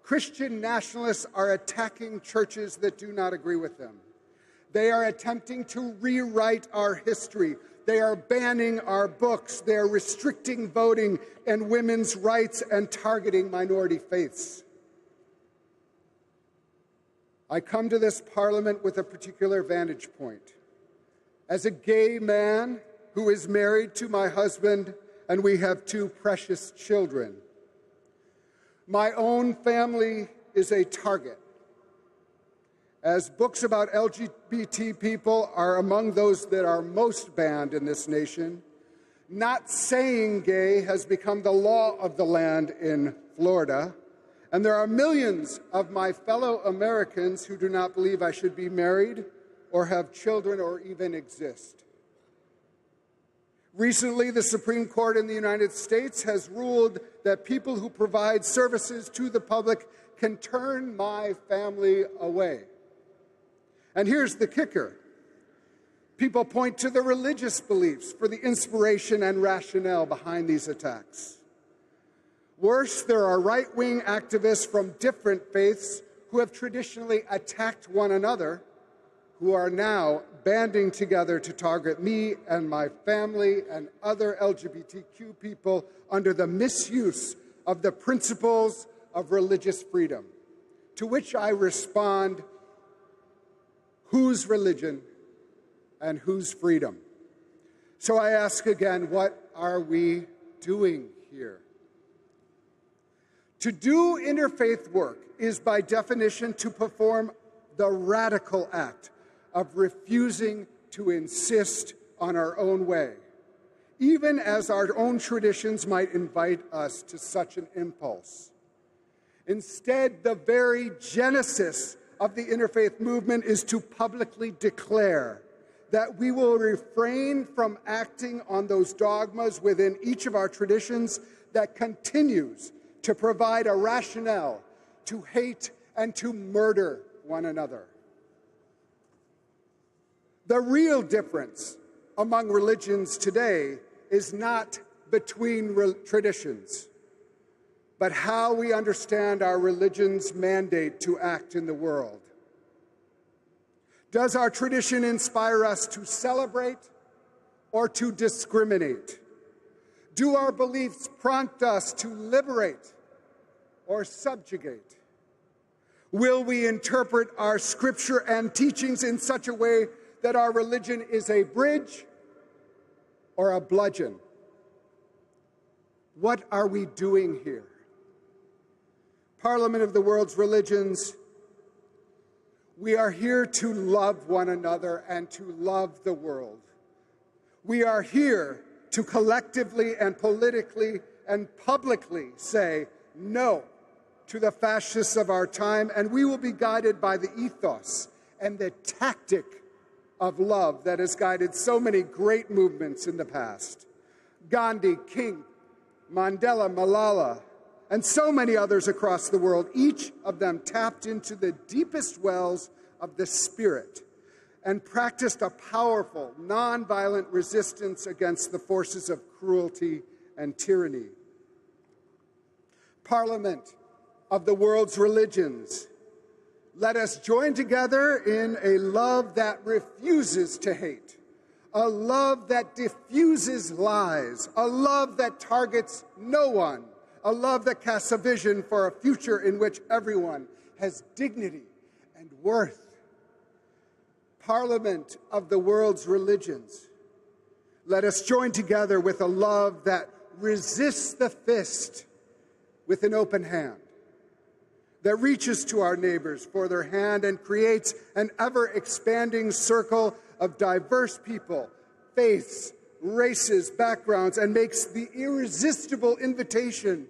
Christian nationalists are attacking churches that do not agree with them. They are attempting to rewrite our history. They are banning our books. They are restricting voting and women's rights and targeting minority faiths. I come to this Parliament with a particular vantage point. As a gay man who is married to my husband, and we have two precious children, my own family is a target, as books about LGBT people are among those that are most banned in this nation. Not saying gay has become the law of the land in Florida, and there are millions of my fellow Americans who do not believe I should be married or have children or even exist. Recently, the Supreme Court in the United States has ruled that people who provide services to the public can turn my family away. And here's the kicker. People point to the religious beliefs for the inspiration and rationale behind these attacks. Worse, there are right-wing activists from different faiths who have traditionally attacked one another, who are now banding together to target me and my family and other LGBTQ people under the misuse of the principles of religious freedom. To which I respond, whose religion and whose freedom? So I ask again, what are we doing here? To do interfaith work is by definition to perform the radical act of refusing to insist on our own way, even as our own traditions might invite us to such an impulse. Instead, the very genesis of the interfaith movement is to publicly declare that we will refrain from acting on those dogmas within each of our traditions that continues to provide a rationale to hate and to murder one another. The real difference among religions today is not between traditions, but how we understand our religion's mandate to act in the world. Does our tradition inspire us to celebrate or to discriminate? Do our beliefs prompt us to liberate or subjugate? Will we interpret our scripture and teachings in such a way that our religion is a bridge or a bludgeon? What are we doing here? Parliament of the World's Religions, we are here to love one another and to love the world. We are here to collectively and politically and publicly say no to the fascists of our time, and we will be guided by the ethos and the tactic of love that has guided so many great movements in the past. Gandhi, King, Mandela, Malala, and so many others across the world, each of them tapped into the deepest wells of the spirit and practiced a powerful, nonviolent resistance against the forces of cruelty and tyranny. Parliament of the World's Religions, let us join together in a love that refuses to hate, a love that diffuses lies, a love that targets no one, a love that casts a vision for a future in which everyone has dignity and worth. Parliament of the World's Religions, let us join together with a love that resists the fist with an open hand, that reaches to our neighbors for their hand and creates an ever-expanding circle of diverse people, faiths, races, backgrounds, and makes the irresistible invitation,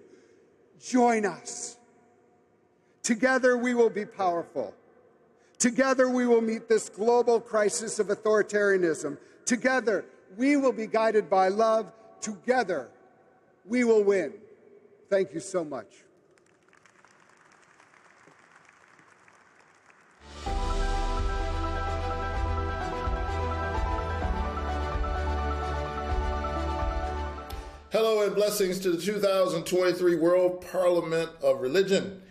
join us. Together we will be powerful. Together we will meet this global crisis of authoritarianism. Together we will be guided by love. Together we will win. Thank you so much. Hello and blessings to the 2023 World Parliament of Religion.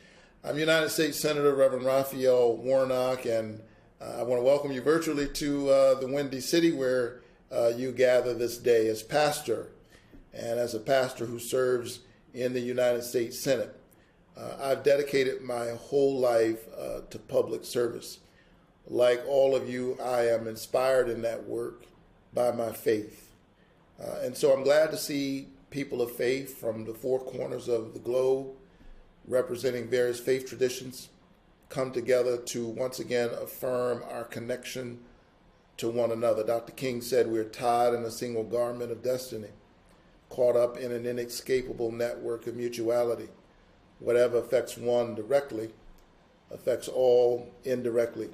I'm United States Senator Reverend Raphael Warnock, and I want to welcome you virtually to the Windy City where you gather this day as pastor and as a pastor who serves in the United States Senate. I've dedicated my whole life to public service. Like all of you, I am inspired in that work by my faith. And so I'm glad to see people of faith from the four corners of the globe representing various faith traditions come together to once again affirm our connection to one another. Dr. King said we're tied in a single garment of destiny, caught up in an inescapable network of mutuality. Whatever affects one directly affects all indirectly.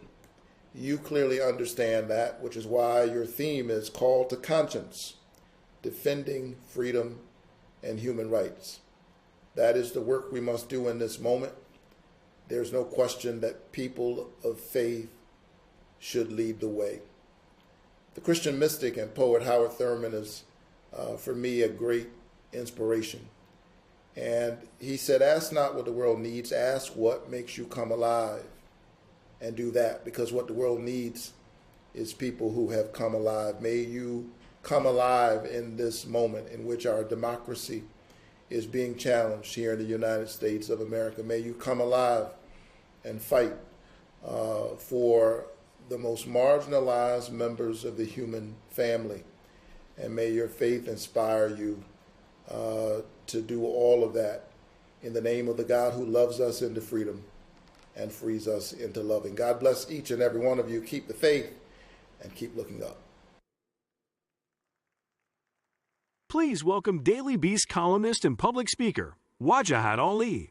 You clearly understand that, which is why your theme is Call to Conscience, defending freedom and human rights. That is the work we must do in this moment. There's no question that people of faith should lead the way. The Christian mystic and poet Howard Thurman is, for me, a great inspiration. And he said, ask not what the world needs, ask what makes you come alive, and do that, because what the world needs is people who have come alive. May you come alive in this moment in which our democracy is being challenged here in the United States of America. May you come alive and fight for the most marginalized members of the human family. And may your faith inspire you to do all of that in the name of the God who loves us into freedom and frees us into loving. God bless each and every one of you. Keep the faith and keep looking up. Please welcome Daily Beast columnist and public speaker, Wajahat Ali.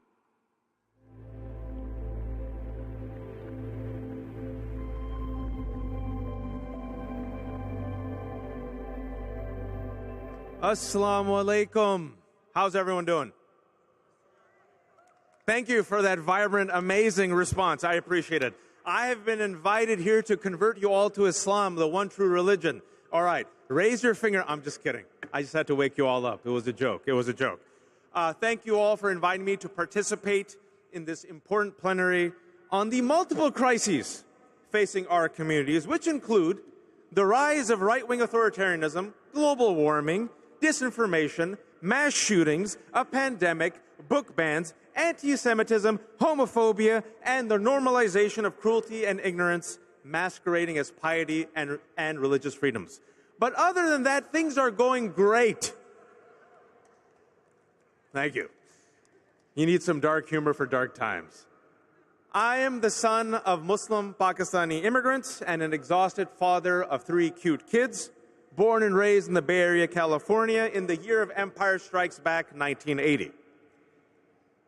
Assalamu alaikum. How's everyone doing? Thank you for that vibrant, amazing response. I appreciate it. I have been invited here to convert you all to Islam, the one true religion. All right, raise your finger. I'm just kidding. I just had to wake you all up. It was a joke. It was a joke. Thank you all for inviting me to participate in this important plenary on the multiple crises facing our communities, which include The rise of right-wing authoritarianism, global warming, disinformation, mass shootings, a pandemic, book bans, anti-Semitism, homophobia, and the normalization of cruelty and ignorance masquerading as piety and religious freedoms. But other than that, things are going great. Thank you. You need some dark humor for dark times. I am the son of Muslim Pakistani immigrants and an exhausted father of 3 cute kids, born and raised in the Bay Area, California, in the year of Empire Strikes Back, 1980.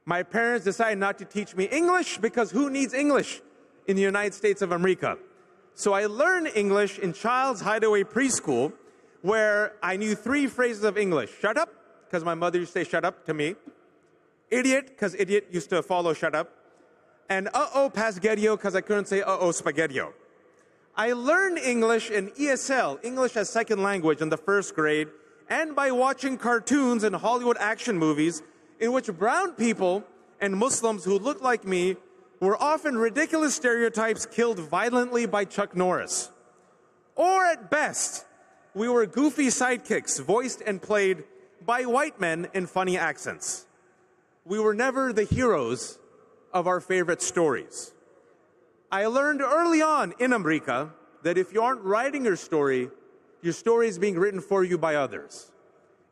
My parents decided not to teach me English because who needs English in the United States of America? So I learned English in Child's Hideaway Preschool, where I knew 3 phrases of English. Shut up, because my mother used to say shut up to me. Idiot, because idiot used to follow shut up. And uh-oh pasgettio, because I couldn't say uh-oh spaghettio. I learned English in ESL, English as Second Language, in the 1st grade, and by watching cartoons and Hollywood action movies in which brown people and Muslims who looked like me were often ridiculous stereotypes killed violently by Chuck Norris. Or at best, we were goofy sidekicks voiced and played by white men in funny accents. We were never the heroes of our favorite stories. I learned early on in America that if you aren't writing your story is being written for you by others.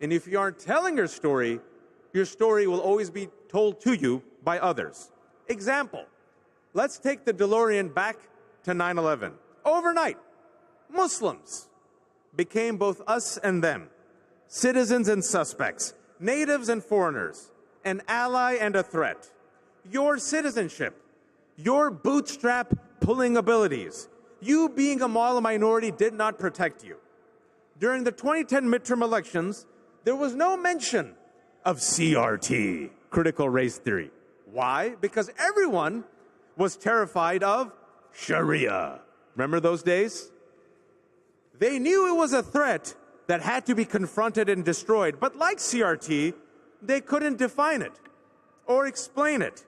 And if you aren't telling your story will always be told to you by others. Example, let's take the DeLorean back to 9/11. Overnight, Muslims became both us and them, citizens and suspects, natives and foreigners, an ally and a threat. Your citizenship, your bootstrap pulling abilities, you being a Muslim minority did not protect you. During the 2010 midterm elections, there was no mention of CRT, critical race theory. Why? Because everyone was terrified of Sharia. Remember those days? They knew it was a threat that had to be confronted and destroyed, but like CRT, they couldn't define it or explain it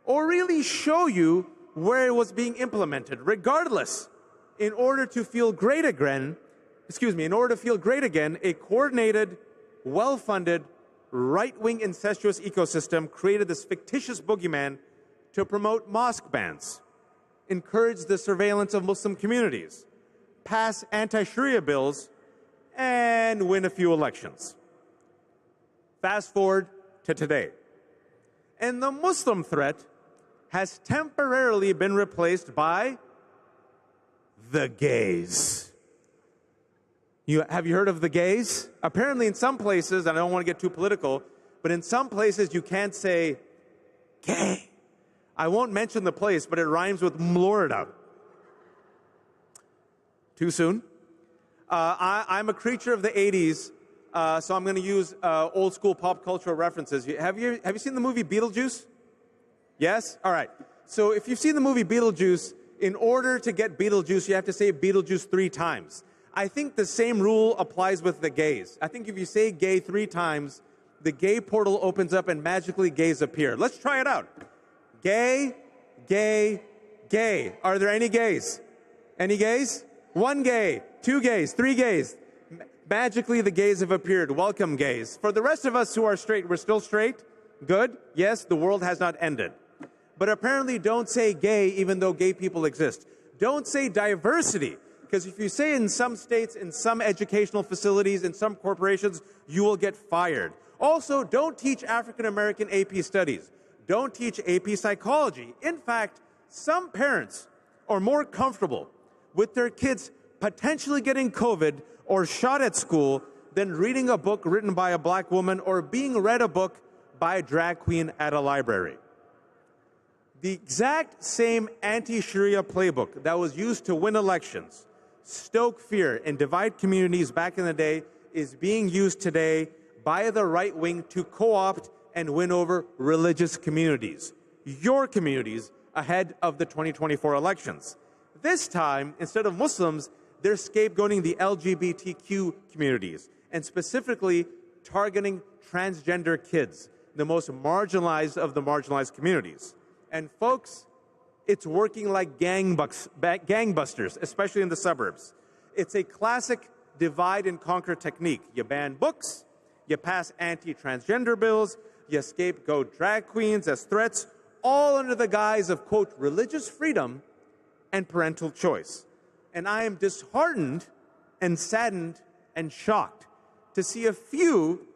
or really show you where it was being implemented. Regardless, in order to feel great again, a coordinated, well-funded, right-wing incestuous ecosystem created this fictitious boogeyman to promote mosque bans, encourage the surveillance of Muslim communities, pass anti-Sharia bills, and win a few elections. Fast forward to today. And the Muslim threat has temporarily been replaced by the gays. Have you heard of the gays? Apparently in some places, and I don't want to get too political, but in some places you can't say gay. I won't mention the place, but it rhymes with Florida. Too soon? I'm a creature of the 80s, so I'm going to use old school pop cultural references. Have you seen the movie Beetlejuice? Yes? All right. So if you've seen the movie Beetlejuice, in order to get Beetlejuice, you have to say Beetlejuice 3 times. I think the same rule applies with the gays. I think if you say gay 3 times, the gay portal opens up and magically gays appear. Let's try it out. Gay, gay, gay. Are there any gays? Any gays? 1 gay, 2 gays, 3 gays. Magically, the gays have appeared. Welcome, gays. For the rest of us who are straight, we're still straight? Good? Yes, the world has not ended. But apparently don't say gay even though gay people exist. Don't say diversity, because if you say in some states, in some educational facilities, in some corporations, you will get fired. Also, don't teach African American AP studies. Don't teach AP psychology. In fact, some parents are more comfortable with their kids potentially getting COVID or shot at school than reading a book written by a black woman or being read a book by a drag queen at a library. The exact same anti-Sharia playbook that was used to win elections, stoke fear, and divide communities back in the day is being used today by the right wing to co-opt and win over religious communities, your communities, ahead of the 2024 elections. This time, instead of Muslims, they're scapegoating the LGBTQ communities, and specifically targeting transgender kids, the most marginalized of the marginalized communities. And folks, it's working like gangbusters, especially in the suburbs. It's a classic divide and conquer technique. You ban books, you pass anti-transgender bills, you scapegoat drag queens as threats, all under the guise of, quote, religious freedom and parental choice. And I am disheartened and saddened and shocked to see a few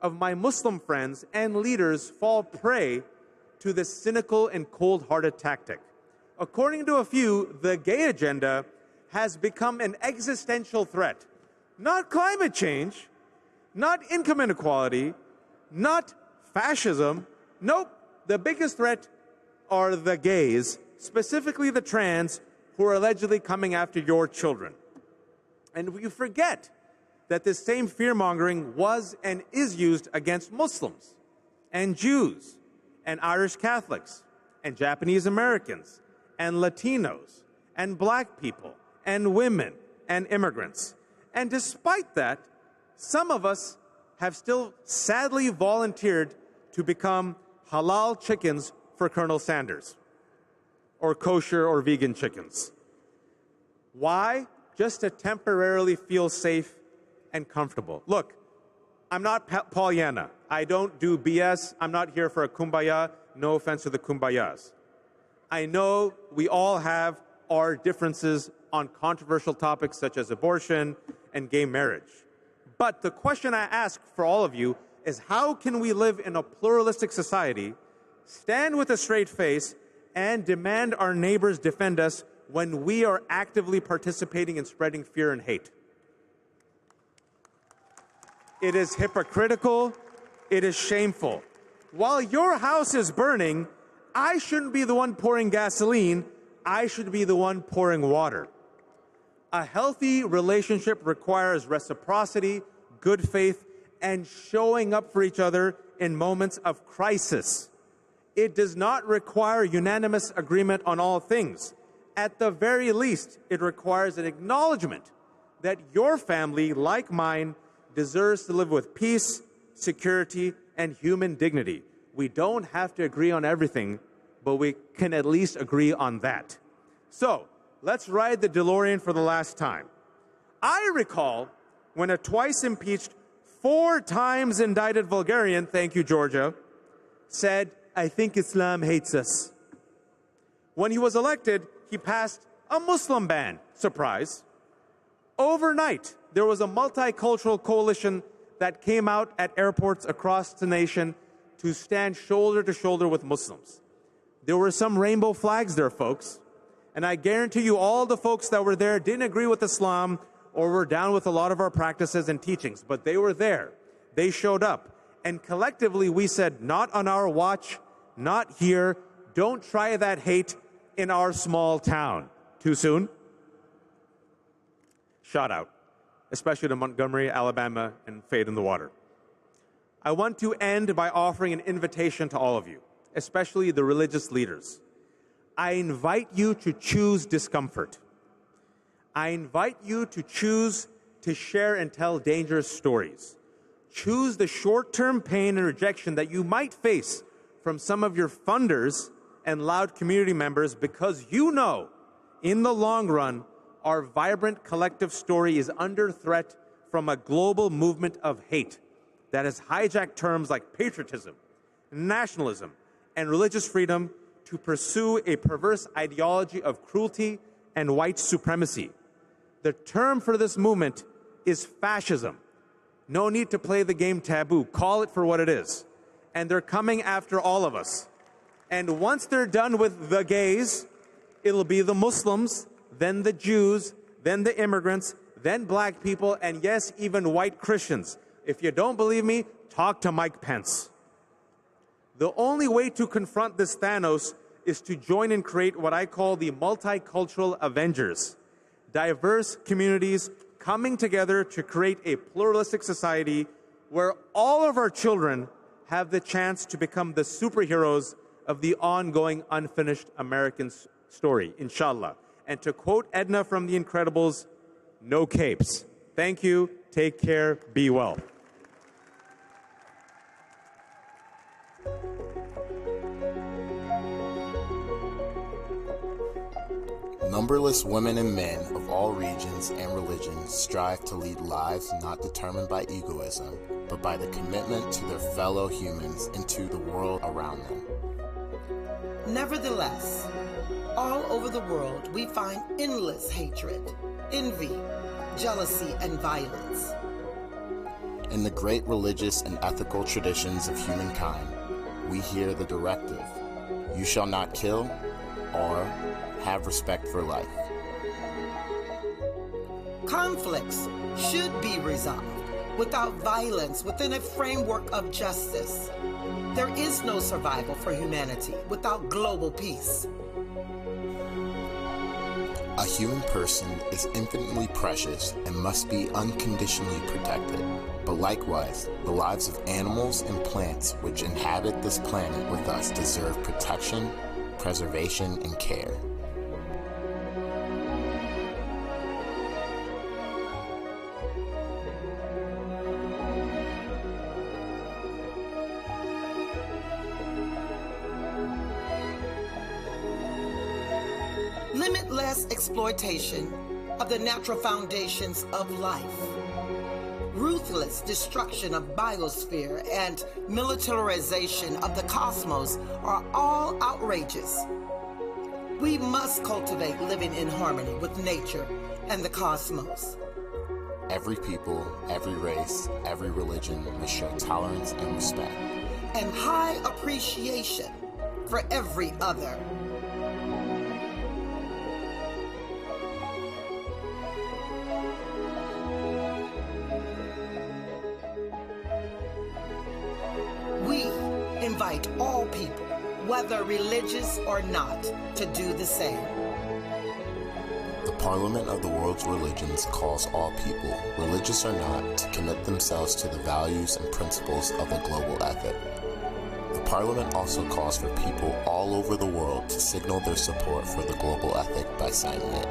of my Muslim friends and leaders fall prey to this cynical and cold-hearted tactic. According to a few, the gay agenda has become an existential threat. Not climate change, not income inequality, not fascism. Nope, the biggest threat are the gays, specifically the trans, who are allegedly coming after your children. And you forget that this same fear-mongering was and is used against Muslims and Jews and Irish Catholics and Japanese Americans and Latinos and black people and women and immigrants. And despite that, some of us have still sadly volunteered to become halal chickens for Colonel Sanders, or kosher or vegan chickens. Why? Just to temporarily feel safe and comfortable. Look, I'm not Pollyanna. I don't do BS. I'm not here for a kumbaya. No offense to the kumbayas. I know we all have our differences on controversial topics such as abortion and gay marriage. But the question I ask for all of you is, how can we live in a pluralistic society, stand with a straight face, and demand our neighbors defend us when we are actively participating in spreading fear and hate? It is hypocritical. It is shameful. While your house is burning, I shouldn't be the one pouring gasoline. I should be the one pouring water. A healthy relationship requires reciprocity, good faith, and showing up for each other in moments of crisis. It does not require unanimous agreement on all things. At the very least, it requires an acknowledgement that your family, like mine, deserves to live with peace, security, and human dignity. We don't have to agree on everything, but we can at least agree on that. So, let's ride the DeLorean for the last time. I recall when a twice impeached, 4 times indicted Bulgarian, thank you, Georgia, said, "I think Islam hates us." When he was elected, he passed a Muslim ban. Surprise. Overnight, there was a multicultural coalition that came out at airports across the nation to stand shoulder to shoulder with Muslims. There were some rainbow flags there, folks. And I guarantee you all the folks that were there didn't agree with Islam or were down with a lot of our practices and teachings, but they were there. They showed up. And collectively we said, not on our watch, not here, don't try that hate in our small town. Too soon? Shout out, especially to Montgomery, Alabama, and Fade in the Water. I want to end by offering an invitation to all of you, especially the religious leaders. I invite you to choose discomfort. I invite you to choose to share and tell dangerous stories. Choose the short-term pain and rejection that you might face from some of your funders and loud community members, because you know, in the long run, our vibrant collective story is under threat from a global movement of hate that has hijacked terms like patriotism, nationalism, and religious freedom to pursue a perverse ideology of cruelty and white supremacy. The term for this movement is fascism. No need to play the game taboo. Call it for what it is. And they're coming after all of us. And once they're done with the gays, it'll be the Muslims, then the Jews, then the immigrants, then black people, and yes, even white Christians. If you don't believe me, talk to Mike Pence. The only way to confront this Thanos is to join and create what I call the multicultural Avengers. Diverse communities coming together to create a pluralistic society where all of our children have the chance to become the superheroes of the ongoing unfinished American story, inshallah. And to quote Edna from The Incredibles, no capes. Thank you, take care, be well. Numberless women and men of all regions and religions strive to lead lives not determined by egoism, but by the commitment to their fellow humans and to the world around them. Nevertheless, all over the world we find endless hatred, envy, jealousy, and violence. In the great religious and ethical traditions of humankind, we hear the directive, "You shall not kill," or "Have respect for life." Conflicts should be resolved without violence within a framework of justice. There is no survival for humanity without global peace. A human person is infinitely precious and must be unconditionally protected. But likewise, the lives of animals and plants which inhabit this planet with us deserve protection, preservation, and care. Limitless exploitation of the natural foundations of life. Ruthless destruction of biosphere and militarization of the cosmos are all outrageous. We must cultivate living in harmony with nature and the cosmos. Every people, every race, every religion must show tolerance and respect. And high appreciation for every other. We invite all people, whether religious or not, to do the same. The Parliament of the World's Religions calls all people, religious or not, to commit themselves to the values and principles of a global ethic. The Parliament also calls for people all over the world to signal their support for the global ethic by signing it.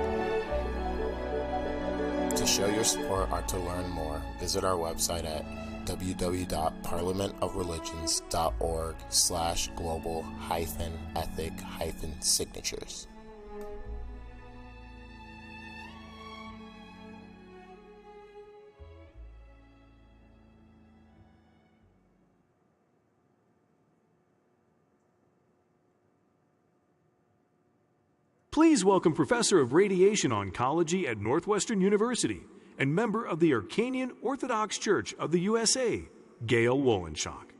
To show your support or to learn more, visit our website at www.parliamentofreligions.org/global-ethic-signatures. Please welcome Professor of Radiation Oncology at Northwestern University and member of the Arcanian Orthodox Church of the USA, Gail Wolenshock.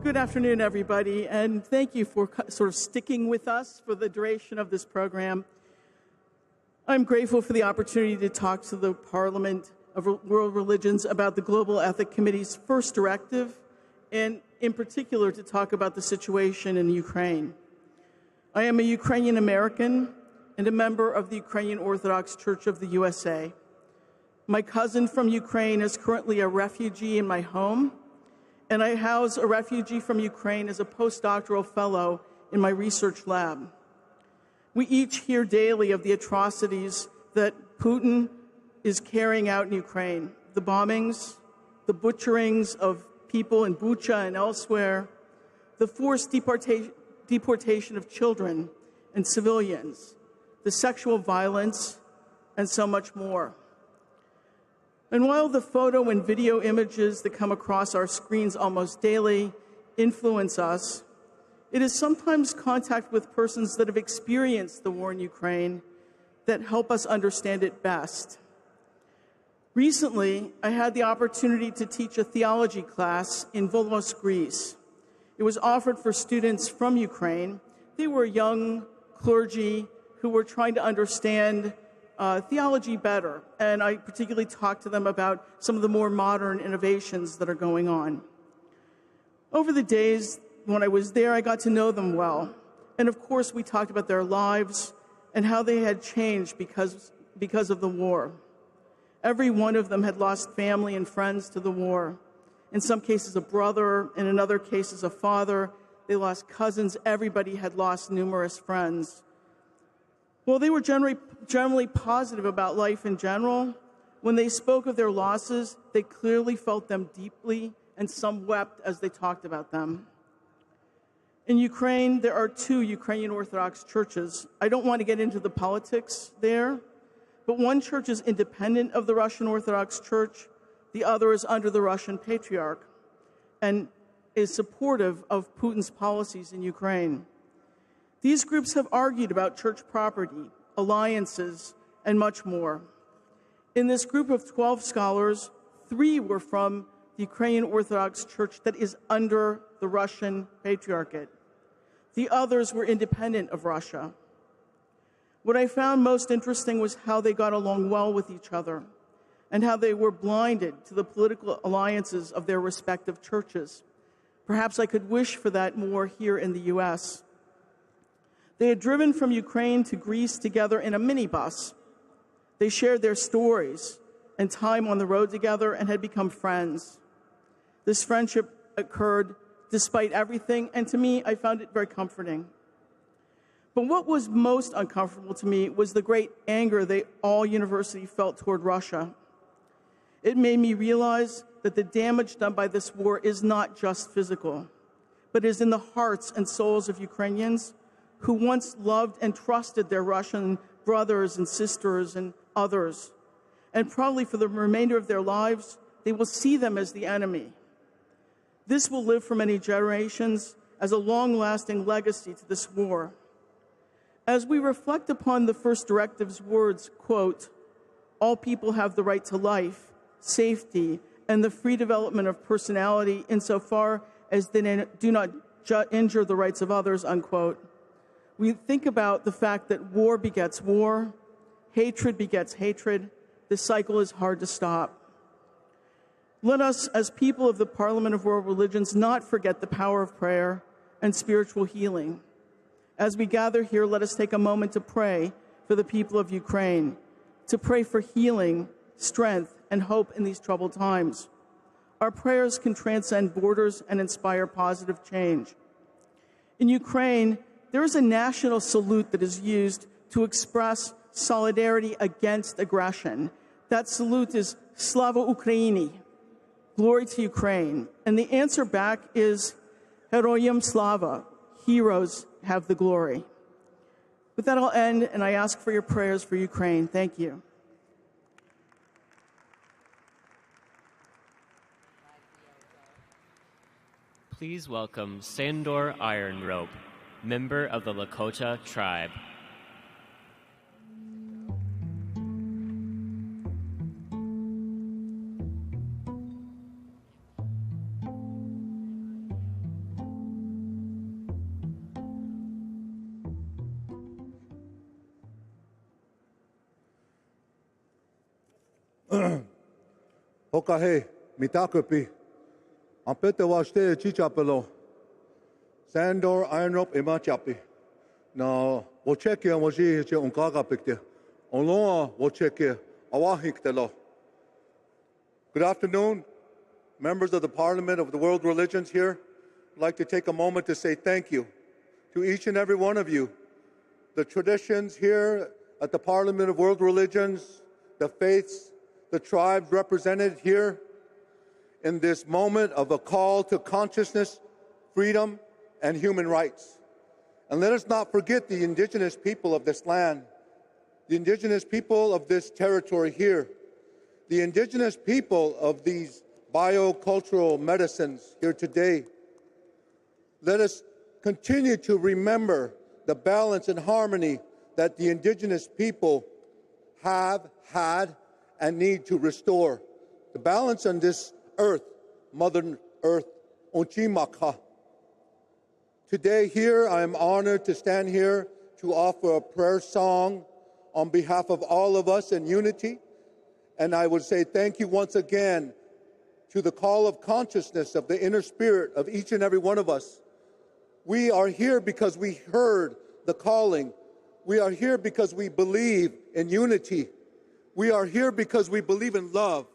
Good afternoon, everybody, and thank you for sort of sticking with us for the duration of this program. I'm grateful for the opportunity to talk to the Parliament of World Religions about the Global Ethic Committee's first directive, and in particular to talk about the situation in Ukraine. I am a Ukrainian American and a member of the Ukrainian Orthodox Church of the USA. My cousin from Ukraine is currently a refugee in my home, and I house a refugee from Ukraine as a postdoctoral fellow in my research lab. We each hear daily of the atrocities that Putin is carrying out in Ukraine, the bombings, the butcherings of people in Bucha and elsewhere, the forced deportation of children and civilians, the sexual violence, and so much more. And while the photo and video images that come across our screens almost daily influence us, it is sometimes contact with persons that have experienced the war in Ukraine that help us understand it best. Recently, I had the opportunity to teach a theology class in Volos, Greece. It was offered for students from Ukraine. They were young clergy who were trying to understand theology better, and I particularly talked to them about some of the more modern innovations that are going on. Over the days when I was there, I got to know them well, and of course we talked about their lives and how they had changed because of the war. Every one of them had lost family and friends to the war. In some cases, a brother, and in other cases, a father. They lost cousins. Everybody had lost numerous friends. While they were generally positive about life in general, when they spoke of their losses, they clearly felt them deeply and some wept as they talked about them. In Ukraine, there are 2 Ukrainian Orthodox churches. I don't want to get into the politics there, but one church is independent of the Russian Orthodox Church, the other is under the Russian Patriarch, and is supportive of Putin's policies in Ukraine. These groups have argued about church property, alliances, and much more. In this group of 12 scholars, 3 were from the Ukrainian Orthodox Church that is under the Russian Patriarchate. The others were independent of Russia. What I found most interesting was how they got along well with each other and how they were blinded to the political alliances of their respective churches. Perhaps I could wish for that more here in the U.S. They had driven from Ukraine to Greece together in a minibus. They shared their stories and time on the road together and had become friends. This friendship occurred despite everything, and to me, I found it very comforting. But what was most uncomfortable to me was the great anger they all university felt toward Russia. It made me realize that the damage done by this war is not just physical, but is in the hearts and souls of Ukrainians who once loved and trusted their Russian brothers and sisters and others. And probably for the remainder of their lives, they will see them as the enemy. This will live for many generations as a long-lasting legacy to this war. As we reflect upon the first directive's words, quote, all people have the right to life, safety, and the free development of personality insofar as they do not injure the rights of others, unquote, we think about the fact that war begets war, hatred begets hatred. This cycle is hard to stop. Let us, as people of the Parliament of World Religions, not forget the power of prayer and spiritual healing. As we gather here, let us take a moment to pray for the people of Ukraine, to pray for healing, strength, and hope in these troubled times. Our prayers can transcend borders and inspire positive change. In Ukraine, there is a national salute that is used to express solidarity against aggression. That salute is Slava Ukraini, glory to Ukraine. And the answer back is Heroyam Slava, heroes have the glory. With that, I'll end, and I ask for your prayers for Ukraine. Thank you. Please welcome Sandor Ironrope, member of the Lakota tribe. Hokahe, mitakopi, ampete washte chichapelo, Sandor Ironrope emachapi. Na wocheke amoji che unkaga pikte, onloa wocheke awahiktelo. Good afternoon, members of the Parliament of the World Religions here. I'd like to take a moment to say thank you to each and every one of you. The traditions here at the Parliament of World Religions, the faiths, the tribes represented here in this moment of a call to consciousness, freedom, and human rights. And let us not forget the indigenous people of this land, the indigenous people of this territory here, the indigenous people of these biocultural medicines here today. Let us continue to remember the balance and harmony that the indigenous people have had and need to restore. The balance on this earth, Mother Earth, Onchimaka. Today here, I am honored to stand here to offer a prayer song on behalf of all of us in unity. And I would say thank you once again to the call of consciousness of the inner spirit of each and every one of us. We are here because we heard the calling. We are here because we believe in unity. We are here because we believe in love.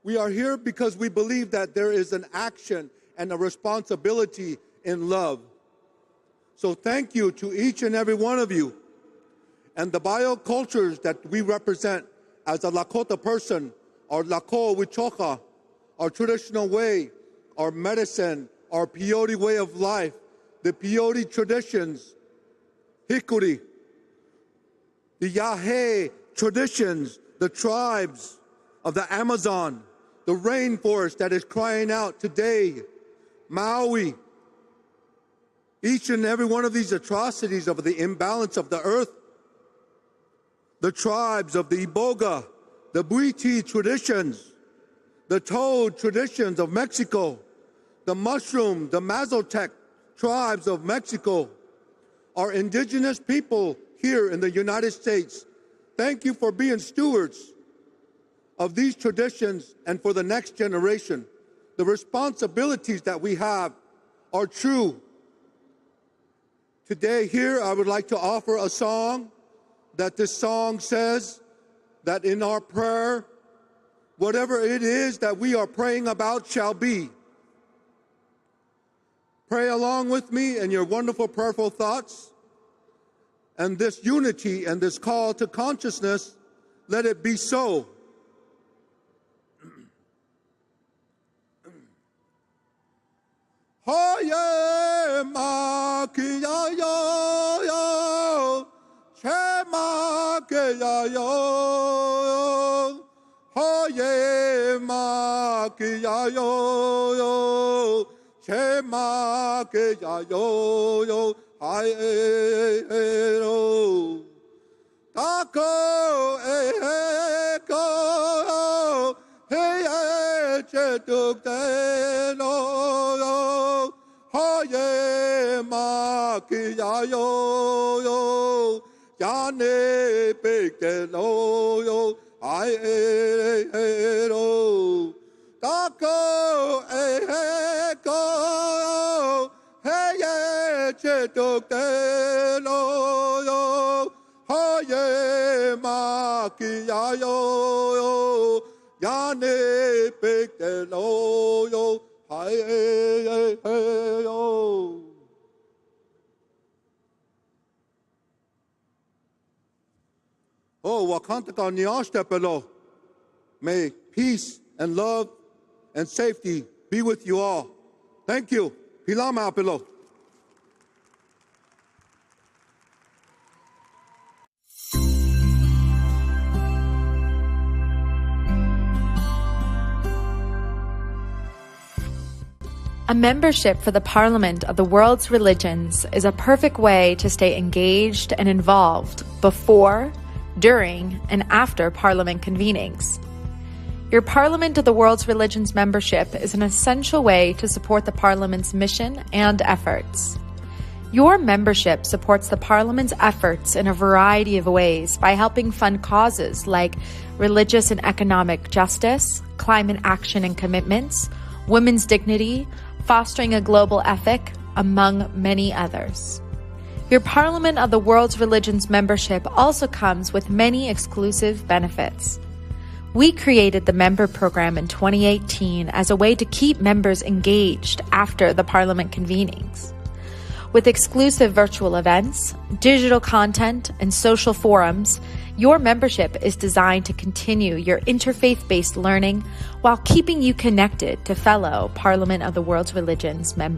We are here because we believe that there is an action and a responsibility in love. So thank you to each and every one of you. And the biocultures that we represent as a Lakota person, our Lako Wichoka, our traditional way our medicine, our peyote way of life, the peyote traditions, hikuri, the Yahe traditions, the tribes of the Amazon, the rainforest that is crying out today, Maui. Each and every one of these atrocities of the imbalance of the earth, the tribes of the Iboga, the Buiti traditions, the toad traditions of Mexico, the mushroom, the Mazotec tribes of Mexico, our indigenous people here in the United States. Thank you for being stewards of these traditions and for the next generation. The responsibilities that we have are true. Today here, I would like to offer a song that this song says that in our prayer, whatever it is that we are praying about shall be. Pray along with me in your wonderful prayerful thoughts. And this unity and this call to consciousness, let it be so. Hoye ma ki ya yo yo, che ma ki ya yo. Hoye ma ki ya yo yo, che ma ki ya yo yo. Ai ro, tako ko, hey che tuk te no, hoye ma ki ya yo, ya ne pek te no, ai ro, tako ko. Hey, che tuk te lo yo, hoye ma ki ya yo, ya ne pek te lo yo, hai yo. Oh, wakanta ka niashte pelo. May peace and love and safety be with you all. Thank you. Pilama apelo. A membership for the Parliament of the World's Religions is a perfect way to stay engaged and involved before, during, and after Parliament convenings. Your Parliament of the World's Religions membership is an essential way to support the Parliament's mission and efforts. Your membership supports the Parliament's efforts in a variety of ways by helping fund causes like religious and economic justice, climate action and commitments, women's dignity, fostering a global ethic, among many others. Your Parliament of the World's Religions membership also comes with many exclusive benefits. We created the member program in 2018 as a way to keep members engaged after the Parliament convenings. With exclusive virtual events, digital content, and social forums, your membership is designed to continue your interfaith-based learning while keeping you connected to fellow Parliament of the World's Religions members.